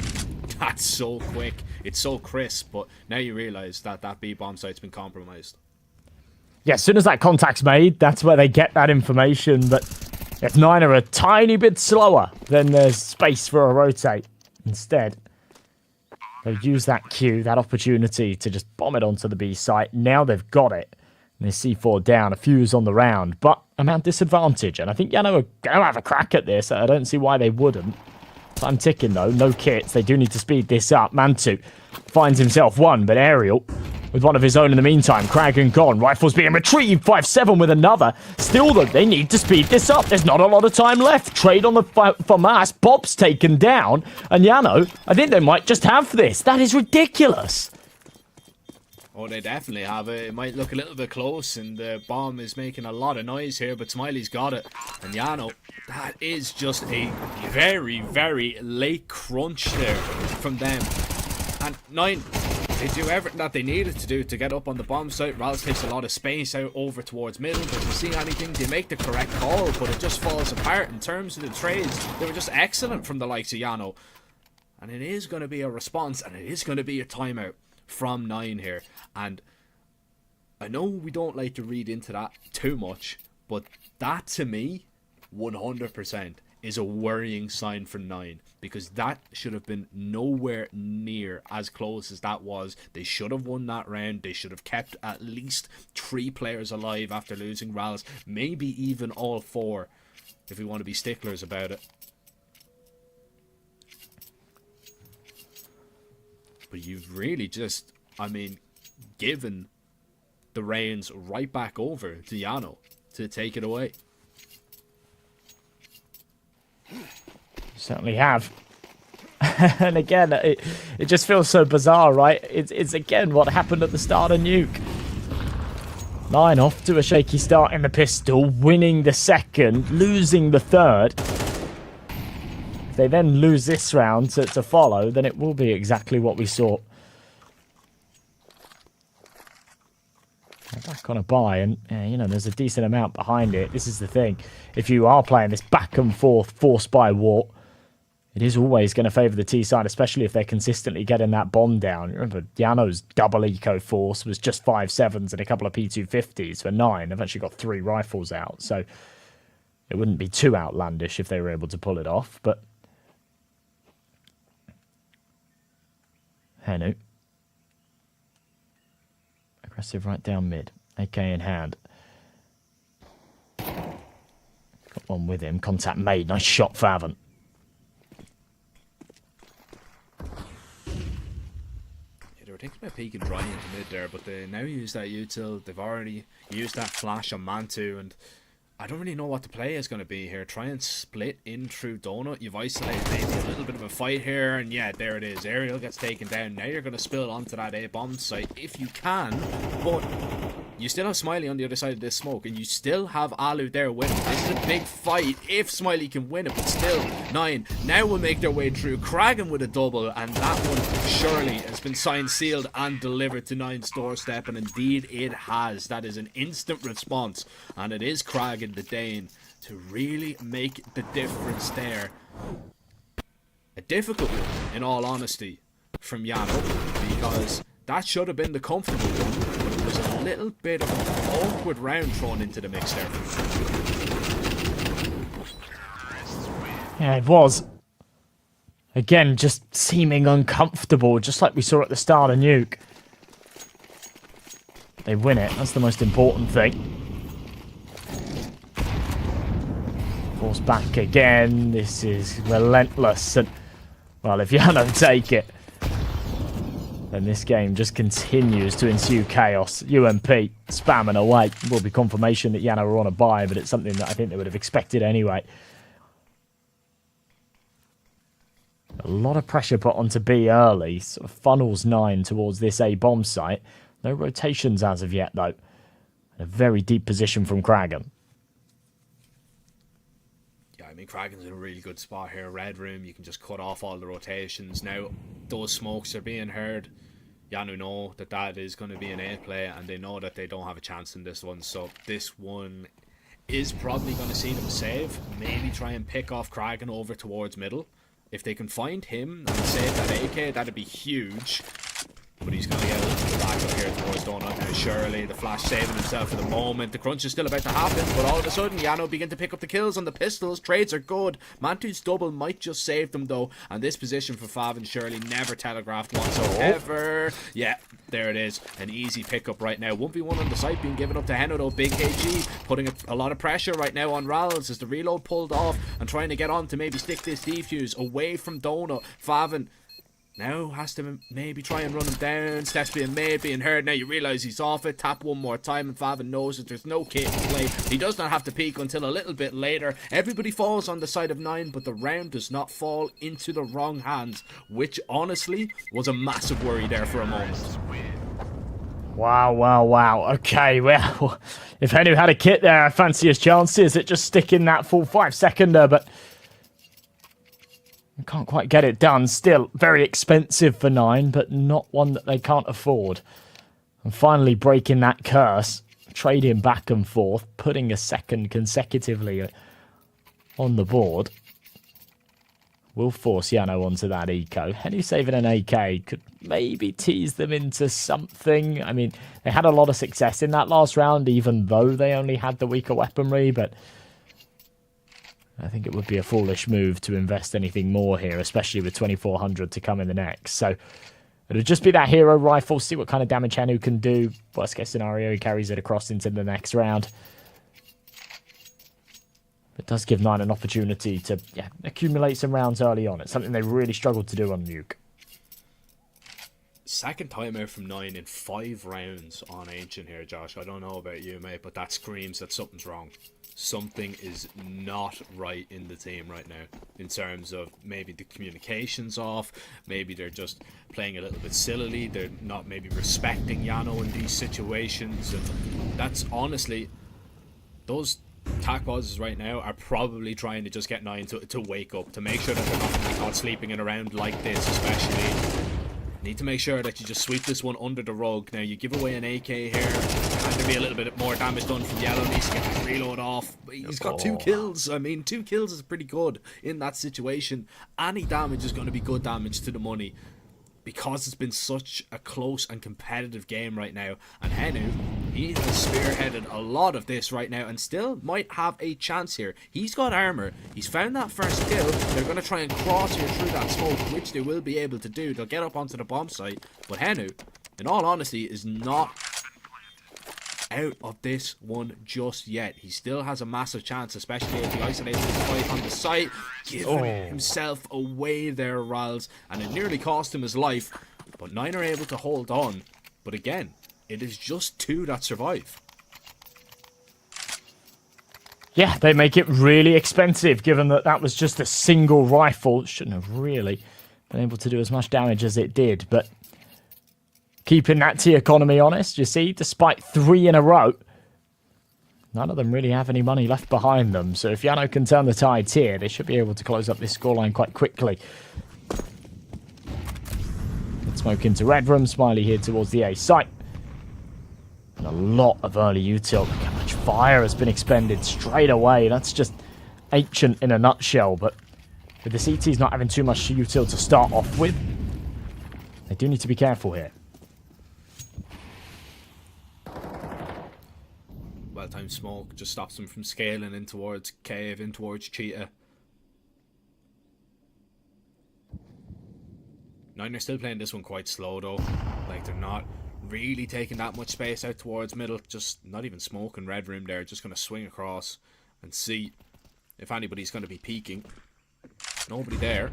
That's so quick. It's so crisp, but now you realise that that B bomb site's been compromised. Yeah, as soon as that contact's made, that's where they get that information. But if 9 are a tiny bit slower, then there's space for a rotate. Instead, they'll use that cue, that opportunity to just bomb it onto the B site. Now they've got it. And they C4 down, a fuse on the round, but I'm at disadvantage. And I think YaLLa are going to have a crack at this. I don't see why they wouldn't. Time ticking, though. No kits. They do need to speed this up. Mantu finds himself one, but Aerial with one of his own in the meantime. Kragan gone. Rifles being retrieved. 5-7 with another. Still, though, they need to speed this up. There's not a lot of time left. Trade on the FAMAS. Bob's taken down. And YaLLa, I think they might just have this. That is ridiculous. Oh, they definitely have it. It might look a little bit close, and the bomb is making a lot of noise here, but Smiley's got it. And YaLLa, that is just a very, very late crunch there from them. And 9, they do everything that they needed to do to get up on the bomb site. Ralph takes a lot of space out over towards middle. Doesn't see anything. They make the correct call, but it just falls apart in terms of the trades. They were just excellent from the likes of YaLLa. And it is going to be a response, and it is going to be a timeout from 9 here. And I know we don't like to read into that too much, but that to me 100% is a worrying sign for 9, because that should have been nowhere near as close as that was. They should have won that round. They should have kept at least 3 players alive after losing Rals, maybe even all 4 if we want to be sticklers about it. But you've really just, I mean, given the reins right back over to YaLLa to take it away. Certainly have. And again, it just feels so bizarre, right? It's again what happened at the start of Nuke. 9 off to a shaky start in the pistol, winning the second, losing the third. If they then lose this round to follow, then it will be exactly what we saw. Back on a buy, and you know, there's a decent amount behind it. This is the thing. If you are playing this back and forth force buy war, it is always going to favour the T side, especially if they're consistently getting that bomb down. Remember, YaLLa's double eco force was just 5-7s and a couple of P250s for 9. They've actually got 3 rifles out, so it wouldn't be too outlandish if they were able to pull it off, but Nuke. Aggressive right down mid. AK in hand. Got one with him. Contact made. Nice shot, Favin. thinking about peeking dry into mid there, but they now use that util. They've already used that flash on Mantu, and I don't really know what the play is going to be here. Try and split in through Donut. You've isolated maybe a little bit of a fight here, and yeah, there it is. Ariel gets taken down. Now you're going to spill onto that A-bomb site if you can, but you still have Smiley on the other side of this smoke, and you still have Alu there with him. This is a big fight if Smiley can win it, but still, 9 now will make their way through. Kragan with a double, and that one surely has been signed, sealed, and delivered to 9's doorstep, and indeed it has. That is an instant response, and it is Kragan the Dane to really make the difference there. A difficult one, in all honesty, from YaLLa, because that should have been the comfortable one, but it was a little bit of an awkward round thrown into the mix there. Yeah, it was. Again, just seeming uncomfortable, just like we saw at the start of Nuke. They win it, that's the most important thing. Force back again, this is relentless, and, well, if YaLLa take it, then this game just continues to ensue chaos. UMP spamming away. Will be confirmation that YaLLa are on a buy, but it's something that I think they would have expected anyway. A lot of pressure put onto B early. Sort of funnels 9 towards this A bomb site. No rotations as of yet, though. A very deep position from Kragan. Yeah, I mean, Kragan's in a really good spot here. Red room, you can just cut off all the rotations. Now, those smokes are being heard. YaLLa know that that is going to be an A play, and they know that they don't have a chance in this one. So this one is probably going to see them save. Maybe try and pick off Kragan over towards middle. If they can find him and save that AK, that'd be huge. But he's going to get a little bit back up here towards Donut now. Surely the flash saving himself for the moment. The crunch is still about to happen, but all of a sudden YaLLa begin to pick up the kills on the pistols. Trades are good. Mantu's double might just save them though, and this position for Fav and Shirley never telegraphed whatsoever. Yeah, there it is. An easy pickup right now. 1v1 on the site being given up to Heno though. Big KG putting a lot of pressure right now on Ralls as the reload pulled off and trying to get on to maybe stick this defuse away from Donut. Favin now has to maybe try and run him down. Steps being made, being heard. Now you realise he's off it. Tap one more time, and Favin knows that there's no kit in play. He does not have to peek until a little bit later. Everybody falls on the side of 9, but the round does not fall into the wrong hands, which honestly was a massive worry there for a moment. Wow, wow, wow. Okay, well, if Henu had a kit there, I fancy his chances at just sticking that full 5-seconder, but can't quite get it done. Still very expensive for 9, but not one that they can't afford. And finally breaking that curse, trading back and forth, putting a second consecutively on the board. Will force YaLLa onto that eco. Henu saving an AK could maybe tease them into something. I mean, they had a lot of success in that last round, even though they only had the weaker weaponry, but I think it would be a foolish move to invest anything more here, especially with 2400 to come in the next. So it'll just be that hero rifle, see what kind of damage Henu can do. Worst case scenario, he carries it across into the next round. It does give 9 an opportunity to accumulate some rounds early on. It's something they really struggled to do on Nuke. Second timeout from 9 in 5 rounds on Ancient here, Josh. I don't know about you, mate, but that screams that something's wrong. Something is not right in the team right now in terms of maybe the communication's off, maybe they're just playing a little bit sillily, they're not maybe respecting YaLLa in these situations, and that's honestly, those attack pauses right now are probably trying to just get 9 to wake up, to make sure that they're not going to be caught sleeping in around like this. Especially need to make sure that you just sweep this one under the rug. Now you give away an AK here, and there be a little bit more damage done from YaLLa. Needs to get that reload off. He's got 2 kills. I mean, 2 kills is pretty good in that situation. Any damage is going to be good damage to the money, because it's been such a close and competitive game right now. And Henu, he has spearheaded a lot of this right now and still might have a chance here. He's got armor. He's found that first kill. They're going to try and cross here through that smoke, which they will be able to do. They'll get up onto the bomb site. But Henu, in all honesty, is not out of this one just yet. He still has a massive chance, especially if he isolates his fight on the site, giving himself away there, Riles, and it nearly cost him his life. But 9 are able to hold on. But again, it is just 2 that survive. Yeah, they make it really expensive, given that that was just a single rifle. Shouldn't have really been able to do as much damage as it did, but keeping that T economy honest, you see, despite 3 in a row, none of them really have any money left behind them. So if YaLLa can turn the tides here, they should be able to close up this scoreline quite quickly. Smoke into red room, Smiley here towards the A site. And a lot of early util. Look how much fire has been expended straight away. That's just ancient in a nutshell, but with the CTs not having too much util to start off with, they do need to be careful here. Well-timed smoke just stops them from scaling in towards cave, in towards cheetah. 9 are still playing this one quite slow though. Like, they're not really taking that much space out towards middle. Just not even smoking red room there. Just going to swing across and see if anybody's going to be peeking. Nobody there.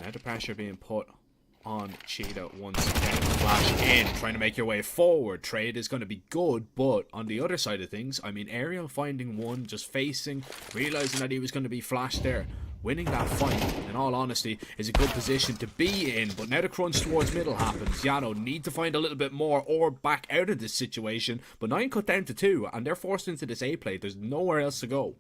Now the pressure being put on Cheetah once again. Flash in, trying to make your way forward. Trade is going to be good, but on the other side of things, I mean, Ariel finding one, just facing, realizing that he was going to be flashed there. Winning that fight, in all honesty, is a good position to be in, but now the crunch towards middle happens. JANO need to find a little bit more or back out of this situation, but 9 cut down to 2, and they're forced into this A play. There's nowhere else to go.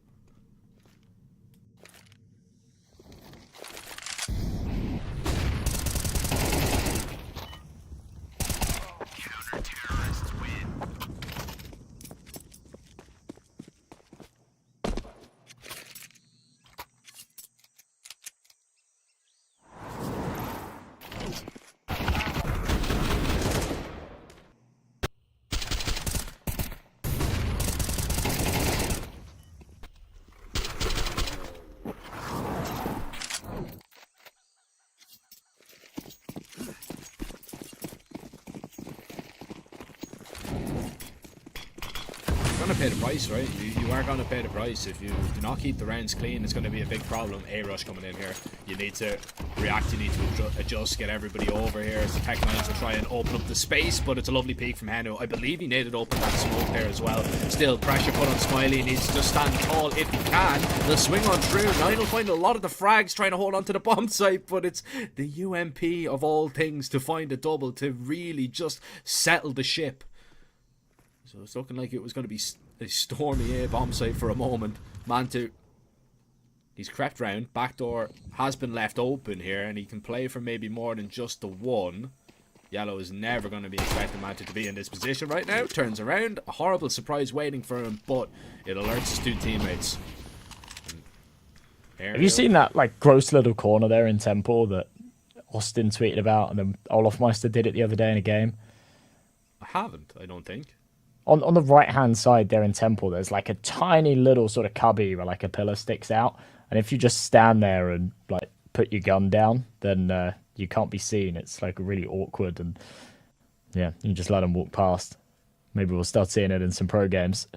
Pay the price, right? You are going to pay the price. If you do not keep the rounds clean, it's going to be a big problem. A-Rush coming in here. You need to react, you need to adjust, get everybody over here. As the Tech Nines will try and open up the space, but it's a lovely peek from Heno. I believe he needed to open that smoke there as well. Still, pressure put on Smiley. He needs to just stand tall if he can. They'll swing on through. 9 will find a lot of the frags trying to hold on to the bomb site, but it's the UMP of all things to find a double to really just settle the ship. So it's looking like it was going to be a stormy A bomb site for a moment. Mantu, he's crept round. Backdoor has been left open here, and he can play for maybe more than just the one. YaLLa is never going to be expecting Mantu to be in this position right now. Turns around. A horrible surprise waiting for him, but it alerts his 2 teammates. Have you seen that like gross little corner there in Temple that Austin tweeted about, and then Olofmeister did it the other day in a game? I haven't, I don't think. On the right-hand side there in Temple, there's like a tiny little sort of cubby where like a pillar sticks out. And if you just stand there and like put your gun down, then you can't be seen. It's like really awkward. And yeah, you just let them walk past. Maybe we'll start seeing it in some pro games.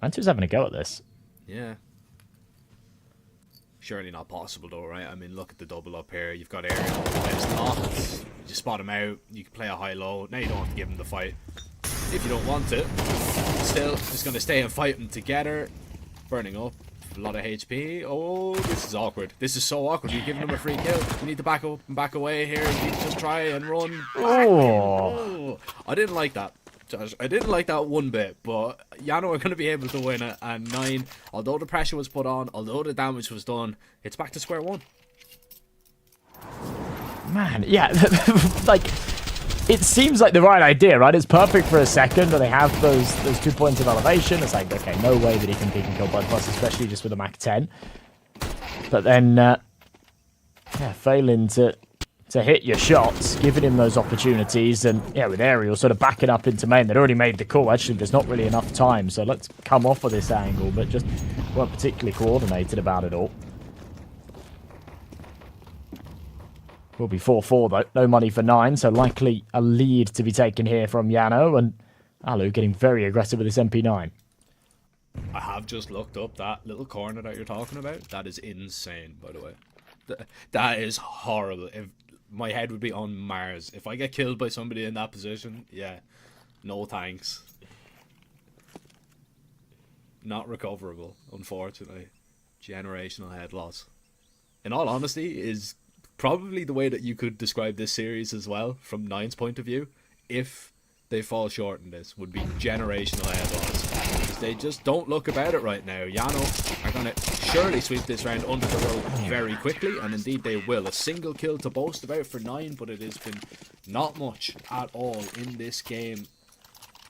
Mantu's having a go at this. Yeah. Surely not possible though, right? I mean, look at the double up here. You've got Ariel. It's not. You spot him out. You can play a high-low. Now you don't have to give him the fight. If you don't want it. Still, just going to stay and fight them together. Burning up. A lot of HP. Oh, this is awkward. This is so awkward. You're giving him a free kill. You need to back up and back away here. You need to just try and run. Oh. I didn't like that. I didn't like that one bit, but YaLLa are going to be able to win it, and 9, although the pressure was put on, although the damage was done, it's back to square one. Man, yeah, like, it seems like the right idea, right? It's perfect for a second, and they have those 2 points of elevation. It's like, okay, no way that he can peek and kill Blood Plus, especially just with a Mach 10. But then, yeah, failing to hit your shots, giving him those opportunities, and yeah, with Ariel sort of backing up into main, they'd already made the call. Actually, there's not really enough time, so let's come off of this angle, but just weren't particularly coordinated about it all. Will be 4-4 though, no money for 9, so likely a lead to be taken here from JANO, and Alu getting very aggressive with this MP9. I have just looked up that little corner that you're talking about. That is insane, by the way. That is horrible. If my head would be on Mars. If I get killed by somebody in that position, yeah, no thanks. Not recoverable, unfortunately. Generational head loss. In all honesty, is probably the way that you could describe this series as well, from Nine's point of view. If they fall short in this, would be generational head loss. Because they just don't look about it right now. YaLLa are going to surely sweep this round under the rug very quickly, and indeed they will. A single kill to boast about for Nine, but it has been not much at all in this game.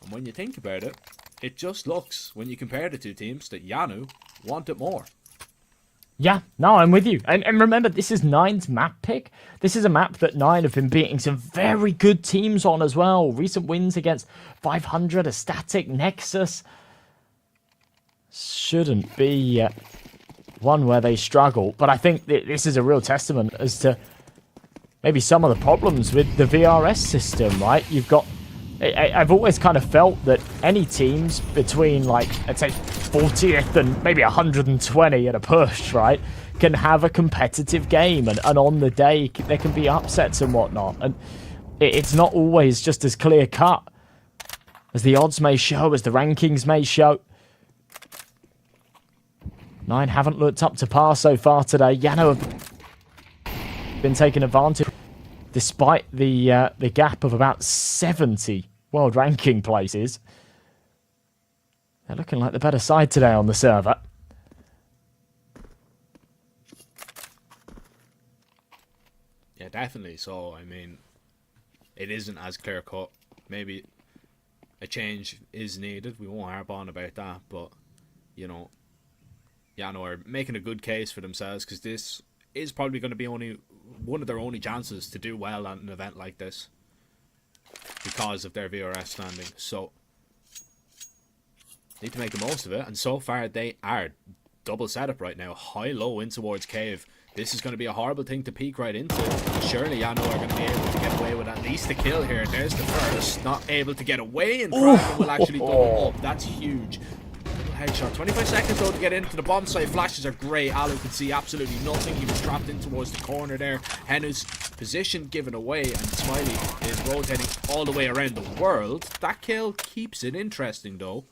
And when you think about it, it just looks, when you compare the two teams, that YaNo want it more. Yeah, no, I'm with you. And remember, this is Nine's map pick. This is a map that Nine have been beating some very good teams on as well. Recent wins against 500, a static Nexus. Shouldn't be one where they struggle. But I think this is a real testament as to maybe some of the problems with the VRS system, right? You've got... I've always kind of felt that any teams between, like, I'd say 40th and maybe 120 at a push, right, can have a competitive game. And on the day, there can be upsets and whatnot. And it's not always just as clear-cut as the odds may show, as the rankings may show. Nine haven't looked up to par so far today. YaNo have been taking advantage, despite the gap of about 70 world ranking places. They're looking like the better side today on the server. Yeah, definitely. So, I mean, it isn't as clear-cut. Maybe a change is needed. We won't harp on about that, but, you know, YaNo are making a good case for themselves, because this is probably going to be only one of their only chances to do well at an event like this because of their VRS standing. So need to make the most of it, and so far they are double setup right now. High-low in towards Cave. This is going to be a horrible thing to peek right into. Surely YaNo are going to be able to get away with at least a kill here. There's the first. Not able to get away, and Kraken will actually double up. That's huge. Headshot. 25 seconds though to get into the bomb site. Flashes are great. Alu could see absolutely nothing. He was trapped in towards the corner there. Henu's position given away, and Smiley is rotating all the way around the world. That kill keeps it interesting though.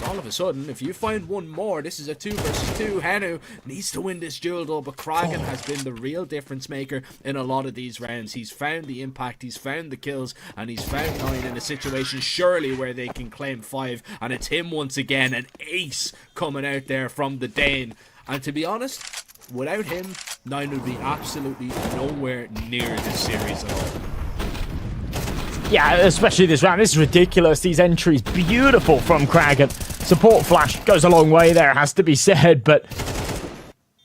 All of a sudden, if you find one more, this is a 2 versus 2. Henu needs to win this duel though, but Kraken has been the real difference maker in a lot of these rounds. He's found the impact, he's found the kills, and he's found Nine in a situation surely where they can claim 5, and it's him once again, an ace coming out there from the Dane. And to be honest, without him, Nine would be absolutely nowhere near this series at all. Yeah, especially this round. This is ridiculous. These entries, beautiful from Kraken. Support flash goes a long way there, has to be said. But,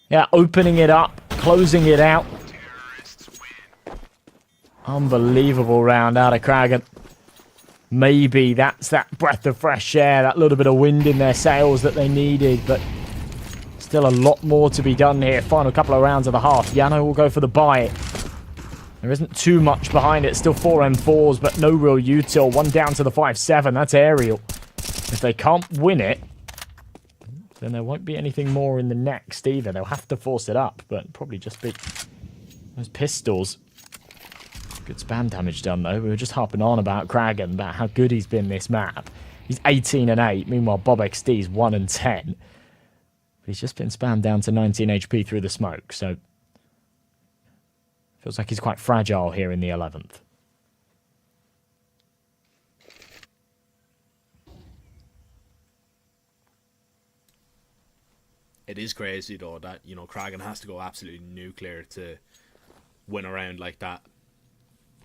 yeah, opening it up, closing it out. Unbelievable round out of Kraken. Maybe that's that breath of fresh air, that little bit of wind in their sails that they needed. But still a lot more to be done here. Final couple of rounds of the half. YaNo will go for the buy. There isn't too much behind it. Still 4 M4s, but no real util. One down to the 5-7. That's aerial. If they can't win it, then there won't be anything more in the next either. They'll have to force it up, but probably just be those pistols. Good spam damage done, though. We were just harping on about Kraken, about how good he's been this map. He's 18 and 8. Meanwhile, Bob XD's 1 and 10. But he's just been spammed down to 19 HP through the smoke, so feels like he's quite fragile here in the 11th. It is crazy though that, you know, Kraken has to go absolutely nuclear to win a round like that.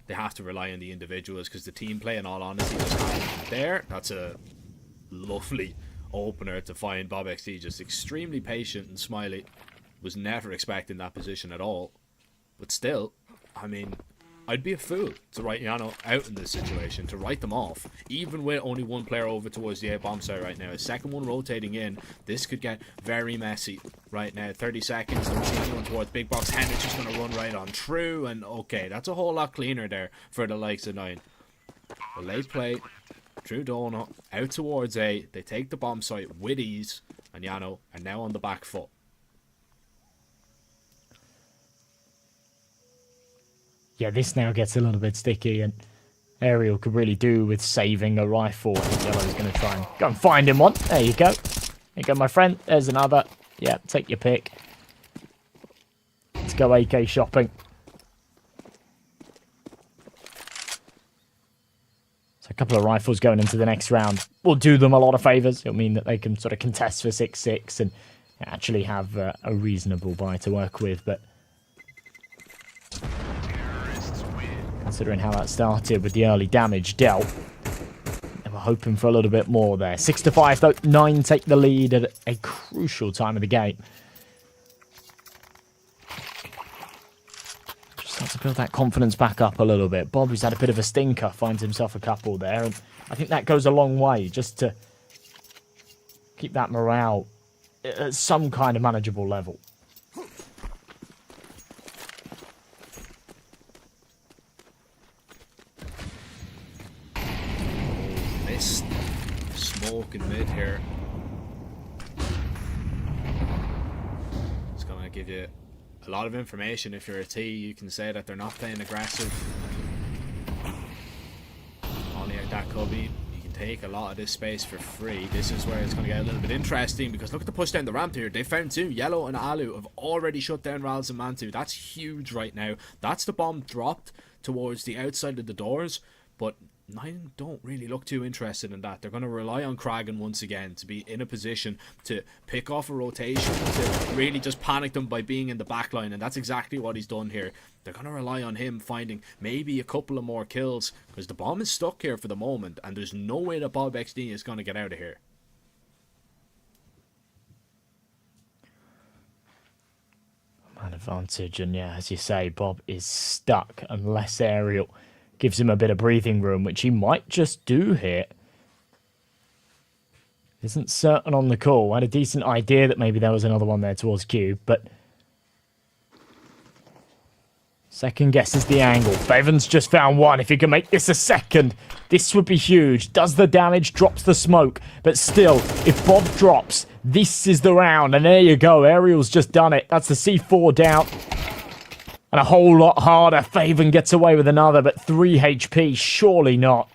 They have to rely on the individuals, because the team play, in all honesty, just happened there. That's a lovely opener to find. Bob XD just extremely patient, and Smiley was never expecting that position at all. But still, I mean, I'd be a fool to write YaNo out in this situation, to write them off, even with only one player over towards the A bomb site right now. A second one rotating in. This could get very messy right now. 30 seconds. Don't see anyone towards big box. Henry's just going to run right on through, and okay, that's a whole lot cleaner there for the likes of Nine. A late play. True donut. Out towards A. They take the bomb site with ease, and YaNo are now on the back foot. Yeah, this now gets a little bit sticky, and Aerial could really do with saving a rifle. I think YaLLa's going to try and go and find him one. There you go. There you go, my friend. There's another. Yeah, take your pick. Let's go AK shopping. So a couple of rifles going into the next round will do them a lot of favours. It'll mean that they can sort of contest for 6-6 and actually have a reasonable buy to work with. But considering how that started with the early damage dealt, they were hoping for a little bit more there. 6-5 though. 9 take the lead at a crucial time of the game. Just start to build that confidence back up a little bit. Bob, who's had a bit of a stinker, finds himself a couple there, and I think that goes a long way just to keep that morale at some kind of manageable level. Missed smoke in mid here. It's gonna give you a lot of information. If you're a T, you can say that they're not playing aggressive. Only out that cubby, you can take a lot of this space for free. This is where it's gonna get a little bit interesting, because look at the push down the ramp here. They found two. YaLLa and Alu have already shut down Rals and Mantu. That's huge right now. That's the bomb dropped towards the outside of the doors, but Nine don't really look too interested in that. They're going to rely on Kragan once again to be in a position to pick off a rotation, to really just panic them by being in the back line, and that's exactly what he's done here. They're going to rely on him finding maybe a couple of more kills, because the bomb is stuck here for the moment, and there's no way that Bob XD is going to get out of here. Man advantage, and yeah, as you say, Bob is stuck unless Aerial gives him a bit of breathing room, which he might just do here. Isn't certain on the call. I had a decent idea that maybe there was another one there towards Cube, but second guess is the angle. Bevan's just found one. If he can make this a second, this would be huge. Does the damage, drops the smoke, but still, if Bob drops, this is the round, and there you go. Aerial's just done it. That's the C4 down. And a whole lot harder. Faven gets away with another, but 3 HP, surely not.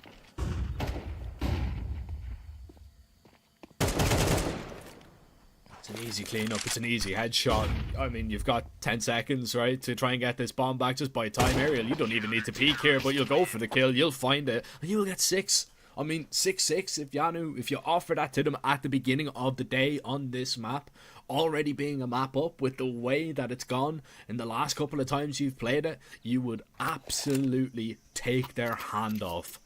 It's an easy cleanup. It's an easy headshot. I mean, you've got 10 seconds, right, to try and get this bomb back. Just by time, Aerial. You don't even need to peek here, but you'll go for the kill. You'll find it, and you'll get 6. I mean, 6-6, if JANO, if you offer that to them at the beginning of the day on this map, already being a map up with the way that it's gone in the last couple of times you've played it, you would absolutely take their hand off.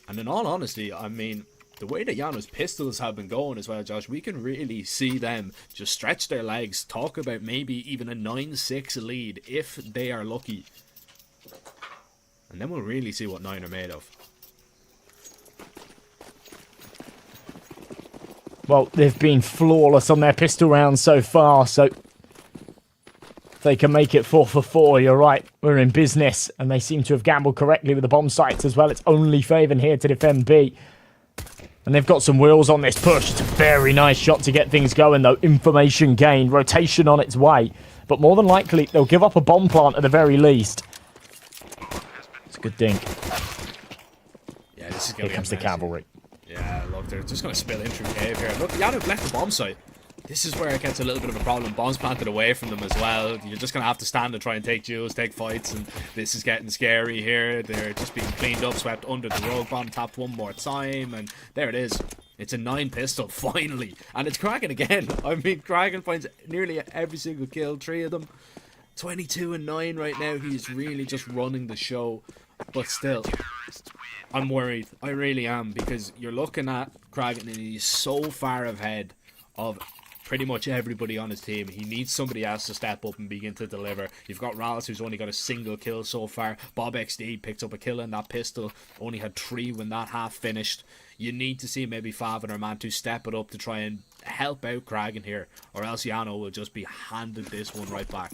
And in all honesty, I mean, the way that JANO's pistols have been going as well, Josh, we can really see them just stretch their legs, talk about maybe even a 9-6 lead if they are lucky. And then we'll really see what 9 are made of. Well, they've been flawless on their pistol rounds so far, so if they can make it 4 for 4, you're right, we're in business. And they seem to have gambled correctly with the bomb sites as well. It's only Faven here to defend B. And they've got some wheels on this push. It's a very nice shot to get things going, though. Information gained, rotation on its way. But more than likely, they'll give up a bomb plant at the very least. It's a good dink. Yeah, this is Here comes the cavalry. Yeah, look, they're just going to spill in through cave here. Look, YaLLa left the bomb site. This is where it gets a little bit of a problem. Bombs planted away from them as well. You're just going to have to stand and try and take duels, take fights, and this is getting scary here. They're just being cleaned up, swept under the rug. Bomb tapped one more time, and there it is. It's a 9 pistol, finally. And it's Kragan again. I mean, Kragan finds nearly every single kill, 3 of them. 22 and 9 right now. He's really just running the show. But still, I'm worried. I really am, because you're looking at Kragan and he's so far ahead of pretty much everybody on his team. He needs somebody else to step up and begin to deliver. You've got Rallis, who's only got a single kill so far. Bob XD picked up a kill in that pistol. Only had 3 when that half finished. You need to see maybe Faven or Mantu step it up to try and help out Kragan here, or else JANO will just be handed this one right back.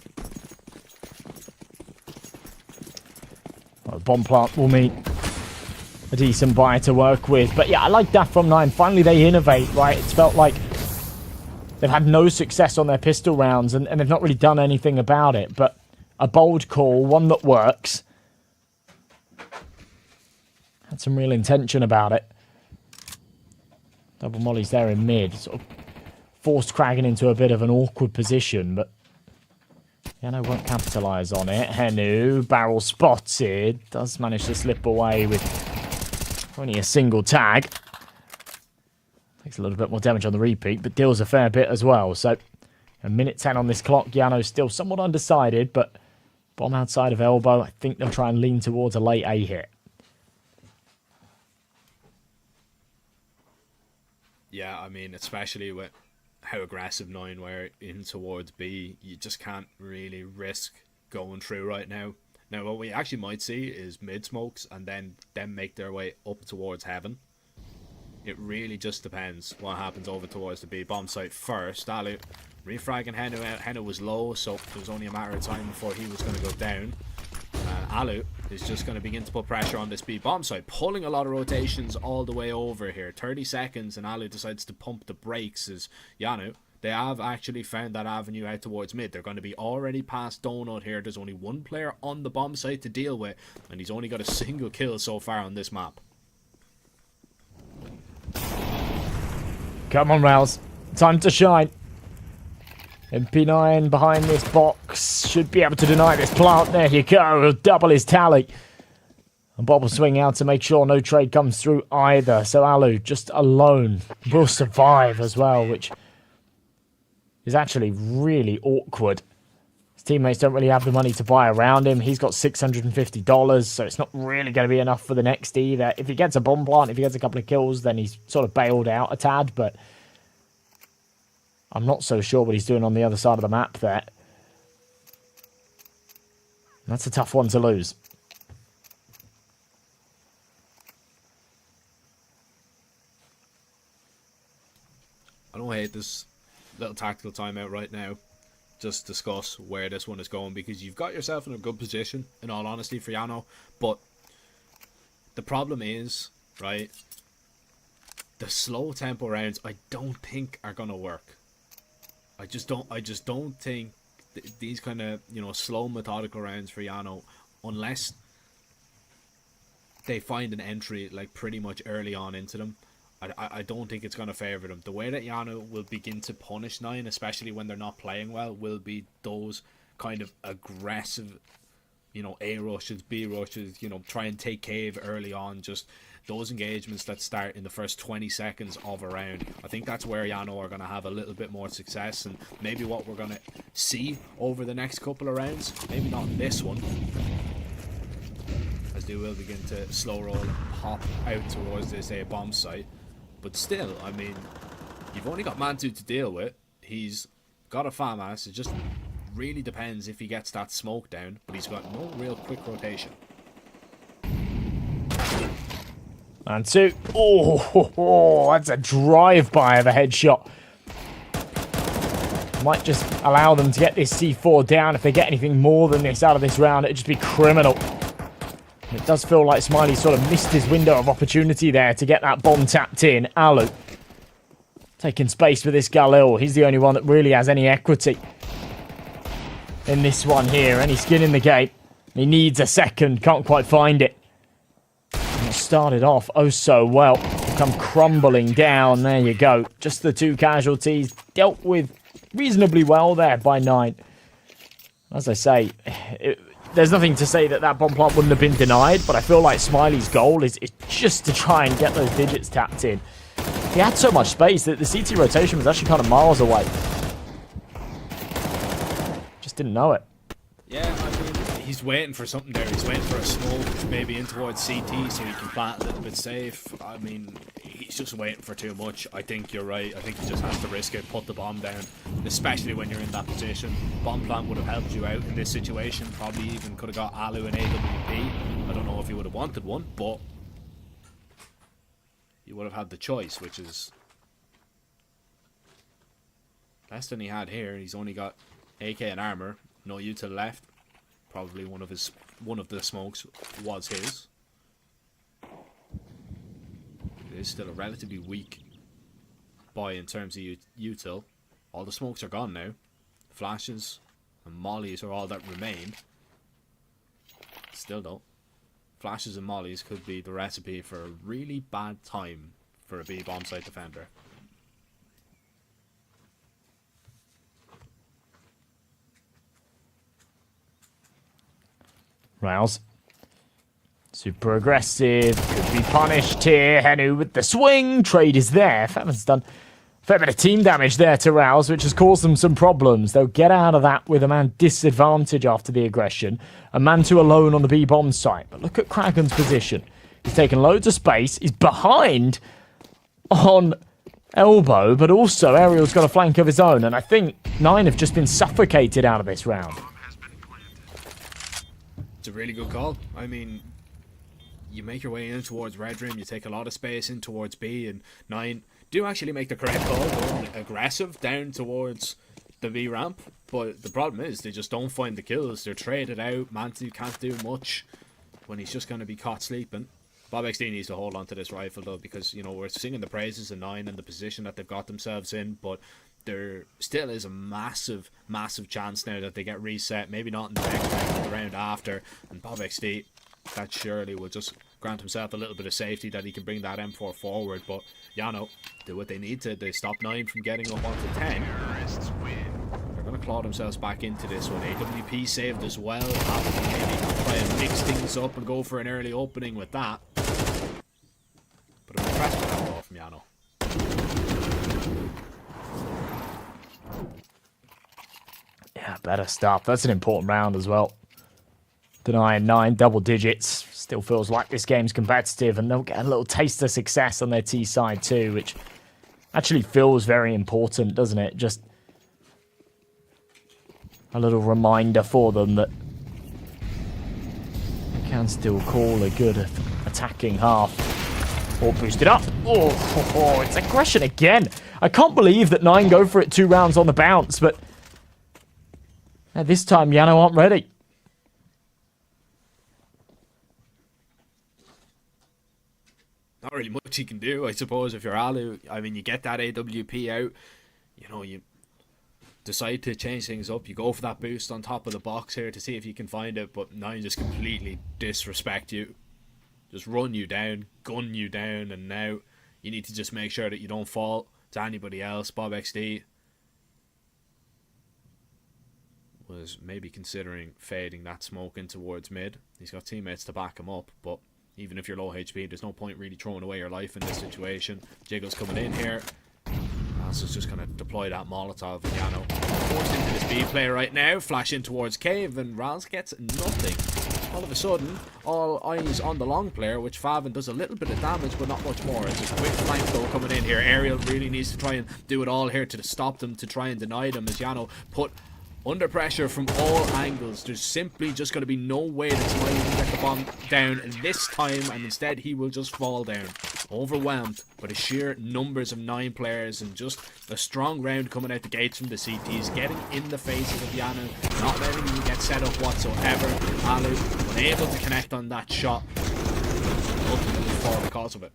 Well, the bomb plant will meet a decent buy to work with. But yeah, I like that from 9. Finally, they innovate, right? It's felt like they've had no success on their pistol rounds, and they've not really done anything about it. But a bold call, one that works. Had some real intention about it. Double mollies there in mid, sort of forced Kragan into a bit of an awkward position, but YaLLa won't capitalise on it. Henu, barrel spotted, does manage to slip away with only a single tag. Takes a little bit more damage on the repeat, but deals a fair bit as well. So, a minute 10 on this clock. YaLLa still somewhat undecided, but bomb outside of elbow. I think they'll try and lean towards a late A hit. Yeah, I mean, especially with how aggressive 9 were in towards B, you just can't really risk going through right now. Now, what we actually might see is mid smokes and then them make their way up towards heaven. It really just depends what happens over towards the B bomb site first. YaLLa refragging Henu out. Henu was low, so it was only a matter of time before he was going to go down. YaLLa is just going to begin to put pressure on this B bomb site, pulling a lot of rotations all the way over here. 30 seconds and YaLLa decides to pump the brakes as JANO. They have actually found that avenue out towards mid. They're going to be already past Donut here. There's only one player on the bomb site to deal with, and he's only got a single kill so far on this map. Come on, Rouse. Time to shine. MP9 behind this box. Should be able to deny this plant. There you go. He'll double his tally. And Bob will swing out to make sure no trade comes through either. So YaLLa just alone will survive as well, which is actually really awkward. His teammates don't really have the money to buy around him. He's got $650, so it's not really going to be enough for the next either. If he gets a bomb plant, if he gets a couple of kills, then he's sort of bailed out a tad, but I'm not so sure what he's doing on the other side of the map there. That's a tough one to lose. I don't hate this little tactical timeout right now. Just discuss where this one is going, because you've got yourself in a good position, in all honesty, for JANO. But the problem is, right, the slow tempo rounds I don't think are gonna work. I just don't think these kind of, you know, slow methodical rounds for JANO, unless they find an entry like pretty much early on into them, I don't think it's going to favour them. The way that JANO will begin to punish 9, especially when they're not playing well, will be those kind of aggressive, you know, A rushes, B rushes, you know, try and take cave early on, just those engagements that start in the first 20 seconds of a round. I think that's where JANO are going to have a little bit more success, and maybe what we're going to see over the next couple of rounds, maybe not in this one, as they will begin to slow roll and pop out towards this bomb site. But still, I mean, you've only got Mantu to deal with. He's got a FAMAS. It just really depends if he gets that smoke down, but he's got no real quick rotation. Mantu. Oh, that's a drive-by of a headshot. Might just allow them to get this C4 down. If they get anything more than this out of this round, it'd just be criminal. It does feel like Smiley sort of missed his window of opportunity there to get that bomb tapped in. YaLLa taking space for this Galil. He's the only one that really has any equity in this one here. Any skin in the game. He needs a second. Can't quite find it. And it started off oh so well. Come crumbling down. There you go. Just the 2 casualties. Dealt with reasonably well there by 9. As I say, there's nothing to say that that bomb plant wouldn't have been denied, but I feel like Smiley's goal is just to try and get those digits tapped in. He had so much space that the CT rotation was actually kind of miles away. Just didn't know it. Yeah, I mean, he's waiting for something there. He's waiting for a smoke, maybe in towards CT so he can plant a little bit safe. I mean, he's just waiting for too much. I think you're right. I think he just has to risk it, put the bomb down, especially when you're in that position. Bomb plant would have helped you out in this situation. Probably even could have got Alu and AWP. I don't know if he would have wanted one, but you would have had the choice, which is less than he had here. He's only got AK and armor, no util left. Probably one of the smokes was his. It is still a relatively weak buy in terms of util. All the smokes are gone now. Flashes and mollies are all that remain. Still though, flashes and mollies could be the recipe for a really bad time for a B bomb site defender. Rouse. Super aggressive. Could be punished here. Henu with the swing. Trade is there. Favin's done a fair bit of team damage there to Rouse, which has caused them some problems. They'll get out of that with a man disadvantage after the aggression. A man two alone on the B bomb site. But look at Kraken's position. He's taken loads of space. He's behind on elbow, but also Ariel's got a flank of his own. And I think 9 have just been suffocated out of this round. It's a really good call. I mean, you make your way in towards red rim, you take a lot of space in towards B, and 9 do actually make the correct call, going aggressive down towards the B ramp. But the problem is they just don't find the kills. They're traded out. Manti can't do much when he's just going to be caught sleeping. Bob XD needs to hold on to this rifle though, because, you know, we're singing the praises of 9 and the position that they've got themselves in, but there still is a massive, massive chance now that they get reset. Maybe not in the next round, but the round after. And Bob XD, that surely will just grant himself a little bit of safety that he can bring that M4 forward. But YaLLa do what they need to. They stop 9 from getting up onto 10. They're going to claw themselves back into this one. AWP saved as well. Maybe try and mix things up and go for an early opening with that. But I'm impressed with that ball from YaLLa. Yeah, better stuff. That's an important round as well. Denying 9 double digits. Still feels like this game's competitive, and they'll get a little taste of success on their T side too, which actually feels very important, doesn't it? Just a little reminder for them that they can still call a good attacking half. Or boost it up. Oh, it's aggression again. I can't believe that 9 go for it 2 rounds on the bounce, but this time YaLLa aren't ready. Not really much you can do, I suppose, if you're Alu. I mean, you get that AWP out, you know, you decide to change things up, you go for that boost on top of the box here to see if you can find it, but 9 just completely disrespect you. Just run you down, gun you down, and now you need to just make sure that you don't fall to anybody else. Bob XD was maybe considering fading that smoke in towards mid. He's got teammates to back him up, but even if you're low HP, there's no point really throwing away your life in this situation. Jiggle's coming in here. Is just going to deploy that Molotov. YaLLa forced into this B play right now. Flash in towards Cave, and Raz gets nothing. All of a sudden, all eyes on the long player, which Favin does a little bit of damage, but not much more. It's a quick flank though coming in here. Ariel really needs to try and do it all here to stop them, to try and deny them, as YaLLa put under pressure from all angles. There's simply just going to be no way that Smiley can get the bomb down this time, and instead he will just fall down. Overwhelmed by the sheer numbers of 9 players, and just a strong round coming out the gates from the CTs, getting in the faces of YaLLa, not letting him get set up whatsoever. Alu unable to connect on that shot, ultimately fall because of it.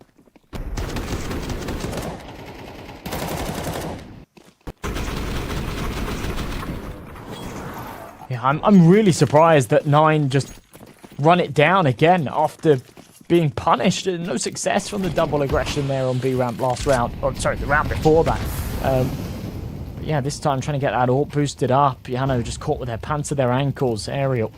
Yeah, I'm really surprised that 9 just run it down again after being punished. No success from the double aggression there on B ramp last round. Oh, sorry, the round before that. But yeah, this time trying to get that AWP boosted up. YaLLa just caught with their pants to their ankles. Ariel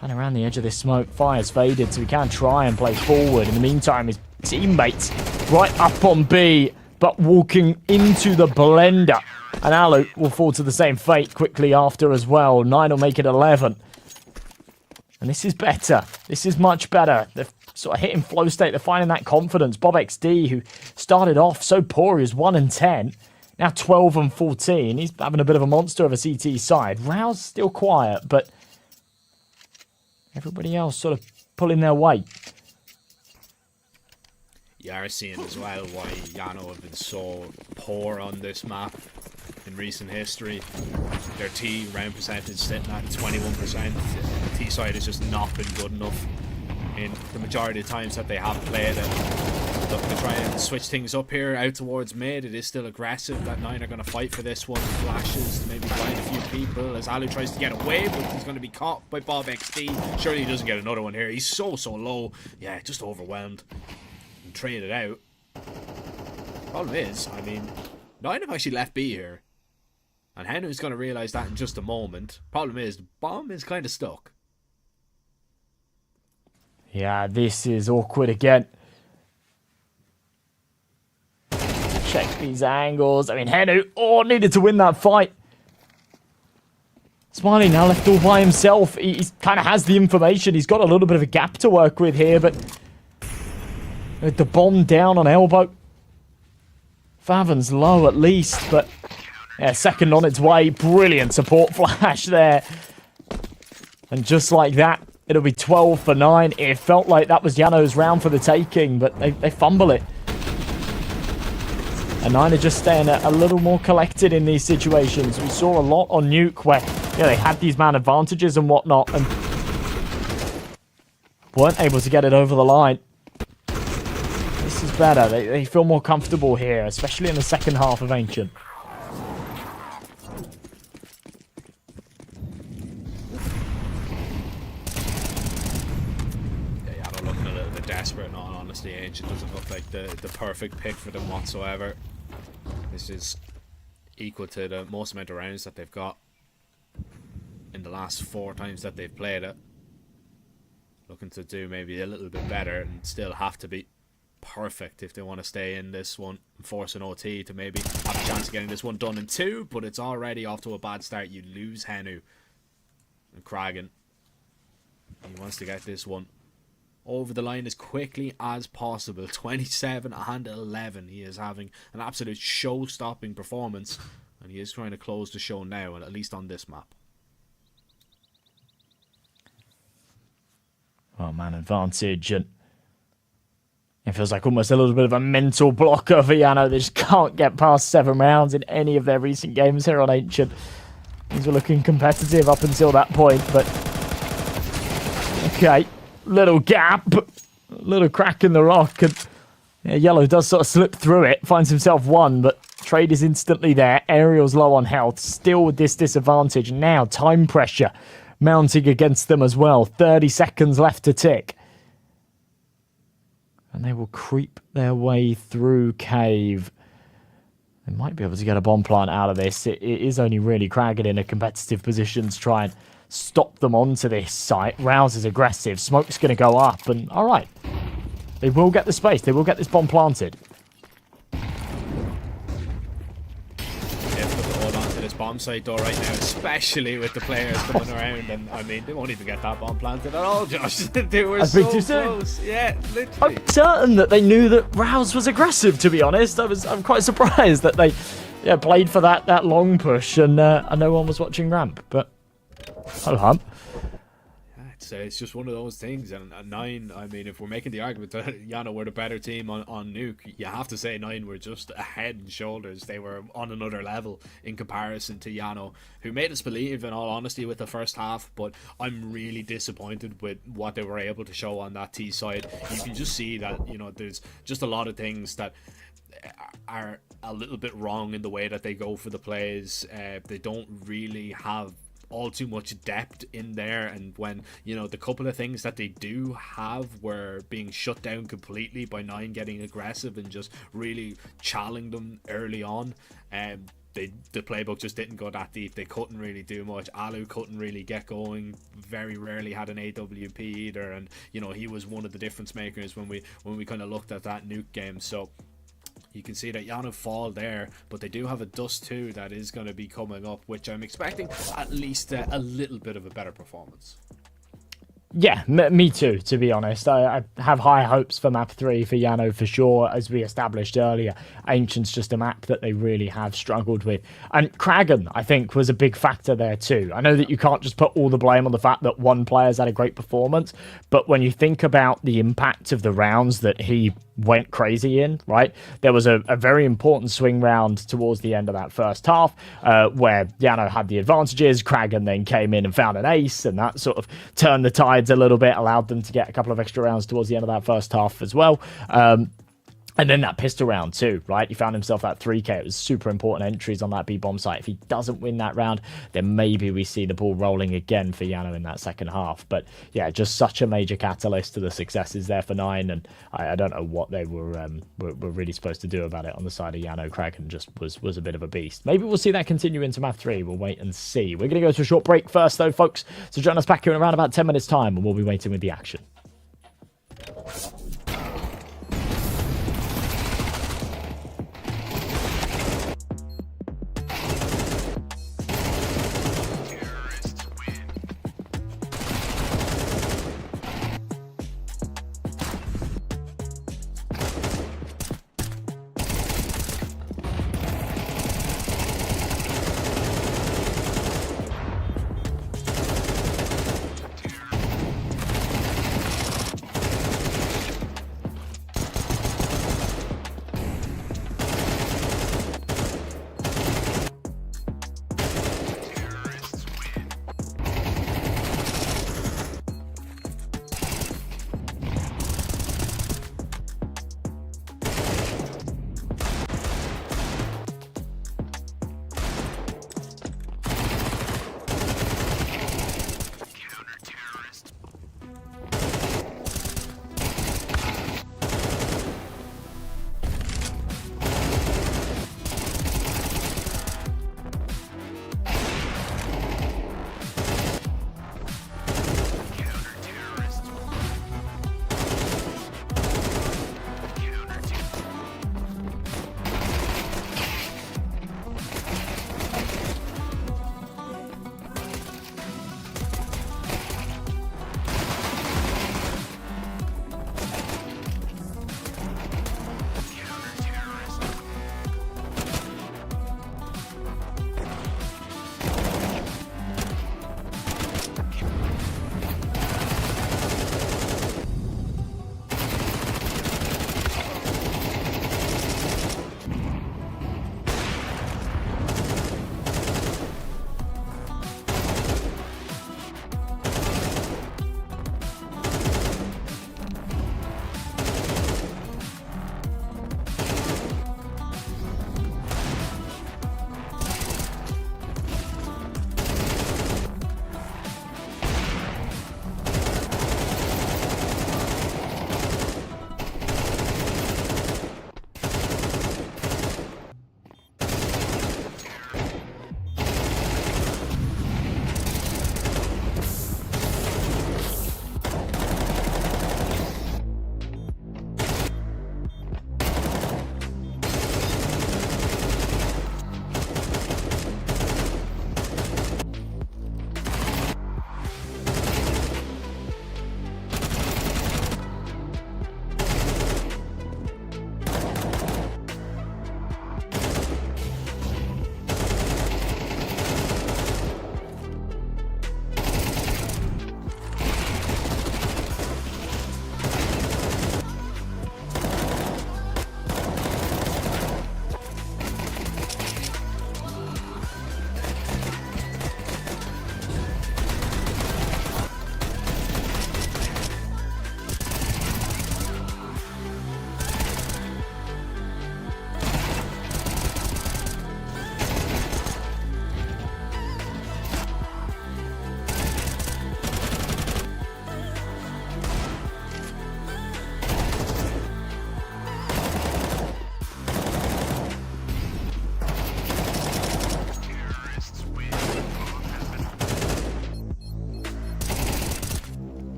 and around the edge of this smoke. Fire's faded, so he can try and play forward. In the meantime, his teammates right up on B, but walking into the blender. And Alu will fall to the same fate quickly after as well. 9 will make it 11. And this is better. This is much better. They're sort of hitting flow state. They're finding that confidence. Bob XD, who started off so poor, he was 1 and 10. Now 12 and 14. He's having a bit of a monster of a CT side. Rouse still quiet, but everybody else sort of pulling their weight. You are seeing as well why YaLLa have been so poor on this map in recent history. Their T round percentage sitting at 21%. The T side has just not been good enough in the majority of times that they have played it. looking to try and switch things up here out towards mid. It is still aggressive. That 9 are going to fight for this one. Flashes to maybe blind a few people as YaLLa tries to get away, but he's going to be caught by Bob XD. Surely he doesn't get another one here. He's so low. Yeah, just overwhelmed and traded out. Problem is, I mean, 9 have actually left B here. And Henry's going to realize that in just a moment. Problem is, Bomb is kind of stuck. Yeah, this is awkward again. Check these angles. I mean, Henu, needed to win that fight. Smiley now left all by himself. He kind of has the information. He's got a little bit of a gap to work with here, but with the bomb down on elbow. Favin's low at least, but yeah, second on its way. Brilliant support flash there. And just like that, it'll be 12 for 9. It felt like that was YaNo's round for the taking, but they fumble it. And 9 are just staying a little more collected in these situations. We saw a lot on Nuke where they had these man advantages and whatnot and weren't able to get it over the line. This is better. They feel more comfortable here, especially in the second half of Ancient. Looking a little bit desperate, in all honesty. Ancient doesn't look like the perfect pick for them whatsoever. This is equal to the most amount of rounds that they've got in the last 4 times that they've played it. Looking to do maybe a little bit better and still have to be perfect if they want to stay in this one and force an OT to maybe have a chance of getting this one done in 2, but it's already off to a bad start. You lose Henu and Kragan. He wants to get this one over the line as quickly as possible. 27 and 11. He is having an absolute show-stopping performance, and he is trying to close the show now, at least on this map. Oh man, advantage, and it feels like almost a little bit of a mental blocker for YaNo. They just can't get past 7 rounds in any of their recent games here on Ancient. These were looking competitive up until that point, but okay. Little gap, little crack in the rock, and yeah, YaLLa does sort of slip through it, finds himself 1, but trade is instantly there. Aerial's low on health, still with this disadvantage. Now time pressure mounting against them as well. 30 seconds left to tick. And they will creep their way through cave. They might be able to get a bomb plant out of this. It is only really Kragan in a competitive position to try and stop them onto this site. Rouse is aggressive. Smoke's going to go up. And all right. They will get the space. They will get this bomb planted. Hold on to this bomb site though right now, especially with the players coming around. And I mean, they won't even get that bomb planted at all, Josh. They were so close. Yeah, literally. I'm certain that they knew that Rouse was aggressive, to be honest. I'm quite surprised that they played for that long push and no one was watching ramp. But I'll hump. It's just one of those things, and 9, I mean, if we're making the argument that YaNo were the better team on Nuke, you have to say 9 were just a head and shoulders. They were on another level in comparison to YaNo, who made us believe, in all honesty, with the first half, but I'm really disappointed with what they were able to show on that T side. You can just see that, you know, there's just a lot of things that are a little bit wrong in the way that they go for the plays. They don't really have all too much depth in there, and when, you know, the couple of things that they do have were being shut down completely by 9 getting aggressive and just really challenging them early on, the playbook just didn't go that deep. They couldn't really do much. Alu couldn't really get going, very rarely had an AWP either, and you know, he was one of the difference makers when we kind of looked at that Nuke game. So you can see that YaNo fall there, but they do have a Dust 2 that is going to be coming up, which I'm expecting at least a little bit of a better performance. Yeah, me too, to be honest. I have high hopes for map 3 for YaNo for sure. As we established earlier, Ancient's just a map that they really have struggled with. And Kragan, I think, was a big factor there too. I know that you can't just put all the blame on the fact that one player's had a great performance, but when you think about the impact of the rounds that he went crazy in, right? There was a very important swing round towards the end of that first half where YaNo had the advantages. Kragan then came in and found an ace, and that sort of turned the tides a little bit, allowed them to get a couple of extra rounds towards the end of that first half as well. And then that pistol round too, right? He found himself at 3k. It was super important entries on that B-bomb site. If he doesn't win that round, then maybe we see the ball rolling again for YaLLa in that second half. But yeah, just such a major catalyst to the successes there for 9. And I don't know what they were really supposed to do about it on the side of YaLLa. Kraken just was a bit of a beast. Maybe we'll see that continue into map 3. We'll wait and see. We're going to go to a short break first though, folks. So join us back here in around about 10 minutes time and we'll be waiting with the action.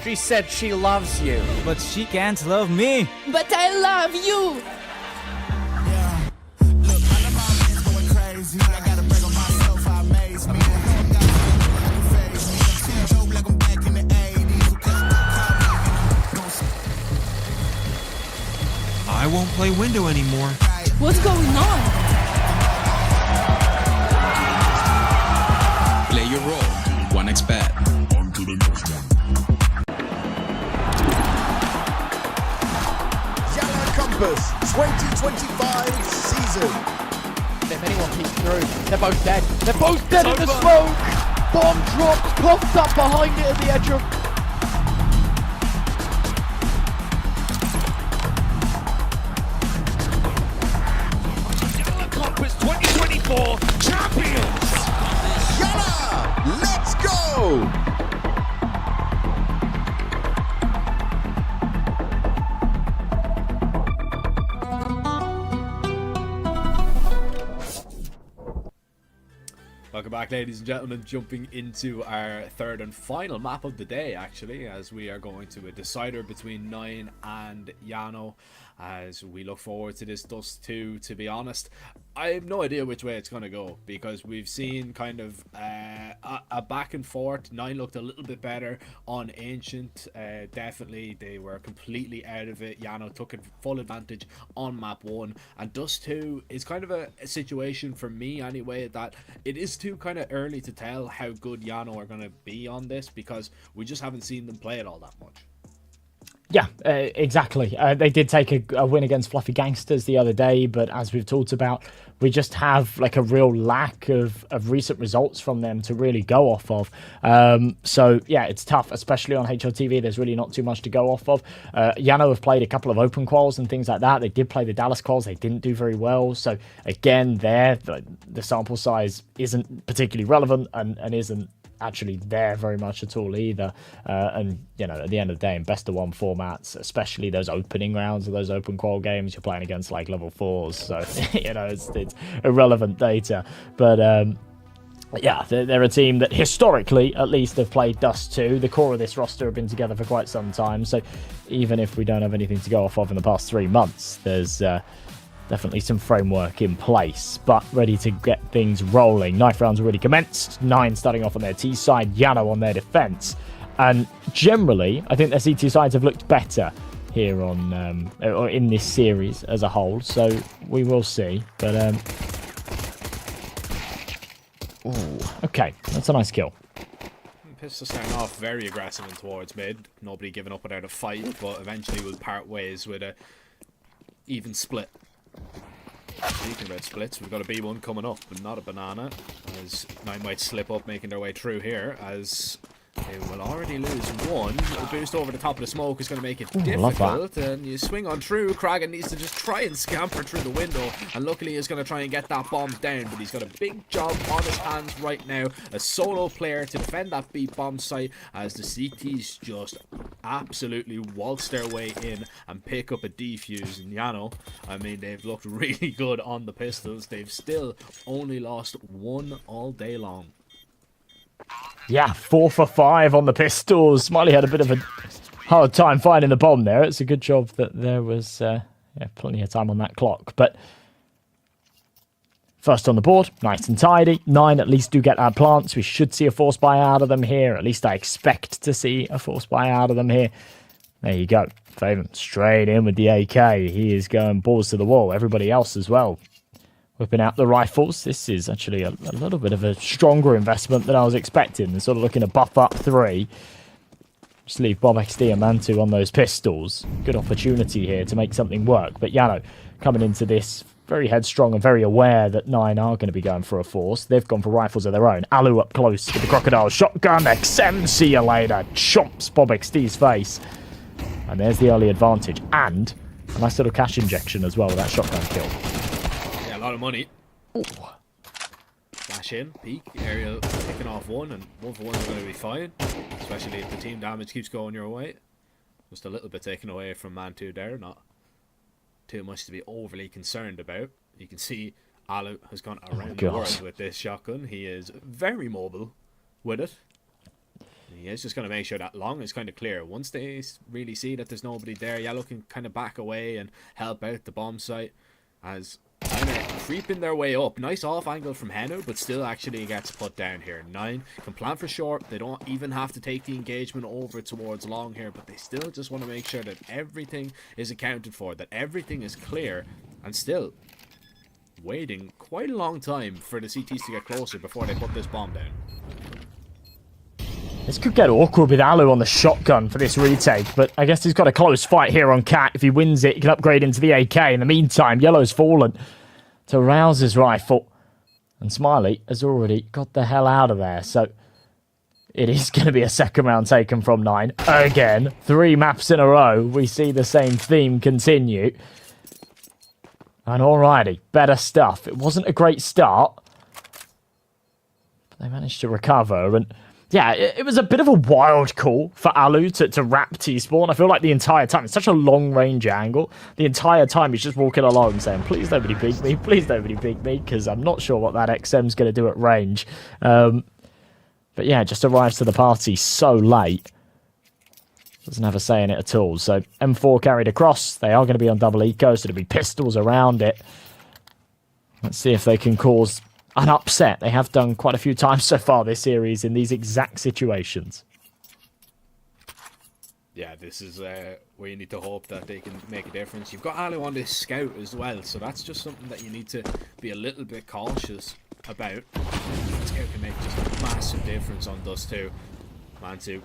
She said she loves you. But she can't love me. But I love you. Yeah. Look, all of my men's going crazy. I gotta break on myself, I amaze me. Ain't got nothing that can phase me. I'm seeing joke like I'm back in the 80s. So catch the call me. I won't play window anymore. What's going on? Play your role. 1xBet. On to the next one. YaLLa Compass 2025 season. If anyone peeks through, they're both dead. They're both dead in the smoke. Bomb dropped, coughed up behind it at the edge of. YaLLa Compass 2024 champions. YaLLa, let's go! Welcome back, ladies and gentlemen, jumping into our third and final map of the day, actually, as we are going to a decider between 9 and JANO, as we look forward to this Dust 2. To be honest, I have no idea which way it's going to go, because we've seen kind of a back and forth. 9 looked a little bit better on Ancient, definitely. They were completely out of it. JANO took full advantage on map 1, and Dust 2 is kind of a situation for me anyway, that it is too kind of early to tell how good JANO are going to be on this, because we just haven't seen them play it all that much. Yeah, exactly. They did take a win against Fluffy Gangsters the other day, but as we've talked about, we just have like a real lack of recent results from them to really go off of. So yeah, it's tough, especially on HLTV. There's really not too much to go off of. JANO have played a couple of open quals and things like that. They did play the Dallas quals. They didn't do very well. So again, the sample size isn't particularly relevant and isn't actually there very much at all either. And you know, at the end of the day, in best of 1 formats, especially those opening rounds of those open qual games, you're playing against like level 4s, so you know, it's irrelevant data. But yeah, they're a team that historically at least have played Dust 2. The core of this roster have been together for quite some time, so even if we don't have anything to go off of in the past 3 months, there's definitely some framework in place, but ready to get things rolling. Knife rounds already commenced. 9 starting off on their T side, JANO on their defense, and generally I think their C2 sides have looked better here on or in this series as a whole, so we will see. But ooh, okay, that's a nice kill. Pistol starting off very aggressive and towards mid, nobody giving up without a fight, but eventually will part ways with a even split. Speaking about splits, we've got a B1 coming up, but not a banana, as 9 might slip up making their way through here, as they will already lose 1. A boost over the top of the smoke is going to make it difficult, and you swing on through. Kragan needs to just try and scamper through the window, and luckily he's going to try and get that bomb down, but he's got a big job on his hands right now, a solo player to defend that B bomb site, as the CTs just absolutely waltz their way in and pick up a defuse. And JANO, I mean, they've looked really good on the pistols. They've still only lost 1 all day long. Yeah, 4 for 5 on the pistols. Smiley had a bit of a hard time finding the bomb there. It's a good job that there was plenty of time on that clock. But first on the board, nice and tidy. 9 at least do get our plants. We should see a force buy out of them here. At least I expect to see a force buy out of them here. There you go. Faven straight in with the AK. He is going balls to the wall. Everybody else as well, whipping out the rifles. This is actually a little bit of a stronger investment than I was expecting. They're sort of looking to buff up 3. Just leave Bob XD and Mantu on those pistols. Good opportunity here to make something work. But JANO coming into this very headstrong and very aware that 9 are going to be going for a force. They've gone for rifles of their own. Alu up close with the crocodile shotgun. XM, see you later. Chomps Bob XD's face. And there's the early advantage. And a nice little cash injection as well with that shotgun kill. Yeah, a lot of money. Ooh. Flash in, peek, Aerial picking off 1, and 1 for 1 is going to be fine. Especially if the team damage keeps going your way. Just a little bit taken away from Man2 there, not too much to be overly concerned about. You can see Alu has gone around the world with this shotgun. He is very mobile with it. He is just going to make sure that long is kind of clear. Once they really see that there's nobody there, YaLLa can kind of back away and help out the bomb site as kind of creeping their way up. Nice off angle from Henu, but still actually gets put down here. 9 can plan for short. They don't even have to take the engagement over towards long here, but they still just want to make sure that everything is accounted for, that everything is clear, and still waiting quite a long time for the CTs to get closer before they put this bomb down. This could get awkward with YaLLa on the shotgun for this retake, but I guess he's got a close fight here on Cat. If he wins it, he can upgrade into the AK. In the meantime, YaLLa's fallen to Rouse's rifle, and Smiley has already got the hell out of there, so it is going to be a second round taken from 9. Again, 3 maps in a row, we see the same theme continue. And alrighty, better stuff. It wasn't a great start, but they managed to recover, and yeah, it was a bit of a wild call for YaLLa to wrap T-Spawn. I feel like the entire time, it's such a long-range angle. The entire time, he's just walking along saying, please nobody peek me, please nobody peek me, because I'm not sure what that XM's going to do at range. But yeah, just arrives to the party so late. Doesn't have a say in it at all. So M4 carried across. They are going to be on double eco, so there'll be pistols around it. Let's see if they can cause an upset. They have done quite a few times so far this series in these exact situations. Yeah, this is where you need to hope that they can make a difference. You've got YaLLa on this scout as well, so that's just something that you need to be a little bit cautious about. Scout can make just a massive difference on Dust 2. Mantu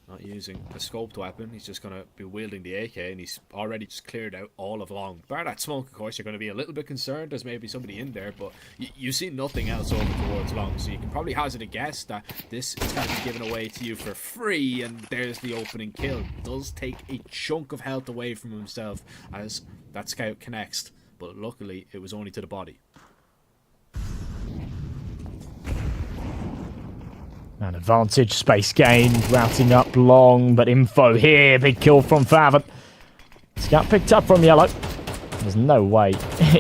not using a scoped weapon, he's just going to be wielding the AK, and he's already just cleared out all of long. Bar that smoke, of course, you're going to be a little bit concerned there's maybe somebody in there, but you see nothing else over towards long, so you can probably hazard a guess that this is going to be given away to you for free, and there's the opening kill. Does take a chunk of health away from himself as that scout connects, but luckily it was only to the body. An advantage, space gained, routing up long, but info here. Big kill from Favon. Scout picked up from YaLLa. There's no way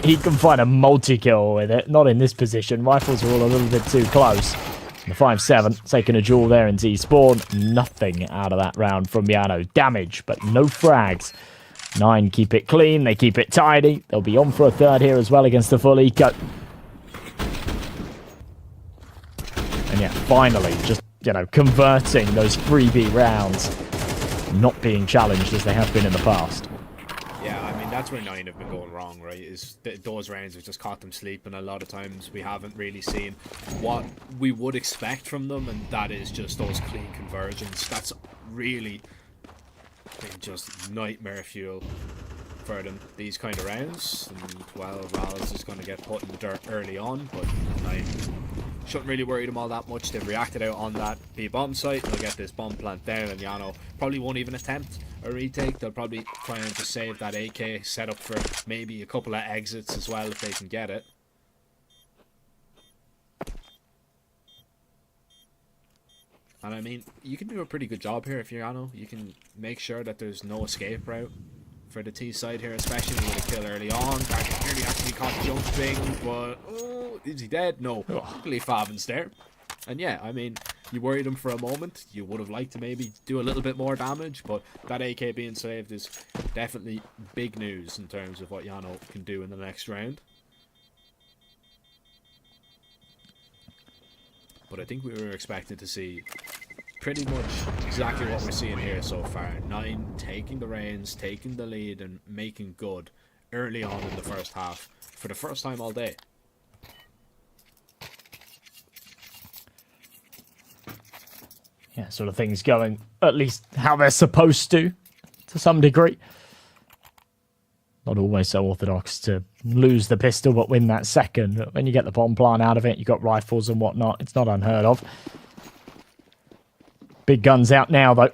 he can find a multi-kill with it. Not in this position. Rifles are all a little bit too close. The 5-7 taking a duel there in T-Spawn. Nothing out of that round from YaLLa. Damage, but no frags. 9 keep it clean. They keep it tidy. They'll be on for a third here as well against the full eco. And yeah, finally, just, you know, converting those freebie rounds, not being challenged as they have been in the past. Yeah, I mean, that's where 9 have been going wrong, right? Is those rounds have just caught them sleeping. A lot of times we haven't really seen what we would expect from them, and that is just those clean conversions. That's really been just nightmare fuel for them, these kind of rounds. And, well, Ralls is going to get put in the dirt early on, but 9 shouldn't really worry them all that much. They've reacted out on that B bomb site. They'll get this bomb plant down, and JANO probably won't even attempt a retake. They'll probably try and just save that AK, set up for maybe a couple of exits as well if they can get it. And I mean, you can do a pretty good job here if you're JANO. You can make sure that there's no escape route for the T side here, especially with a kill early on. Target nearly actually caught jumping, but oh, is he dead? No. Luckily Favon's there. And yeah, I mean, you worried him for a moment. You would have liked to maybe do a little bit more damage, but that AK being saved is definitely big news in terms of what JANO can do in the next round. But I think we were expected to see pretty much exactly what we're seeing here so far. 9 taking the reins, taking the lead, and making good early on in the first half for the first time all day. Yeah, sort of things going at least how they're supposed to some degree. Not always so orthodox to lose the pistol but win that second. When you get the bomb plant out of it, you got rifles and whatnot. It's not unheard of. Big guns out now, though.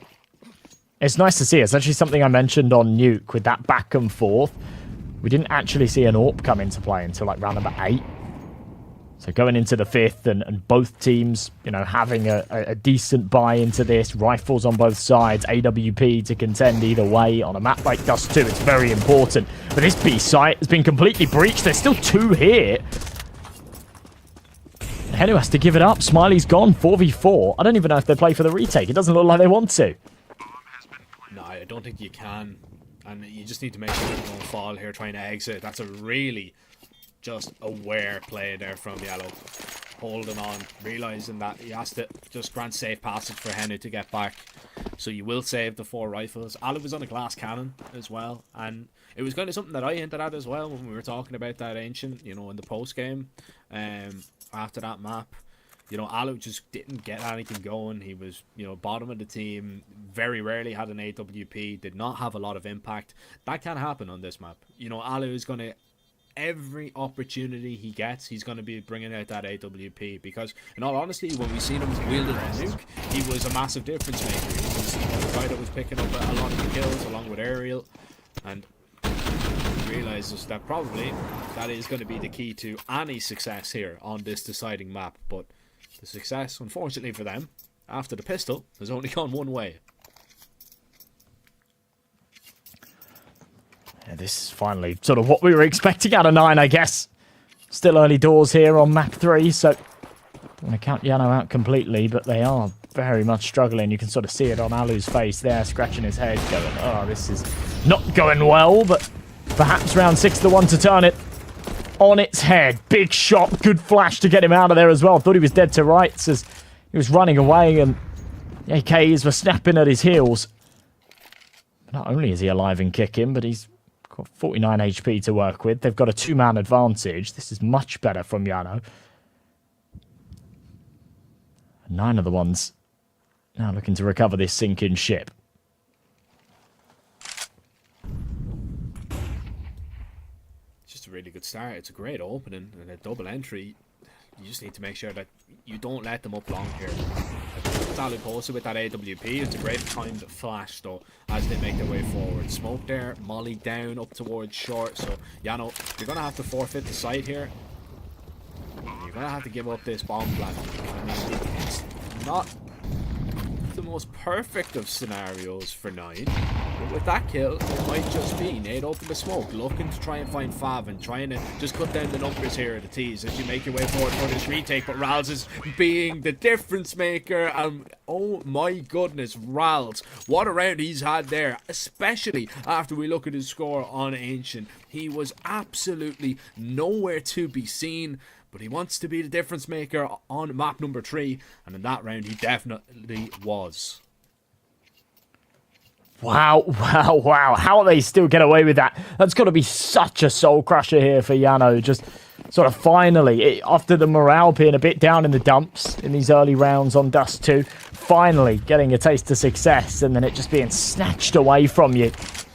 It's nice to see. It's actually something I mentioned on Nuke with that back and forth. We didn't actually see an AWP come into play until like round number 8. So going into the 5th and both teams, you know, having a decent buy into this. Rifles on both sides. AWP to contend either way on a map like Dust 2. It's very important. But this B site has been completely breached. There's still 2 here. Henu has to give it up. Smiley's gone. 4v4. I don't even know if they play for the retake. It doesn't look like they want to. No, I don't think you can. And you just need to make sure you don't fall here trying to exit. That's a really just aware play there from YaLLa. Holding on, realising that he has to just grant safe passage for Henu to get back. So you will save the 4 rifles. YaLLa was on a glass cannon as well. And it was kind of something that I hinted at as well when we were talking about that Ancient, you know, in the post-game. After that map. You know, YaLLa just didn't get anything going. He was, you know, bottom of the team. Very rarely had an AWP. Did not have a lot of impact. That can happen on this map. You know, YaLLa is going to... Every opportunity he gets, he's going to be bringing out that AWP. Because, in all honesty, when we seen him wielding a nuke, he was a massive difference maker. He was the guy that was picking up a lot of the kills along with Aerial. And realizes that probably that is going to be the key to any success here on this deciding map. But the success, unfortunately for them, after the pistol, has only gone one way. Yeah, this is finally sort of what we were expecting out of 9, I guess. Still early doors here on map 3, so don't want to count YaNo out completely, but they are very much struggling. You can sort of see it on Alu's face there, scratching his head, going, oh, this is not going well, but perhaps round 6 the one to turn it on its head. Big shot, good flash to get him out of there as well. Thought he was dead to rights as he was running away, and the AKs were snapping at his heels. Not only is he alive and kicking, but he's got 49 HP to work with. They've got a 2-man advantage. This is much better from YaNo. 9 of the ones now looking to recover this sinking ship. Just a really good start. It's a great opening and a double entry. You just need to make sure that you don't let them up long here. Solid posted with that AWP. It's a great timed flash though as they make their way forward. Smoke there, molly down up towards short. So YaNo, you're gonna have to forfeit the site here. You're gonna have to give up this bomb plant. I mean, it's not the most perfect of scenarios for 9. But with that kill, it might just be Nate open the smoke, looking to try and find Fav and trying to just cut down the numbers here at the T's as you make your way forward for this retake. But Rals is being the difference maker. Oh my goodness, Rals, what a round he's had there, especially after we look at his score on Ancient. He was absolutely nowhere to be seen. But he wants to be the difference maker on map number 3. And in that round, he definitely was. Wow, wow, wow. How do they still get away with that? That's got to be such a soul crusher here for YaNo. Just sort of finally, after the morale being a bit down in the dumps in these early rounds on Dust 2, finally getting a taste of success and then it just being snatched away from you. That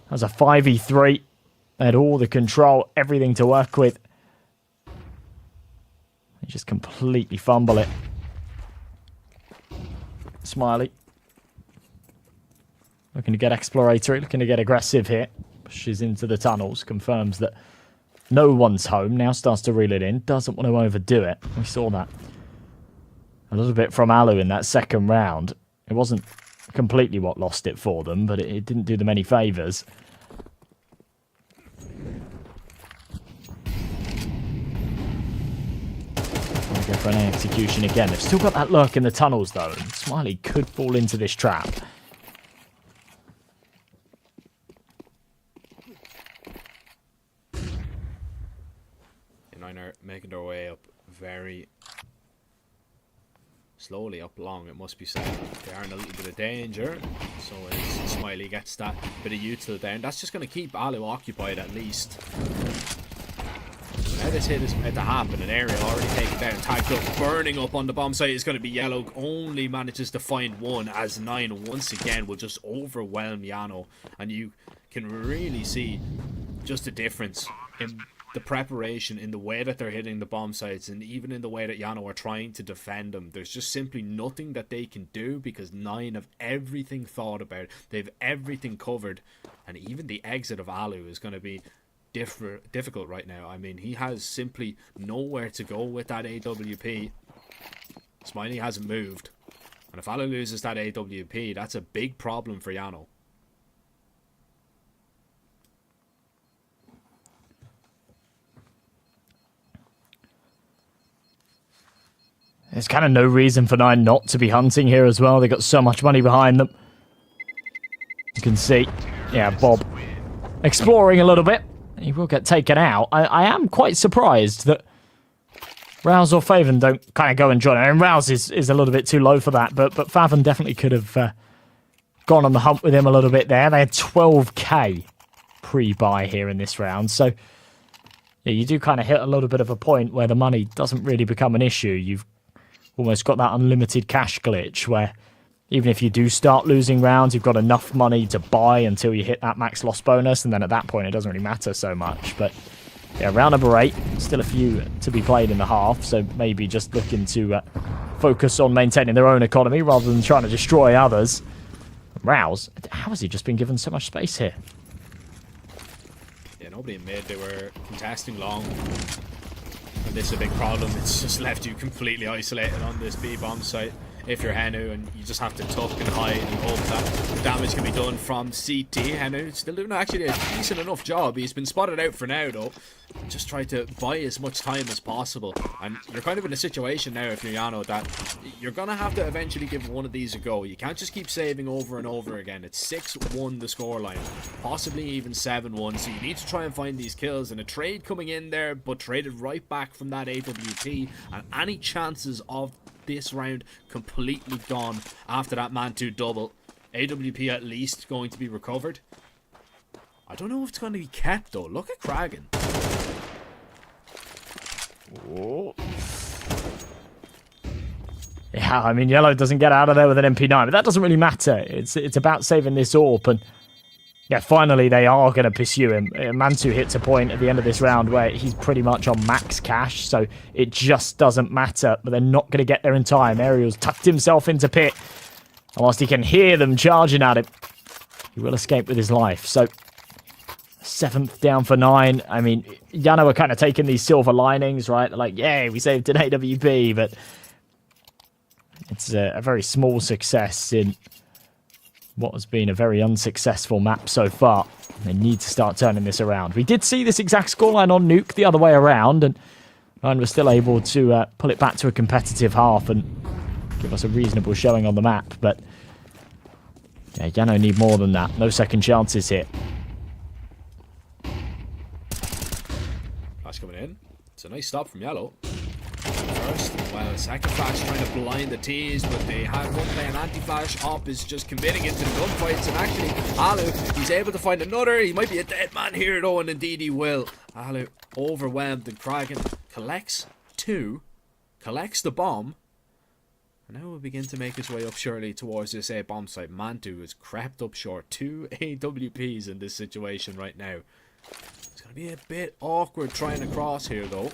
was a 5v3. They had all the control, everything to work with. They just completely fumble it. Smiley. Looking to get exploratory, looking to get aggressive here. Pushes into the tunnels, confirms that no one's home. Now starts to reel it in. Doesn't want to overdo it. We saw that a little bit from YaLLa in that second round. It wasn't completely what lost it for them, but it didn't do them any favours. Go for an execution again. They've still got that lurk in the tunnels though, and Smiley could fall into this trap. And are making their way up very slowly up long, it must be said. They are in a little bit of danger, so as Smiley gets that bit of util down, that's just going to keep YaLLa occupied at least. Now this hit is about to happen, an Aerial already taken down, tagged up, burning up on the bomb site is going to be YaLLa, only manages to find one as 9 once again will just overwhelm YaNo, and you can really see just a difference in the preparation, in the way that they're hitting the bomb sites, and even in the way that YaNo are trying to defend them. There's just simply nothing that they can do because 9 have everything thought about, they've everything covered, and even the exit of YaLLa is going to be difficult right now. I mean, he has simply nowhere to go with that AWP. Smiley hasn't moved, and if YaLLa loses that AWP, that's a big problem for YaNo. There's kind of no reason for Nine not to be hunting here as well. They've got so much money behind them. You can see, yeah, Bob exploring a little bit. He will get taken out. I am quite surprised that Rouse or Faven don't kind of go and join. I mean, Rouse is a little bit too low for that, but Faven definitely could have gone on the hunt with him a little bit there. They had 12k pre-buy here in this round, so yeah, you do kind of hit a little bit of a point where the money doesn't really become an issue. You've almost got that unlimited cash glitch where even if you do start losing rounds, you've got enough money to buy until you hit that max loss bonus, and then at that point it doesn't really matter so much. But yeah, round number 8, still a few to be played in the half, so maybe just looking to focus on maintaining their own economy rather than trying to destroy others. Rouse, how has he just been given so much space here? Yeah, nobody in mid. They were contesting long. And this is a big problem. It's just left you completely isolated on this B-bomb site if you're Henu, and you just have to tuck and hide and hope that the damage can be done from CT. Henu still doing actually a decent enough job. He's been spotted out for now, though. Just try to buy as much time as possible. And you're kind of in a situation now, if you're YaLLa, that you're going to have to eventually give one of these a go. You can't just keep saving over and over again. It's 6-1 the scoreline, possibly even 7-1. So you need to try and find these kills. And a trade coming in there, but traded right back from that AWP. And any chances of this round completely gone after that man-2 double. AWP at least going to be recovered. I don't know if it's going to be kept, though. Look at Kragan. Whoa. Yeah, I mean, YaLLa doesn't get out of there with an MP9, but that doesn't really matter. It's about saving this AWP, and yeah, finally they are going to pursue him. Mantu hits a point at the end of this round where he's pretty much on max cash, so it just doesn't matter, but they're not going to get there in time. Ariel's tucked himself into pit, and whilst he can hear them charging at him, he will escape with his life. So 7th down for 9. I mean, YaLLa are kind of taking these silver linings, right? They're like, yay, we saved an AWP, but it's a very small success in what has been a very unsuccessful map so far. They need to start turning this around. We did see this exact scoreline on Nuke the other way around, and Nine was still able to pull it back to a competitive half and give us a reasonable showing on the map, but yeah, YaLLa need more than that. No second chances here. Flash coming in. It's a nice stop from YaLLa. First, well, second flash trying to blind the T's, but they have one play an anti-flash. Op is just committing into the gunfights, and actually, Alu, he's able to find another. He might be a dead man here, though, and indeed he will. Alu, overwhelmed, and Kragan collects 2, collects the bomb, and now we'll begin to make his way up surely towards this A bomb site. Mantu has crept up short. 2 AWPs in this situation right now. It's going to be a bit awkward trying to cross here, though.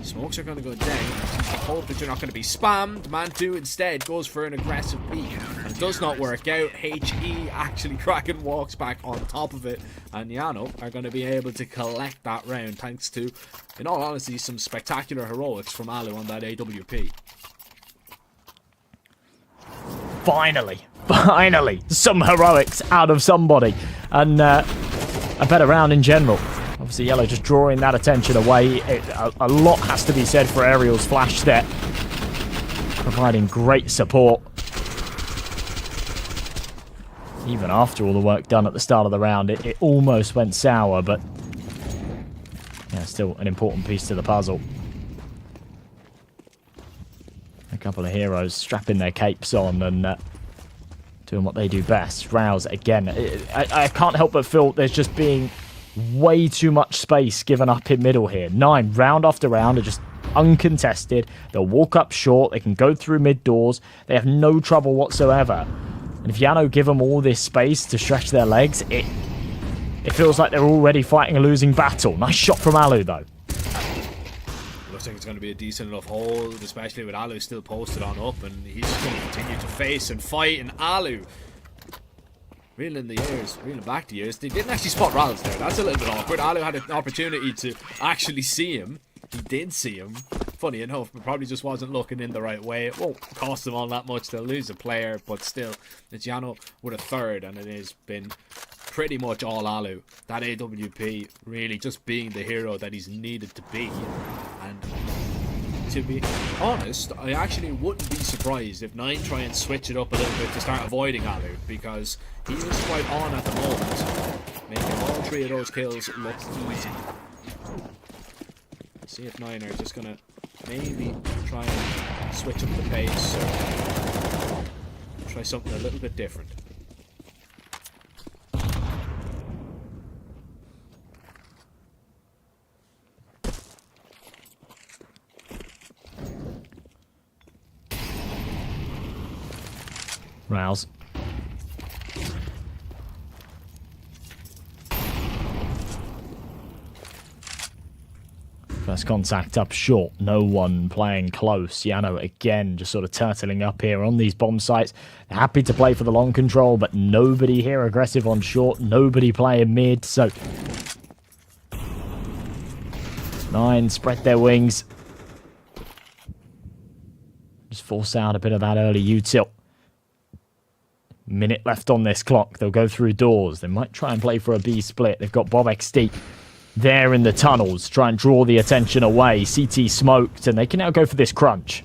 Smokes are going to go down. I hope that you're not going to be spammed. Mantu instead goes for an aggressive peek, and it does not work out. HE actually Kraken walks back on top of it, and YaLLa are going to be able to collect that round thanks to, in all honesty, some spectacular heroics from Alu on that AWP. Finally, some heroics out of somebody, and a better round in general. Obviously, YaLLa just drawing that attention away. A lot has to be said for Ariel's flash there, providing great support. Even after all the work done at the start of the round, it almost went sour, but yeah, still an important piece to the puzzle. A couple of heroes strapping their capes on and doing what they do best. Rouse, again, I can't help but feel there's just being way too much space given up in middle here. 9, round after round, are just uncontested. They'll walk up short. They can go through mid doors. They have no trouble whatsoever. And if YaLLa give them all this space to stretch their legs, it feels like they're already fighting a losing battle. Nice shot from Alu, though. Looks like it's going to be a decent enough hold, especially with Alu still posted on up, and he's just going to continue to face and fight. And Alu reeling the ears, reeling back the ears. They didn't actually spot Ralls there. That's a little bit awkward. Alu had an opportunity to actually see him. He did see him, funny enough, but probably just wasn't looking in the right way. It won't cost them all that much. They'll lose a player, but still, it's JANO with a 3rd, and it has been pretty much all Alu. That AWP really just being the hero that he's needed to be. And to be honest, I actually wouldn't be surprised if 9 try and switch it up a little bit to start avoiding YaLLa, because he is quite on at the moment, making all 3 of those kills look easy. See if 9 are just gonna maybe try and switch up the pace or try something a little bit different. Rouse. First contact up short. No one playing close. YaLLa again just sort of turtling up here on these bomb sites. Happy to play for the long control, but nobody here aggressive on short. Nobody playing mid, so 9 spread their wings. Just force out a bit of that early util. Minute left on this clock. They'll go through doors. They might try and play for a B split. They've got Bob XD there in the tunnels. Try and draw the attention away. CT smoked, and they can now go for this crunch.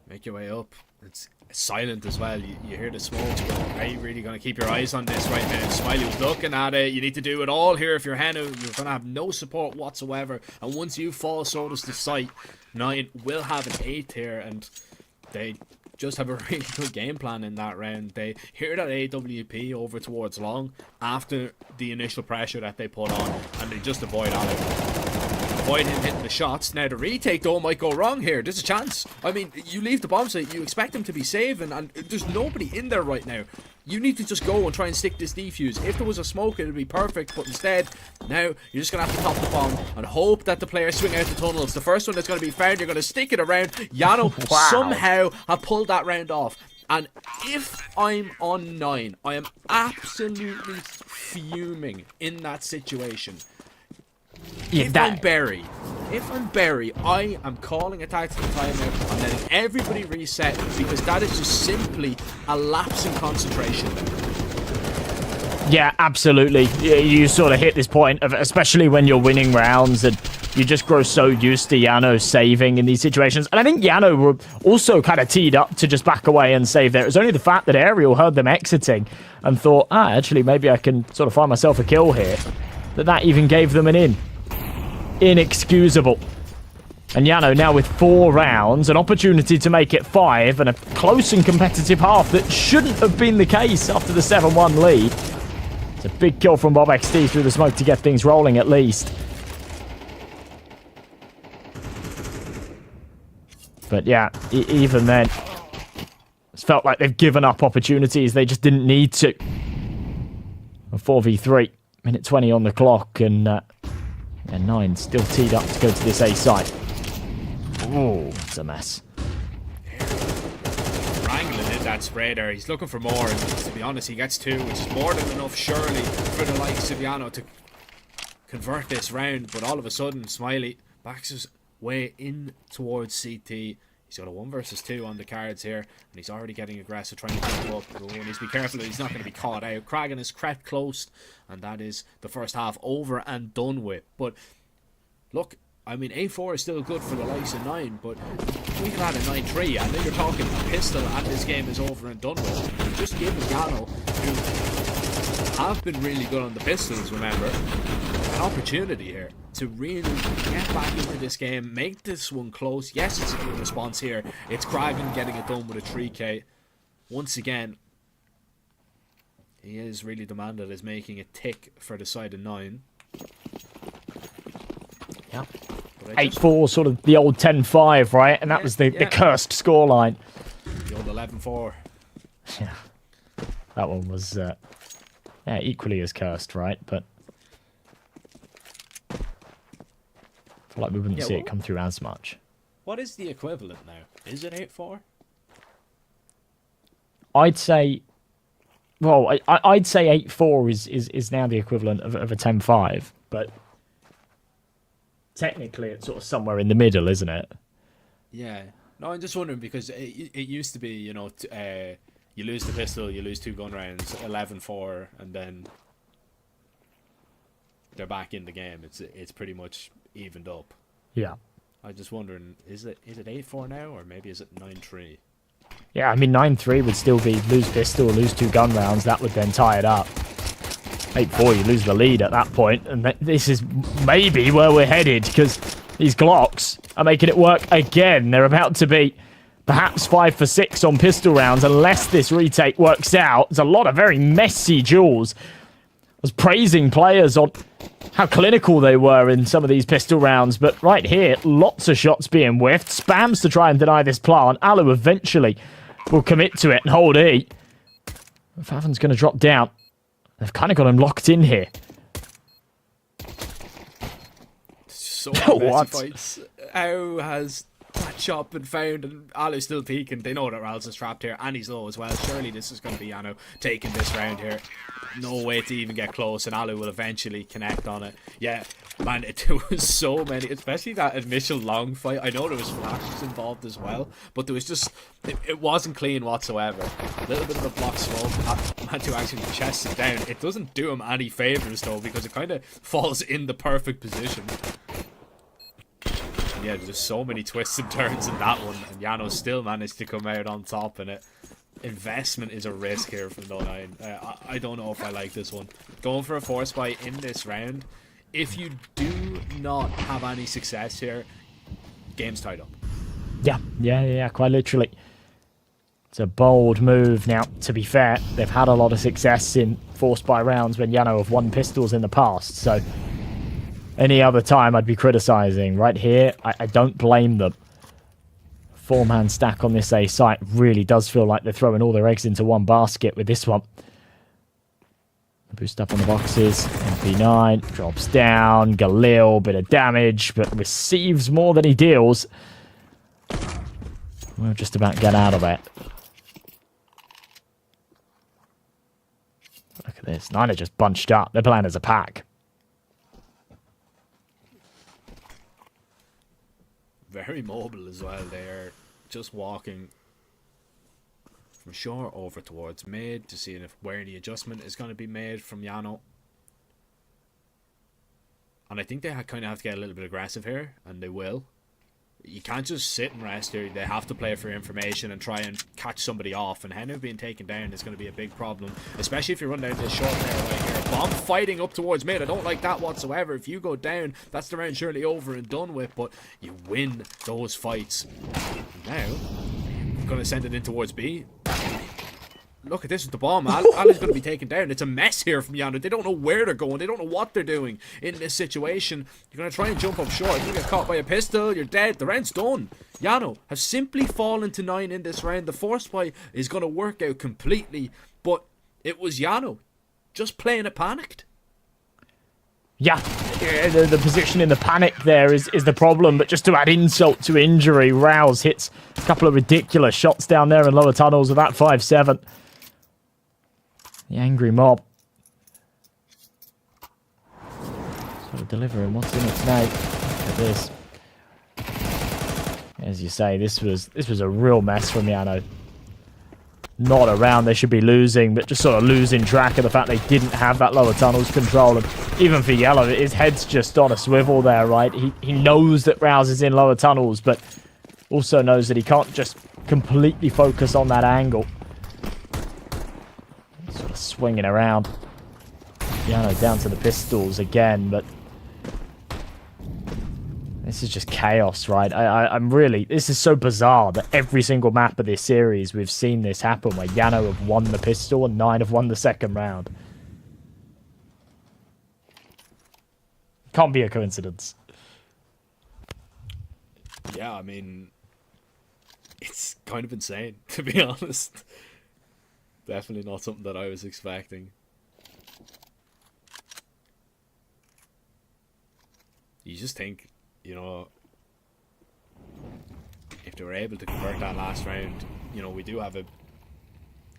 Make your way up. It's silent as well. You hear the smoke, but are you really going to keep your eyes on this right now? Smiley was looking at it. You need to do it all here if you're Henu. You're going to have no support whatsoever. And once you fall, so does the site. 9 will have an 8 here, and they just have a really good game plan in that round. They hear that AWP over towards long after the initial pressure that they put on, and they just avoid avoid him hitting the shots. Now the retake though might go wrong here. There's a chance. I mean, you leave the bomb site, you expect him to be saving, and there's nobody in there right now. You need to just go and try and stick this defuse. If there was a smoke, it would be perfect, but instead, now you're just going to have to top the bomb and hope that the players swing out the tunnels. The first one that's going to be found, you're going to stick it around. YaLLa somehow have pulled that round off. And if I'm on 9, I am absolutely fuming in that situation. Yeah, if I'm Barry, I am calling a tactical timeout. I'm letting everybody reset, because that is just simply a lapse in concentration. Yeah, absolutely. You sort of hit this point of, especially when you're winning rounds, and you just grow so used to JANO saving in these situations. And I think JANO were also kind of teed up to just back away and save there. It was only the fact that Aerial heard them exiting and thought, actually, maybe I can sort of find myself a kill here, that even gave them an in. Inexcusable. And JANO now with 4 rounds, an opportunity to make it 5, and a close and competitive half that shouldn't have been the case after the 7-1 lead. It's a big kill from Bob XD through the smoke to get things rolling at least. But yeah, even then, it's felt like they've given up opportunities. They just didn't need to. A 4v3, minute 20 on the clock, and 9 still teed up to go to this A site. Oh, it's a mess. Wrangling in that spray there. He's looking for more, and to be honest, he gets 2, which is more than enough, surely, for the likes of JANO to convert this round. But all of a sudden, Smiley backs his way in towards CT. He's got a 1 versus 2 on the cards here, and he's already getting aggressive, trying to get him up. Oh, he needs to be careful that he's not going to be caught out. Kragan is crept close, and that is the first half over and done with. But look, I mean, A4 is still good for the likes of 9, but we've had a 9-3, and then you're talking a pistol, and this game is over and done with. You're just giving JANO, who have been really good on the pistols, remember, an opportunity here to really get back into this game, make this one close. Yes, it's a good response here. It's Kragan getting it done with a 3K. Once again, he is really demanded as making it tick for the side of 9. Yeah. 8-4, sort of the old 10-5, right? And that was the cursed scoreline. The old 11-4. Yeah. That one was equally as cursed, right? But I feel like we wouldn't see it come through as much. What is the equivalent now? Is it 8-4? I'd say, well, I'd say 8-4 is now the equivalent of a 10-5, but technically it's sort of somewhere in the middle, isn't it? Yeah. No, I'm just wondering, because it used to be, you know, you lose the pistol, you lose 2 gun rounds, 11-4, and then they're back in the game. It's pretty much evened up. Yeah. I'm just wondering, is it 8-4 now, or maybe is it 9-3? Yeah, I mean 9-3 would still be lose pistol, lose 2 gun rounds. That would then tie it up. 8-4, you lose the lead at that point, and this is maybe where we're headed, because these Glocks are making it work again. They're about to be perhaps 5 for 6 on pistol rounds, unless this retake works out. There's a lot of very messy duels. I was praising players on how clinical they were in some of these pistol rounds, but right here, lots of shots being whiffed. Spams to try and deny this plant. YaLLa eventually will commit to it and hold E. Faven's going to drop down. They've kind of got him locked in here. So many fights. How has that shot been found? And YaLLa's still peeking. They know that Ral's is trapped here, and he's low as well. Surely this is going to be JANO taking this round here. No way to even get close, and YaLLa will eventually connect on it. Yeah, man, there was so many, especially that initial long fight. I know there was flashes involved as well, but there was just, it wasn't clean whatsoever. A little bit of a block smoke. Mantu actually chests it down. It doesn't do him any favors though, because it kind of falls in the perfect position. And yeah, there's so many twists and turns in that one, and JANO still managed to come out on top in it. Investment is a risk here from No 9. I don't know if I like this one. Going for a force buy in this round, if you do not have any success here, game's tied up. Yeah, quite literally. It's a bold move. Now, to be fair, they've had a lot of success in force buy rounds when JANO have won pistols in the past, so any other time I'd be criticizing. Right here, I don't blame them. 4-man stack on this A site really does feel like they're throwing all their eggs into one basket with this one. Boost up on the boxes. MP9 drops down. Galil, bit of damage, but receives more than he deals. We'll just about get out of it. Look at this. Nine are just bunched up. They're playing as a pack. Very mobile as well. They're just walking from shore over towards mid to see if where the adjustment is going to be made from JANO. And I think they kind of have to get a little bit aggressive here, and they will. You can't just sit and rest here. They have to play for information and try and catch somebody off. And Henu being taken down is going to be a big problem, especially if you run down this short player right here. Bomb fighting up towards mid. I don't like that whatsoever. If you go down, that's the round surely over and done with. But you win those fights. Now, I'm going to send it in towards B. Look at this with the bomb. YaLLa's going to be taken down. It's a mess here from JANO. They don't know where they're going. They don't know what they're doing in this situation. You're going to try and jump up short. You get caught by a pistol, you're dead. The round's done. JANO have simply fallen to 9 in this round. The force buy is going to work out completely, but it was JANO just playing it panicked. Yeah, the position in the panic there is the problem, but just to add insult to injury, Rouse hits a couple of ridiculous shots down there in lower tunnels of that 5-7. The angry mob. Sort of delivering what's in its name. Look at this. As you say, this was a real mess from JANO. Not around they should be losing, but just sort of losing track of the fact they didn't have that lower tunnels control. And even for YaLLa, his head's just on a swivel there, right? He knows that Rouse is in lower tunnels, but also knows that he can't just completely focus on that angle. Sort of swinging around. YaLLa down to the pistols again, but this is just chaos, right? I'm really... This is so bizarre that every single map of this series we've seen this happen where JANO have won the pistol and 9 have won the second round. Can't be a coincidence. Yeah, I mean... It's kind of insane, to be honest. Definitely not something that I was expecting. You just think... You know, if they were able to convert that last round, you know, we do have a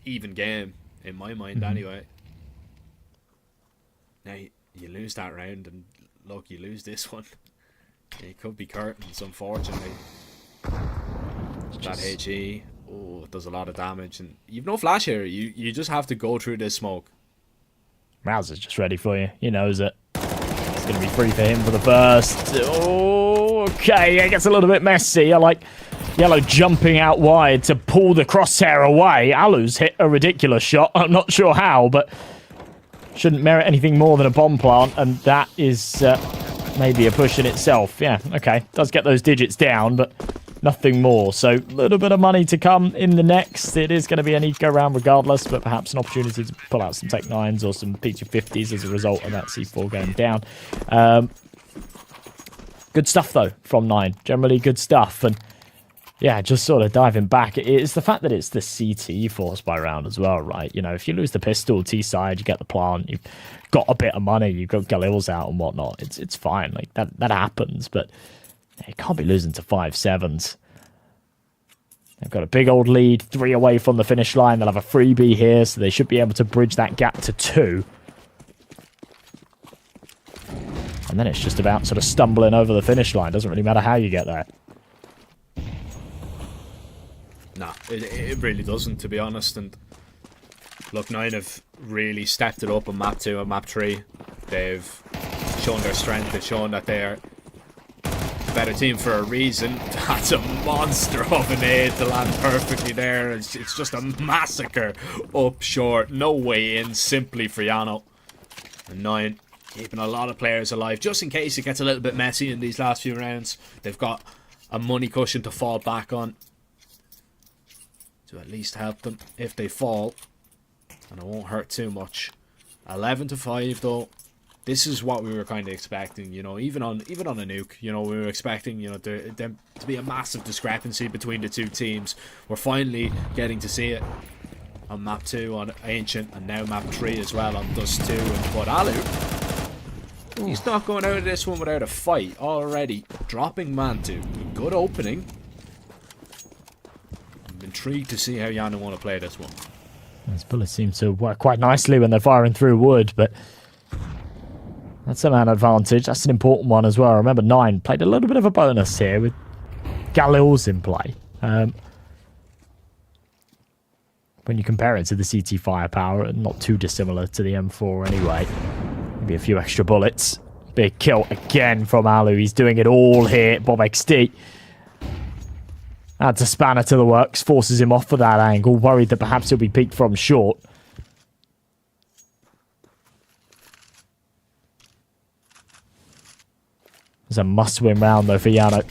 even game, in my mind anyway. Now, you lose that round, and look, you lose this one. It could be curtains, unfortunately. That HE, oh, it does a lot of damage, and you've no flash here. You just have to go through this smoke. Mouse is just ready for you. He knows it. It's going to be free for him for the first. Oh, Okay, it gets a little bit messy. I like YaLLa jumping out wide to pull the crosshair away. Alu's hit a ridiculous shot. I'm not sure how, but shouldn't merit anything more than a bomb plant, and that is maybe a push in itself. Yeah, okay. Does get those digits down, but nothing more. So a little bit of money to come in the next. It is going to be a neat go round regardless, but perhaps an opportunity to pull out some Tech 9s or some P250s as a result of that C4 going down. Good stuff, though, from 9. Generally good stuff. And yeah, just sort of diving back, it's the fact that it's the CT force by round as well, right? You know, if you lose the pistol T-side, you get the plant, you've got a bit of money, you've got Galil's out and whatnot. It's fine. Like, that happens, but you can't be losing to 5-7s. They've got a big old lead, 3 away from the finish line. They'll have a freebie here, so they should be able to bridge that gap to 2. And then it's just about sort of stumbling over the finish line. Doesn't really matter how you get there. Nah, it really doesn't, to be honest. And look, 9 have really stepped it up on map 2 and map 3. They've shown their strength. They've shown that they're the better team for a reason. That's a monster of an aid to land perfectly there. It's just a massacre up short. No way in, simply for YaNO. And 9 keeping a lot of players alive, just in case it gets a little bit messy in these last few rounds. They've got a money cushion to fall back on, to at least help them if they fall, and it won't hurt too much. 11-5 though. This is what we were kind of expecting, you know, even on a nuke, you know, we were expecting, you know, there to be a massive discrepancy between the two teams. We're finally getting to see it on map 2 on Ancient, and now map 3 as well on Dust 2. But Alu, he's not going out of this one without a fight already. Dropping Mantu. Good opening. I'm intrigued to see how YaNO want to play this one. Those bullets seem to work quite nicely when they're firing through wood, but that's a man advantage. That's an important one as well. Remember, 9 played a little bit of a bonus here with Galil's in play. When you compare it to the CT firepower, not too dissimilar to the M4 anyway. Maybe a few extra bullets. Big kill again from Alu. He's doing it all here. Bob XD adds a spanner to the works, forces him off for that angle, worried that perhaps he'll be peeked from short. It's a must-win round, though, for YaNO.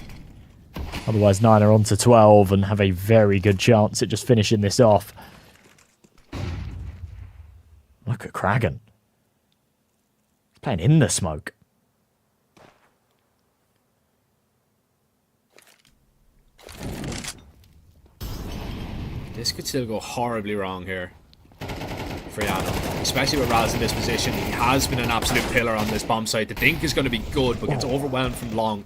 Otherwise, 9 are on to 12 and have a very good chance at just finishing this off. Look at Kragan. He's playing in the smoke. This could still go horribly wrong here for YaNO, especially with Raz in this position. He has been an absolute pillar on this bomb site. The dink is going to be good, but gets overwhelmed from long.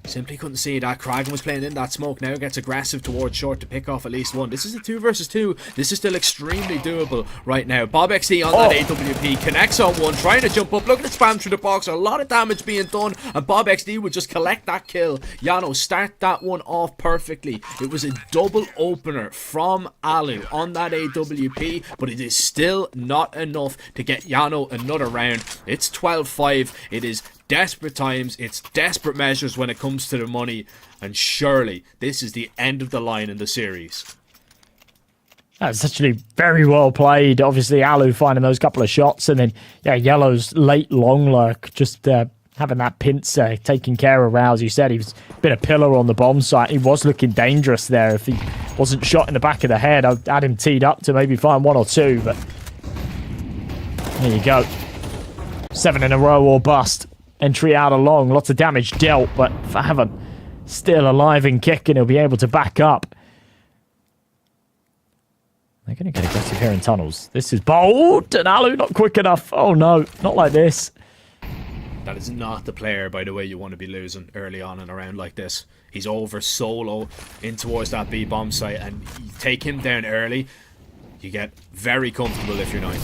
Simply couldn't see that. Kragan was playing in that smoke. Now gets aggressive towards short to pick off at least one. This is a 2 versus 2. This is still extremely doable right now. Bob XD on that AWP. Connects on one. Trying to jump up. Look at the spam through the box. A lot of damage being done. And Bob XD would just collect that kill. YaNO start that one off perfectly. It was a double opener from Alu on that AWP. But it is still not enough to get YaNO another round. It's 12-5. It is desperate times, it's desperate measures when it comes to the money, and surely this is the end of the line in the series. That's actually very well played. Obviously, Alu finding those couple of shots, and then YaLLa's late long lurk, just having that pincer, taking care of Rouse. You said he's been a pillar on the bomb site. He was looking dangerous there. If he wasn't shot in the back of the head, I'd had him teed up to maybe find 1 or 2, but there you go. 7 in a row or bust. Entry out along, lots of damage dealt, but Favan still alive and kicking. He'll be able to back up. They're going to get aggressive here in tunnels. This is bold, and Alu not quick enough. Oh no, not like this. That is not the player, by the way, you want to be losing early on in a round like this. He's over solo in towards that B bomb site, and you take him down early, you get very comfortable if you're 9.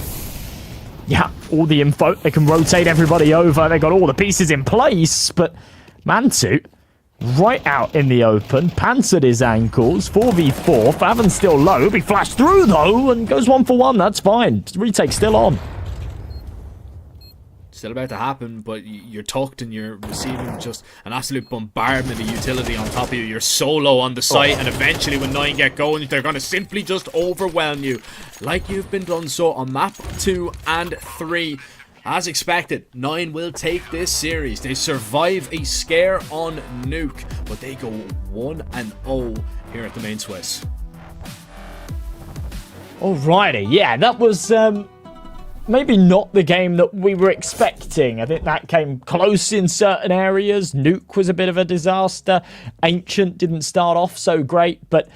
Yeah, all the info. They can rotate everybody over. They got all the pieces in place, but Mantu right out in the open, pancered his ankles. 4v4. Favan's still low. He'll be flashed through though, and goes 1 for 1. That's fine. Retake still on. still about to happen, but you're tucked and you're receiving just an absolute bombardment of utility on top of you. You're solo on the site, and eventually when 9 get going, they're going to simply just overwhelm you, like you've been done so on map 2 and 3. As expected, 9 will take this series. They survive a scare on Nuke, but they go 1-0 here at the main Swiss. Alrighty, yeah, that was maybe not the game that we were expecting. I think that came close in certain areas. Nuke was a bit of a disaster. Ancient didn't start off so great, but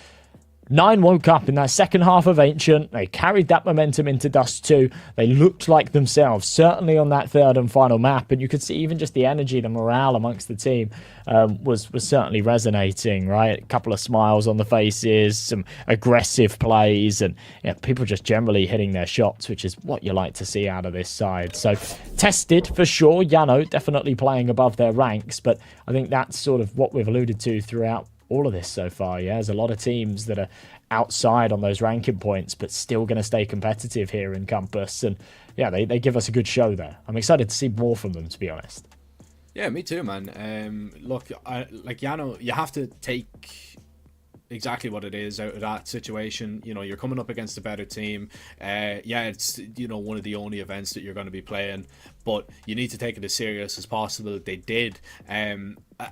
9 woke up in that second half of Ancient. They carried that momentum into Dust 2. They looked like themselves, certainly on that third and final map. And you could see even just the energy, the morale amongst the team was certainly resonating, right? A couple of smiles on the faces, some aggressive plays, and people just generally hitting their shots, which is what you like to see out of this side. So tested for sure. YaLLa definitely playing above their ranks, but I think that's sort of what we've alluded to throughout all of this so far. Yeah, there's a lot of teams that are outside on those ranking points, but still going to stay competitive here in Compass. And yeah, they give us a good show there. I'm excited to see more from them, to be honest. Yeah, me too, man. Look, like YaLLa, you have to take exactly what it is out of that situation. You know, you're coming up against a better team. Yeah, it's, you know, one of the only events that you're going to be playing, but you need to take it as serious as possible. They did.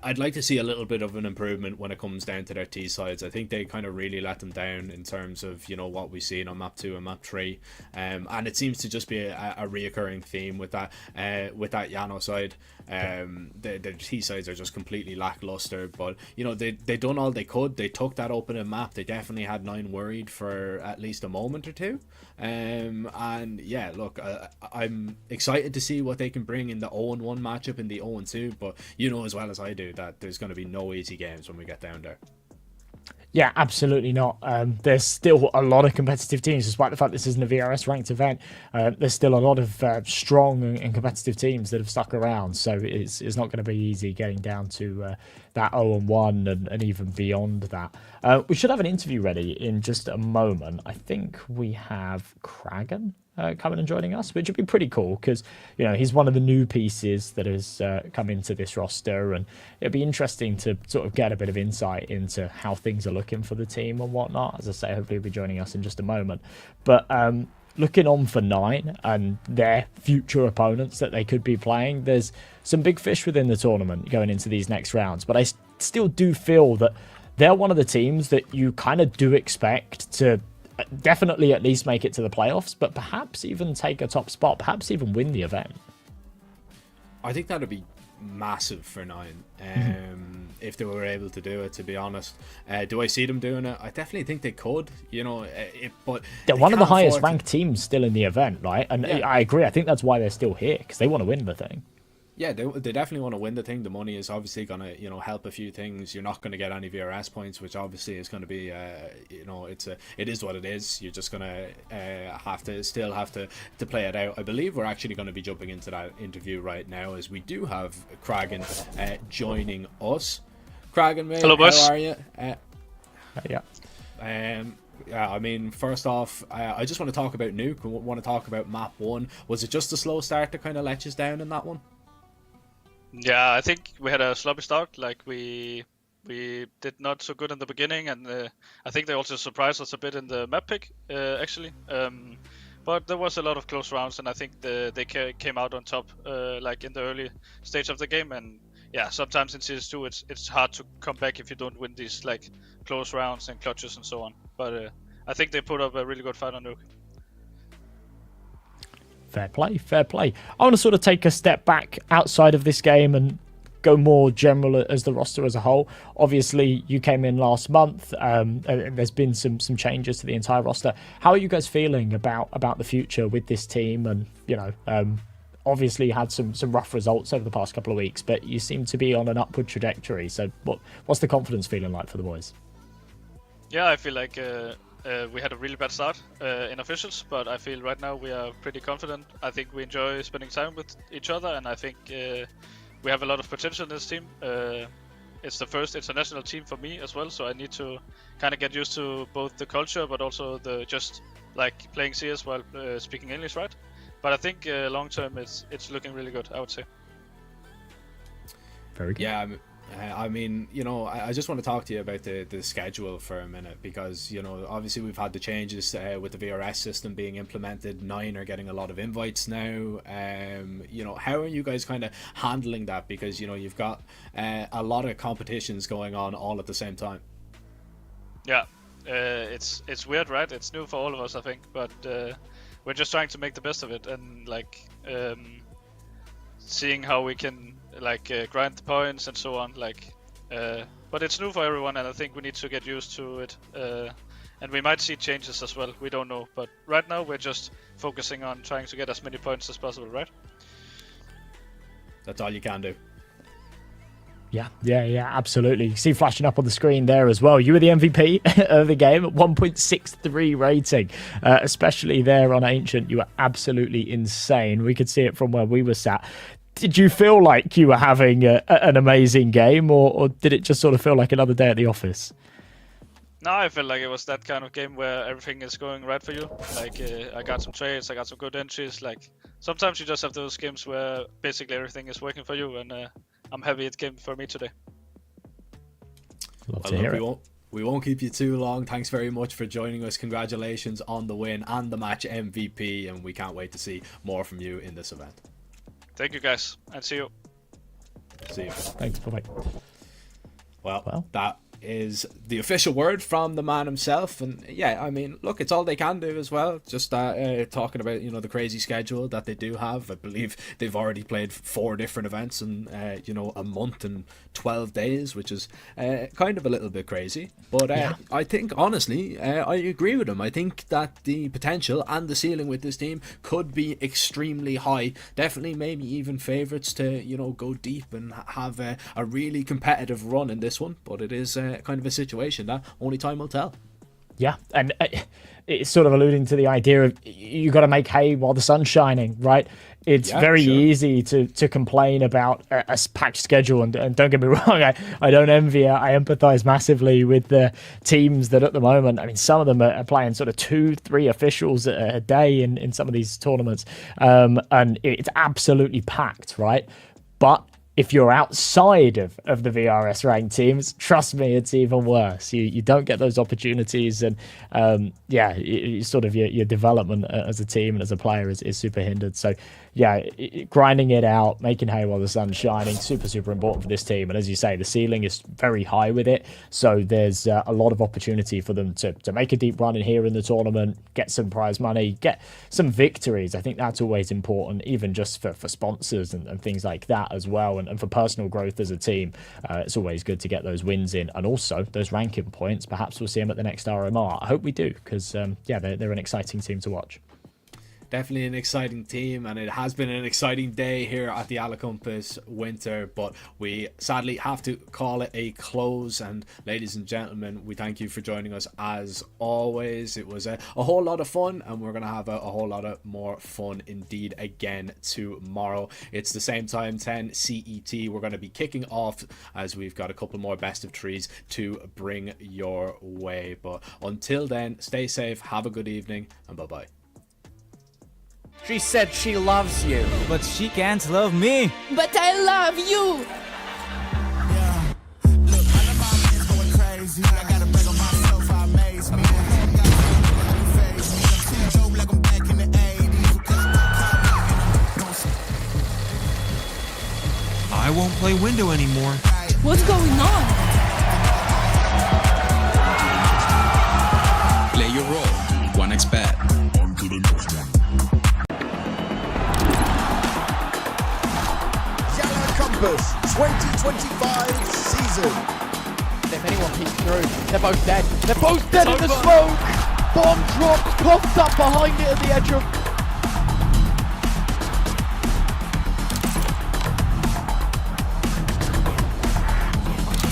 I'd like to see a little bit of an improvement when it comes down to their T sides. I think they kind of really let them down in terms of, you know, what we've seen on map 2 and map 3. And it seems to just be a reoccurring theme with that YaLLa side. Their T sides are just completely lackluster, but you know, they done all they could. They took that opening map. They definitely had 9 worried for at least a moment or two. And yeah, look, I'm excited to see what they can bring in the 0-1 matchup in the 0-2, but you know as well as I do that there's going to be no easy games when we get down there. Yeah, absolutely not. There's still a lot of competitive teams, despite the fact this isn't a VRS ranked event. There's still a lot of strong and competitive teams that have stuck around, so it's not going to be easy getting down to that 0-1 and even beyond that. We should have an interview ready in just a moment. I think we have Kragan coming and joining us, which would be pretty cool because, you know, he's one of the new pieces that has come into this roster, and it'd be interesting to sort of get a bit of insight into how things are looking for the team and whatnot. As I say, hopefully he'll be joining us in just a moment. But looking on for 9 and their future opponents that they could be playing, there's some big fish within the tournament going into these next rounds, but I still do feel that they're one of the teams that you kind of do expect to definitely at least make it to the playoffs, but perhaps even take a top spot, perhaps even win the event. I think that would be massive for 9 if they were able to do it, to be honest. Do I see them doing it? I definitely think they could, you know, but they're one of the highest ranked teams still in the event, right? And yeah, I agree. I think that's why they're still here, because they want to win the thing. Yeah, they definitely want to win the thing. The money is obviously going to, you know, help a few things. You're not going to get any VRS points, which obviously is going to be, you know, it is what it is. You're just going to have to play it out. I believe we're actually going to be jumping into that interview right now, as we do have Kragan joining us. Kragan, mate, hello, boss. How are you? Yeah. Yeah, I mean, first off, I just want to talk about Nuke. I want to talk about map 1. Was it just a slow start to kind of let you down in that one? Yeah, I think we had a sloppy start. Like we did not so good in the beginning, and I think they also surprised us a bit in the map pick, actually. But there was a lot of close rounds, and I think they came out on top, like in the early stage of the game. And yeah, sometimes in CS2 it's hard to come back if you don't win these like close rounds and clutches and so on. But I think they put up a really good fight on Nuke. Fair play, fair play. I want to sort of take a step back outside of this game and go more general as the roster as a whole. Obviously, you came in last month. There's been some changes to the entire roster. How are you guys feeling about the future with this team? And, you know, obviously you had some rough results over the past couple of weeks, but you seem to be on an upward trajectory. So what's the confidence feeling like for the boys? Yeah, I feel like we had a really bad start in officials, but I feel right now we are pretty confident. I think we enjoy spending time with each other, and I think we have a lot of potential in this team. It's the first international team for me as well, so I need to kind of get used to both the culture, but also the just like playing CS while speaking English, right? But I think long term it's looking really good, I would say. Very good. Yeah, I mean, you know, I just want to talk to you about the schedule for a minute, because, you know, obviously we've had the changes with the VRS system being implemented. 9 are getting a lot of invites now. You know, how are you guys kind of handling that? Because, you know, you've got a lot of competitions going on all at the same time. Yeah, it's weird, right? It's new for all of us, I think, but we're just trying to make the best of it, and like seeing how we can like grind the points and so on. Like, but it's new for everyone, and I think we need to get used to it. And we might see changes as well. We don't know, but right now we're just focusing on trying to get as many points as possible, right? That's all you can do. Yeah, absolutely. You see flashing up on the screen there as well. You were the MVP of the game at 1.63 rating, especially there on Ancient. You were absolutely insane. We could see it from where we were sat. Did you feel like you were having an amazing game, or did it just sort of feel like another day at the office? No, I felt like it was that kind of game where everything is going right for you. Like, I got some trades, I got some good entries. Like, sometimes you just have those games where basically everything is working for you, and I'm happy it came for me today. Love to hear it. We won't keep you too long. Thanks very much for joining us. Congratulations on the win and the match MVP, and we can't wait to see more from you in this event. Thank you, guys, and see you. See you. Thanks. Bye-bye. Well, that is the official word from the man himself, and yeah, I mean, look, it's all they can do as well. Just talking about, you know, the crazy schedule that they do have. I believe they've already played 4 different events in you know, a month and 12 days, which is kind of a little bit crazy, but I think honestly I agree with him. I think that the potential and the ceiling with this team could be extremely high. Definitely maybe even favorites to, you know, go deep and have a really competitive run in this one, but it is kind of a situation that only time will tell. Yeah, and it's sort of alluding to the idea of you got to make hay while the sun's shining, right? It's very easy to complain about a packed schedule, and don't get me wrong, I don't envy it. I empathize massively with the teams that at the moment, I mean, some of them are playing sort of 2-3 officials a day in some of these tournaments, and it's absolutely packed, right? But if you're outside of the VRS ranked teams, trust me, it's even worse. You don't get those opportunities, and sort of your development as a team and as a player is super hindered. So yeah, grinding it out, making hay while the sun's shining, super important for this team. And as you say, the ceiling is very high with it, so there's a lot of opportunity for them to make a deep run in here in the tournament, get some prize money, get some victories. I think that's always important, even just for sponsors and things like that as well, and for personal growth as a team. It's always good to get those wins in, and also those ranking points. Perhaps we'll see them at the next RMR. I hope we do, because they're an exciting team to watch. Definitely an exciting team, and it has been an exciting day here at the YaLLa Compass Winter, but we sadly have to call it a close. And ladies and gentlemen, we thank you for joining us as always. It was a whole lot of fun, and we're going to have a whole lot of more fun indeed again tomorrow. It's the same time, 10 CET. We're going to be kicking off, as we've got a couple more best of threes to bring your way. But until then, stay safe, have a good evening, and bye-bye. She said she loves you, but she can't love me. But I love you. Yeah. Look, I know my man's going crazy. I gotta brag on myself, I amaze me. Phase me. I'm seeing Joe like I'm back in the 80s. I won't play window anymore. What's going on? Play your role. 1xBet. On to the next one. YaLLa Compass 2025 season. If anyone peeks through, they're both dead. They're both dead in the smoke! Bomb drops, coughed up behind it at the edge of...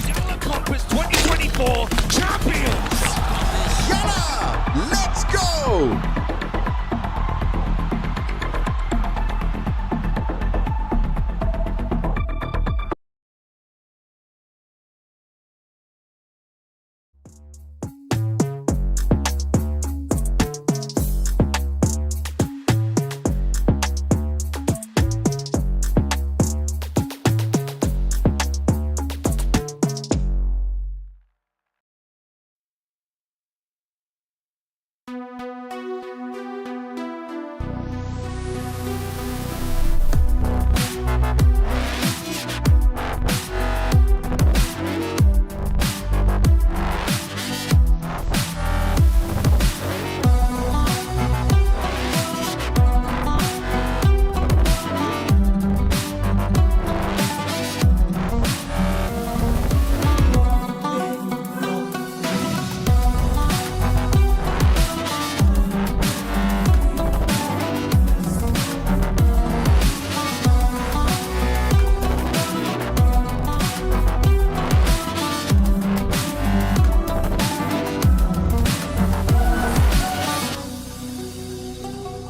YaLLa Compass 2024 champions! YaLLa, let's go!